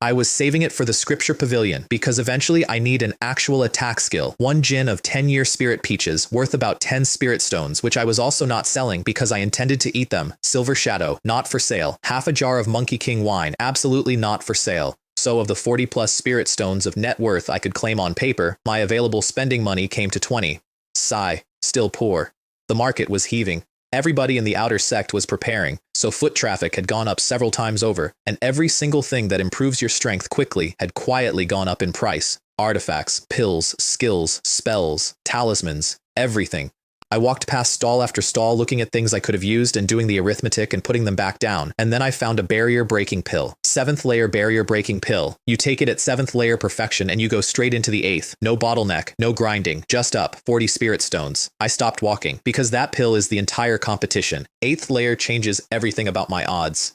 I was saving it for the Scripture Pavilion, because eventually I need an actual attack skill. 1 gin of 10-year spirit peaches, worth about 10 spirit stones, which I was also not selling because I intended to eat them. Silver Shadow, not for sale. Half a jar of Monkey King wine, absolutely not for sale. So of the 40-plus spirit stones of net worth I could claim on paper, my available spending money came to 20. Sigh, still poor. The market was heaving. Everybody in the outer sect was preparing, so foot traffic had gone up several times over, and every single thing that improves your strength quickly had quietly gone up in price. Artifacts, pills, skills, spells, talismans, everything. I walked past stall after stall looking at things I could have used and doing the arithmetic and putting them back down, and then I found a barrier-breaking pill. 7th layer barrier-breaking pill. You take it at 7th layer perfection and you go straight into the 8th. No bottleneck, no grinding, just up, 40 spirit stones. I stopped walking, because that pill is the entire competition. 8th layer changes everything about my odds.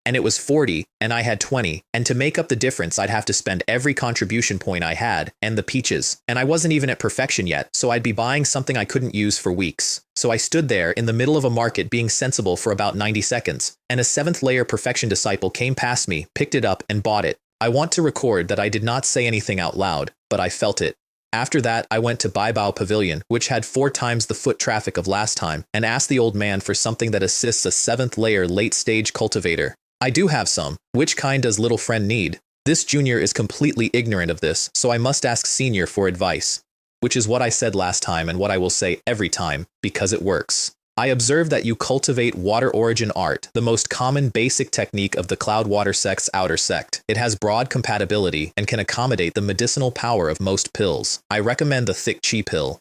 And it was 40, and I had 20, and to make up the difference I'd have to spend every contribution point I had, and the peaches, and I wasn't even at perfection yet, so I'd be buying something I couldn't use for weeks. So I stood there in the middle of a market being sensible for about 90 seconds, and a 7th layer perfection disciple came past me, picked it up, and bought it. I want to record that I did not say anything out loud, but I felt it. After that, I went to Baibao Pavilion, which had 4 times the foot traffic of last time, and asked the old man for something that assists a 7th layer late-stage cultivator. I do have some. Which kind does little friend need? This junior is completely ignorant of this, so I must ask senior for advice. Which is what I said last time and what I will say every time, because it works. I observe that you cultivate water origin art, the most common basic technique of the Cloud Water Sect's outer sect. It has broad compatibility and can accommodate the medicinal power of most pills. I recommend the thick chi pill.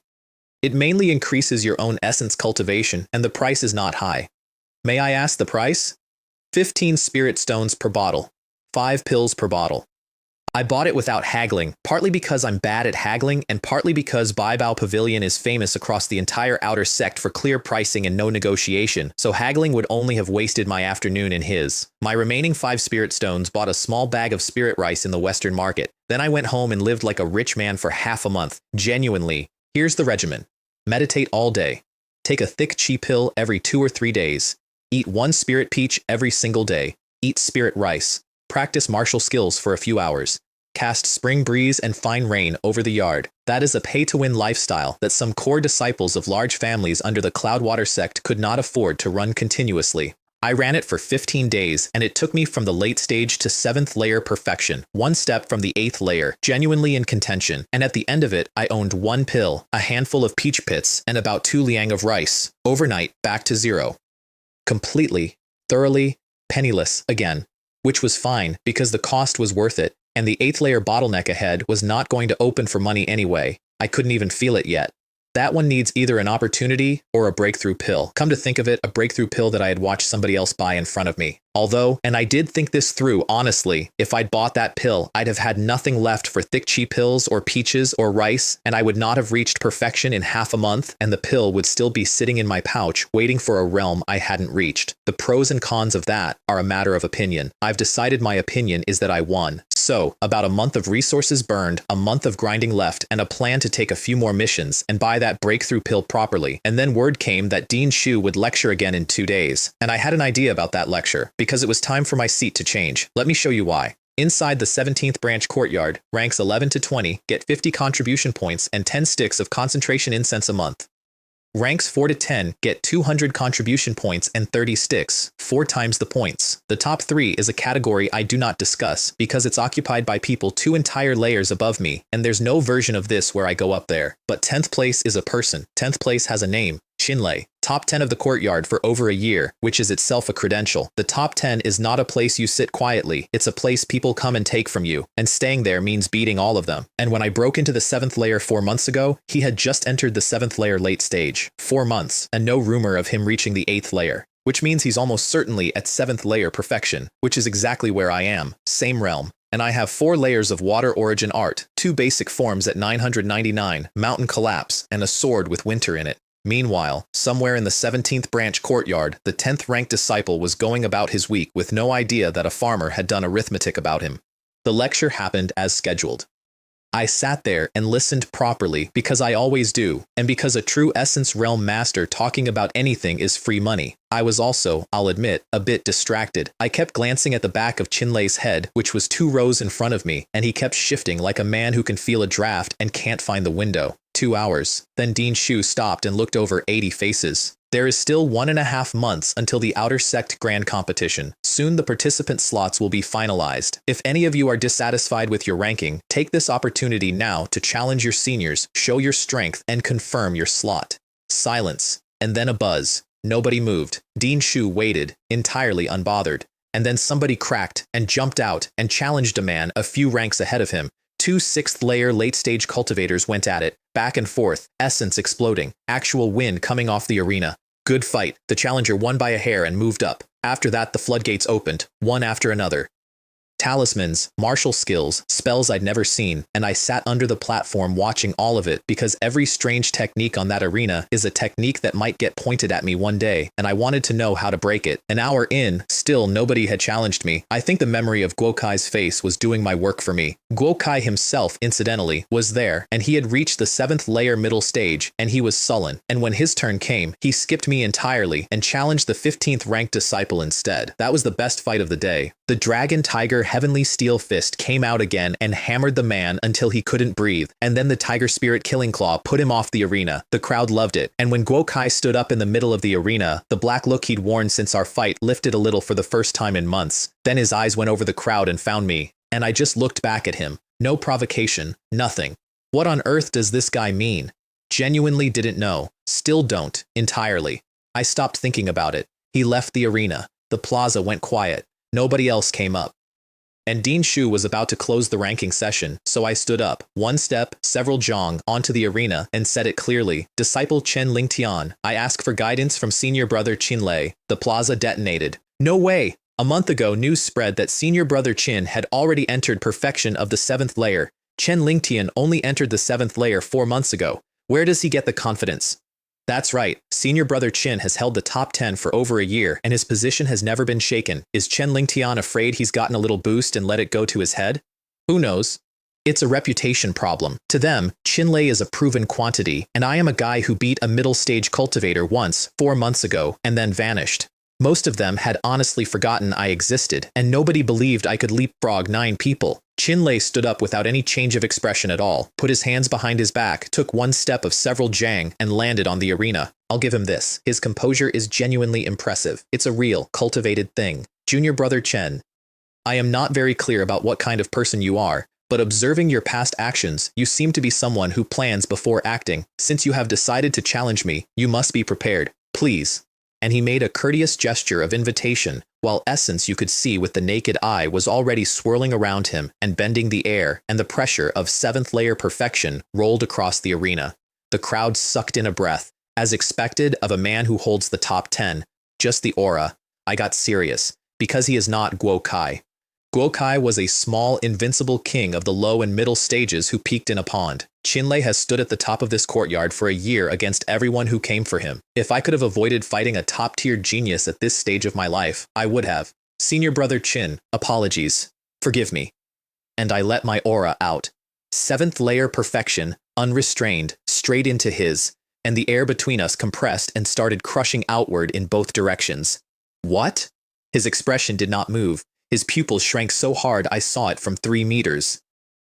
It mainly increases your own essence cultivation, and the price is not high. May I ask the price? 15 spirit stones per bottle. 5 pills per bottle. I bought it without haggling, partly because I'm bad at haggling and partly because Baibao Pavilion is famous across the entire outer sect for clear pricing and no negotiation, so haggling would only have wasted my afternoon and his. My remaining 5 spirit stones bought a small bag of spirit rice in the Western market. Then I went home and lived like a rich man for half a month. Genuinely. Here's the regimen. Meditate all day. Take a thick chi pill every 2 or 3 days. Eat 1 spirit peach every single day. Eat spirit rice. Practice martial skills for a few hours. Cast spring breeze and fine rain over the yard. That is a pay-to-win lifestyle that some core disciples of large families under the Cloudwater sect could not afford to run continuously. I ran it for 15 days, and it took me from the late stage to 7th layer perfection, 1 step from the 8th layer, genuinely in contention, and at the end of it, I owned 1 pill, a handful of peach pits, and about 2 liang of rice. Overnight, back to 0. Completely, thoroughly, penniless again, which was fine because the cost was worth it. And the 8th layer bottleneck ahead was not going to open for money anyway. I couldn't even feel it yet. That one needs either an opportunity or a breakthrough pill. Come to think of it, a breakthrough pill that I had watched somebody else buy in front of me. Although, and I did think this through, honestly, if I'd bought that pill, I'd have had nothing left for thick chi pills or peaches or rice, and I would not have reached perfection in half a month, and the pill would still be sitting in my pouch, waiting for a realm I hadn't reached. The pros and cons of that are a matter of opinion. I've decided my opinion is that I won. So, about a month of resources burned, a month of grinding left, and a plan to take a few more missions and buy that breakthrough pill properly. And then word came that Dean Shu would lecture again in 2 days. And I had an idea about that lecture, because it was time for my seat to change. Let me show you why. Inside the 17th branch courtyard, ranks 11 to 20 get 50 contribution points and 10 sticks of concentration incense a month. Ranks 4 to 10 get 200 contribution points and 30 sticks, 4 times the points. The top 3 is a category I do not discuss because it's occupied by people 2 entire layers above me, and there's no version of this where I go up there. But 10th place is a person. 10th place has a name, Shinlei. Top 10 of the courtyard for over a year, which is itself a credential. The top 10 is not a place you sit quietly, it's a place people come and take from you, and staying there means beating all of them. And when I broke into the 7th layer 4 months ago, he had just entered the 7th layer late stage. 4 months, and no rumor of him reaching the 8th layer. Which means he's almost certainly at 7th layer perfection, which is exactly where I am, same realm. And I have 4 layers of water origin art, 2 basic forms at 999, mountain collapse, and a sword with winter in it. Meanwhile, somewhere in the 17th branch courtyard, the 10th ranked disciple was going about his week with no idea that a farmer had done arithmetic about him. The lecture happened as scheduled. I sat there and listened properly because I always do, and because a true Essence Realm master talking about anything is free money. I was also, I'll admit, a bit distracted. I kept glancing at the back of Chinlei's head, which was 2 rows in front of me, and he kept shifting like a man who can feel a draft and can't find the window. 2 hours. Then Dean Shu stopped and looked over 80 faces. There is still 1.5 months until the Outer Sect Grand Competition. Soon the participant slots will be finalized. If any of you are dissatisfied with your ranking, take this opportunity now to challenge your seniors, show your strength, and confirm your slot. Silence. And then a buzz. Nobody moved. Dean Shu waited, entirely unbothered. And then somebody cracked and jumped out and challenged a man a few ranks ahead of him. 2 6th-layer late-stage cultivators went at it, back and forth, essence exploding, actual wind coming off the arena. Good fight. The challenger won by a hair and moved up. After that, the floodgates opened, one after another. Talismans, martial skills, spells I'd never seen, and I sat under the platform watching all of it because every strange technique on that arena is a technique that might get pointed at me one day, and I wanted to know how to break it. An hour in, still nobody had challenged me. I think the memory of Guokai's face was doing my work for me. Guokai himself, incidentally, was there, and he had reached the 7th layer middle stage, and he was sullen. And when his turn came, he skipped me entirely and challenged the 15th ranked disciple instead. That was the best fight of the day. The Dragon Tiger Heavenly Steel Fist came out again and hammered the man until he couldn't breathe, and then the Tiger Spirit Killing Claw put him off the arena. The crowd loved it, and when Guokai stood up in the middle of the arena, the black look he'd worn since our fight lifted a little for the first time in months. Then his eyes went over the crowd and found me, and I just looked back at him. No provocation, nothing. What on earth does this guy mean? Genuinely didn't know. Still don't, entirely. I stopped thinking about it. He left the arena. The plaza went quiet. Nobody else came up. And Dean Shu was about to close the ranking session, so I stood up, one step, several jong, onto the arena and said it clearly. Disciple Chen Lingtian, I ask for guidance from senior brother Qin Lei. The plaza detonated. No way! A month ago, news spread that senior brother Qin had already entered perfection of the 7th layer. Chen Lingtian only entered the 7th layer 4 months ago. Where does he get the confidence? That's right, senior brother Qin has held the top 10 for over a year, and his position has never been shaken. Is Chen Lingtian afraid he's gotten a little boost and let it go to his head? Who knows? It's a reputation problem. To them, Qin Lei is a proven quantity, and I am a guy who beat a middle-stage cultivator once, 4 months ago, and then vanished. Most of them had honestly forgotten I existed, and nobody believed I could leapfrog 9 people. Qin Lei stood up without any change of expression at all, put his hands behind his back, took one step of several jang, and landed on the arena. I'll give him this. His composure is genuinely impressive. It's a real, cultivated thing. Junior brother Chen, I am not very clear about what kind of person you are, but observing your past actions, you seem to be someone who plans before acting. Since you have decided to challenge me, you must be prepared. Please. And he made a courteous gesture of invitation, while essence you could see with the naked eye was already swirling around him and bending the air, and the pressure of 7th layer perfection rolled across the arena. The crowd sucked in a breath, as expected of a man who holds the top 10. Just the aura. I got serious, because he is not Guokai. Guokai was a small, invincible king of the low and middle stages who peaked in a pond. Qin Lei has stood at the top of this courtyard for a year against everyone who came for him. If I could have avoided fighting a top-tier genius at this stage of my life, I would have. Senior brother Qin, apologies. Forgive me. And I let my aura out. 7th layer perfection, unrestrained, straight into his, and the air between us compressed and started crushing outward in both directions. What? His expression did not move. His pupils shrank so hard I saw it from 3 meters.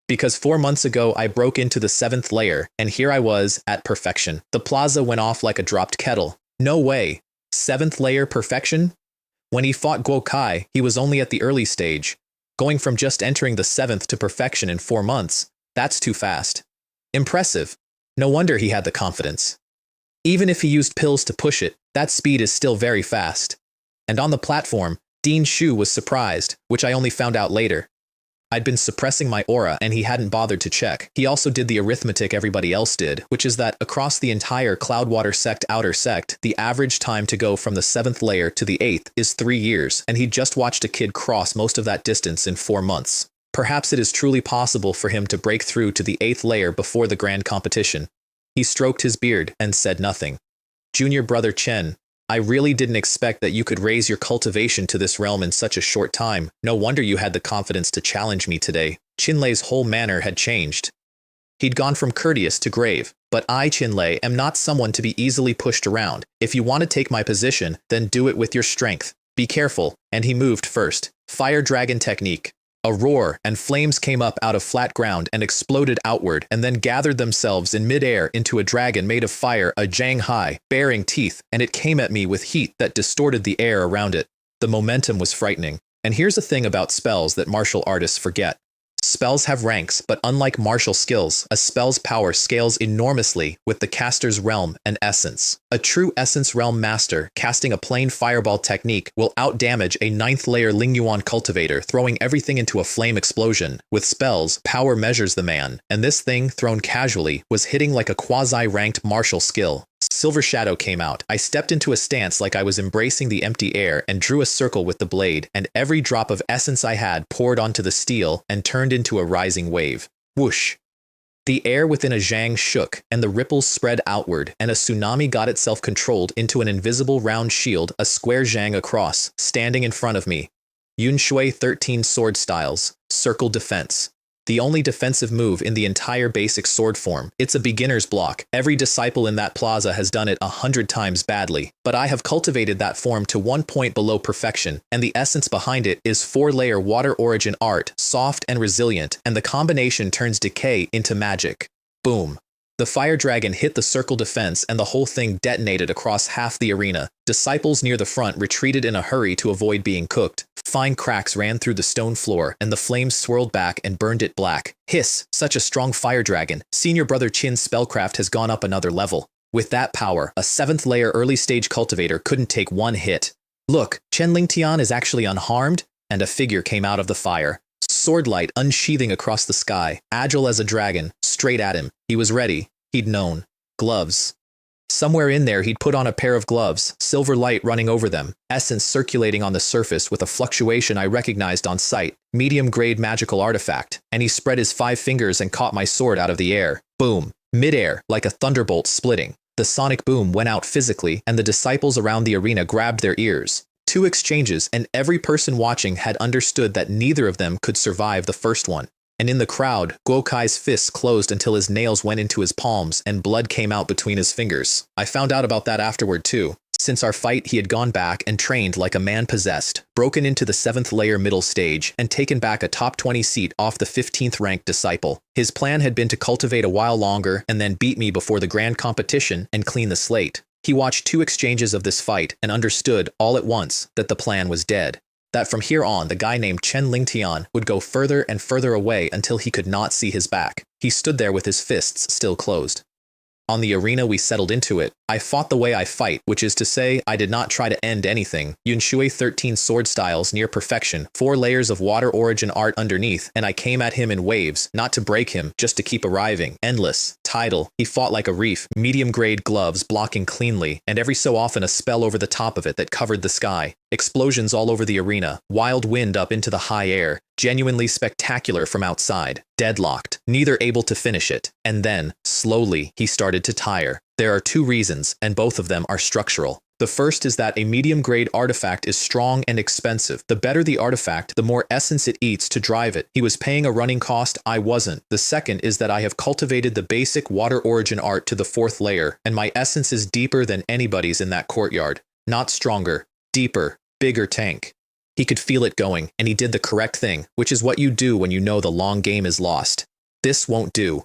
Because 4 months ago I broke into the 7th layer, and here I was, at perfection. The plaza went off like a dropped kettle. No way. 7th layer perfection? When he fought Guokai, he was only at the early stage. Going from just entering the 7th to perfection in 4 months, that's too fast. Impressive. No wonder he had the confidence. Even if he used pills to push it, that speed is still very fast. And on the platform, Dean Shu was surprised, which I only found out later. I'd been suppressing my aura and he hadn't bothered to check. He also did the arithmetic everybody else did, which is that across the entire Cloudwater Sect outer sect, the average time to go from the 7th layer to the 8th is 3 years, and he'd just watched a kid cross most of that distance in 4 months. Perhaps it is truly possible for him to break through to the 8th layer before the grand competition. He stroked his beard and said nothing. Junior brother Chen, I really didn't expect that you could raise your cultivation to this realm in such a short time. No wonder you had the confidence to challenge me today. Qin Lei's whole manner had changed. He'd gone from courteous to grave. But I, Qin Lei, am not someone to be easily pushed around. If you want to take my position, then do it with your strength. Be careful. And he moved first. Fire dragon technique. A roar and flames came up out of flat ground and exploded outward and then gathered themselves in midair into a dragon made of fire, a jang high, bearing teeth, and it came at me with heat that distorted the air around it. The momentum was frightening. And here's the thing about spells that martial artists forget. Spells have ranks, but unlike martial skills, a spell's power scales enormously with the caster's realm and essence. A true essence realm master casting a plain fireball technique will outdamage a 9th layer Lingyuan cultivator throwing everything into a flame explosion. With spells, power measures the man, and this thing, thrown casually, was hitting like a quasi-ranked martial skill. Silver Shadow came out. I stepped into a stance like I was embracing the empty air and drew a circle with the blade, and every drop of essence I had poured onto the steel and turned into a rising wave. Whoosh! The air within a zhang shook, and the ripples spread outward, and a tsunami got itself controlled into an invisible round shield, a square zhang across, standing in front of me. Yun Shui 13 Sword Styles, Circle Defense. The only defensive move in the entire basic sword form. It's a beginner's block. Every disciple in that plaza has done it 100 times badly, but I have cultivated that form to 1 point below perfection, and the essence behind it is 4-layer water origin art, soft and resilient, and the combination turns decay into magic. Boom. The fire dragon hit the circle defense and the whole thing detonated across half the arena. Disciples near the front retreated in a hurry to avoid being cooked. Fine cracks ran through the stone floor and the flames swirled back and burned it black. Hiss, such a strong fire dragon. Senior Brother Chin's spellcraft has gone up another level. With that power, a 7th layer early stage cultivator couldn't take one hit. Look, Chen Lingtian is actually unharmed, and a figure came out of the fire. Swordlight unsheathing across the sky, agile as a dragon, straight at him. He was ready. He'd known. Gloves. Somewhere in there he'd put on a pair of gloves, silver light running over them, essence circulating on the surface with a fluctuation I recognized on sight, medium-grade magical artifact, and he spread his 5 fingers and caught my sword out of the air. Boom. Mid-air, like a thunderbolt splitting. The sonic boom went out physically, and the disciples around the arena grabbed their ears. 2 exchanges, and every person watching had understood that neither of them could survive the first one. And in the crowd, Guokai's fists closed until his nails went into his palms and blood came out between his fingers. I found out about that afterward too. Since our fight, he had gone back and trained like a man possessed, broken into the 7th layer middle stage, and taken back a top 20 seat off the 15th ranked disciple. His plan had been to cultivate a while longer and then beat me before the grand competition and clean the slate. He watched 2 exchanges of this fight and understood all at once that the plan was dead. That from here on, the guy named Chen Lingtian would go further and further away until he could not see his back. He stood there with his fists still closed. On the arena, we settled into it. I fought the way I fight, which is to say, I did not try to end anything. Yun Shui 13 Sword Styles near perfection, 4 layers of water origin art underneath, and I came at him in waves, not to break him, just to keep arriving. Endless. Tidal. He fought like a reef, medium-grade gloves blocking cleanly, and every so often a spell over the top of it that covered the sky. Explosions all over the arena, wild wind up into the high air, genuinely spectacular from outside. Deadlocked, neither able to finish it. And then, slowly, he started to tire. There are 2 reasons, and both of them are structural. The first is that a medium-grade artifact is strong and expensive. The better the artifact, the more essence it eats to drive it. He was paying a running cost, I wasn't. The second is that I have cultivated the basic water origin art to the 4th layer, and my essence is deeper than anybody's in that courtyard. Not stronger, deeper, bigger tank. He could feel it going, and he did the correct thing, which is what you do when you know the long game is lost. This won't do.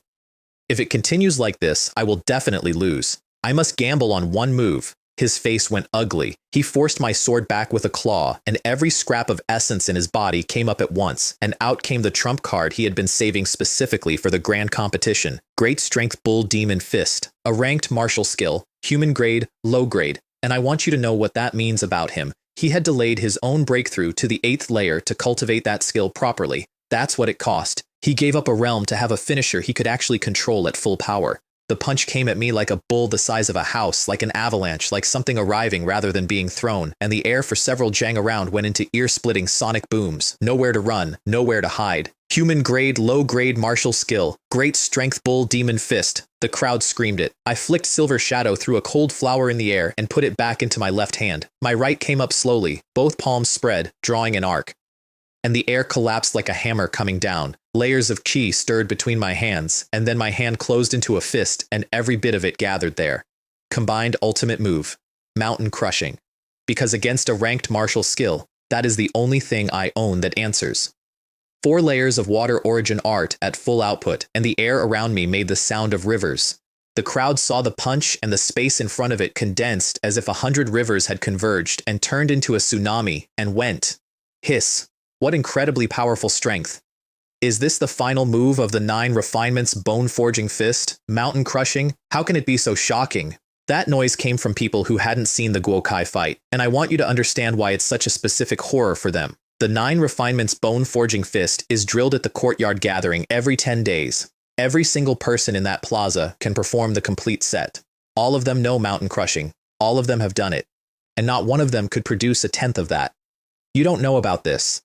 If it continues like this, I will definitely lose. I must gamble on one move. His face went ugly. He forced my sword back with a claw, and every scrap of essence in his body came up at once, and out came the trump card he had been saving specifically for the grand competition. Great Strength Bull Demon Fist. A ranked martial skill, human grade, low grade, and I want you to know what that means about him. He had delayed his own breakthrough to the 8th layer to cultivate that skill properly. That's what it cost. He gave up a realm to have a finisher he could actually control at full power. The punch came at me like a bull the size of a house, like an avalanche, like something arriving rather than being thrown, and the air for several jang around went into ear-splitting sonic booms. Nowhere to run, nowhere to hide. Human grade, low grade martial skill. Great Strength Bull Demon Fist. The crowd screamed it. I flicked Silver Shadow through a cold flower in the air and put it back into my left hand. My right came up slowly, both palms spread, drawing an arc. And the air collapsed like a hammer coming down. Layers of chi stirred between my hands, and then my hand closed into a fist, and every bit of it gathered there. Combined ultimate move. Mountain crushing. Because against a ranked martial skill, that is the only thing I own that answers. 4 layers of water origin art at full output, and the air around me made the sound of rivers. The crowd saw the punch, and the space in front of it condensed as if 100 rivers had converged and turned into a tsunami, and went. Hiss. What incredibly powerful strength. Is this the final move of the 9 refinements bone-forging fist? Mountain crushing? How can it be so shocking? That noise came from people who hadn't seen the Guokai fight, and I want you to understand why it's such a specific horror for them. The 9 refinements bone-forging fist is drilled at the courtyard gathering every 10 days. Every single person in that plaza can perform the complete set. All of them know mountain crushing. All of them have done it. And not one of them could produce a tenth of that. You don't know about this.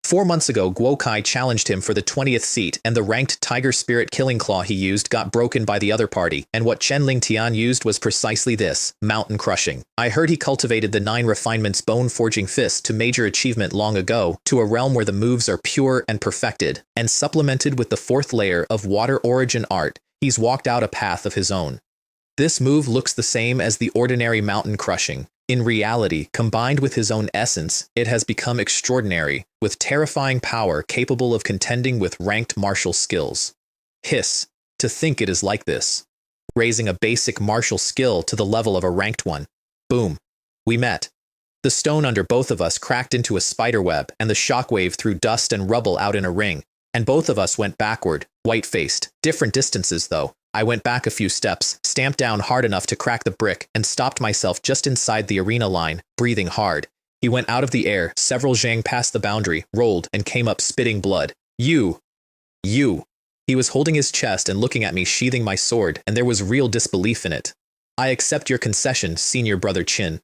4 months ago, Guo Kai challenged him for the 20th seat, and the ranked Tiger Spirit Killing Claw he used got broken by the other party, and what Chen Ling Tian used was precisely this, mountain crushing. I heard he cultivated the 9 refinements bone-forging fist to major achievement long ago, to a realm where the moves are pure and perfected, and supplemented with the 4th layer of water origin art, he's walked out a path of his own. This move looks the same as the ordinary mountain crushing. In reality, combined with his own essence, it has become extraordinary, with terrifying power capable of contending with ranked martial skills. Hiss, to think it is like this. Raising a basic martial skill to the level of a ranked one. Boom. We met. The stone under both of us cracked into a spiderweb, and the shockwave threw dust and rubble out in a ring, and both of us went backward, white-faced, different distances though. I went back a few steps, stamped down hard enough to crack the brick, and stopped myself just inside the arena line, breathing hard. He went out of the air, several zhang past the boundary, rolled, and came up spitting blood. You. He was holding his chest and looking at me sheathing my sword, and there was real disbelief in it. I accept your concession, senior brother Chin.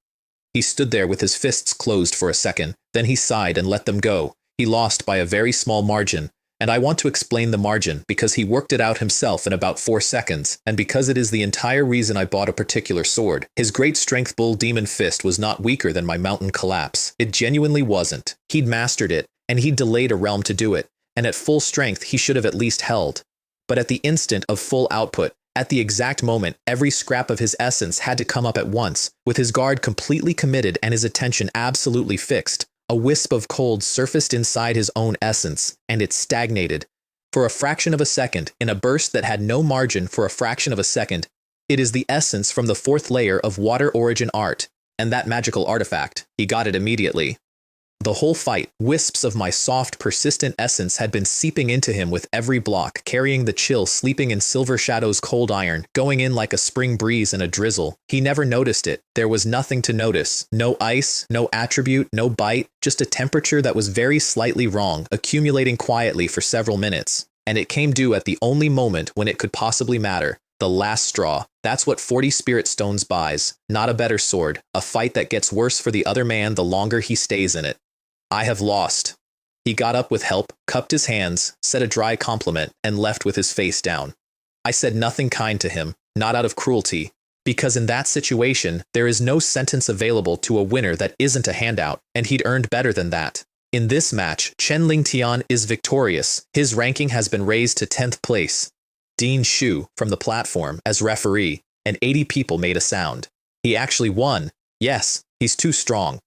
He stood there with his fists closed for a second, then he sighed and let them go. He lost by a very small margin. And I want to explain the margin because he worked it out himself in about 4 seconds, and because it is the entire reason I bought a particular sword. His great strength bull demon fist was not weaker than my mountain collapse. It genuinely wasn't. He'd mastered it, and he'd delayed a realm to do it, and at full strength he should have at least held. But at the instant of full output, at the exact moment, every scrap of his essence had to come up at once, with his guard completely committed and his attention absolutely fixed. A wisp of cold surfaced inside his own essence, and it stagnated. For a fraction of a second, in a burst that had no margin for a fraction of a second, it is the essence from the 4th layer of water origin art, and that magical artifact. He got it immediately. The whole fight, wisps of my soft, persistent essence had been seeping into him with every block, carrying the chill sleeping in Silver Shadow's cold iron, going in like a spring breeze in a drizzle. He never noticed it. There was nothing to notice. No ice, no attribute, no bite, just a temperature that was very slightly wrong, accumulating quietly for several minutes. And it came due at the only moment when it could possibly matter. The last straw. That's what 40 spirit stones buys. Not a better sword. A fight that gets worse for the other man the longer he stays in it. I have lost. He got up with help, cupped his hands, said a dry compliment, and left with his face down. I said nothing kind to him, not out of cruelty, because in that situation, there is no sentence available to a winner that isn't a handout, and he'd earned better than that. In this match, Chen Ling Tian is victorious. His ranking has been raised to 10th place. Dean Shu, from the platform, as referee, and 80 people made a sound. He actually won. Yes, he's too strong.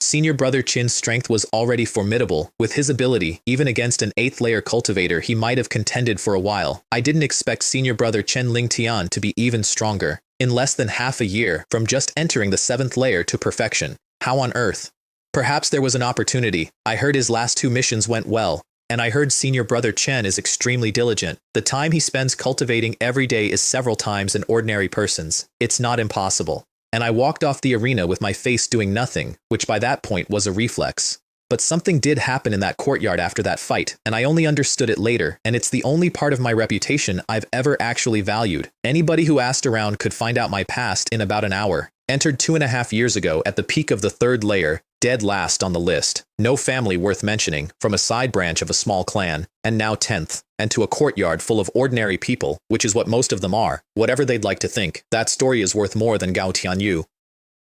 Senior brother Chin's strength was already formidable. With his ability, even against an 8th layer cultivator, he might have contended for a while. I didn't expect senior brother Chen Ling Tian to be even stronger. In less than half a year, from just entering the 7th layer to perfection. How on earth? Perhaps there was an opportunity. I heard his last 2 missions went well. And I heard senior brother Chen is extremely diligent. The time he spends cultivating every day is several times an ordinary person's. It's not impossible. And I walked off the arena with my face doing nothing, which by that point was a reflex. But something did happen in that courtyard after that fight, and I only understood it later, and it's the only part of my reputation I've ever actually valued. Anybody who asked around could find out my past in about an hour. Entered 2.5 years ago at the peak of the 3rd layer, dead last on the list. No family worth mentioning, from a side branch of a small clan, and now 10th, and to a courtyard full of ordinary people, which is what most of them are. Whatever they'd like to think, that story is worth more than Gao Tianyu.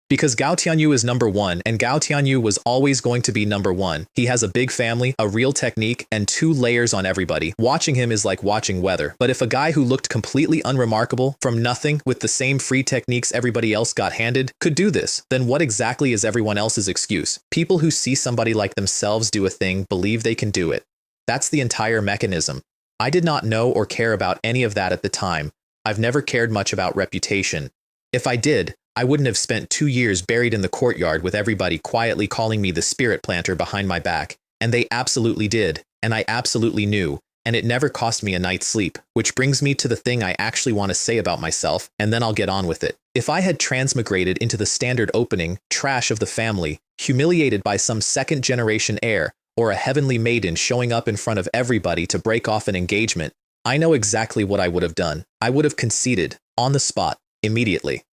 Because Gao Tianyu is number 1, and Gao Tianyu was always going to be number 1. He has a big family, a real technique, and 2 layers on everybody. Watching him is like watching weather. But if a guy who looked completely unremarkable, from nothing, with the same free techniques everybody else got handed, could do this, then what exactly is everyone else's excuse? People who see somebody like themselves do a thing believe they can do it. That's the entire mechanism. I did not know or care about any of that at the time. I've never cared much about reputation. If I did, I wouldn't have spent 2 years buried in the courtyard with everybody quietly calling me the spirit planter behind my back. And they absolutely did, and I absolutely knew, and it never cost me a night's sleep, which brings me to the thing I actually want to say about myself, and then I'll get on with it. If I had transmigrated into the standard opening, trash of the family, humiliated by some 2nd-generation heir, or a heavenly maiden showing up in front of everybody to break off an engagement, I know exactly what I would have done. I would have conceded, on the spot. immediately.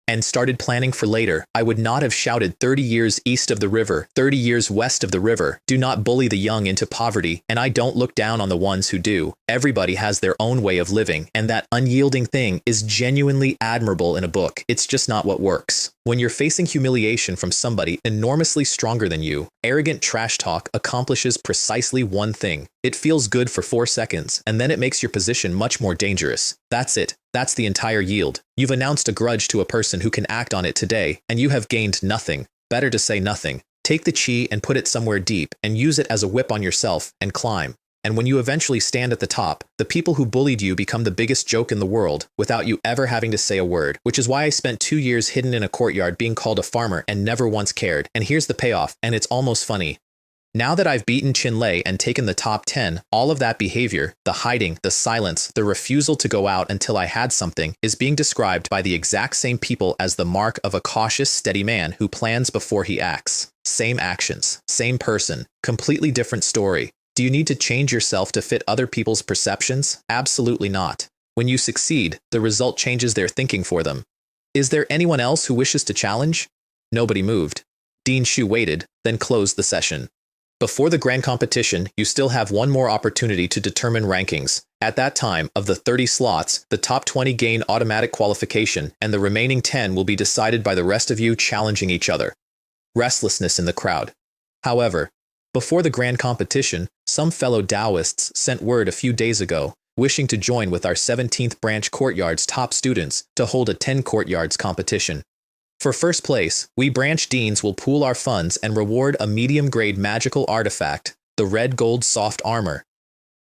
And started planning for later. I would not have shouted 30 years east of the river, 30 years west of the river. Do not bully the young into poverty, and I don't look down on the ones who do. Everybody has their own way of living, and that unyielding thing is genuinely admirable in a book. It's just not what works. When you're facing humiliation from somebody enormously stronger than you, arrogant trash talk accomplishes precisely one thing. It feels good for 4 seconds, and then it makes your position much more dangerous. That's it. That's the entire yield. You've announced a grudge to a person who can act on it today, and you have gained nothing. Better to say nothing. Take the chi and put it somewhere deep, and use it as a whip on yourself, and climb. And when you eventually stand at the top, the people who bullied you become the biggest joke in the world, without you ever having to say a word. Which is why I spent 2 years hidden in a courtyard being called a farmer and never once cared. And here's the payoff, and it's almost funny. Now that I've beaten Qinlei and taken the top 10, all of that behavior, the hiding, the silence, the refusal to go out until I had something, is being described by the exact same people as the mark of a cautious, steady man who plans before he acts. Same actions, same person, completely different story. Do you need to change yourself to fit other people's perceptions? Absolutely not. When you succeed, the result changes their thinking for them. Is there anyone else who wishes to challenge? Nobody moved. Dean Shu waited, then closed the session. Before the grand competition, you still have one more opportunity to determine rankings. At that time, of the 30 slots, the top 20 gain automatic qualification, and the remaining 10 will be decided by the rest of you challenging each other. Restlessness in the crowd. However, before the grand competition, some fellow Taoists sent word a few days ago, wishing to join with our 17th branch courtyard's top students to hold a 10 courtyards competition. For first place, we branch deans will pool our funds and reward a medium-grade magical artifact, the red gold soft armor.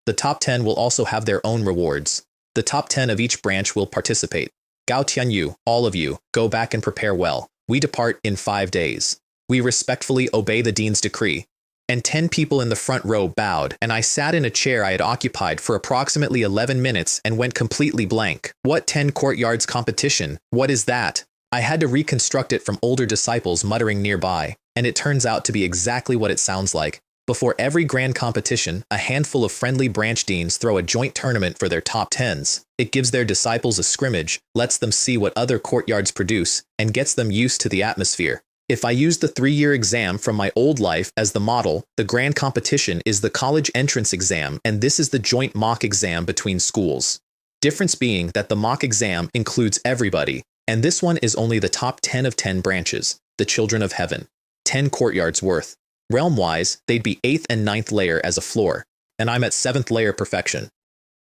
The top 10 will also have their own rewards. The top 10 of each branch will participate. Gao Tianyu, all of you, go back and prepare well. We depart in 5 days. We respectfully obey the dean's decree. And 10 people in the front row bowed, and I sat in a chair I had occupied for approximately 11 minutes and went completely blank. What 10 courtyards competition? What is that? I had to reconstruct it from older disciples muttering nearby, and it turns out to be exactly what it sounds like. Before every grand competition, a handful of friendly branch deans throw a joint tournament for their top 10s. It gives their disciples a scrimmage, lets them see what other courtyards produce, and gets them used to the atmosphere. If I use the 3-year exam from my old life as the model, the grand competition is the college entrance exam, and this is the joint mock exam between schools. Difference being that the mock exam includes everybody, and this one is only the top 10 of 10 branches, the children of heaven. 10 courtyards worth. Realm-wise, they'd be 8th and 9th layer as a floor, and I'm at 7th layer perfection.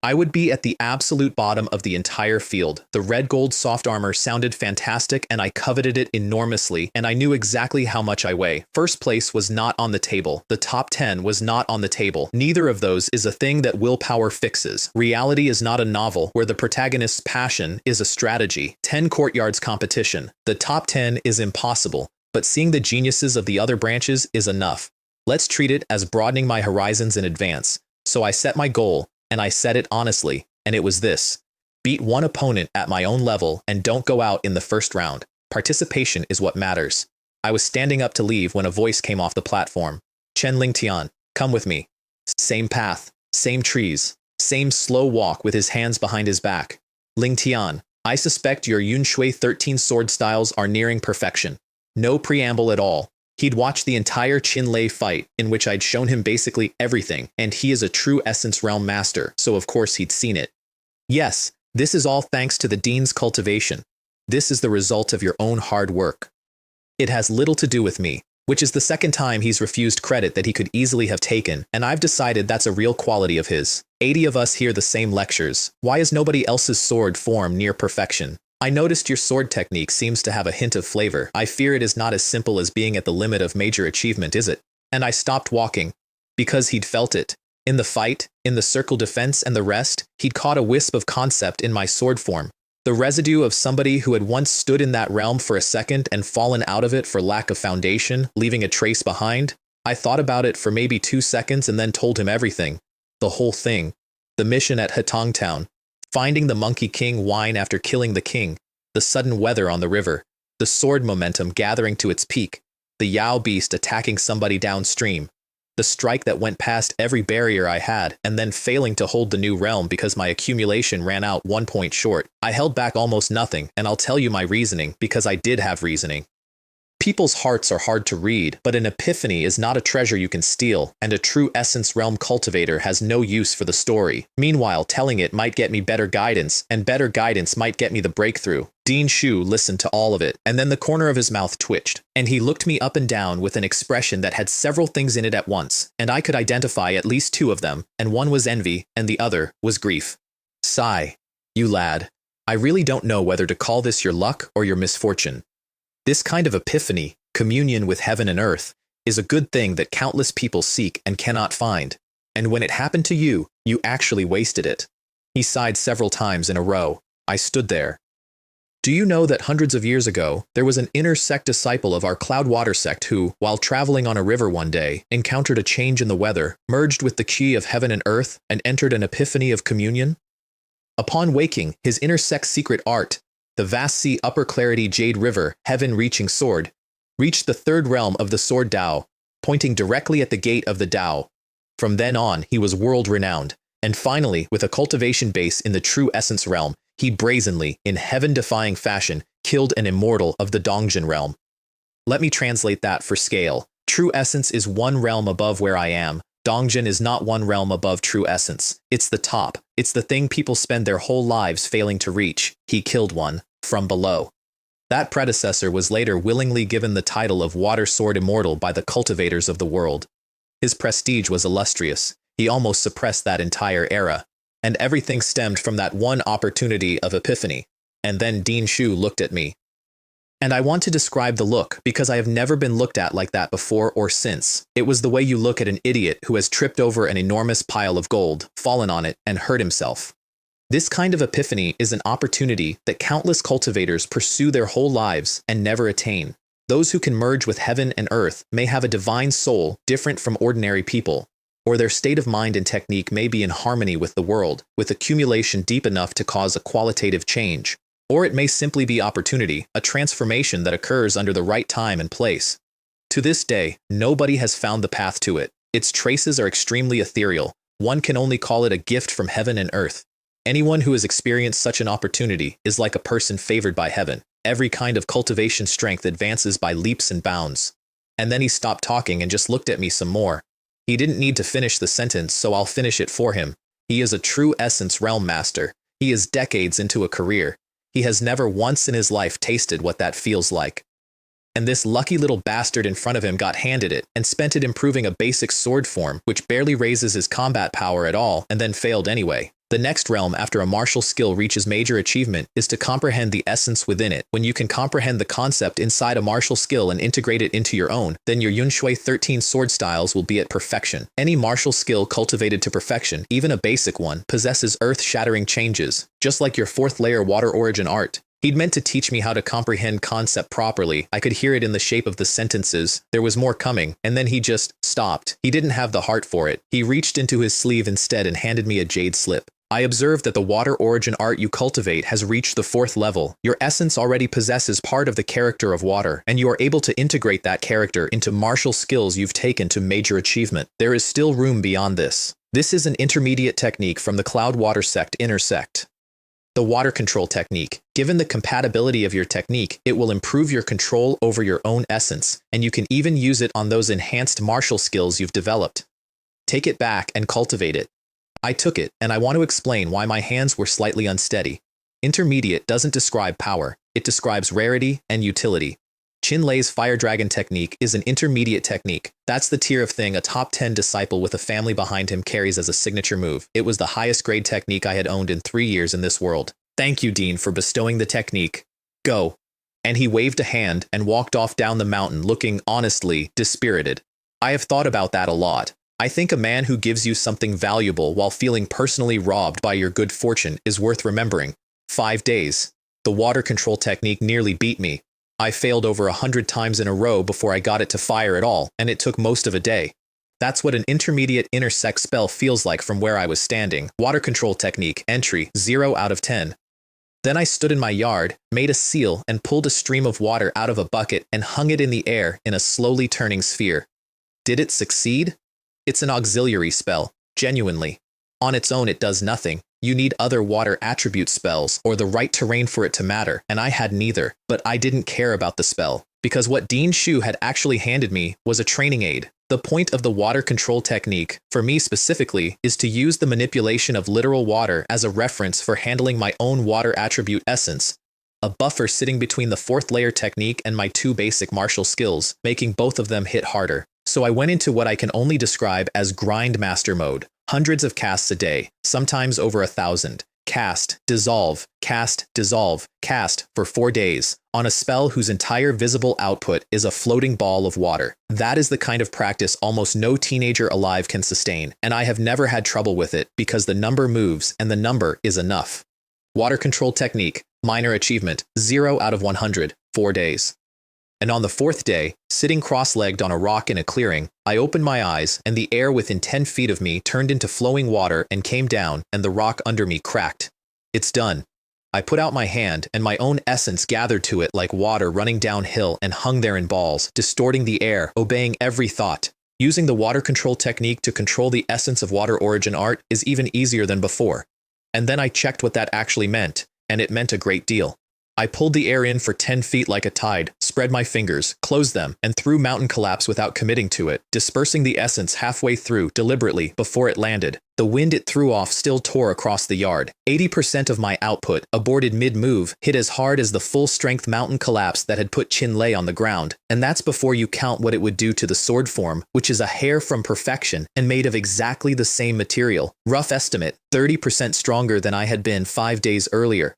I would be at the absolute bottom of the entire field. The red gold soft armor sounded fantastic and I coveted it enormously, and I knew exactly how much I weigh. First place was not on the table. The top 10 was not on the table. Neither of those is a thing that willpower fixes. Reality is not a novel where the protagonist's passion is a strategy. 10 courtyards competition. The top 10 is impossible, but seeing the geniuses of the other branches is enough. Let's treat it as broadening my horizons in advance. So I set my goal, and I said it honestly, and it was this. Beat one opponent at my own level and don't go out in the first round. Participation is what matters. I was standing up to leave when a voice came off the platform. Chen Lingtian, come with me. Same path, same trees, same slow walk with his hands behind his back. Lingtian, I suspect your Yunshui 13 sword styles are nearing perfection. No preamble at all. He'd watched the entire Qinlei fight, in which I'd shown him basically everything, and he is a true Essence Realm master, so of course he'd seen it. Yes, this is all thanks to the Dean's cultivation. This is the result of your own hard work. It has little to do with me, which is the second time he's refused credit that he could easily have taken, and I've decided that's a real quality of his. 80 of us hear the same lectures. Why is nobody else's sword form near perfection? I noticed your sword technique seems to have a hint of flavor. I fear it is not as simple as being at the limit of major achievement, is it? And I stopped walking. Because he'd felt it. In the fight, in the circle defense and the rest, he'd caught a wisp of concept in my sword form. The residue of somebody who had once stood in that realm for a second and fallen out of it for lack of foundation, leaving a trace behind. I thought about it for maybe 2 seconds and then told him everything. The whole thing. The mission at Hatong Town. Finding the Monkey King wine after killing the king, the sudden weather on the river, the sword momentum gathering to its peak, the Yao beast attacking somebody downstream. The strike that went past every barrier I had, and then failing to hold the new realm because my accumulation ran out 1 point short. I held back almost nothing, and I'll tell you my reasoning, because I did have reasoning. People's hearts are hard to read, but an epiphany is not a treasure you can steal, and a true essence realm cultivator has no use for the story. Meanwhile, telling it might get me better guidance, and better guidance might get me the breakthrough. Dean Shu listened to all of it, and then the corner of his mouth twitched, and he looked me up and down with an expression that had several things in it at once, and I could identify at least two of them, and one was envy, and the other was grief. Sigh. You lad. I really don't know whether to call this your luck or your misfortune. This kind of epiphany, communion with heaven and earth, is a good thing that countless people seek and cannot find. And when it happened to you, you actually wasted it. He sighed several times in a row. I stood there. Do you know that hundreds of years ago, there was an inner sect disciple of our Cloudwater sect who, while traveling on a river one day, encountered a change in the weather, merged with the key of heaven and earth, and entered an epiphany of communion? Upon waking, his inner sect's secret art, the vast sea upper clarity jade river, heaven-reaching sword, reached the third realm of the sword Tao, pointing directly at the gate of the Tao. From then on, he was world-renowned, and finally, with a cultivation base in the true essence realm, he brazenly, in heaven-defying fashion, killed an immortal of the Dongjin realm. Let me translate that for scale. True essence is one realm above where I am. Dongjin is not one realm above true essence. It's the top. It's the thing people spend their whole lives failing to reach. He killed one, from below. That predecessor was later willingly given the title of Water Sword Immortal by the cultivators of the world. His prestige was illustrious. He almost suppressed that entire era. And everything stemmed from that one opportunity of epiphany. And then Dean Shu looked at me. And I want to describe the look because I have never been looked at like that before or since. It was the way you look at an idiot who has tripped over an enormous pile of gold, fallen on it, and hurt himself. This kind of epiphany is an opportunity that countless cultivators pursue their whole lives and never attain. Those who can merge with heaven and earth may have a divine soul different from ordinary people, or their state of mind and technique may be in harmony with the world, with accumulation deep enough to cause a qualitative change. Or it may simply be opportunity, a transformation that occurs under the right time and place. To this day, nobody has found the path to it. Its traces are extremely ethereal. One can only call it a gift from heaven and earth. Anyone who has experienced such an opportunity is like a person favored by heaven. Every kind of cultivation strength advances by leaps and bounds. And then he stopped talking and just looked at me some more. He didn't need to finish the sentence, so I'll finish it for him. He is a true essence realm master. He is decades into a career. He has never once in his life tasted what that feels like. And this lucky little bastard in front of him got handed it and spent it improving a basic sword form, which barely raises his combat power at all, and then failed anyway. The next realm after a martial skill reaches major achievement is to comprehend the essence within it. When you can comprehend the concept inside a martial skill and integrate it into your own, then your Yunshui 13 sword styles will be at perfection. Any martial skill cultivated to perfection, even a basic one, possesses earth-shattering changes, just like your fourth layer water origin art. He'd meant to teach me how to comprehend concept properly. I could hear it in the shape of the sentences. There was more coming, and then he just stopped. He didn't have the heart for it. He reached into his sleeve instead and handed me a jade slip. I observed that the water origin art you cultivate has reached the 4th level. Your essence already possesses part of the character of water, and you are able to integrate that character into martial skills you've taken to major achievement. There is still room beyond this. This is an intermediate technique from the Cloudwater sect inner sect. The water control technique. Given the compatibility of your technique, it will improve your control over your own essence, and you can even use it on those enhanced martial skills you've developed. Take it back and cultivate it. I took it, and I want to explain why my hands were slightly unsteady. Intermediate doesn't describe power, it describes rarity and utility. Chin Lei's Fire Dragon technique is an intermediate technique. That's the tier of thing a top 10 disciple with a family behind him carries as a signature move. It was the highest grade technique I had owned in 3 years in this world. Thank you, Dean, for bestowing the technique. Go. And he waved a hand and walked off down the mountain looking, honestly, dispirited. I have thought about that a lot. I think a man who gives you something valuable while feeling personally robbed by your good fortune is worth remembering. 5 days. The water control technique nearly beat me. I failed over 100 times in a row before I got it to fire at all, and it took most of a day. That's what an intermediate inner sect spell feels like from where I was standing. Water control technique, entry, 0 out of 10. Then I stood in my yard, made a seal, and pulled a stream of water out of a bucket and hung it in the air in a slowly turning sphere. Did it succeed? It's an auxiliary spell, genuinely. On its own it does nothing. You need other water attribute spells or the right terrain for it to matter, and I had neither, but I didn't care about the spell, because what Dean Shu had actually handed me was a training aid. The point of the water control technique, for me specifically, is to use the manipulation of literal water as a reference for handling my own water attribute essence, a buffer sitting between the 4th layer technique and my 2 basic martial skills, making both of them hit harder. So I went into what I can only describe as grindmaster mode. Hundreds of casts a day, sometimes over 1,000. Cast, dissolve, cast, dissolve, cast for 4 days, on a spell whose entire visible output is a floating ball of water. That is the kind of practice almost no teenager alive can sustain, and I have never had trouble with it because the number moves and the number is enough. Water control technique, minor achievement, 0 out of 100, 4 days. And on the 4th day, sitting cross-legged on a rock in a clearing, I opened my eyes and the air within 10 feet of me turned into flowing water and came down and the rock under me cracked. It's done. I put out my hand and my own essence gathered to it like water running downhill and hung there in balls, distorting the air, obeying every thought. Using the water control technique to control the essence of water origin art is even easier than before. And then I checked what that actually meant, and it meant a great deal. I pulled the air in for 10 feet like a tide, spread my fingers, closed them, and threw mountain collapse without committing to it, dispersing the essence halfway through deliberately before it landed. The wind it threw off still tore across the yard. 80% of my output, aborted mid-move, hit as hard as the full-strength mountain collapse that had put Chinlei on the ground, and that's before you count what it would do to the sword form, which is a hair from perfection and made of exactly the same material. Rough estimate, 30% stronger than I had been 5 days earlier.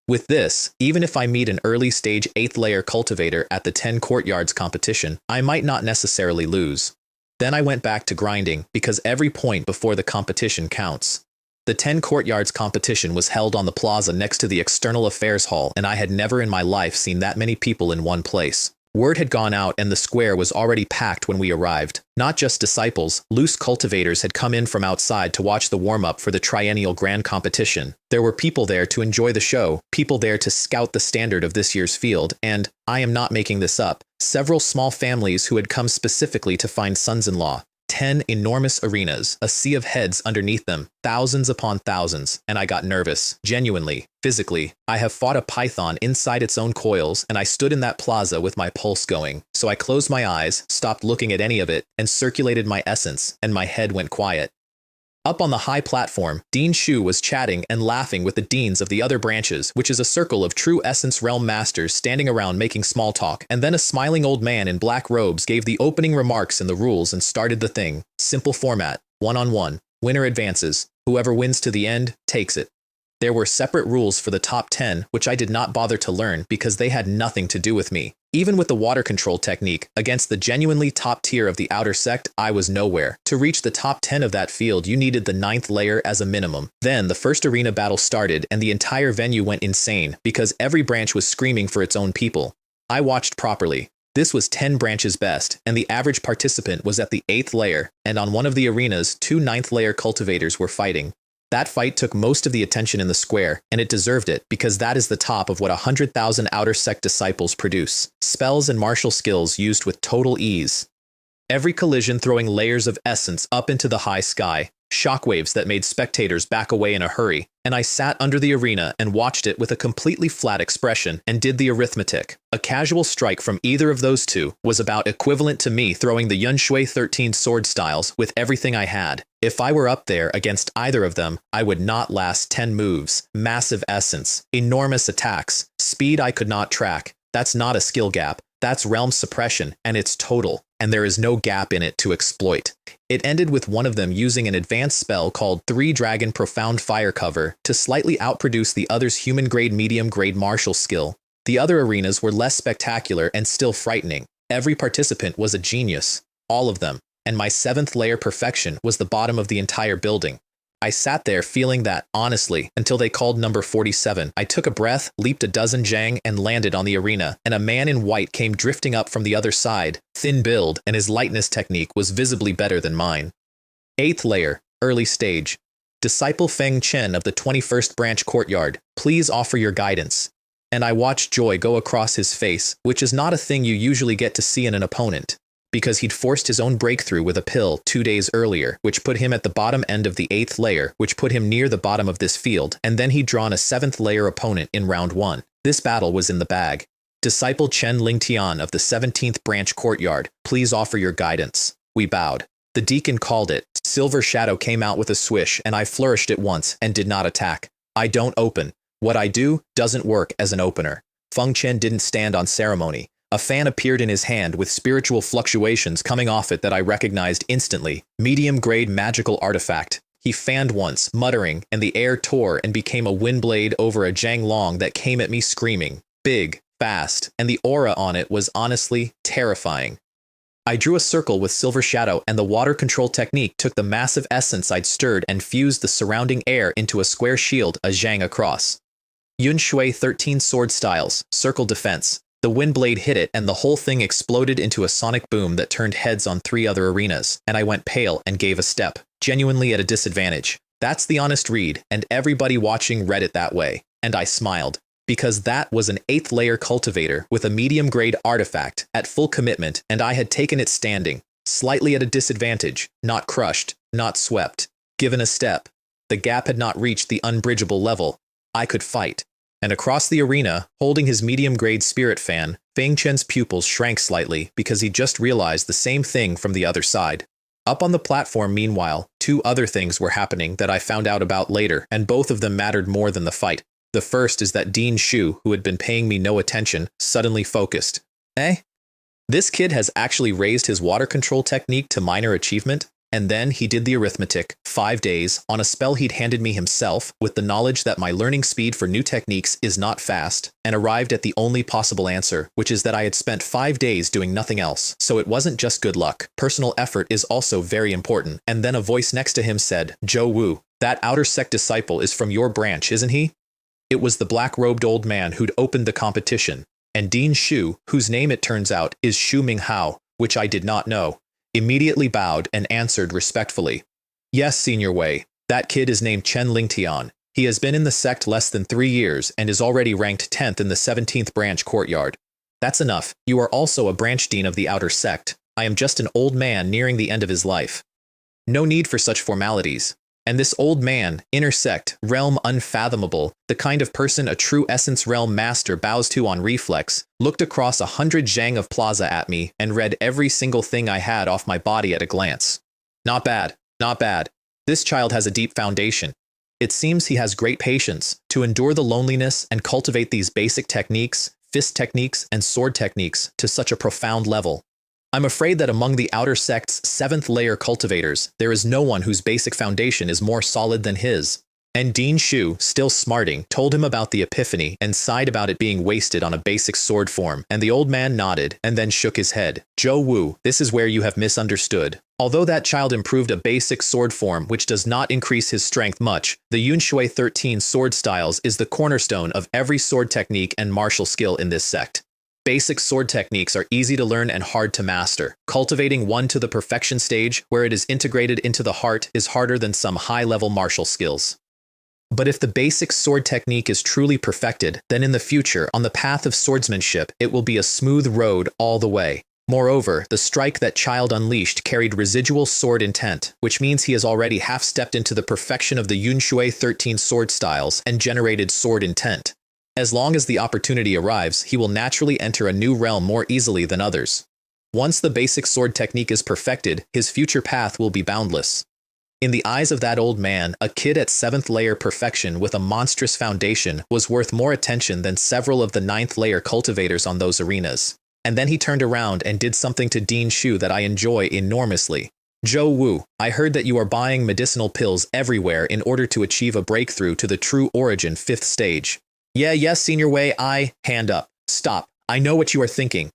With this, even if I meet an early-stage 8th layer cultivator at the 10 courtyards competition, I might not necessarily lose. Then I went back to grinding, because every point before the competition counts. The 10 courtyards competition was held on the plaza next to the external affairs hall, and I had never in my life seen that many people in one place. Word had gone out and the square was already packed when we arrived. Not just disciples, loose cultivators had come in from outside to watch the warm-up for the triennial grand competition. There were people there to enjoy the show, people there to scout the standard of this year's field, and, I am not making this up, several small families who had come specifically to find sons-in-law. 10 enormous arenas, a sea of heads underneath them, thousands upon thousands, and I got nervous, genuinely, physically. I have fought a python inside its own coils, and I stood in that plaza with my pulse going. So I closed my eyes, stopped looking at any of it, and circulated my essence, and my head went quiet. Up on the high platform, Dean Shu was chatting and laughing with the deans of the other branches, which is a circle of true Essence Realm masters standing around making small talk, and then a smiling old man in black robes gave the opening remarks in the rules and started the thing. Simple format, one-on-one, winner advances, whoever wins to the end, takes it. There were separate rules for the top 10, which I did not bother to learn because they had nothing to do with me. Even with the water control technique, against the genuinely top tier of the outer sect, I was nowhere. To reach the top 10 of that field, you needed the 9th layer as a minimum. Then, the first arena battle started, and the entire venue went insane, because every branch was screaming for its own people. I watched properly. This was 10 branches best, and the average participant was at the 8th layer, and on one of the arenas, 2 9th layer cultivators were fighting. That fight took most of the attention in the square, and it deserved it, because that is the top of what 100,000 outer sect disciples produce. Spells and martial skills used with total ease. Every collision throwing layers of essence up into the high sky, shockwaves that made spectators back away in a hurry, and I sat under the arena and watched it with a completely flat expression and did the arithmetic. A casual strike from either of those two was about equivalent to me throwing the Yunshui 13 sword styles with everything I had. If I were up there against either of them, I would not last 10 moves. Massive essence, enormous attacks, speed I could not track. That's not a skill gap. That's realm suppression, and it's total, and there is no gap in it to exploit. It ended with one of them using an advanced spell called 3-Dragon Profound Fire Cover to slightly outproduce the other's human-grade medium-grade martial skill. The other arenas were less spectacular and still frightening. Every participant was a genius, all of them, and my 7th layer perfection was the bottom of the entire building. I sat there feeling that, honestly, until they called number 47. I took a breath, leaped a dozen jang, and landed on the arena, and a man in white came drifting up from the other side, thin build, and his lightness technique was visibly better than mine. 8th layer, early stage. Disciple Feng Chen of the 21st branch courtyard, please offer your guidance. And I watched joy go across his face, which is not a thing you usually get to see in an opponent. because he'd forced his own breakthrough with a pill 2 days earlier, which put him at the bottom end of the 8th layer, which put him near the bottom of this field, and then he'd drawn a 7th layer opponent in round 1. This battle was in the bag. Disciple Chen Lingtian of the 17th branch courtyard, please offer your guidance. We bowed. The deacon called it. Silver Shadow came out with a swish, and I flourished it once and did not attack. I don't open. What I do doesn't work as an opener. Feng Chen didn't stand on ceremony. A fan appeared in his hand with spiritual fluctuations coming off it that I recognized instantly. Medium-grade magical artifact. He fanned once, muttering, and the air tore and became a windblade over a Zhang Long that came at me screaming. Big, fast, and the aura on it was honestly terrifying. I drew a circle with Silver Shadow, and the water control technique took the massive essence I'd stirred and fused the surrounding air into a square shield, a Zhang across. Yun Shui 13 sword styles, circle defense. The wind blade hit it, and the whole thing exploded into a sonic boom that turned heads on 3 other arenas, and I went pale and gave a step, genuinely at a disadvantage. That's the honest read, and everybody watching read it that way, and I smiled. Because that was an 8th layer cultivator with a medium-grade artifact at full commitment, and I had taken it standing, slightly at a disadvantage, not crushed, not swept, given a step. The gap had not reached the unbridgeable level. I could fight. And across the arena, holding his medium-grade spirit fan, Feng Chen's pupils shrank slightly because he just realized the same thing from the other side. Up on the platform, meanwhile, 2 other things were happening that I found out about later, and both of them mattered more than the fight. The first is that Dean Shu, who had been paying me no attention, suddenly focused. This kid has actually raised his water control technique to minor achievement, and then he did the arithmetic, 5 days, on a spell he'd handed me himself, with the knowledge that my learning speed for new techniques is not fast, and arrived at the only possible answer, which is that I had spent 5 days doing nothing else, so it wasn't just good luck. Personal effort is also very important, and then a voice next to him said, Zhou Wu, that outer sect disciple is from your branch, isn't he? It was the black-robed old man who'd opened the competition, and Dean Shu, whose name it turns out is Shu Minghao, which I did not know, immediately bowed and answered respectfully. Yes, Senior Wei, that kid is named Chen Lingtian. He has been in the sect less than 3 years and is already ranked 10th in the 17th branch courtyard. That's enough. You are also a branch dean of the outer sect. I am just an old man nearing the end of his life. No need for such formalities. And this old man, inner sect, realm unfathomable, the kind of person a true essence realm master bows to on reflex, looked across 100 zhang of plaza at me and read every single thing I had off my body at a glance. Not bad, not bad. This child has a deep foundation. It seems he has great patience to endure the loneliness and cultivate these basic techniques, fist techniques, and sword techniques to such a profound level. I'm afraid that among the outer sect's 7th layer cultivators, there is no one whose basic foundation is more solid than his. And Dean Shu, still smarting, told him about the epiphany and sighed about it being wasted on a basic sword form, and the old man nodded and then shook his head. Zhou Wu, this is where you have misunderstood. Although that child improved a basic sword form which does not increase his strength much, the Yun Shui 13 sword styles is the cornerstone of every sword technique and martial skill in this sect. Basic sword techniques are easy to learn and hard to master. Cultivating one to the perfection stage, where it is integrated into the heart, is harder than some high-level martial skills. But if the basic sword technique is truly perfected, then in the future, on the path of swordsmanship, it will be a smooth road all the way. Moreover, the strike that child unleashed carried residual sword intent, which means he has already half-stepped into the perfection of the Yun Shui 13 sword styles and generated sword intent. As long as the opportunity arrives, he will naturally enter a new realm more easily than others. Once the basic sword technique is perfected, his future path will be boundless. In the eyes of that old man, a kid at 7th layer perfection with a monstrous foundation was worth more attention than several of the 9th layer cultivators on those arenas. And then he turned around and did something to Dean Shu that I enjoy enormously. Zhou Wu, I heard that you are buying medicinal pills everywhere in order to achieve a breakthrough to the true origin 5th stage. Yes, Senior Wei, hand up. Stop. I know what you are thinking.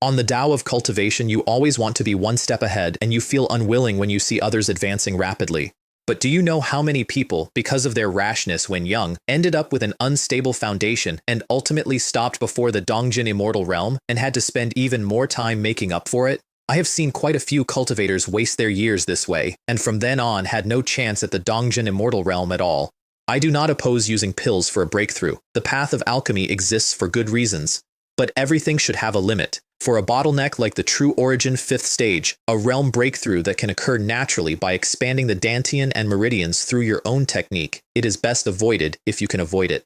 On the Tao of cultivation, you always want to be one step ahead and you feel unwilling when you see others advancing rapidly. But do you know how many people, because of their rashness when young, ended up with an unstable foundation and ultimately stopped before the Dongjin Immortal Realm and had to spend even more time making up for it? I have seen quite a few cultivators waste their years this way, and from then on had no chance at the Dongjin Immortal Realm at all. I do not oppose using pills for a breakthrough. The path of alchemy exists for good reasons. But everything should have a limit. For a bottleneck like the True Origin 5th stage, a realm breakthrough that can occur naturally by expanding the Dantian and Meridians through your own technique, it is best avoided if you can avoid it.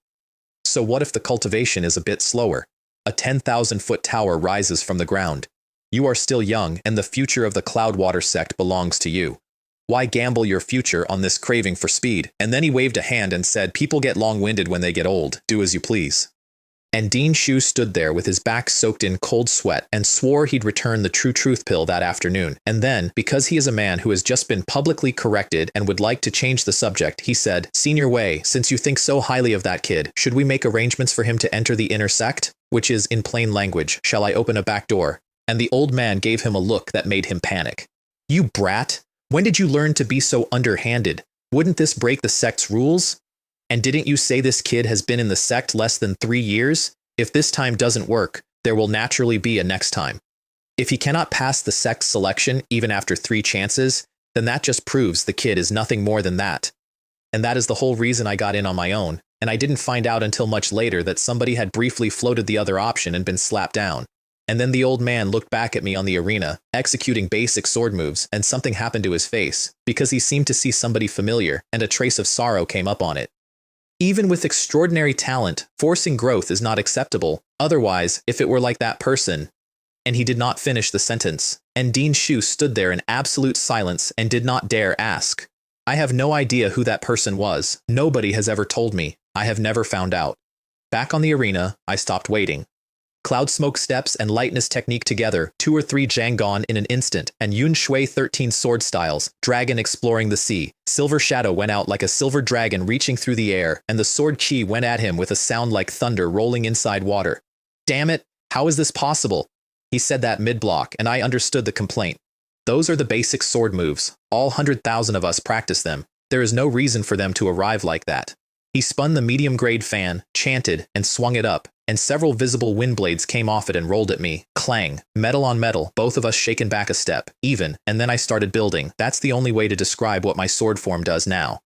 So what if the cultivation is a bit slower? A 10,000-foot tower rises from the ground. You are still young, and the future of the Cloudwater sect belongs to you. Why gamble your future on this craving for speed? And then he waved a hand and said, people get long-winded when they get old. Do as you please. And Dean Shu stood there with his back soaked in cold sweat and swore he'd return the true truth pill that afternoon. And then, because he is a man who has just been publicly corrected and would like to change the subject, he said, Senior Wei, since you think so highly of that kid, should we make arrangements for him to enter the inner sect? Which is, in plain language, shall I open a back door? And the old man gave him a look that made him panic. You brat! When did you learn to be so underhanded? Wouldn't this break the sect's rules? And didn't you say this kid has been in the sect less than 3 years? If this time doesn't work, there will naturally be a next time. If he cannot pass the sect's selection even after 3 chances, then that just proves the kid is nothing more than that. And that is the whole reason I got in on my own, and I didn't find out until much later that somebody had briefly floated the other option and been slapped down. And then the old man looked back at me on the arena, executing basic sword moves, and something happened to his face, because he seemed to see somebody familiar, and a trace of sorrow came up on it. Even with extraordinary talent, forcing growth is not acceptable. Otherwise, if it were like that person. And he did not finish the sentence, and Dean Shu stood there in absolute silence and did not dare ask. I have no idea who that person was. Nobody has ever told me. I have never found out. Back on the arena, I stopped waiting. Cloud smoke steps and lightness technique together, 2 or 3 Jangon in an instant, and Yun Shui 13 sword styles, dragon exploring the sea. Silver shadow went out like a silver dragon reaching through the air, and the sword chi went at him with a sound like thunder rolling inside water. Damn it, how is this possible? He said that mid-block, and I understood the complaint. Those are the basic sword moves. All 100,000 of us practice them. There is no reason for them to arrive like that. He spun the medium-grade fan, chanted, and swung it up, and several visible wind blades came off it and rolled at me. Clang, metal on metal, both of us shaken back a step, even, and then I started building. That's the only way to describe what my sword form does now.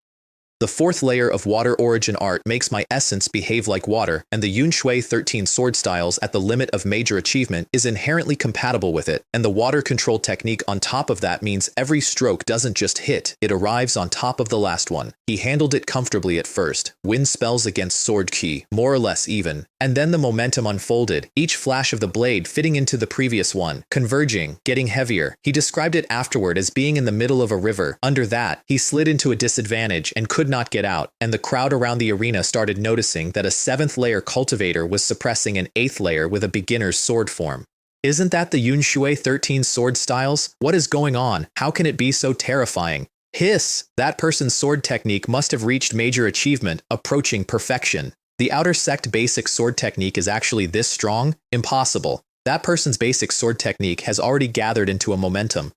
The 4th layer of water origin art makes my essence behave like water, and the Yun Shui 13 sword styles at the limit of major achievement is inherently compatible with it, and the water control technique on top of that means every stroke doesn't just hit, it arrives on top of the last one. He handled it comfortably at first, wind spells against sword ki, more or less even, and then the momentum unfolded, each flash of the blade fitting into the previous one, converging, getting heavier. He described it afterward as being in the middle of a river. Under that, he slid into a disadvantage and could not get out, and the crowd around the arena started noticing that a 7th layer cultivator was suppressing an 8th layer with a beginner's sword form. Isn't that the Yun Shui 13 sword styles? What is going on? How can it be so terrifying? Hiss! That person's sword technique must have reached major achievement, approaching perfection. The outer sect basic sword technique is actually this strong? Impossible. That person's basic sword technique has already gathered into a momentum.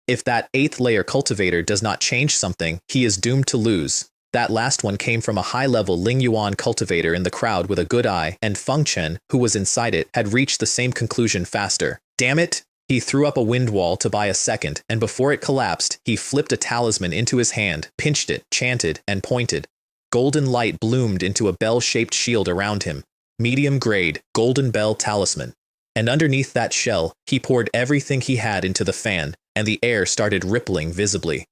If that 8th layer cultivator does not change something, he is doomed to lose. That last one came from a high-level Ling Yuan cultivator in the crowd with a good eye, and Feng Chen, who was inside it, had reached the same conclusion faster. Damn it! He threw up a wind wall to buy a second, and before it collapsed, he flipped a talisman into his hand, pinched it, chanted, and pointed. Golden light bloomed into a bell-shaped shield around him. Medium-grade, golden bell talisman. And underneath that shell, he poured everything he had into the fan, and the air started rippling visibly.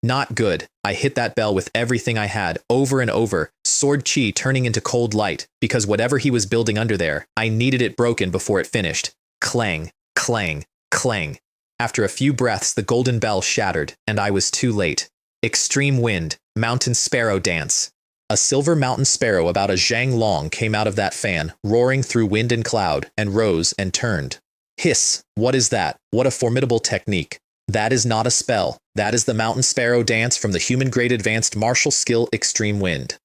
Not good. I hit that bell with everything I had, over and over, sword chi turning into cold light, because whatever he was building under there, I needed it broken before it finished. Clang, clang, clang. After a few breaths, the golden bell shattered, and I was too late. Extreme wind, mountain sparrow dance. A silver mountain sparrow about a zhang long came out of that fan, roaring through wind and cloud, and rose and turned. Hiss! What is that? What a formidable technique. That is not a spell. That is the mountain sparrow dance from the human-grade advanced martial skill Extreme Wind.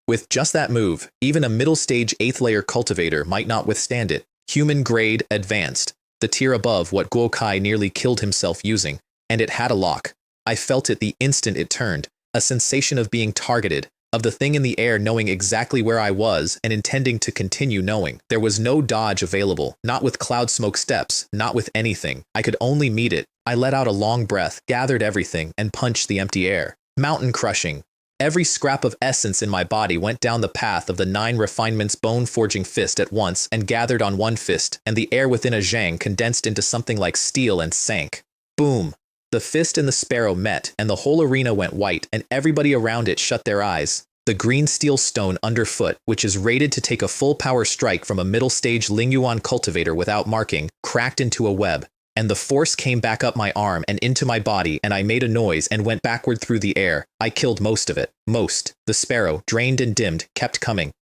With just that move, even a middle-stage 8th layer cultivator might not withstand it. Human-grade advanced. The tier above what Guo Kai nearly killed himself using, and it had a lock. I felt it the instant it turned, a sensation of being targeted, of the thing in the air knowing exactly where I was and intending to continue knowing. There was no dodge available, not with cloud smoke steps, not with anything. I could only meet it. I let out a long breath, gathered everything, and punched the empty air. Mountain crushing. Every scrap of essence in my body went down the path of the 9 refinements bone-forging fist at once and gathered on one fist, and the air within a zhang condensed into something like steel and sank. Boom! The fist and the sparrow met, and the whole arena went white, and everybody around it shut their eyes. The green steel stone underfoot, which is rated to take a full power strike from a middle-stage Lingyuan cultivator without marking, cracked into a web, and the force came back up my arm and into my body, and I made a noise and went backward through the air. I killed most of it. Most. The sparrow, drained and dimmed, kept coming.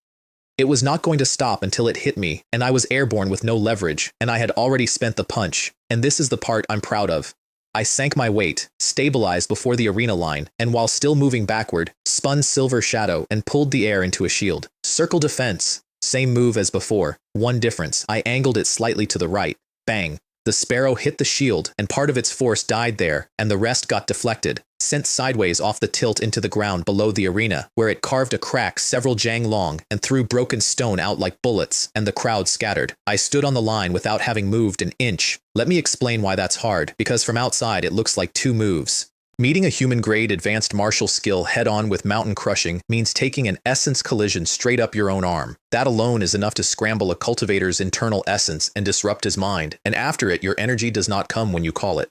It was not going to stop until it hit me, and I was airborne with no leverage, and I had already spent the punch, and this is the part I'm proud of. I sank my weight, stabilized before the arena line, and while still moving backward, spun Silver Shadow and pulled the air into a shield. Circle defense. Same move as before. One difference. I angled it slightly to the right. Bang. The sparrow hit the shield, and part of its force died there, and the rest got deflected, sent sideways off the tilt into the ground below the arena, where it carved a crack several jang long and threw broken stone out like bullets, and the crowd scattered. I stood on the line without having moved an inch. Let me explain why that's hard, because from outside it looks like 2 moves. Meeting a human-grade advanced martial skill head-on with mountain crushing means taking an essence collision straight up your own arm. That alone is enough to scramble a cultivator's internal essence and disrupt his mind, and after it your energy does not come when you call it.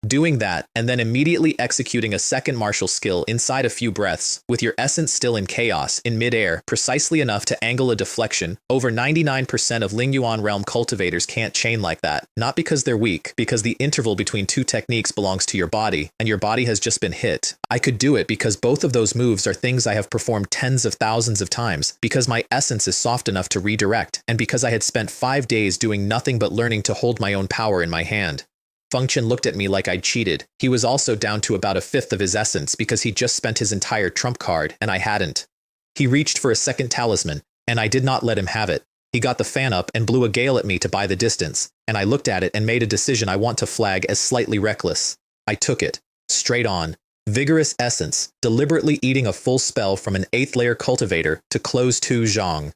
Doing that, and then immediately executing a second martial skill inside a few breaths, with your essence still in chaos, in midair, precisely enough to angle a deflection. Over 99% of Lingyuan realm cultivators can't chain like that, not because they're weak, because the interval between 2 techniques belongs to your body, and your body has just been hit. I could do it because both of those moves are things I have performed tens of thousands of times, because my essence is soft enough to redirect, and because I had spent 5 days doing nothing but learning to hold my own power in my hand. Fengchen looked at me like I'd cheated. He was also down to about 1/5 of his essence because he just spent his entire trump card, and I hadn't. He reached for a second talisman, and I did not let him have it. He got the fan up and blew a gale at me to buy the distance, and I looked at it and made a decision I want to flag as slightly reckless. I took it. Straight on. Vigorous essence, deliberately eating a full spell from an 8th layer cultivator to close 2 zhang.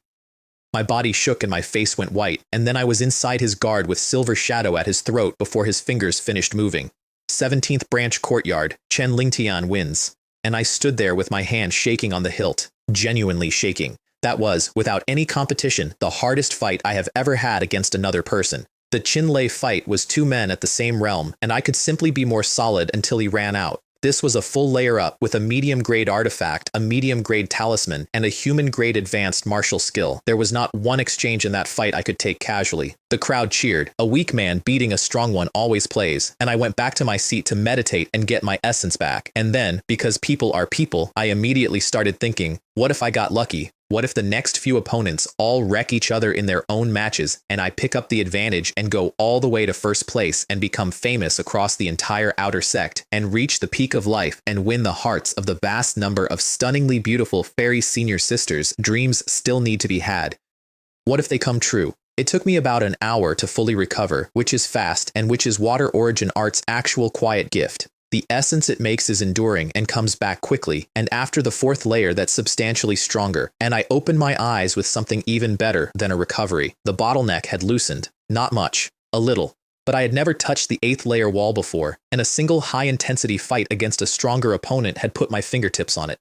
My body shook and my face went white, and then I was inside his guard with Silver Shadow at his throat before his fingers finished moving. 17th branch courtyard, Chen Lingtian wins. And I stood there with my hand shaking on the hilt, genuinely shaking. That was, without any competition, the hardest fight I have ever had against another person. The Qinlei fight was 2 men at the same realm, and I could simply be more solid until he ran out. This was a full layer up with a medium-grade artifact, a medium-grade talisman, and a human-grade advanced martial skill. There was not one exchange in that fight I could take casually. The crowd cheered. A weak man beating a strong one always plays, and I went back to my seat to meditate and get my essence back. And then, because people are people, I immediately started thinking, what if I got lucky? What if the next few opponents all wreck each other in their own matches and I pick up the advantage and go all the way to first place and become famous across the entire outer sect and reach the peak of life and win the hearts of the vast number of stunningly beautiful fairy senior sisters? Dreams still need to be had. What if they come true? It took me about an hour to fully recover, which is fast and which is Water Origin Art's actual quiet gift. The essence it makes is enduring and comes back quickly, and after the 4th layer that's substantially stronger, and I opened my eyes with something even better than a recovery. The bottleneck had loosened. Not much. A little. But I had never touched the 8th layer wall before, and a single high-intensity fight against a stronger opponent had put my fingertips on it.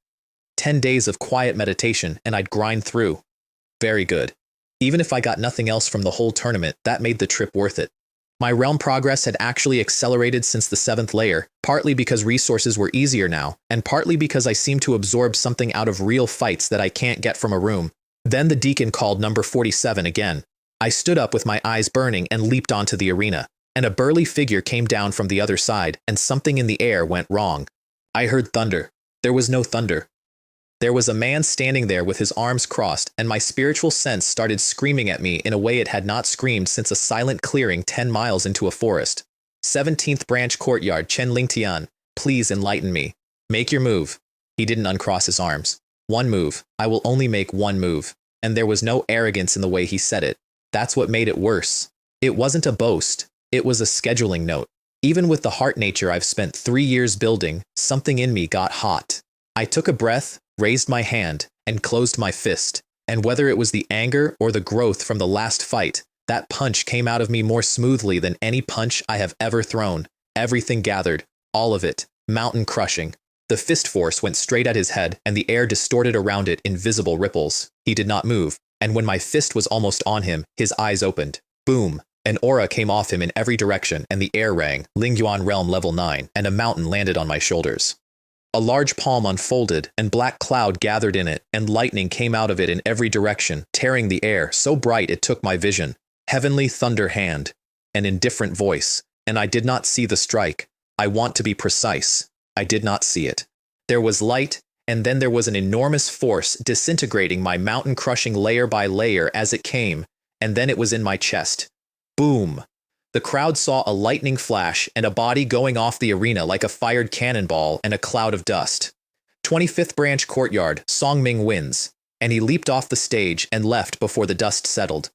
10 days of quiet meditation, and I'd grind through. Very good. Even if I got nothing else from the whole tournament, that made the trip worth it. My realm progress had actually accelerated since the 7th layer, partly because resources were easier now, and partly because I seemed to absorb something out of real fights that I can't get from a room. Then the deacon called number 47 again. I stood up with my eyes burning and leaped onto the arena, and a burly figure came down from the other side, and something in the air went wrong. I heard thunder. There was no thunder. There was a man standing there with his arms crossed, and my spiritual sense started screaming at me in a way it had not screamed since a silent clearing 10 miles into a forest. 17th branch courtyard, Chen Lingtian, please enlighten me. Make your move. He didn't uncross his arms. One move. I will only make one move. And there was no arrogance in the way he said it. That's what made it worse. It wasn't a boast. It was a scheduling note. Even with the heart nature I've spent 3 years building, something in me got hot. I took a breath, raised my hand, and closed my fist, and whether it was the anger or the growth from the last fight, that punch came out of me more smoothly than any punch I have ever thrown. Everything gathered, all of it, mountain crushing. The fist force went straight at his head, and the air distorted around it in visible ripples. He did not move, and when my fist was almost on him, his eyes opened. Boom! An aura came off him in every direction, and the air rang, Lingyuan Realm Level 9, and a mountain landed on my shoulders. A large palm unfolded, and black cloud gathered in it, and lightning came out of it in every direction, tearing the air so bright it took my vision. Heavenly thunder hand, an indifferent voice, and I did not see the strike. I want to be precise. I did not see it. There was light, and then there was an enormous force disintegrating my mountain, crushing layer by layer as it came, and then it was in my chest. Boom! The crowd saw a lightning flash and a body going off the arena like a fired cannonball and a cloud of dust. 25th Branch Courtyard, Songming wins, and he leaped off the stage and left before the dust settled.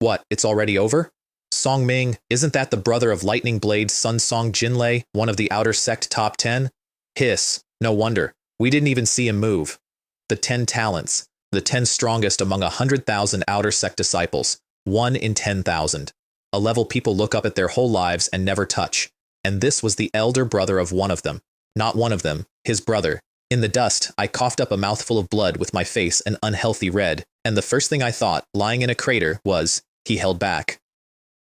What, it's already over? Songming, isn't that the brother of Lightning Blade's Sun Song Jinlei, one of the Outer Sect top 10? Hiss, no wonder. We didn't even see him move. The 10 talents, the 10 strongest among 100,000 Outer Sect disciples, 1 in 10,000. A level people look up at their whole lives and never touch. And this was the elder brother of one of them. Not one of them, his brother. In the dust, I coughed up a mouthful of blood with my face an unhealthy red, and the first thing I thought, lying in a crater, was, he held back.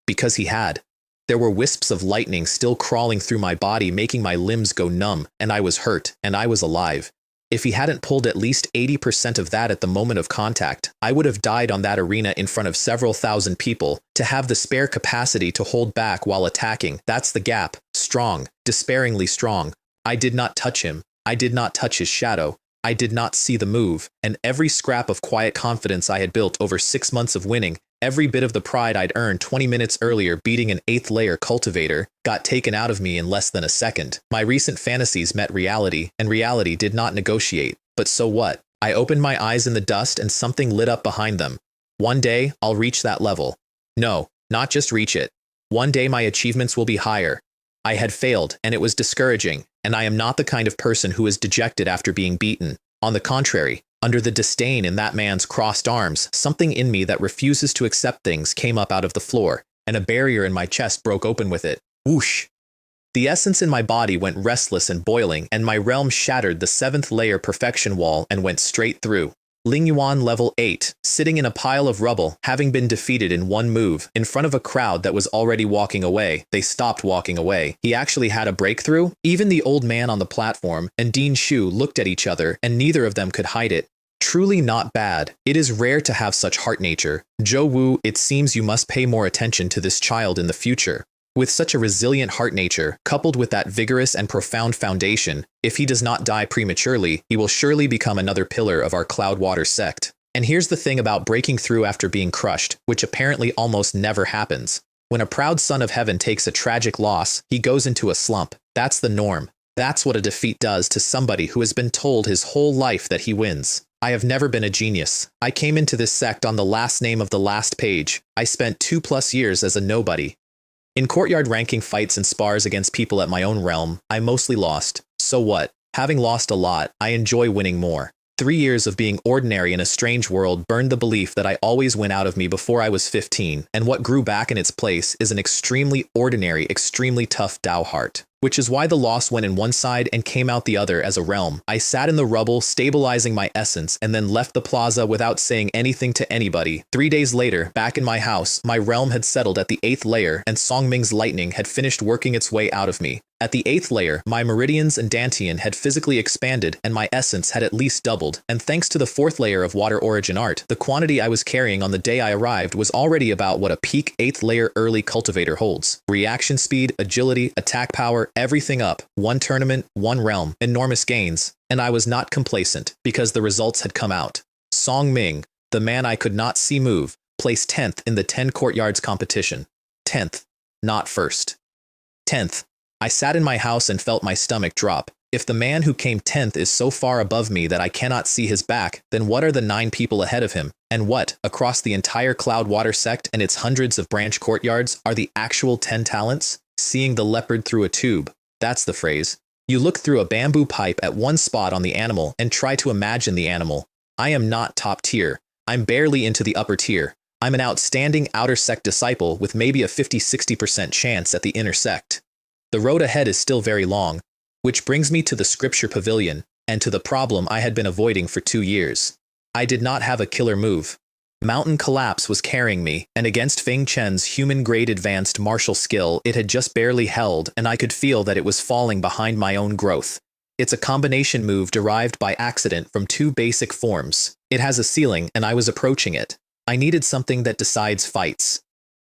Because he had. There were wisps of lightning still crawling through my body, making my limbs go numb, and I was hurt, and I was alive. If he hadn't pulled at least 80% of that at the moment of contact, I would have died on that arena in front of several thousand people. To have the spare capacity to hold back while attacking, that's the gap. Strong, despairingly strong. I did not touch him. I did not touch his shadow. I did not see the move, and every scrap of quiet confidence I had built over 6 months of winning, every bit of the pride I'd earned 20 minutes earlier beating an 8th layer cultivator, got taken out of me in less than a second. My recent fantasies met reality, and reality did not negotiate. But so what? I opened my eyes in the dust and something lit up behind them. One day, I'll reach that level. No, not just reach it. One day my achievements will be higher. I had failed, and it was discouraging, and I am not the kind of person who is dejected after being beaten. On the contrary, under the disdain in that man's crossed arms, something in me that refuses to accept things came up out of the floor, and a barrier in my chest broke open with it. Whoosh! The essence in my body went restless and boiling, and my realm shattered the 7th layer perfection wall and went straight through. Lingyuan level 8, sitting in a pile of rubble, having been defeated in one move, in front of a crowd that was already walking away. They stopped walking away. He actually had a breakthrough? Even the old man on the platform and Dean Shu looked at each other, and neither of them could hide it. Truly not bad. It is rare to have such heart nature. Zhou Wu, it seems you must pay more attention to this child in the future. With such a resilient heart nature, coupled with that vigorous and profound foundation, if he does not die prematurely, he will surely become another pillar of our Cloudwater sect. And here's the thing about breaking through after being crushed, which apparently almost never happens. When a proud son of heaven takes a tragic loss, he goes into a slump. That's the norm. That's what a defeat does to somebody who has been told his whole life that he wins. I have never been a genius. I came into this sect on the last name of the last page. I spent 2+ years as a nobody. In courtyard ranking fights and spars against people at my own realm, I mostly lost. So what? Having lost a lot, I enjoy winning more. 3 years of being ordinary in a strange world burned the belief that I always went out of me before I was 15, and what grew back in its place is an extremely ordinary, extremely tough Dao heart. Which is why the loss went in one side and came out the other as a realm. I sat in the rubble, stabilizing my essence, and then left the plaza without saying anything to anybody. 3 days later, back in my house, my realm had settled at the 8th layer, and Songming's lightning had finished working its way out of me. At the 8th layer, my meridians and dantian had physically expanded, and my essence had at least doubled, and thanks to the 4th layer of water origin art, the quantity I was carrying on the day I arrived was already about what a peak 8th layer early cultivator holds. Reaction speed, agility, attack power, everything up. One tournament, one realm, enormous gains. And I was not complacent, because the results had come out. Song Ming, the man I could not see move, placed 10th in the 10 courtyards competition. 10th, not first. 10th. I sat in my house and felt my stomach drop. If the man who came 10th is so far above me that I cannot see his back, then what are the 9 people ahead of him? And what, across the entire Cloudwater sect and its hundreds of branch courtyards, are the actual 10 talents? Seeing the leopard through a tube. That's the phrase. You look through a bamboo pipe at one spot on the animal and try to imagine the animal. I am not top tier. I'm barely into the upper tier. I'm an outstanding outer sect disciple with maybe a 50-60% chance at the inner sect. The road ahead is still very long. Which brings me to the scripture pavilion, and to the problem I had been avoiding for 2 years. I did not have a killer move. Mountain Collapse was carrying me, and against Feng Chen's human-grade advanced martial skill it had just barely held, and I could feel that it was falling behind my own growth. It's a combination move derived by accident from 2 basic forms. It has a ceiling, and I was approaching it. I needed something that decides fights.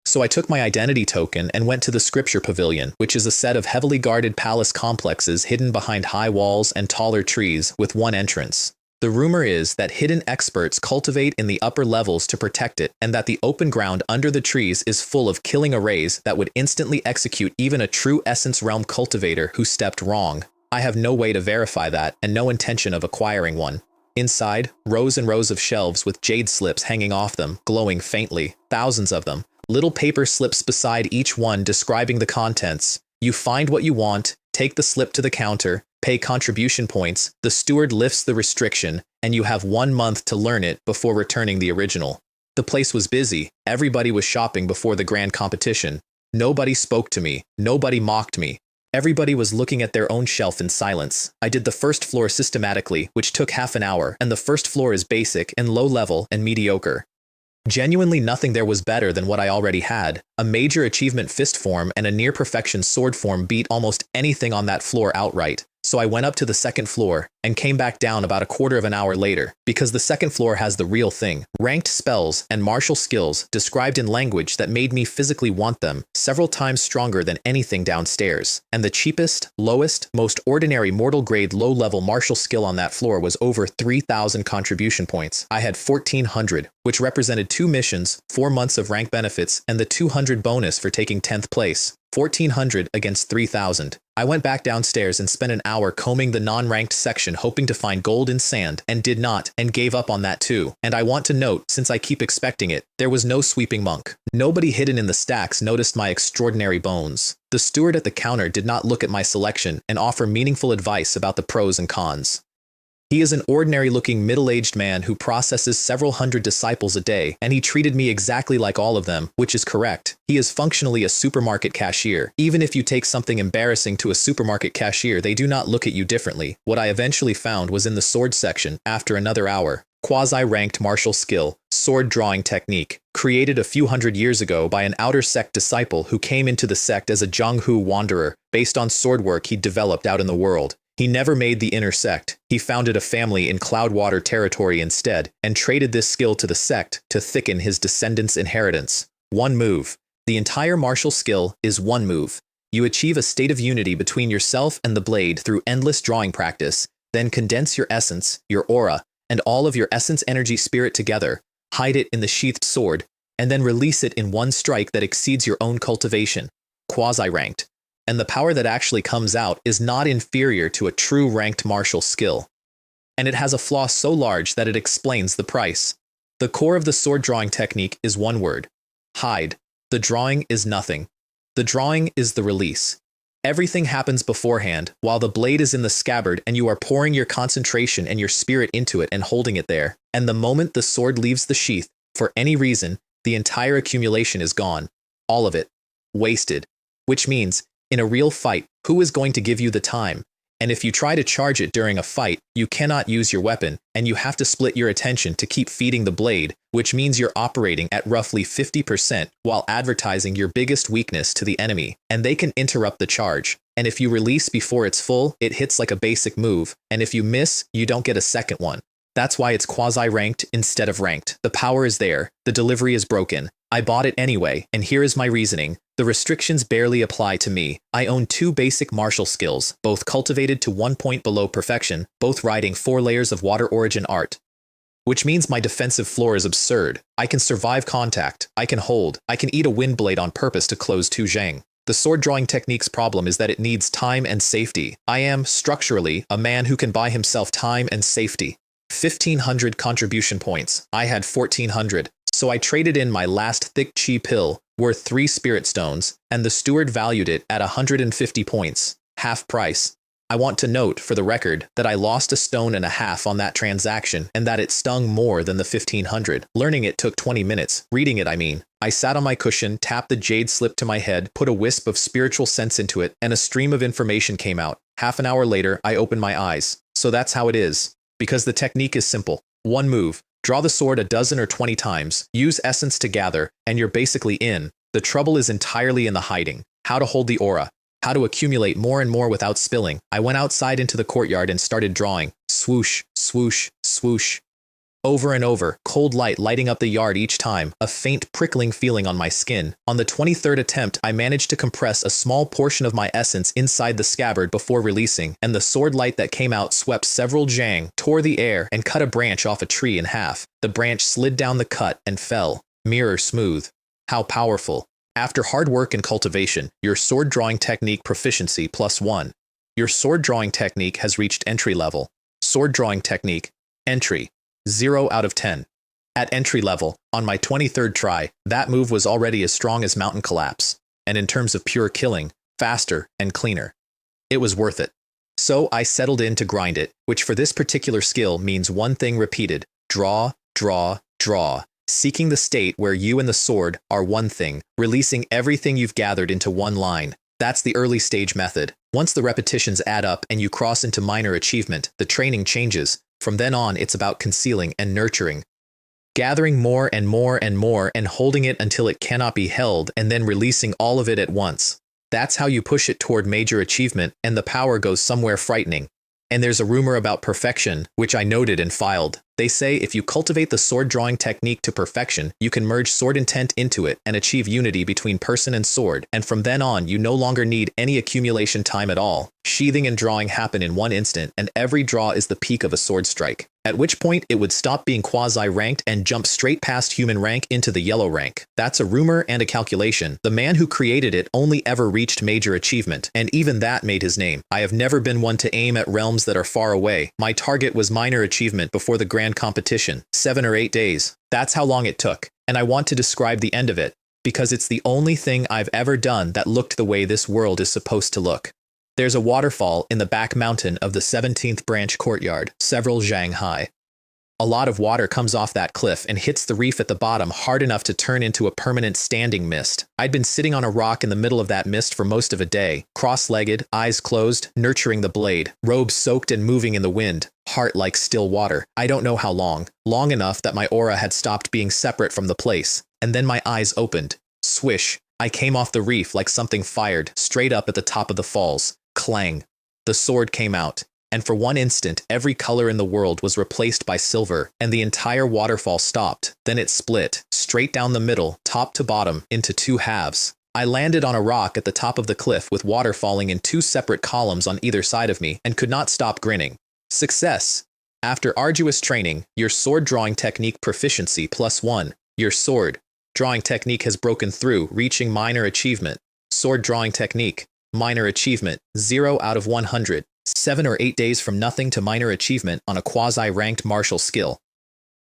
So I took my identity token and went to the Scripture Pavilion, which is a set of heavily guarded palace complexes hidden behind high walls and taller trees with one entrance. The rumor is that hidden experts cultivate in the upper levels to protect it, and that the open ground under the trees is full of killing arrays that would instantly execute even a true Essence Realm cultivator who stepped wrong. I have no way to verify that, and no intention of acquiring one. Inside, rows and rows of shelves with jade slips hanging off them, glowing faintly, thousands of them. Little paper slips beside each one describing the contents. You find what you want, take the slip to the counter, pay contribution points, the steward lifts the restriction, and you have 1 month to learn it before returning the original. The place was busy. Everybody was shopping before the grand competition. Nobody spoke to me. Nobody mocked me. Everybody was looking at their own shelf in silence. I did the first floor systematically, which took half an hour, and the first floor is basic and low level and mediocre. Genuinely nothing there was better than what I already had. A major achievement fist form and a near perfection sword form beat almost anything on that floor outright. So I went up to the second floor and came back down about a quarter of an hour later, because the second floor has the real thing. Ranked spells and martial skills described in language that made me physically want them, several times stronger than anything downstairs. And the cheapest, lowest, most ordinary mortal grade low-level martial skill on that floor was over 3,000 contribution points. I had 1,400, which represented 2 missions, 4 months of rank benefits, and the 200 bonus for taking 10th place. 1,400 against 3,000. I went back downstairs and spent an hour combing the non-ranked section hoping to find gold in sand, and did not, and gave up on that too. And I want to note, since I keep expecting it, there was no sweeping monk. Nobody hidden in the stacks noticed my extraordinary bones. The steward at the counter did not look at my selection and offer meaningful advice about the pros and cons. He is an ordinary-looking middle-aged man who processes several hundred disciples a day, and he treated me exactly like all of them, which is correct. He is functionally a supermarket cashier. Even if you take something embarrassing to a supermarket cashier, they do not look at you differently. What I eventually found was in the sword section, after another hour. Quasi-ranked martial skill, sword drawing technique, created a few hundred years ago by an outer sect disciple who came into the sect as a Zhonghu wanderer, based on sword work he'd developed out in the world. He never made the inner sect. He founded a family in Cloudwater territory instead, and traded this skill to the sect to thicken his descendants' inheritance. One move. The entire martial skill is one move. You achieve a state of unity between yourself and the blade through endless drawing practice, then condense your essence, your aura, and all of your essence energy spirit together, hide it in the sheathed sword, and then release it in one strike that exceeds your own cultivation. Quasi-ranked. And the power that actually comes out is not inferior to a true ranked martial skill. And it has a flaw so large that it explains the price. The core of the sword drawing technique is one word: hide. The drawing is nothing. The drawing is the release. Everything happens beforehand, while the blade is in the scabbard and you are pouring your concentration and your spirit into it and holding it there. And the moment the sword leaves the sheath, for any reason, the entire accumulation is gone. All of it. Wasted. Which means, in a real fight, who is going to give you the time? And if you try to charge it during a fight, you cannot use your weapon, and you have to split your attention to keep feeding the blade, which means you're operating at roughly 50% while advertising your biggest weakness to the enemy, and they can interrupt the charge. And if you release before it's full, it hits like a basic move, and if you miss, you don't get a second one. That's why it's quasi-ranked instead of ranked. The power is there, the delivery is broken. I bought it anyway, and here is my reasoning. The restrictions barely apply to me. I own 2 basic martial skills, both cultivated to 1 point below perfection, both riding 4 layers of water origin art. Which means my defensive floor is absurd. I can survive contact, I can hold, I can eat a wind blade on purpose to close 2 zhang. The sword drawing technique's problem is that it needs time and safety. I am, structurally, a man who can buy himself time and safety. 1,500 contribution points. I had 1,400. So I traded in my last thick chi pill, worth 3 spirit stones, and the steward valued it at 150 points, half price. I want to note, for the record, that I lost 1.5 stones on that transaction, and that it stung more than the 1,500. Learning it took 20 minutes. Reading it, I mean. I sat on my cushion, tapped the jade slip to my head, put a wisp of spiritual sense into it, and a stream of information came out. Half an hour later, I open my eyes. So that's how it is. Because the technique is simple. One move. Draw the sword a dozen or 20 times, use essence to gather, and you're basically in. The trouble is entirely in the hiding. How to hold the aura. How to accumulate more and more without spilling. I went outside into the courtyard and started drawing. Swoosh, swoosh, swoosh. Over and over, cold light lighting up the yard each time, a faint prickling feeling on my skin. On the 23rd attempt, I managed to compress a small portion of my essence inside the scabbard before releasing, and the sword light that came out swept several zhang, tore the air, and cut a branch off a tree in half. The branch slid down the cut and fell, mirror smooth. How powerful. After hard work and cultivation, your sword drawing technique proficiency +1. Your sword drawing technique has reached entry level. Sword drawing technique, entry. 0 out of 10. At entry level, on my 23rd try, that move was already as strong as Mountain Collapse, and in terms of pure killing, faster and cleaner. It was worth it. So I settled in to grind it, which for this particular skill means one thing repeated: draw, draw, draw, seeking the state where you and the sword are one thing, releasing everything you've gathered into one line. That's the early stage method. Once the repetitions add up and you cross into minor achievement, the training changes. From then on, it's about concealing and nurturing, gathering more and more and more and holding it until it cannot be held and then releasing all of it at once. That's how you push it toward major achievement, and the power goes somewhere frightening. And there's a rumor about perfection, which I noted and filed. They say if you cultivate the sword drawing technique to perfection, you can merge sword intent into it and achieve unity between person and sword, and from then on you no longer need any accumulation time at all. Sheathing and drawing happen in one instant, and every draw is the peak of a sword strike. At which point it would stop being quasi-ranked and jump straight past human rank into the yellow rank. That's a rumor and a calculation. The man who created it only ever reached major achievement, and even that made his name. I have never been one to aim at realms that are far away. My target was minor achievement before the grand competition, 7 or 8 days. That's how long it took, and I want to describe the end of it, because it's the only thing I've ever done that looked the way this world is supposed to look. There's a waterfall in the back mountain of the 17th branch courtyard, several zhang high. A lot of water comes off that cliff and hits the reef at the bottom hard enough to turn into a permanent standing mist. I'd been sitting on a rock in the middle of that mist for most of a day, cross-legged, eyes closed, nurturing the blade, robes soaked and moving in the wind, heart like still water. I don't know how long. Long enough that my aura had stopped being separate from the place. And then my eyes opened. Swish. I came off the reef like something fired, straight up at the top of the falls. Clang. The sword came out, and for one instant every color in the world was replaced by silver, and the entire waterfall stopped. Then it split, straight down the middle, top to bottom, into 2 halves. I landed on a rock at the top of the cliff with water falling in 2 separate columns on either side of me, and could not stop grinning. Success! After arduous training, your sword drawing technique proficiency +1. Your sword drawing technique has broken through, reaching minor achievement. Sword drawing technique. Minor achievement, 0 out of 100. 7 or 8 days from nothing to minor achievement on a quasi-ranked martial skill.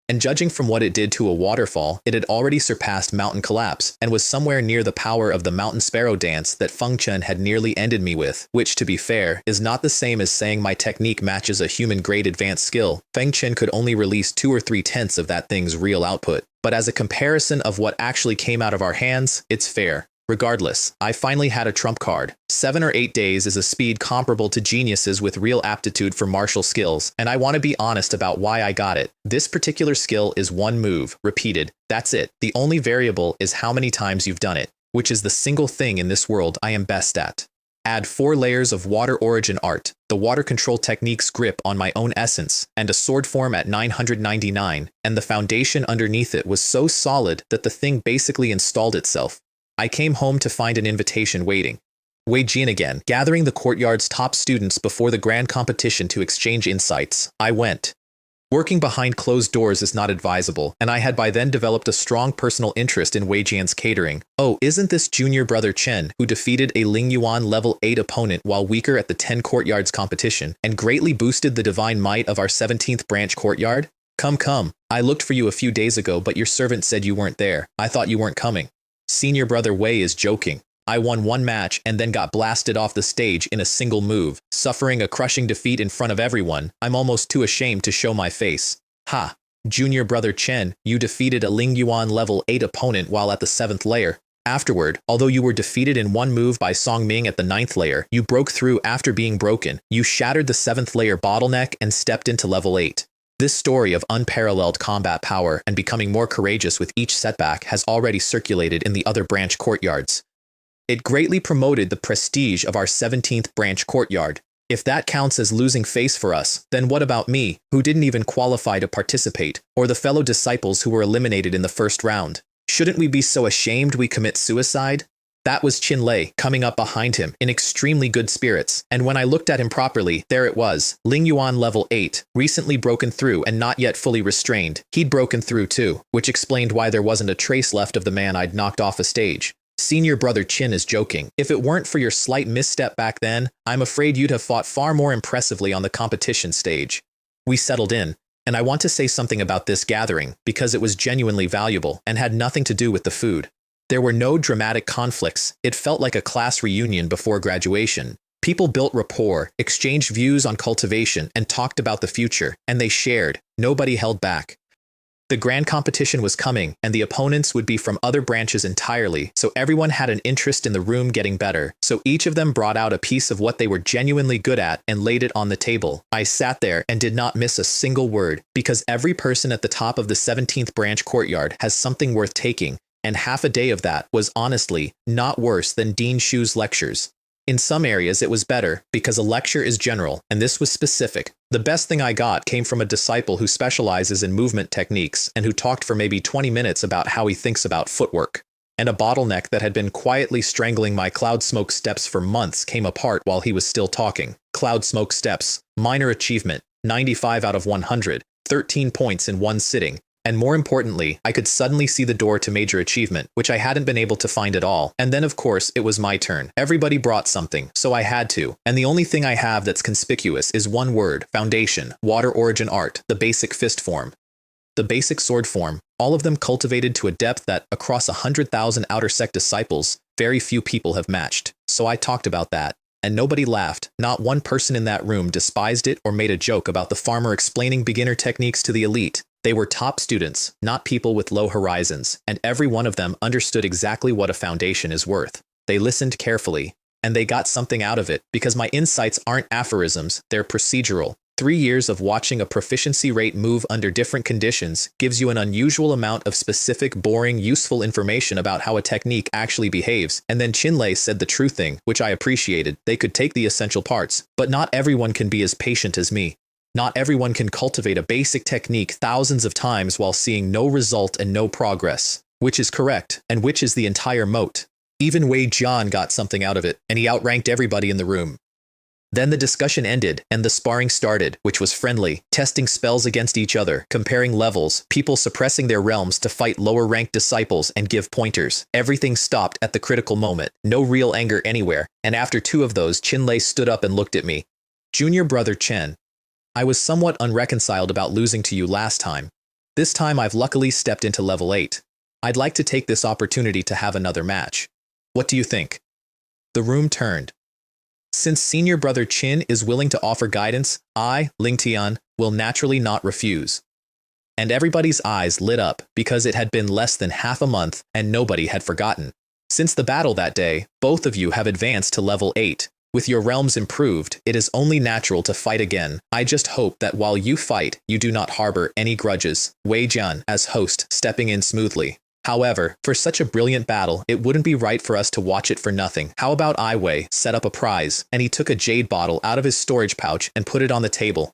And judging from what it did to a waterfall, it had already surpassed Mountain Collapse, and was somewhere near the power of the Mountain Sparrow dance that Feng Chen had nearly ended me with, which, to be fair, is not the same as saying my technique matches a human-grade advanced skill. Feng Chen could only release 2 or 3/10 of that thing's real output. But as a comparison of what actually came out of our hands, it's fair. Regardless, I finally had a trump card. 7 or 8 days is a speed comparable to geniuses with real aptitude for martial skills, and I want to be honest about why I got it. This particular skill is one move, repeated. That's it. The only variable is how many times you've done it, which is the single thing in this world I am best at. Add 4 layers of water origin art, the water control technique's grip on my own essence, and a sword form at 999, and the foundation underneath it was so solid that the thing basically installed itself. I came home to find an invitation waiting. Wei Jian again, gathering the courtyard's top students before the grand competition to exchange insights. I went. Working behind closed doors is not advisable, and I had by then developed a strong personal interest in Wei Jian's catering. Oh, isn't this junior brother Chen, who defeated a Ling Yuan level 8 opponent while weaker at the 10 courtyards competition, and greatly boosted the divine might of our 17th branch courtyard? Come. I looked for you a few days ago, but your servant said you weren't there. I thought you weren't coming. Senior brother Wei is joking. I won 1 match and then got blasted off the stage in a single move, suffering a crushing defeat in front of everyone. I'm almost too ashamed to show my face. Ha! Junior brother Chen, you defeated a Ling Yuan level 8 opponent while at the 7th layer. Afterward, although you were defeated in one move by Song Ming at the 9th layer, you broke through after being broken. You shattered the 7th layer bottleneck and stepped into level 8. This story of unparalleled combat power and becoming more courageous with each setback has already circulated in the other branch courtyards. It greatly promoted the prestige of our 17th branch courtyard. If that counts as losing face for us, then what about me, who didn't even qualify to participate, or the fellow disciples who were eliminated in the first round? Shouldn't we be so ashamed we commit suicide? That was Qin Lei coming up behind him in extremely good spirits, and when I looked at him properly, there it was, Ling Yuan level 8, recently broken through and not yet fully restrained. He'd broken through too, which explained why there wasn't a trace left of the man I'd knocked off a stage. Senior brother Qin is joking. If it weren't for your slight misstep back then, I'm afraid you'd have fought far more impressively on the competition stage. We settled in. And I want to say something about this gathering because it was genuinely valuable and had nothing to do with the food. There were no dramatic conflicts. It felt like a class reunion before graduation. People built rapport, exchanged views on cultivation, and talked about the future, and they shared. Nobody held back. The grand competition was coming, and the opponents would be from other branches entirely, so everyone had an interest in the room getting better. So each of them brought out a piece of what they were genuinely good at and laid it on the table. I sat there and did not miss a single word, because every person at the top of the 17th branch courtyard has something worth taking, and half a day of that was honestly not worse than Dean Shu's lectures. In some areas it was better, because a lecture is general, and this was specific. The best thing I got came from a disciple who specializes in movement techniques and who talked for maybe 20 minutes about how he thinks about footwork. And a bottleneck that had been quietly strangling my cloud smoke steps for months came apart while he was still talking. Cloud smoke steps, minor achievement, 95 out of 100, 13 points in one sitting. And more importantly, I could suddenly see the door to major achievement, which I hadn't been able to find at all. And then of course, it was my turn. Everybody brought something, so I had to. And the only thing I have that's conspicuous is one word, foundation, water origin art, the basic fist form. The basic sword form, all of them cultivated to a depth that, across 100,000 outer sect disciples, very few people have matched. So I talked about that. And nobody laughed. Not one person in that room despised it or made a joke about the farmer explaining beginner techniques to the elite. They were top students, not people with low horizons, and every one of them understood exactly what a foundation is worth. They listened carefully, and they got something out of it, because my insights aren't aphorisms, they're procedural. 3 years of watching a proficiency rate move under different conditions gives you an unusual amount of specific, boring, useful information about how a technique actually behaves. And then Qin Lei said the true thing, which I appreciated. They could take the essential parts, but not everyone can be as patient as me. Not everyone can cultivate a basic technique thousands of times while seeing no result and no progress. Which is correct, and which is the entire moat. Even Wei Jian got something out of it, and he outranked everybody in the room. Then the discussion ended, and the sparring started, which was friendly, testing spells against each other, comparing levels, people suppressing their realms to fight lower-ranked disciples and give pointers. Everything stopped at the critical moment, no real anger anywhere, and after 2 of those, Qin Lei stood up and looked at me. Junior brother Chen. I was somewhat unreconciled about losing to you last time. This time I've luckily stepped into level 8. I'd like to take this opportunity to have another match. What do you think? The room turned. Since senior brother Qin is willing to offer guidance, I, Ling Tian, will naturally not refuse. And everybody's eyes lit up because it had been less than half a month and nobody had forgotten. Since the battle that day, both of you have advanced to level 8. With your realms improved, it is only natural to fight again. I just hope that while you fight, you do not harbor any grudges. Wei Jian, as host, stepping in smoothly. However, for such a brilliant battle, it wouldn't be right for us to watch it for nothing. How about Ai Wei set up a prize, and he took a jade bottle out of his storage pouch and put it on the table.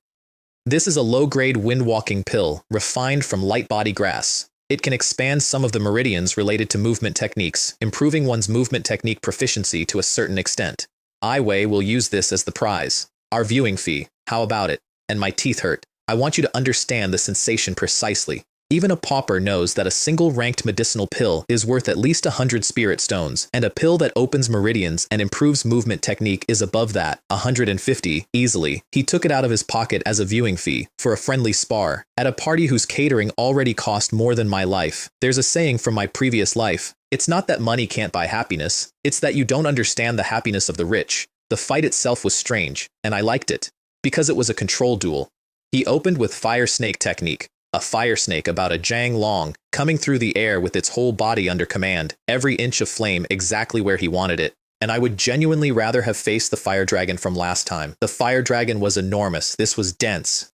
This is a low-grade wind-walking pill, refined from light body grass. It can expand some of the meridians related to movement techniques, improving one's movement technique proficiency to a certain extent. Ai Wei will use this as the prize. Our viewing fee, how about it? And my teeth hurt. I want you to understand the sensation precisely. Even a pauper knows that a single ranked medicinal pill is worth at least 100 spirit stones, and a pill that opens meridians and improves movement technique is above that, 150, easily. He took it out of his pocket as a viewing fee, for a friendly spar, at a party whose catering already cost more than my life. There's a saying from my previous life. It's not that money can't buy happiness, it's that you don't understand the happiness of the rich. The fight itself was strange, and I liked it, because it was a control duel. He opened with fire snake technique, a fire snake about a jang long, coming through the air with its whole body under command, every inch of flame exactly where he wanted it. And I would genuinely rather have faced the fire dragon from last time. The fire dragon was enormous. This was dense.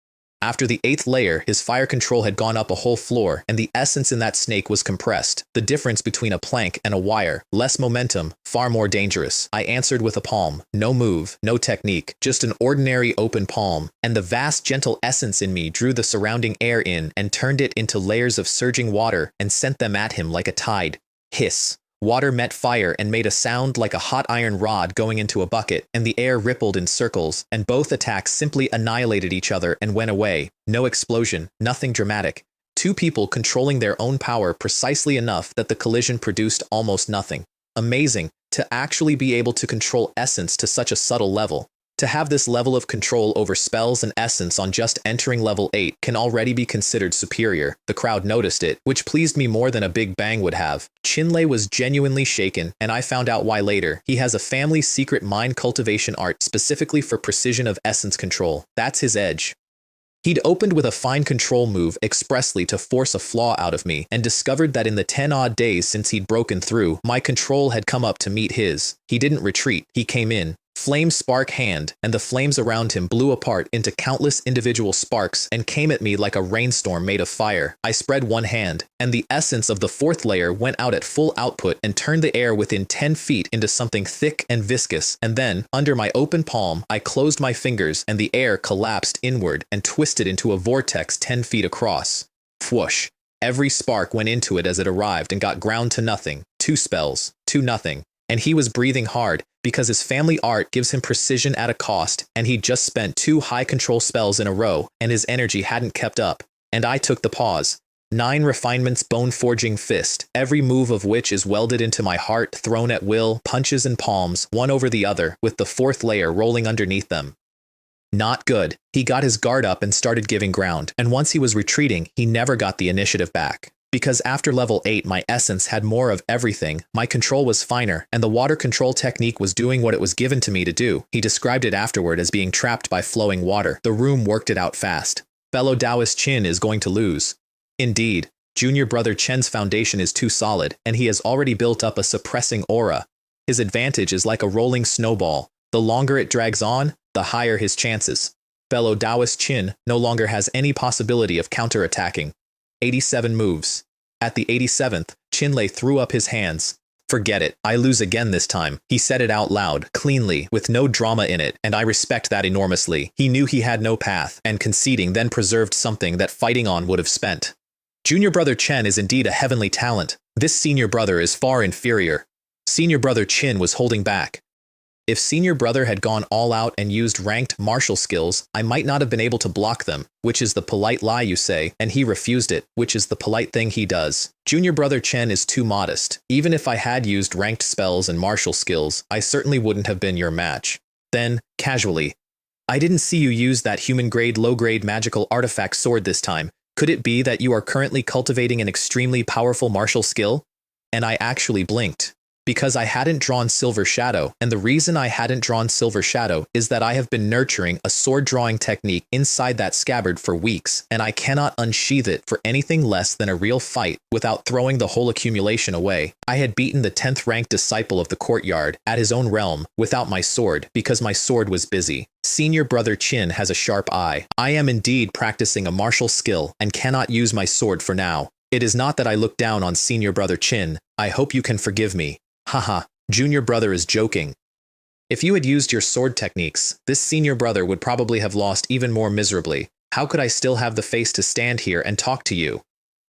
After the 8th layer, his fire control had gone up a whole floor, and the essence in that snake was compressed. The difference between a plank and a wire, less momentum, far more dangerous. I answered with a palm. No move, no technique, just an ordinary open palm. And the vast gentle essence in me drew the surrounding air in and turned it into layers of surging water and sent them at him like a tide. Hiss. Water met fire and made a sound like a hot iron rod going into a bucket, and the air rippled in circles, and both attacks simply annihilated each other and went away. No explosion, nothing dramatic. Two people controlling their own power precisely enough that the collision produced almost nothing. Amazing, to actually be able to control essence to such a subtle level. To have this level of control over spells and essence on just entering level 8 can already be considered superior. The crowd noticed it, which pleased me more than a big bang would have. Chinlei was genuinely shaken, and I found out why later. He has a family secret mind cultivation art specifically for precision of essence control. That's his edge. He'd opened with a fine control move expressly to force a flaw out of me, and discovered that in the 10-odd days since he'd broken through, my control had come up to meet his. He didn't retreat, he came in. Flame spark hand, and the flames around him blew apart into countless individual sparks and came at me like a rainstorm made of fire. I spread one hand, and the essence of the 4th layer went out at full output and turned the air within 10 feet into something thick and viscous, and then, under my open palm, I closed my fingers and the air collapsed inward and twisted into a vortex 10 feet across. Whoosh! Every spark went into it as it arrived and got ground to nothing. 2 spells, 2 nothing. And he was breathing hard, because his family art gives him precision at a cost, and he'd just spent 2 high control spells in a row, and his energy hadn't kept up. And I took the pause. 9 refinements bone-forging fist, every move of which is welded into my heart, thrown at will, punches and palms, one over the other, with the 4th layer rolling underneath them. Not good. He got his guard up and started giving ground, and once he was retreating, he never got the initiative back. Because after level 8 my essence had more of everything, my control was finer, and the water control technique was doing what it was given to me to do. He described it afterward as being trapped by flowing water. The room worked it out fast. Fellow Taoist Chin is going to lose. Indeed, junior brother Chen's foundation is too solid, and he has already built up a suppressing aura. His advantage is like a rolling snowball. The longer it drags on, the higher his chances. Fellow Taoist Chin no longer has any possibility of counterattacking. 87 moves. At the 87th, Chinlei threw up his hands. Forget it, I lose again this time. He said it out loud, cleanly, with no drama in it, and I respect that enormously. He knew he had no path, and conceding then preserved something that fighting on would have spent. Junior brother Chen is indeed a heavenly talent. This senior brother is far inferior. Senior brother Chin was holding back. If senior brother had gone all out and used ranked martial skills, I might not have been able to block them, which is the polite lie you say, and he refused it, which is the polite thing he does. Junior brother Chen is too modest. Even if I had used ranked spells and martial skills, I certainly wouldn't have been your match. Then, casually, I didn't see you use that human-grade, low-grade magical artifact sword this time. Could it be that you are currently cultivating an extremely powerful martial skill? And I actually blinked. Because I hadn't drawn Silver Shadow, and the reason I hadn't drawn Silver Shadow is that I have been nurturing a sword drawing technique inside that scabbard for weeks, and I cannot unsheath it for anything less than a real fight without throwing the whole accumulation away. I had beaten the 10th ranked disciple of the courtyard at his own realm without my sword because my sword was busy. Senior brother Chin has a sharp eye. I am indeed practicing a martial skill and cannot use my sword for now. It is not that I look down on senior brother Chin. I hope you can forgive me. Haha, junior brother is joking. If you had used your sword techniques, this senior brother would probably have lost even more miserably. How could I still have the face to stand here and talk to you?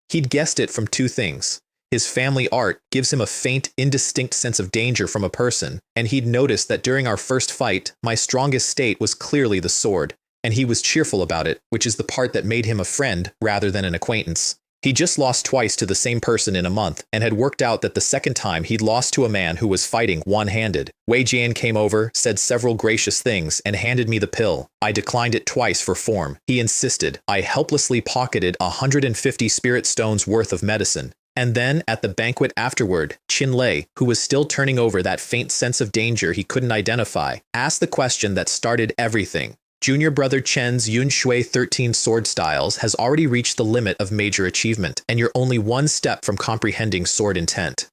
He'd guessed it from 2 things. His family art gives him a faint, indistinct sense of danger from a person, and he'd noticed that during our first fight, my strongest state was clearly the sword, and he was cheerful about it, which is the part that made him a friend rather than an acquaintance. He just lost twice to the same person in a month, and had worked out that the second time he'd lost to a man who was fighting one-handed. Wei Jian came over, said several gracious things, and handed me the pill. I declined it twice for form. He insisted. I helplessly pocketed 150 spirit stones worth of medicine. And then, at the banquet afterward, Chinlei, who was still turning over that faint sense of danger he couldn't identify, asked the question that started everything. Junior brother Chen's Yun Shui 13 sword styles has already reached the limit of major achievement, and you're only one step from comprehending sword intent.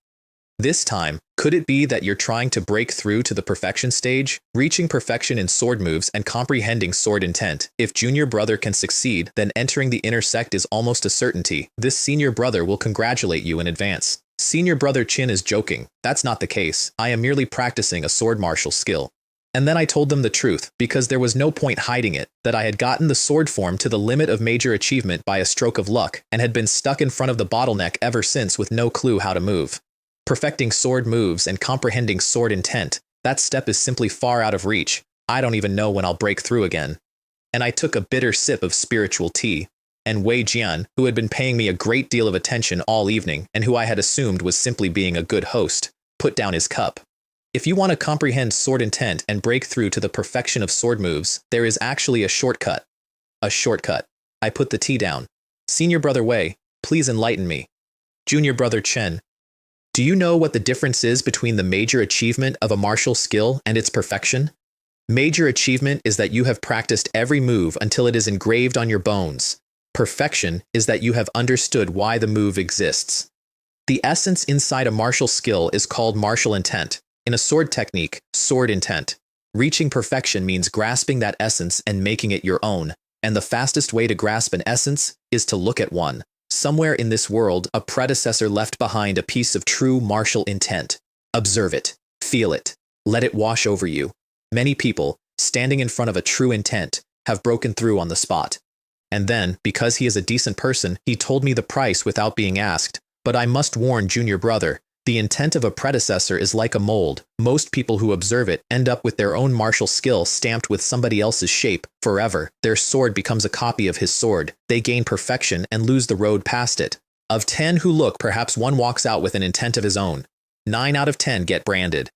This time, could it be that you're trying to break through to the perfection stage, reaching perfection in sword moves and comprehending sword intent? If junior brother can succeed, then entering the inner sect is almost a certainty. This senior brother will congratulate you in advance. Senior brother Chin is joking. That's not the case. I am merely practicing a sword martial skill. And then I told them the truth, because there was no point hiding it, that I had gotten the sword form to the limit of major achievement by a stroke of luck, and had been stuck in front of the bottleneck ever since with no clue how to move. Perfecting sword moves and comprehending sword intent, that step is simply far out of reach. I don't even know when I'll break through again. And I took a bitter sip of spiritual tea. And Wei Jian, who had been paying me a great deal of attention all evening, and who I had assumed was simply being a good host, put down his cup. If you want to comprehend sword intent and break through to the perfection of sword moves, there is actually a shortcut. A shortcut. I put the tea down. Senior brother Wei, please enlighten me. Junior brother Chen, do you know what the difference is between the major achievement of a martial skill and its perfection? Major achievement is that you have practiced every move until it is engraved on your bones. Perfection is that you have understood why the move exists. The essence inside a martial skill is called martial intent. In a sword technique, sword intent. Reaching perfection means grasping that essence and making it your own. And the fastest way to grasp an essence is to look at one. Somewhere in this world, a predecessor left behind a piece of true martial intent. Observe it. Feel it. Let it wash over you. Many people, standing in front of a true intent, have broken through on the spot. And then, because he is a decent person, he told me the price without being asked. But I must warn junior brother, the intent of a predecessor is like a mold. Most people who observe it end up with their own martial skill stamped with somebody else's shape forever. Their sword becomes a copy of his sword. They gain perfection and lose the road past it. Of 10 who look, perhaps one walks out with an intent of his own. 9 out of 10 get branded.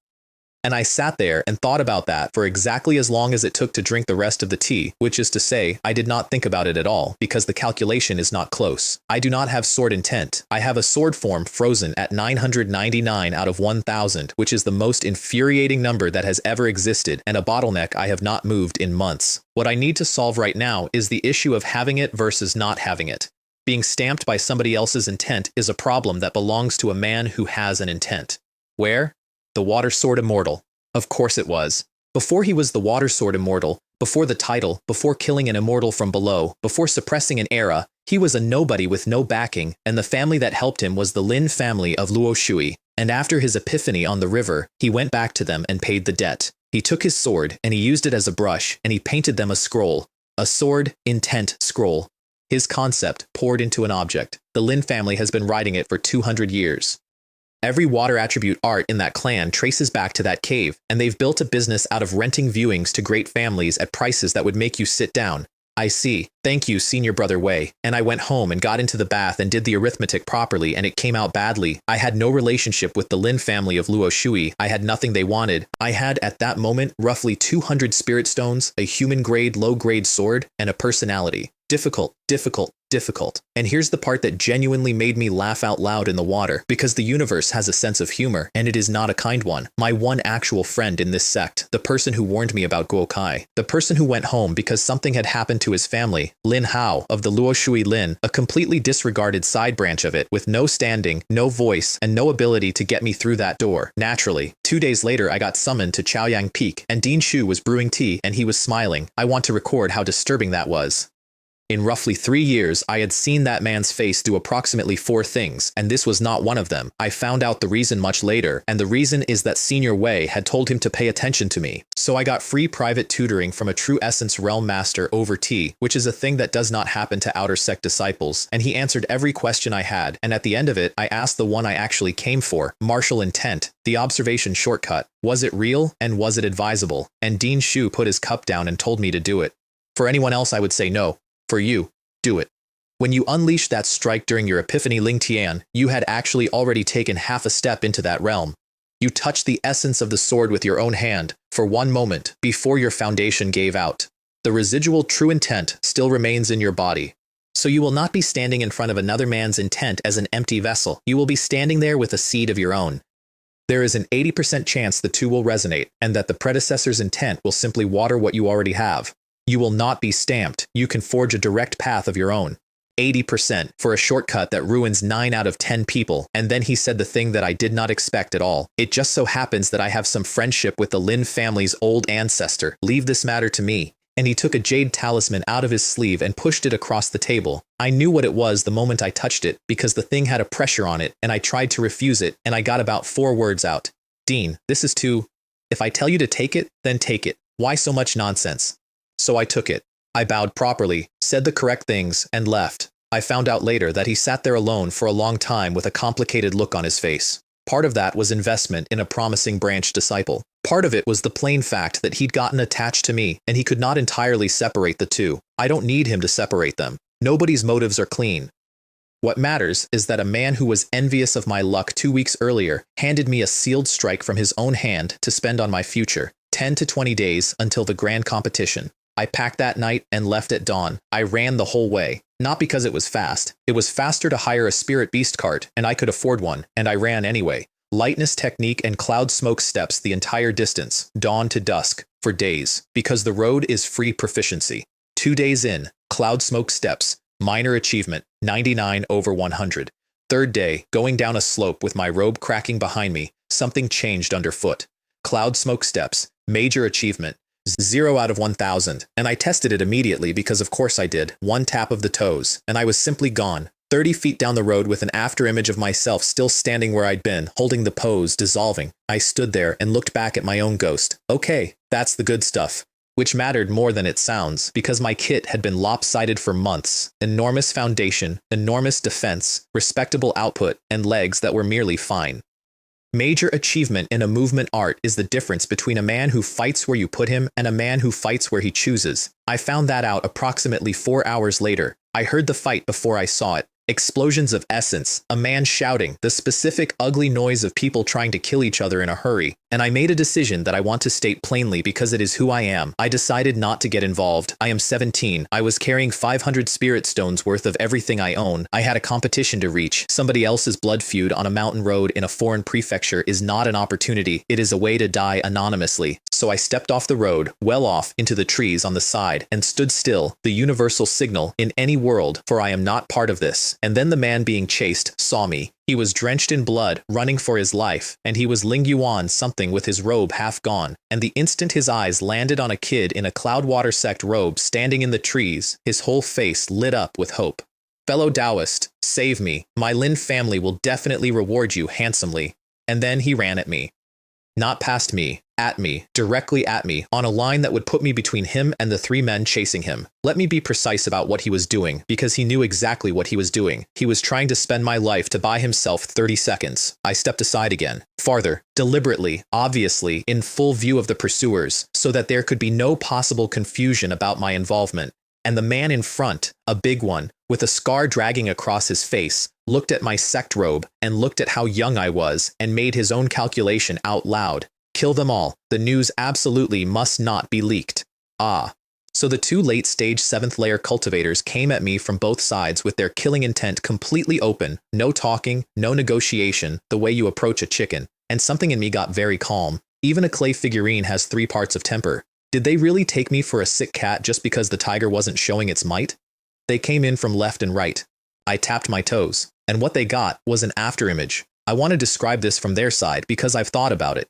And I sat there and thought about that for exactly as long as it took to drink the rest of the tea, which is to say, I did not think about it at all, because the calculation is not close. I do not have sword intent. I have a sword form frozen at 999 out of 1000, which is the most infuriating number that has ever existed, and a bottleneck I have not moved in months. What I need to solve right now is the issue of having it versus not having it. Being stamped by somebody else's intent is a problem that belongs to a man who has an intent. Where? The Water Sword Immortal. Of course it was. Before he was the Water Sword Immortal, before the title, before killing an immortal from below, before suppressing an era, he was a nobody with no backing, and the family that helped him was the Lin family of Luo Shui. And after his epiphany on the river, he went back to them and paid the debt. He took his sword, and he used it as a brush, and he painted them a scroll. A sword, intent, scroll. His concept poured into an object. The Lin family has been writing it for 200 years. Every water attribute art in that clan traces back to that cave, and they've built a business out of renting viewings to great families at prices that would make you sit down. I see. Thank you, senior brother Wei. And I went home and got into the bath and did the arithmetic properly, and it came out badly. I had no relationship with the Lin family of Luo Shui. I had nothing they wanted. I had, at that moment, roughly 200 spirit stones, a human-grade, low-grade sword, and a personality. Difficult, difficult, difficult. And here's the part that genuinely made me laugh out loud in the water, because the universe has a sense of humor, and it is not a kind one. My one actual friend in this sect, the person who warned me about Guo Kai, the person who went home because something had happened to his family, Lin Hao of the Luo Shui Lin, a completely disregarded side branch of it, with no standing, no voice, and no ability to get me through that door. Naturally, 2 days later I got summoned to Chaoyang Peak, and Dean Shu was brewing tea, and he was smiling. I want to record how disturbing that was. In roughly 3 years, I had seen that man's face do approximately 4 things, and this was not one of them. I found out the reason much later, and the reason is that Senior Wei had told him to pay attention to me. So I got free private tutoring from a True Essence Realm Master over tea, which is a thing that does not happen to Outer Sect disciples, and he answered every question I had, and at the end of it, I asked the one I actually came for, martial intent, the observation shortcut. Was it real, and was it advisable? And Dean Shu put his cup down and told me to do it. For anyone else I would say no. For you, do it. When you unleashed that strike during your epiphany Ling Tian, you had actually already taken half a step into that realm. You touched the essence of the sword with your own hand, for one moment, before your foundation gave out. The residual true intent still remains in your body. So you will not be standing in front of another man's intent as an empty vessel. You will be standing there with a seed of your own. There is an 80% chance the two will resonate, and that the predecessor's intent will simply water what you already have. You will not be stamped. You can forge a direct path of your own. 80% for a shortcut that ruins 9 out of 10 people. And then he said the thing that I did not expect at all. It just so happens that I have some friendship with the Lin family's old ancestor. Leave this matter to me. And he took a jade talisman out of his sleeve and pushed it across the table. I knew what it was the moment I touched it because the thing had a pressure on it and I tried to refuse it and I got about 4 words out. Dean, this is too... If I tell you to take it, then take it. Why so much nonsense? So I took it. I bowed properly, said the correct things, and left. I found out later that he sat there alone for a long time with a complicated look on his face. Part of that was investment in a promising branch disciple. Part of it was the plain fact that he'd gotten attached to me and he could not entirely separate the two. I don't need him to separate them. Nobody's motives are clean. What matters is that a man who was envious of my luck 2 weeks earlier handed me a sealed strike from his own hand to spend on my future, 10 to 20 days until the grand competition. I packed that night and left at dawn. I ran the whole way. Not because it was fast. It was faster to hire a spirit beast cart, and I could afford one, and I ran anyway. Lightness technique and cloud smoke steps the entire distance, dawn to dusk, for days, because the road is free proficiency. 2 days in, cloud smoke steps, minor achievement, 99 over 100. Third day, going down a slope with my robe cracking behind me, something changed underfoot. Cloud smoke steps, major achievement, 0 out of 1,000, and I tested it immediately because of course I did. 1 tap of the toes, and I was simply gone. 30 feet down the road with an afterimage of myself still standing where I'd been, holding the pose, dissolving. I stood there and looked back at my own ghost. Okay, that's the good stuff. Which mattered more than it sounds, because my kit had been lopsided for months. Enormous foundation, enormous defense, respectable output, and legs that were merely fine. Major achievement in a movement art is the difference between a man who fights where you put him and a man who fights where he chooses. I found that out approximately 4 hours later. I heard the fight before I saw it. Explosions of essence, a man shouting, the specific ugly noise of people trying to kill each other in a hurry. And I made a decision that I want to state plainly because it is who I am. I decided not to get involved. I am 17. I was carrying 500 spirit stones worth of everything I own. I had a competition to reach. Somebody else's blood feud on a mountain road in a foreign prefecture is not an opportunity. It is a way to die anonymously. So I stepped off the road, well off into the trees on the side, and stood still, the universal signal in any world, for I am not part of this. And then the man being chased saw me. He was drenched in blood, running for his life, and he was Lingyuan something with his robe half gone, and the instant his eyes landed on a kid in a Cloudwater sect robe standing in the trees, his whole face lit up with hope. Fellow Taoist, save me. My Lin family will definitely reward you handsomely. And then he ran at me. Not past me, at me, directly at me, on a line that would put me between him and the 3 men chasing him. Let me be precise about what he was doing, because he knew exactly what he was doing. He was trying to spend my life to buy himself 30 seconds. I stepped aside again. Farther, deliberately, obviously, in full view of the pursuers, so that there could be no possible confusion about my involvement. And the man in front, a big one, with a scar dragging across his face, looked at my sect robe and looked at how young I was and made his own calculation out loud. Kill them all. The news absolutely must not be leaked. Ah. So the 2 late-stage 7th layer cultivators came at me from both sides with their killing intent completely open, no talking, no negotiation, the way you approach a chicken. And something in me got very calm. Even a clay figurine has 3 parts of temper. Did they really take me for a sick cat just because the tiger wasn't showing its might? They came in from left and right. I tapped my toes, and what they got was an afterimage. I want to describe this from their side because I've thought about it.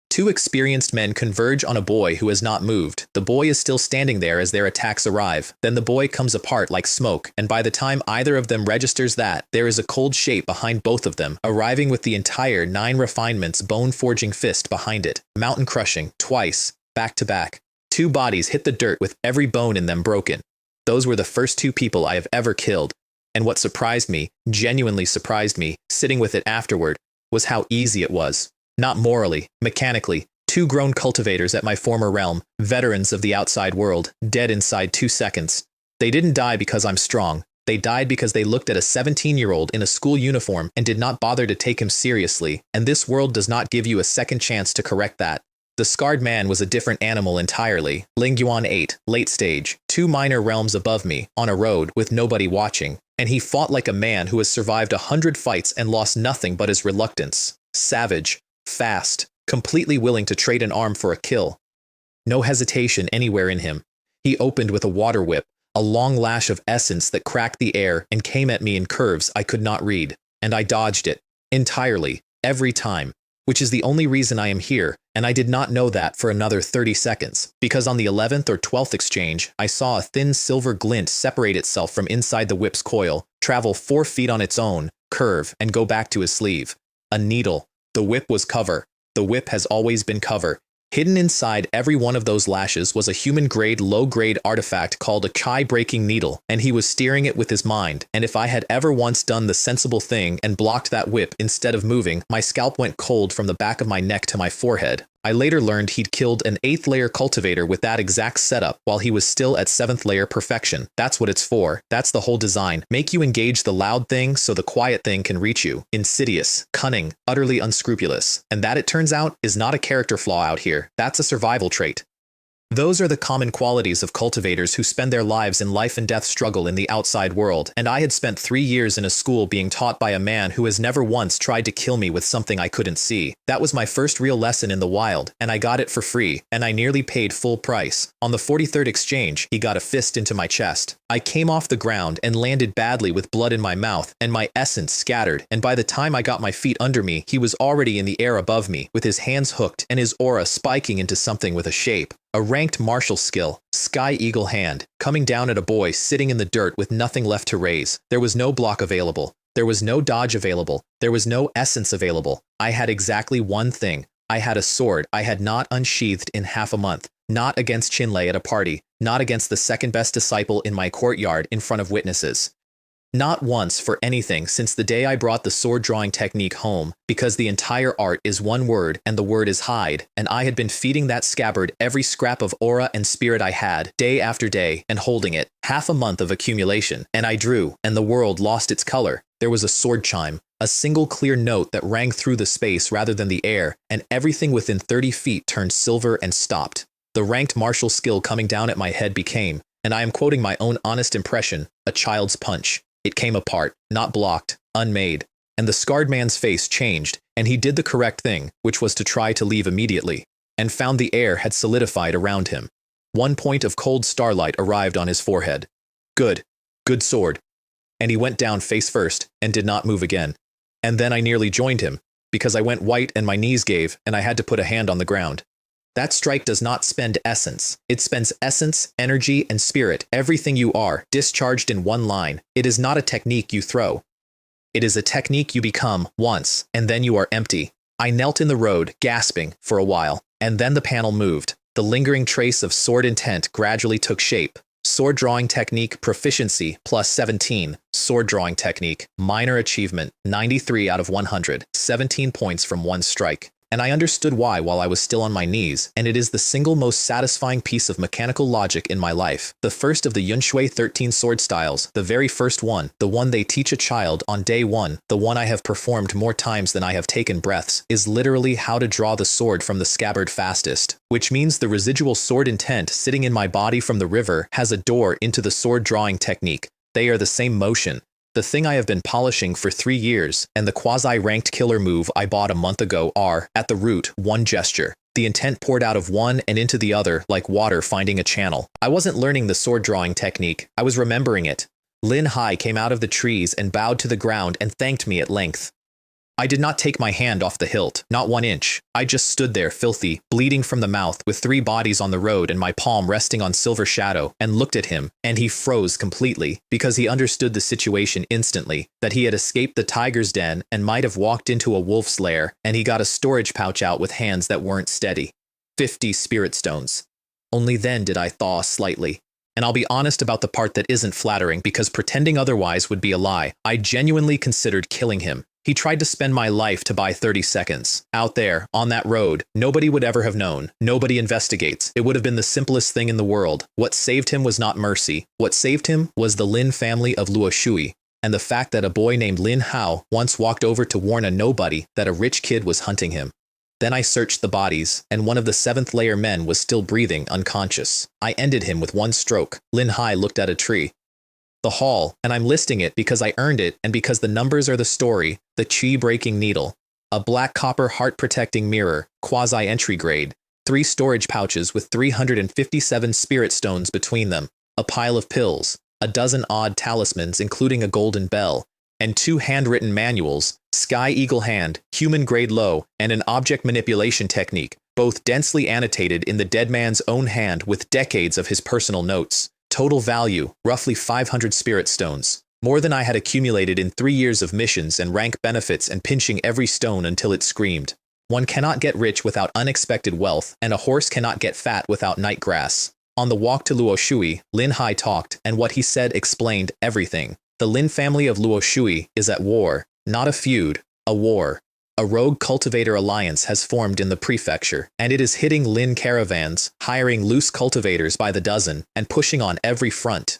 2 experienced men converge on a boy who has not moved. The boy is still standing there as their attacks arrive. Then the boy comes apart like smoke, and by the time either of them registers that, there is a cold shape behind both of them, arriving with the entire 9 refinements bone-forging fist behind it. Mountain crushing, twice, back to back. 2 bodies hit the dirt with every bone in them broken. Those were the first 2 people I have ever killed. And what surprised me, genuinely surprised me, sitting with it afterward, was how easy it was. Not morally, mechanically. 2 grown cultivators at my former realm, veterans of the outside world, dead inside 2 seconds. They didn't die because I'm strong. They died because they looked at a 17-year-old in a school uniform and did not bother to take him seriously, and this world does not give you a second chance to correct that. The scarred man was a different animal entirely. Lingyuan 8, late stage, 2 minor realms above me, on a road with nobody watching, and he fought like a man who has survived 100 fights and lost nothing but his reluctance. Savage, fast, completely willing to trade an arm for a kill. No hesitation anywhere in him. He opened with a water whip, a long lash of essence that cracked the air and came at me in curves I could not read. And I dodged it. Entirely. Every time. Which is the only reason I am here, and I did not know that for another 30 seconds, because on the 11th or 12th exchange, I saw a thin silver glint separate itself from inside the whip's coil, travel 4 feet on its own, curve, and go back to his sleeve. A needle. The whip was cover. The whip has always been cover. Hidden inside every one of those lashes was a human-grade, low-grade artifact called a chi-breaking needle, and he was steering it with his mind, and if I had ever once done the sensible thing and blocked that whip instead of moving, my scalp went cold from the back of my neck to my forehead. I later learned he'd killed an 8th layer cultivator with that exact setup while he was still at 7th layer perfection. That's what it's for. That's the whole design. Make you engage the loud thing so the quiet thing can reach you. Insidious, cunning, utterly unscrupulous. And that, it turns out, is not a character flaw out here. That's a survival trait. Those are the common qualities of cultivators who spend their lives in life and death struggle in the outside world, and I had spent 3 years in a school being taught by a man who has never once tried to kill me with something I couldn't see. That was my first real lesson in the wild, and I got it for free, and I nearly paid full price. On the 43rd exchange, he got a fist into my chest. I came off the ground and landed badly with blood in my mouth, and my essence scattered, and by the time I got my feet under me, he was already in the air above me, with his hands hooked and his aura spiking into something with a shape. A ranked martial skill, Sky Eagle Hand, coming down at a boy sitting in the dirt with nothing left to raise. There was no block available. There was no dodge available. There was no essence available. I had exactly one thing. I had a sword I had not unsheathed in half a month. Not against Chinlei at a party. Not against the second best disciple in my courtyard in front of witnesses. Not once for anything since the day I brought the sword drawing technique home, because the entire art is one word and the word is hide, and I had been feeding that scabbard every scrap of aura and spirit I had, day after day, and holding it. Half a month of accumulation, and I drew, and the world lost its color. There was a sword chime, a single clear note that rang through the space rather than the air, and everything within 30 feet turned silver and stopped. The ranked martial skill coming down at my head became, and I am quoting my own honest impression, a child's punch. It came apart, not blocked, unmade, and the scarred man's face changed, and he did the correct thing, which was to try to leave immediately, and found the air had solidified around him. 1 point of cold starlight arrived on his forehead. Good. Good sword. And he went down face first, and did not move again. And then I nearly joined him, because I went white and my knees gave, and I had to put a hand on the ground. That strike does not spend essence. It spends essence, energy, and spirit, everything you are, discharged in one line. It is not a technique you throw. It is a technique you become once, and then you are empty. I knelt in the road, gasping, for a while, and then the panel moved. The lingering trace of sword intent gradually took shape. Sword drawing technique proficiency plus 17. Sword drawing technique, minor achievement, 93 out of 100, 17 points from one strike. And I understood why while I was still on my knees, and it is the single most satisfying piece of mechanical logic in my life. The first of the Yunshui 13 sword styles, the very first one, the one they teach a child on day 1, the one I have performed more times than I have taken breaths, is literally how to draw the sword from the scabbard fastest. Which means the residual sword intent sitting in my body from the river has a door into the sword drawing technique. They are the same motion. The thing I have been polishing for 3 years, and the quasi-ranked killer move I bought a month ago are, at the root, one gesture. The intent poured out of one and into the other like water finding a channel. I wasn't learning the sword drawing technique, I was remembering it. Lin Hai came out of the trees and bowed to the ground and thanked me at length. I did not take my hand off the hilt, not 1 inch. I just stood there filthy, bleeding from the mouth, with 3 bodies on the road and my palm resting on Silver Shadow, and looked at him, and he froze completely, because he understood the situation instantly, that he had escaped the tiger's den and might have walked into a wolf's lair, and he got a storage pouch out with hands that weren't steady. 50 spirit stones. Only then did I thaw slightly. And I'll be honest about the part that isn't flattering, because pretending otherwise would be a lie. I genuinely considered killing him. He tried to spend my life to buy 30 seconds. Out there, on that road, nobody would ever have known. Nobody investigates. It would have been the simplest thing in the world. What saved him was not mercy. What saved him was the Lin family of Luoshui, and the fact that a boy named Lin Hao once walked over to warn a nobody that a rich kid was hunting him. Then I searched the bodies, and one of the 7th layer men was still breathing, unconscious. I ended him with 1 stroke. Lin Hai looked at a tree. The hall, and I'm listing it because I earned it and because the numbers are the story, the chi-breaking needle, a black copper heart-protecting mirror, quasi-entry grade, 3 storage pouches with 357 spirit stones between them, a pile of pills, a dozen odd talismans including a golden bell, and 2 handwritten manuals, Sky Eagle Hand, Human Grade Low, and an object manipulation technique, both densely annotated in the dead man's own hand with decades of his personal notes. Total value, roughly 500 spirit stones. More than I had accumulated in 3 years of missions and rank benefits and pinching every stone until it screamed. One cannot get rich without unexpected wealth, and a horse cannot get fat without night grass. On the walk to Luo Shui, Lin Hai talked, and what he said explained everything. The Lin family of Luo Shui is at war, not a feud, a war. A rogue cultivator alliance has formed in the prefecture, and it is hitting Lin caravans, hiring loose cultivators by the dozen, and pushing on every front.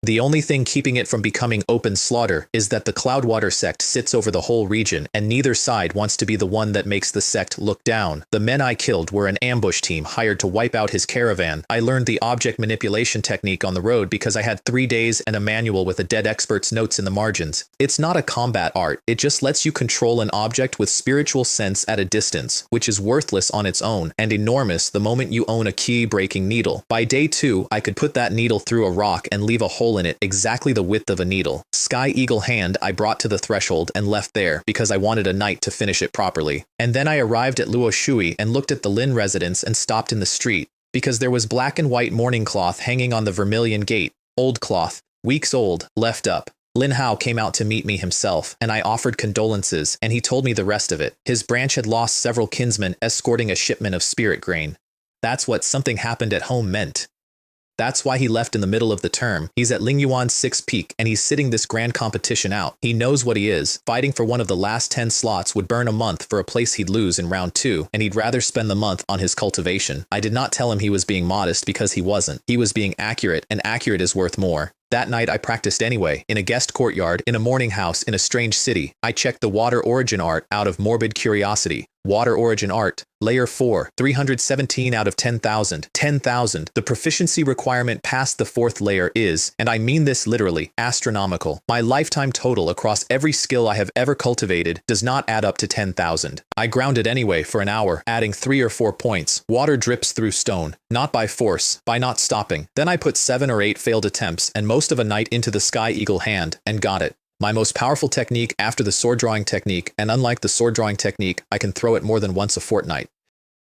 The only thing keeping it from becoming open slaughter is that the Cloudwater sect sits over the whole region, and neither side wants to be the one that makes the sect look down. The men I killed were an ambush team hired to wipe out his caravan. I learned the object manipulation technique on the road because I had 3 days and a manual with a dead expert's notes in the margins. It's not a combat art, it just lets you control an object with spiritual sense at a distance, which is worthless on its own, and enormous the moment you own a key-breaking needle. By day 2, I could put that needle through a rock and leave a hole in it exactly the width of a needle. Sky Eagle Hand I brought to the threshold and left there because I wanted a night to finish it properly. And then I arrived at Luo Shui and looked at the Lin residence and stopped in the street, because there was black and white mourning cloth hanging on the vermilion gate. Old cloth, weeks old, left up. Lin Hao came out to meet me himself, and I offered condolences, and he told me the rest of it. His branch had lost several kinsmen escorting a shipment of spirit grain. That's what something happened at home meant. That's why he left in the middle of the term. He's at Lingyuan's 6th peak, and he's sitting this grand competition out. He knows what he is. Fighting for one of the last 10 slots would burn a month for a place he'd lose in round 2, and he'd rather spend the month on his cultivation. I did not tell him he was being modest because he wasn't. He was being accurate, and accurate is worth more. That night I practiced anyway, in a guest courtyard, in a morning house, in a strange city. I checked the water origin art out of morbid curiosity. Water origin art, layer 4, 317 out of 10,000. 10,000. The proficiency requirement past the 4th layer is, and I mean this literally, astronomical. My lifetime total across every skill I have ever cultivated does not add up to 10,000. I grounded anyway for an hour, adding 3 or 4 points. Water drips through stone, not by force, by not stopping. Then I put 7 or 8 failed attempts and most of a night into the Sky Eagle Hand, and got it. My most powerful technique after the sword drawing technique, and unlike the sword drawing technique, I can throw it more than once a fortnight.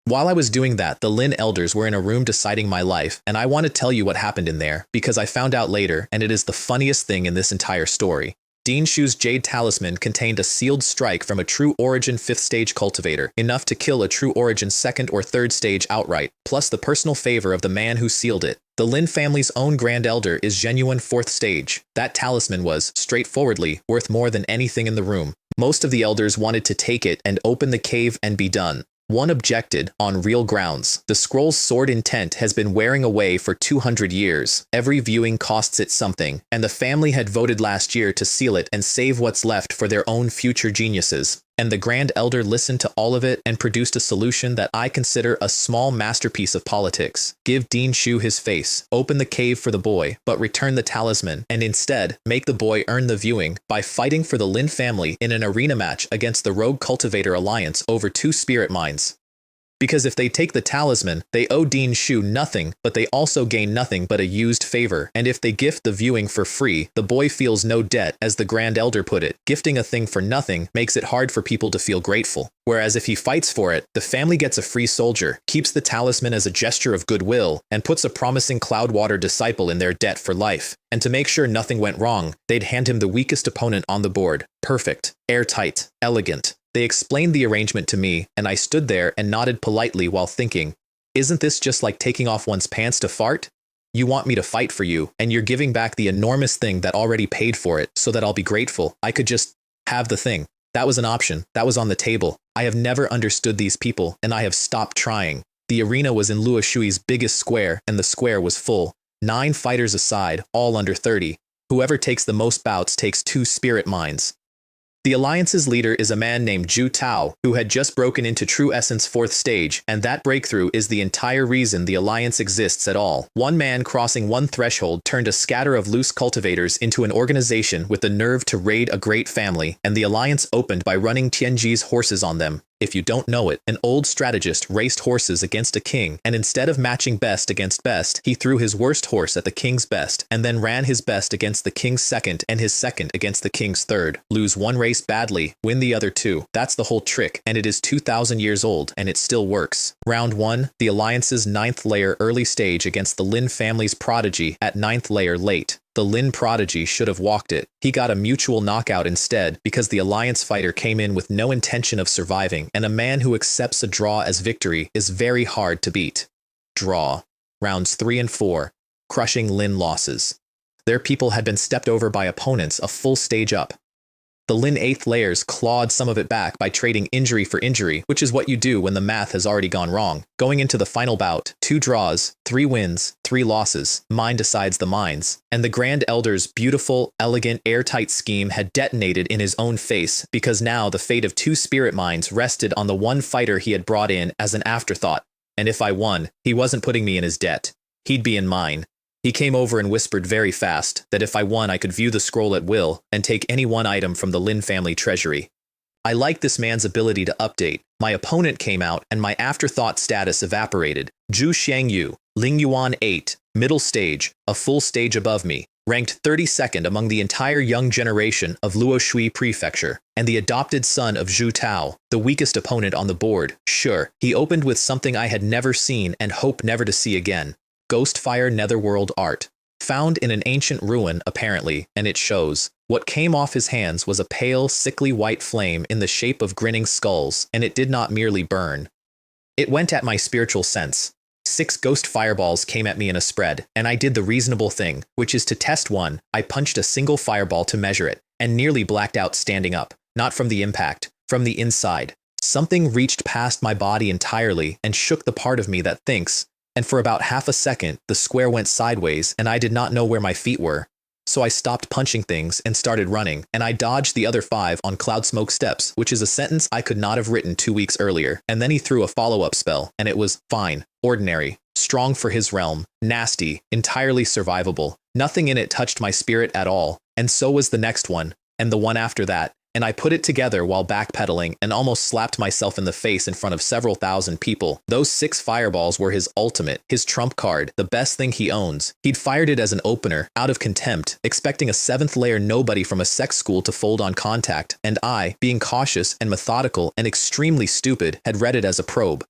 While I was doing that, the Lin elders were in a room deciding my life, and I want to tell you what happened in there, because I found out later, and it is the funniest thing in this entire story. Dean Shu's Jade Talisman contained a sealed strike from a True Origin 5th stage cultivator, enough to kill a True Origin 2nd or 3rd stage outright, plus the personal favor of the man who sealed it. The Lin family's own Grand Elder is genuine 4th stage. That talisman was, straightforwardly, worth more than anything in the room. Most of the elders wanted to take it and open the cave and be done. One objected, on real grounds. The scroll's sword intent has been wearing away for 200 years. Every viewing costs it something, and the family had voted last year to seal it and save what's left for their own future geniuses. And the Grand Elder listened to all of it and produced a solution that I consider a small masterpiece of politics. Give Dean Shu his face, open the cave for the boy, but return the talisman, and instead, make the boy earn the viewing by fighting for the Lin family in an arena match against the Rogue Cultivator Alliance over 2 spirit mines. Because if they take the talisman, they owe Dean Shu nothing, but they also gain nothing but a used favor. And if they gift the viewing for free, the boy feels no debt, as the Grand Elder put it. Gifting a thing for nothing makes it hard for people to feel grateful. Whereas if he fights for it, the family gets a free soldier, keeps the talisman as a gesture of goodwill, and puts a promising Cloudwater disciple in their debt for life. And to make sure nothing went wrong, they'd hand him the weakest opponent on the board. Perfect, airtight, elegant. They explained the arrangement to me, and I stood there and nodded politely while thinking, isn't this just like taking off one's pants to fart? You want me to fight for you, and you're giving back the enormous thing that already paid for it, so that I'll be grateful. I could just have the thing. That was an option. That was on the table. I have never understood these people, and I have stopped trying. The arena was in Luo Shui's biggest square, and the square was full. 9 fighters aside, all under 30. Whoever takes the most bouts takes 2 spirit mines. The Alliance's leader is a man named Zhu Tao, who had just broken into True Essence 4th stage, and that breakthrough is the entire reason the Alliance exists at all. One man crossing one threshold turned a scatter of loose cultivators into an organization with the nerve to raid a great family, and the Alliance opened by running Tianji's horses on them. If you don't know it, an old strategist raced horses against a king, and instead of matching best against best, he threw his worst horse at the king's best, and then ran his best against the king's second and his second against the king's third. Lose one race badly, win the other two. That's the whole trick, and it is 2,000 years old, and it still works. Round 1, the Alliance's 9th layer early stage against the Lin family's prodigy at 9th layer late. The Lin prodigy should have walked it. He got a mutual knockout instead because the Alliance fighter came in with no intention of surviving, and a man who accepts a draw as victory is very hard to beat. Draw. Rounds 3 and 4. Crushing Lin losses. Their people had been stepped over by opponents a full stage up. The Lin 8th layers clawed some of it back by trading injury for injury, which is what you do when the math has already gone wrong. Going into the final bout, 2 draws, 3 wins, 3 losses. Mine decides the minds. And the Grand Elder's beautiful, elegant, airtight scheme had detonated in his own face because now the fate of 2 spirit minds rested on the one fighter he had brought in as an afterthought. And if I won, he wasn't putting me in his debt. He'd be in mine. He came over and whispered very fast that if I won I could view the scroll at will and take any one item from the Lin family treasury. I liked this man's ability to update. My opponent came out and my afterthought status evaporated. Zhu Xiangyu, Ling Yuan 8, middle stage, a full stage above me, ranked 32nd among the entire young generation of Luoshui Prefecture, and the adopted son of Zhu Tao, the weakest opponent on the board. Sure, he opened with something I had never seen and hope never to see again. Ghostfire Netherworld art. Found in an ancient ruin, apparently, and it shows. What came off his hands was a pale, sickly white flame in the shape of grinning skulls, and it did not merely burn. It went at my spiritual sense. 6 ghost fireballs came at me in a spread, and I did the reasonable thing, which is to test one. I punched a single fireball to measure it, and nearly blacked out standing up. Not from the impact, from the inside. Something reached past my body entirely and shook the part of me that thinks, and for about half a second, the square went sideways and I did not know where my feet were. So I stopped punching things and started running, and I dodged the other 5 on cloud smoke steps, which is a sentence I could not have written 2 weeks earlier. And then he threw a follow-up spell, and it was fine, ordinary, strong for his realm, nasty, entirely survivable. Nothing in it touched my spirit at all, and so was the next one, and the one after that. And I put it together while backpedaling and almost slapped myself in the face in front of several thousand people. Those 6 fireballs were his ultimate, his trump card, the best thing he owns. He'd fired it as an opener, out of contempt, expecting a 7th layer nobody from a Sect school to fold on contact, and I, being cautious and methodical and extremely stupid, had read it as a probe.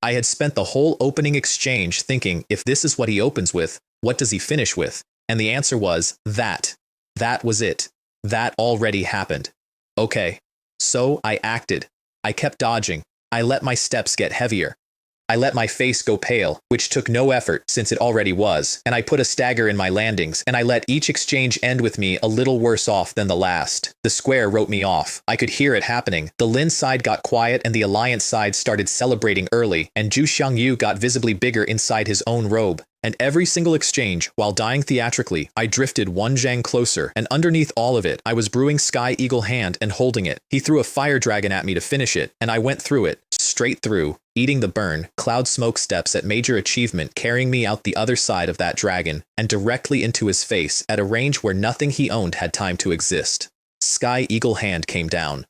I had spent the whole opening exchange thinking, if this is what he opens with, what does he finish with? And the answer was, that. That was it. That already happened. Okay, so I acted. I kept dodging. I let my steps get heavier. I let my face go pale, which took no effort since it already was, and I put a stagger in my landings, and I let each exchange end with me a little worse off than the last. The square wrote me off. I could hear it happening. The Lin side got quiet and the Alliance side started celebrating early, and Zhu Xiangyu got visibly bigger inside his own robe. And every single exchange, while dying theatrically, I drifted 1 zhang closer, and underneath all of it, I was brewing Sky Eagle Hand and holding it. He threw a fire dragon at me to finish it, and I went through it, straight through, eating the burn, cloud smoke steps at major achievement carrying me out the other side of that dragon, and directly into his face at a range where nothing he owned had time to exist. Sky Eagle Hand came down,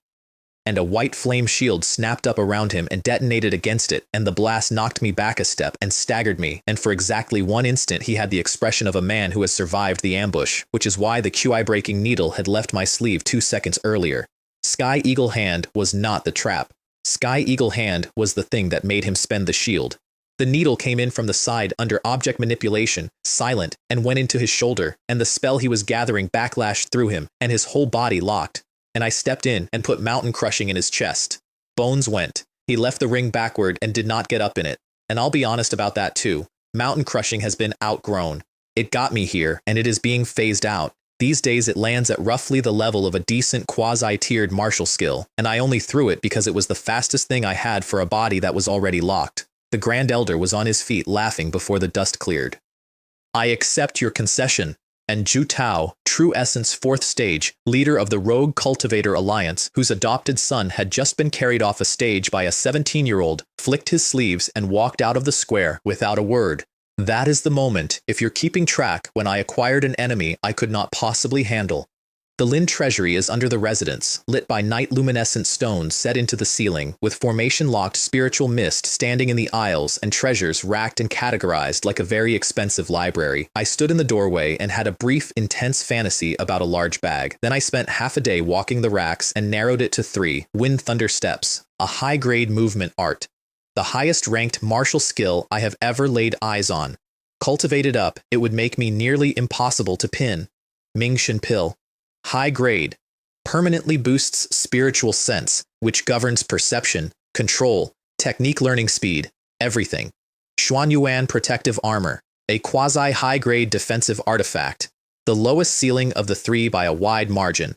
and a white flame shield snapped up around him and detonated against it, and the blast knocked me back a step and staggered me, and for exactly 1 instant he had the expression of a man who has survived the ambush, which is why the QI-breaking needle had left my sleeve 2 seconds earlier. Sky Eagle Hand was not the trap. Sky Eagle Hand was the thing that made him spend the shield. The needle came in from the side under object manipulation, silent, and went into his shoulder, and the spell he was gathering backlashed through him, and his whole body locked. And I stepped in and put mountain crushing in his chest. Bones went. He left the ring backward and did not get up in it. And I'll be honest about that too. Mountain crushing has been outgrown. It got me here, and it is being phased out. These days it lands at roughly the level of a decent quasi-tiered martial skill, and I only threw it because it was the fastest thing I had for a body that was already locked. The Grand Elder was on his feet laughing before the dust cleared. I accept your concession. And Zhu Tao, True Essence 4th Stage, leader of the Rogue Cultivator Alliance, whose adopted son had just been carried off a stage by a 17-year-old, flicked his sleeves and walked out of the square without a word. That is the moment, if you're keeping track, when I acquired an enemy I could not possibly handle. The Lin treasury is under the residence, lit by night-luminescent stones set into the ceiling, with formation-locked spiritual mist standing in the aisles and treasures racked and categorized like a very expensive library. I stood in the doorway and had a brief, intense fantasy about a large bag. Then I spent half a day walking the racks and narrowed it to 3 Wind Thunder Steps, a high-grade movement art. The highest-ranked martial skill I have ever laid eyes on. Cultivated up, it would make me nearly impossible to pin. Ming Shin Pil. High grade. Permanently boosts spiritual sense, which governs perception, control, technique learning speed, everything. Xuan Yuan Protective Armor. A quasi-high-grade defensive artifact. The lowest ceiling of the 3 by a wide margin.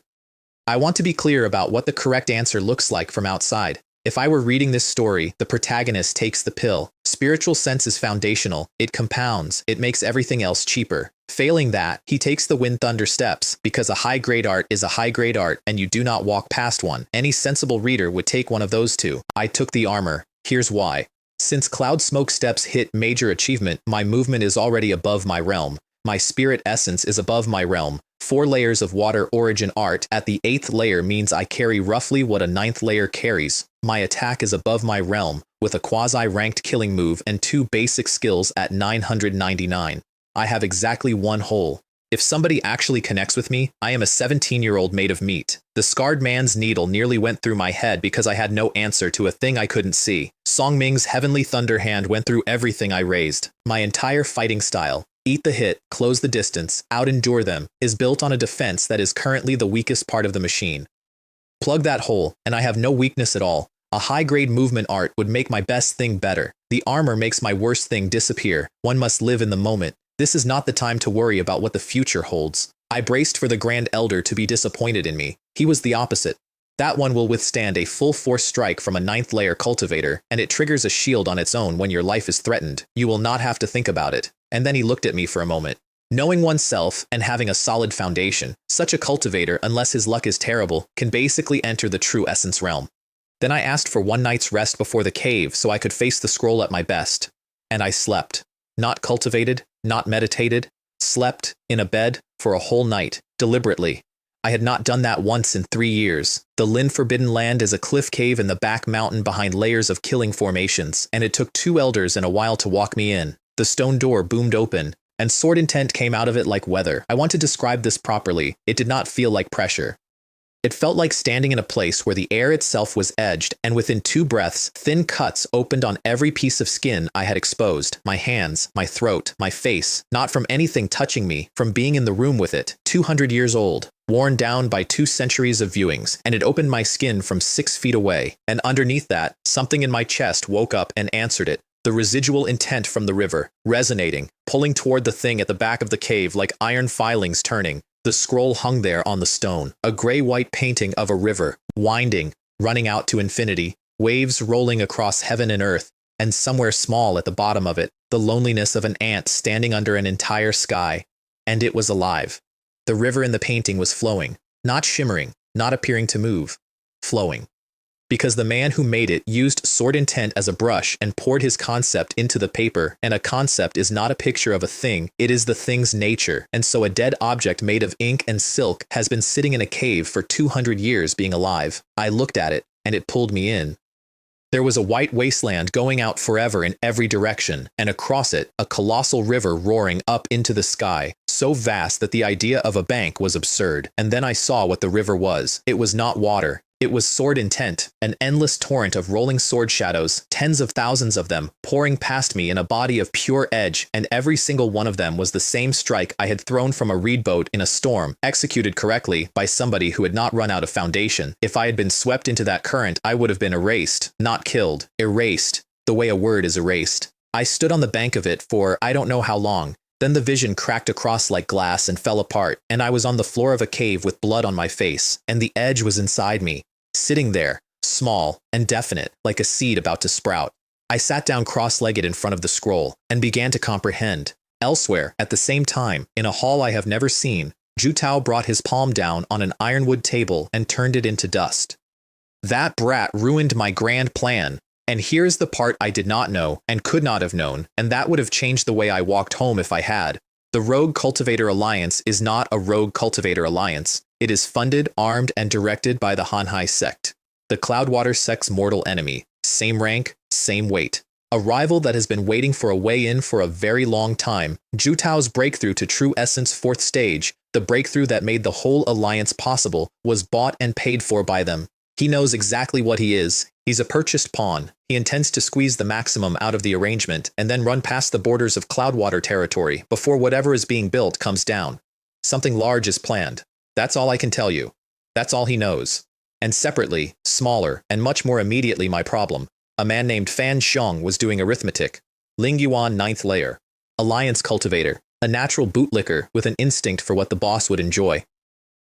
I want to be clear about what the correct answer looks like from outside. If I were reading this story, the protagonist takes the pill. Spiritual sense is foundational, it compounds, it makes everything else cheaper. Failing that, he takes the Wind Thunder Steps, because a high-grade art is a high-grade art and you do not walk past one. Any sensible reader would take one of those two. I took the armor. Here's why. Since Cloud Smoke Steps hit major achievement, my movement is already above my realm. My spirit essence is above my realm. 4 layers of water origin art at the 8th layer means I carry roughly what a 9th layer carries. My attack is above my realm, with a quasi-ranked killing move and 2 basic skills at 999. I have exactly 1 hole. If somebody actually connects with me, I am a 17-year-old made of meat. The scarred man's needle nearly went through my head because I had no answer to a thing I couldn't see. Song Ming's heavenly thunder hand went through everything I raised. My entire fighting style, eat the hit, close the distance, out-endure them, is built on a defense that is currently the weakest part of the machine. Plug that hole, and I have no weakness at all. A high-grade movement art would make my best thing better. The armor makes my worst thing disappear. One must live in the moment. This is not the time to worry about what the future holds. I braced for the Grand Elder to be disappointed in me. He was the opposite. That one will withstand a full-force strike from a 9th layer cultivator, and it triggers a shield on its own when your life is threatened. You will not have to think about it. And then he looked at me for a moment. Knowing oneself and having a solid foundation, such a cultivator, unless his luck is terrible, can basically enter the true essence realm. Then I asked for 1 night's rest before the cave so I could face the scroll at my best. And I slept. Not cultivated, not meditated. Slept, in a bed, for a whole night, deliberately. I had not done that once in 3 years. The Lin Forbidden Land is a cliff cave in the back mountain behind layers of killing formations, and it took 2 elders and a while to walk me in. The stone door boomed open, and sword intent came out of it like weather. I want to describe this properly. It did not feel like pressure. It felt like standing in a place where the air itself was edged, and within 2 breaths, thin cuts opened on every piece of skin I had exposed. My hands, my throat, my face, not from anything touching me, from being in the room with it. 200 years old, worn down by 2 centuries of viewings, and it opened my skin from 6 feet away. And underneath that, something in my chest woke up and answered it. The residual intent from the river, resonating, pulling toward the thing at the back of the cave like iron filings turning. The scroll hung there on the stone, a gray-white painting of a river, winding, running out to infinity, waves rolling across heaven and earth, and somewhere small at the bottom of it, the loneliness of an ant standing under an entire sky. And it was alive. The river in the painting was flowing, not shimmering, not appearing to move, flowing. Because the man who made it used sword intent as a brush and poured his concept into the paper, and a concept is not a picture of a thing, it is the thing's nature, and so a dead object made of ink and silk has been sitting in a cave for 200 years being alive. I looked at it, and it pulled me in. There was a white wasteland going out forever in every direction, and across it, a colossal river roaring up into the sky, so vast that the idea of a bank was absurd. And then I saw what the river was. It was not water. It was sword intent, an endless torrent of rolling sword shadows, tens of thousands of them, pouring past me in a body of pure edge, and every single one of them was the same strike I had thrown from a reed boat in a storm, executed correctly by somebody who had not run out of foundation. If I had been swept into that current, I would have been erased, not killed, erased, the way a word is erased. I stood on the bank of it for I don't know how long. Then the vision cracked across like glass and fell apart, and I was on the floor of a cave with blood on my face, and the edge was inside me, sitting there, small and definite, like a seed about to sprout. I sat down cross-legged in front of the scroll, and began to comprehend. Elsewhere, at the same time, in a hall I have never seen, Jutao brought his palm down on an ironwood table and turned it into dust. That brat ruined my grand plan. And here's the part I did not know and could not have known, and that would have changed the way I walked home if I had. The Rogue Cultivator Alliance is not a Rogue Cultivator Alliance. It is funded, armed, and directed by the Manhwa Sect, the Cloudwater Sect's mortal enemy. Same rank, same weight. A rival that has been waiting for a way in for a very long time. Jutao's breakthrough to True Essence 4th stage, the breakthrough that made the whole alliance possible, was bought and paid for by them. He knows exactly what he is. He's a purchased pawn. He intends to squeeze the maximum out of the arrangement and then run past the borders of Cloudwater territory before whatever is being built comes down. Something large is planned. That's all I can tell you. That's all he knows. And separately, smaller, and much more immediately my problem, a man named Fan Xiong was doing arithmetic. Ling Yuan 9th layer. Alliance cultivator. A natural bootlicker with an instinct for what the boss would enjoy.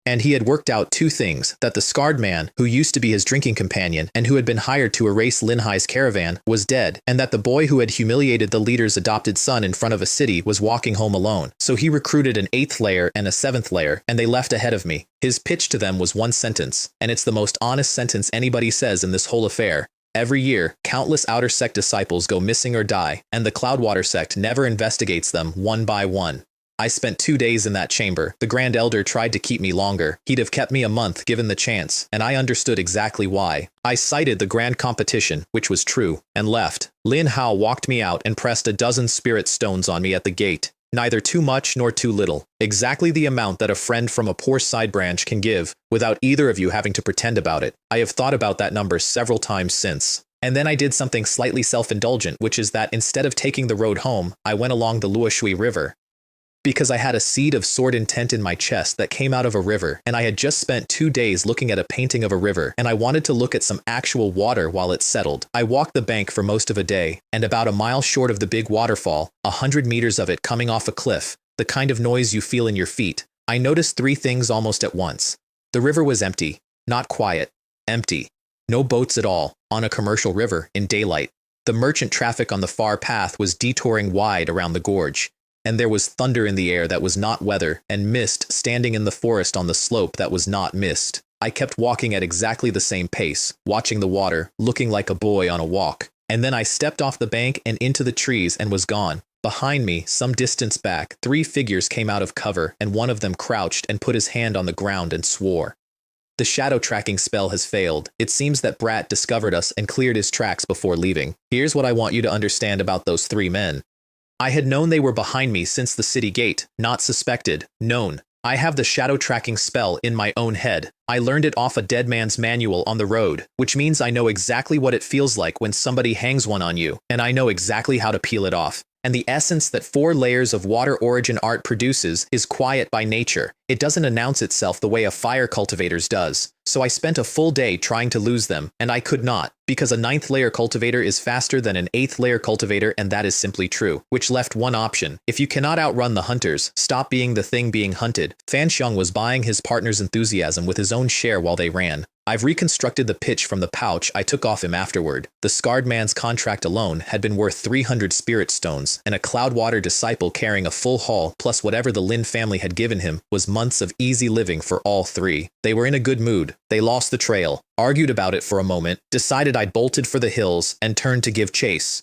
And he had worked out two things, that the scarred man, who used to be his drinking companion and who had been hired to erase Lin Hai's caravan, was dead, and that the boy who had humiliated the leader's adopted son in front of a city was walking home alone. So he recruited an 8th layer and a 7th layer, and they left ahead of me. His pitch to them was one sentence, and it's the most honest sentence anybody says in this whole affair. Every year, countless Outer Sect disciples go missing or die, and the Cloudwater Sect never investigates them one by one. I spent 2 days in that chamber. The Grand Elder tried to keep me longer. He'd have kept me a month given the chance, and I understood exactly why. I cited the grand competition, which was true, and left. Lin Hao walked me out and pressed a dozen spirit stones on me at the gate. Neither too much nor too little. Exactly the amount that a friend from a poor side branch can give, without either of you having to pretend about it. I have thought about that number several times since. And then I did something slightly self-indulgent, which is that instead of taking the road home, I went along the Luoshui River. Because I had a seed of sword intent in my chest that came out of a river, and I had just spent 2 days looking at a painting of a river, and I wanted to look at some actual water while it settled. I walked the bank for most of a day, and about a mile short of the big waterfall, 100 meters of it coming off a cliff, the kind of noise you feel in your feet, I noticed 3 things almost at once. The river was empty, not quiet, empty. No boats at all, on a commercial river, in daylight. The merchant traffic on the far path was detouring wide around the gorge. And there was thunder in the air that was not weather, and mist standing in the forest on the slope that was not mist. I kept walking at exactly the same pace, watching the water, looking like a boy on a walk. And then I stepped off the bank and into the trees and was gone. Behind me, some distance back, 3 figures came out of cover, and one of them crouched and put his hand on the ground and swore. The shadow tracking spell has failed. It seems that Brat discovered us and cleared his tracks before leaving. Here's what I want you to understand about those 3 men. I had known they were behind me since the city gate, not suspected, known. I have the shadow tracking spell in my own head. I learned it off a dead man's manual on the road, which means I know exactly what it feels like when somebody hangs one on you, and I know exactly how to peel it off. And the essence that 4 layers of water origin art produces is quiet by nature. It doesn't announce itself the way a fire cultivator's does. So I spent a full day trying to lose them, and I could not, because a 9th layer cultivator is faster than an 8th layer cultivator, and that is simply true, which left one option. If you cannot outrun the hunters, stop being the thing being hunted. Fan Xiong was buying his partner's enthusiasm with his own share while they ran. I've reconstructed the pitch from the pouch I took off him afterward. The scarred man's contract alone had been worth 300 spirit stones, and a Cloudwater disciple carrying a full haul plus whatever the Lin family had given him was months of easy living for all 3. They were in a good mood. They lost the trail, argued about it for a moment, decided I'd bolted for the hills, and turned to give chase.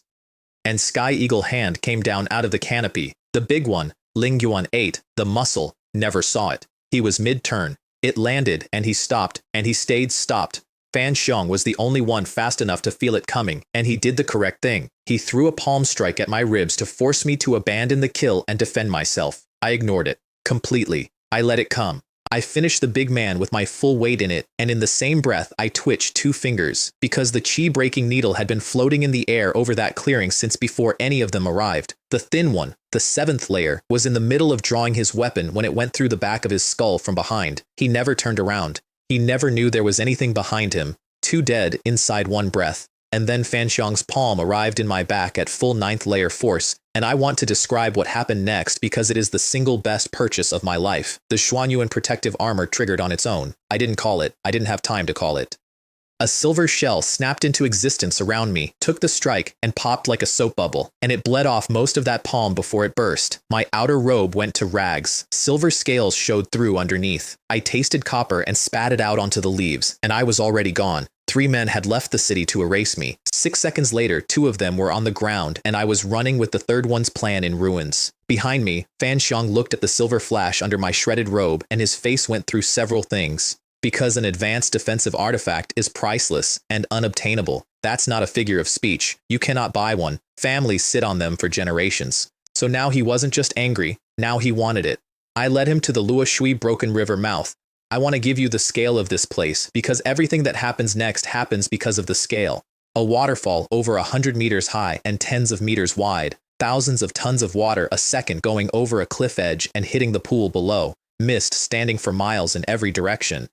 And Sky Eagle Hand came down out of the canopy. The big one, Ling Yuan 8, the muscle, never saw it. He was mid-turn. It landed, and he stopped, and he stayed stopped. Fan Xiong was the only one fast enough to feel it coming, and he did the correct thing. He threw a palm strike at my ribs to force me to abandon the kill and defend myself. I ignored it. Completely. I let it come. I finished the big man with my full weight in it, and in the same breath I twitched 2 fingers, because the chi-breaking needle had been floating in the air over that clearing since before any of them arrived. The thin one, the 7th layer, was in the middle of drawing his weapon when it went through the back of his skull from behind. He never turned around. He never knew there was anything behind him. 2 dead inside 1 breath. And then Fan Xiong's palm arrived in my back at full 9th layer force, and I want to describe what happened next because it is the single best purchase of my life. The Xuanyuan protective armor triggered on its own. I didn't call it. I didn't have time to call it. A silver shell snapped into existence around me, took the strike, and popped like a soap bubble, and it bled off most of that palm before it burst. My outer robe went to rags. Silver scales showed through underneath. I tasted copper and spat it out onto the leaves, and I was already gone. 3 men had left the city to erase me. 6 seconds later, 2 of them were on the ground, and I was running with the third one's plan in ruins. Behind me, Fan Xiong looked at the silver flash under my shredded robe, and his face went through several things. Because an advanced defensive artifact is priceless and unobtainable. That's not a figure of speech. You cannot buy one. Families sit on them for generations. So now he wasn't just angry, now he wanted it. I led him to the Luoshui Broken River mouth. I want to give you the scale of this place, because everything that happens next happens because of the scale. A waterfall over 100 meters high and tens of meters wide. Thousands of tons of water a second going over a cliff edge and hitting the pool below. Mist standing for miles in every direction.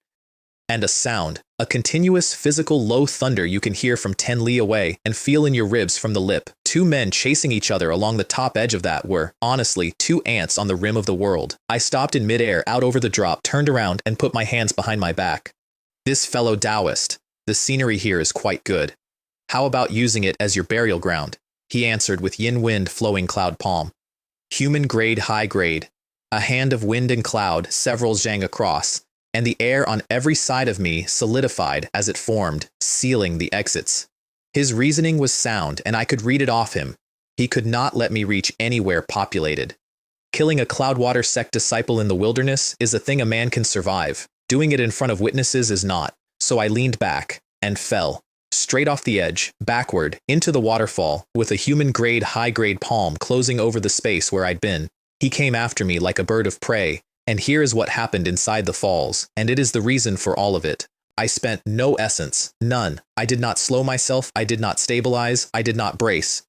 And a sound, a continuous physical low thunder you can hear from 10 li away and feel in your ribs from the lip. 2 men chasing each other along the top edge of that were, honestly, 2 ants on the rim of the world. I stopped in midair out over the drop, turned around, and put my hands behind my back. This fellow Taoist, the scenery here is quite good. How about using it as your burial ground? He answered with yin wind flowing cloud palm. Human grade high grade. A hand of wind and cloud, several zhang across. And the air on every side of me solidified as it formed, sealing the exits. His reasoning was sound, and I could read it off him. He could not let me reach anywhere populated. Killing a Cloudwater Sect disciple in the wilderness is a thing a man can survive. Doing it in front of witnesses is not. So I leaned back and fell, straight off the edge, backward, into the waterfall, with a human-grade high-grade palm closing over the space where I'd been. He came after me like a bird of prey. And here is what happened inside the falls, and it is the reason for all of it. I spent no essence, none. I did not slow myself, I did not stabilize, I did not brace.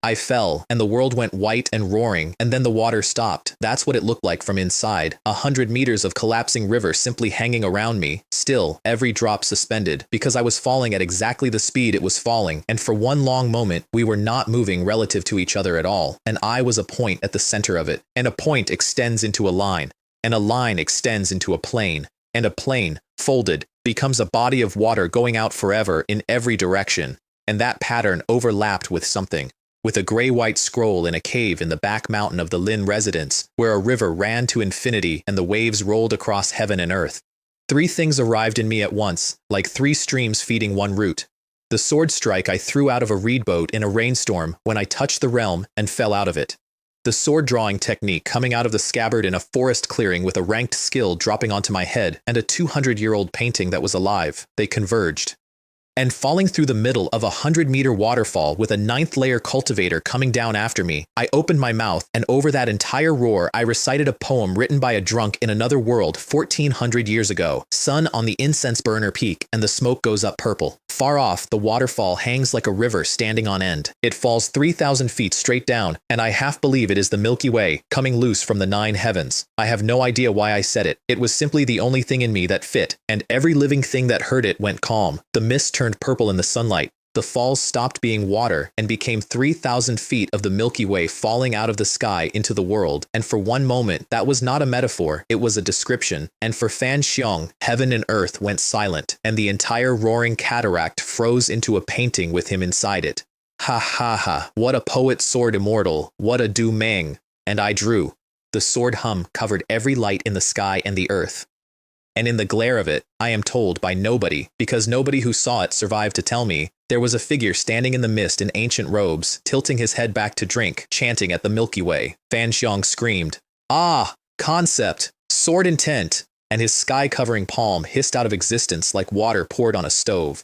I fell, and the world went white and roaring, and then the water stopped. That's what it looked like from inside. 100 meters of collapsing river simply hanging around me, still, every drop suspended, because I was falling at exactly the speed it was falling, and for one long moment, we were not moving relative to each other at all, and I was a point at the center of it, and a point extends into a line. And a line extends into a plane, and a plane, folded, becomes a body of water going out forever in every direction, and that pattern overlapped with something, with a gray-white scroll in a cave in the back mountain of the Lin residence, where a river ran to infinity and the waves rolled across heaven and earth. 3 things arrived in me at once, like 3 streams feeding one root. The sword strike I threw out of a reed boat in a rainstorm when I touched the realm and fell out of it. The sword drawing technique coming out of the scabbard in a forest clearing with a ranked skill dropping onto my head and a 200-year-old painting that was alive. They converged. And falling through the middle of a 100-meter waterfall with a 9th layer cultivator coming down after me, I opened my mouth, and over that entire roar I recited a poem written by a drunk in another world 1400 years ago. Sun on the incense burner peak, and the smoke goes up purple. Far off, the waterfall hangs like a river standing on end. It falls 3,000 feet straight down, and I half believe it is the Milky Way, coming loose from the 9 heavens. I have no idea why I said it. It was simply the only thing in me that fit, and every living thing that heard it went calm. The mist turned purple in the sunlight. The falls stopped being water and became 3,000 feet of the Milky Way falling out of the sky into the world. And for one moment, that was not a metaphor, it was a description. And for Fan Xiong, heaven and earth went silent, and the entire roaring cataract froze into a painting with him inside it. Ha ha ha, what a poet sword immortal, what a Du Meng. And I drew. The sword hum covered every light in the sky and the earth. And in the glare of it, I am told by nobody, because nobody who saw it survived to tell me, there was a figure standing in the mist in ancient robes, tilting his head back to drink, chanting at the Milky Way. Fan Xiong screamed, "Ah, concept, sword intent," and his sky-covering palm hissed out of existence like water poured on a stove.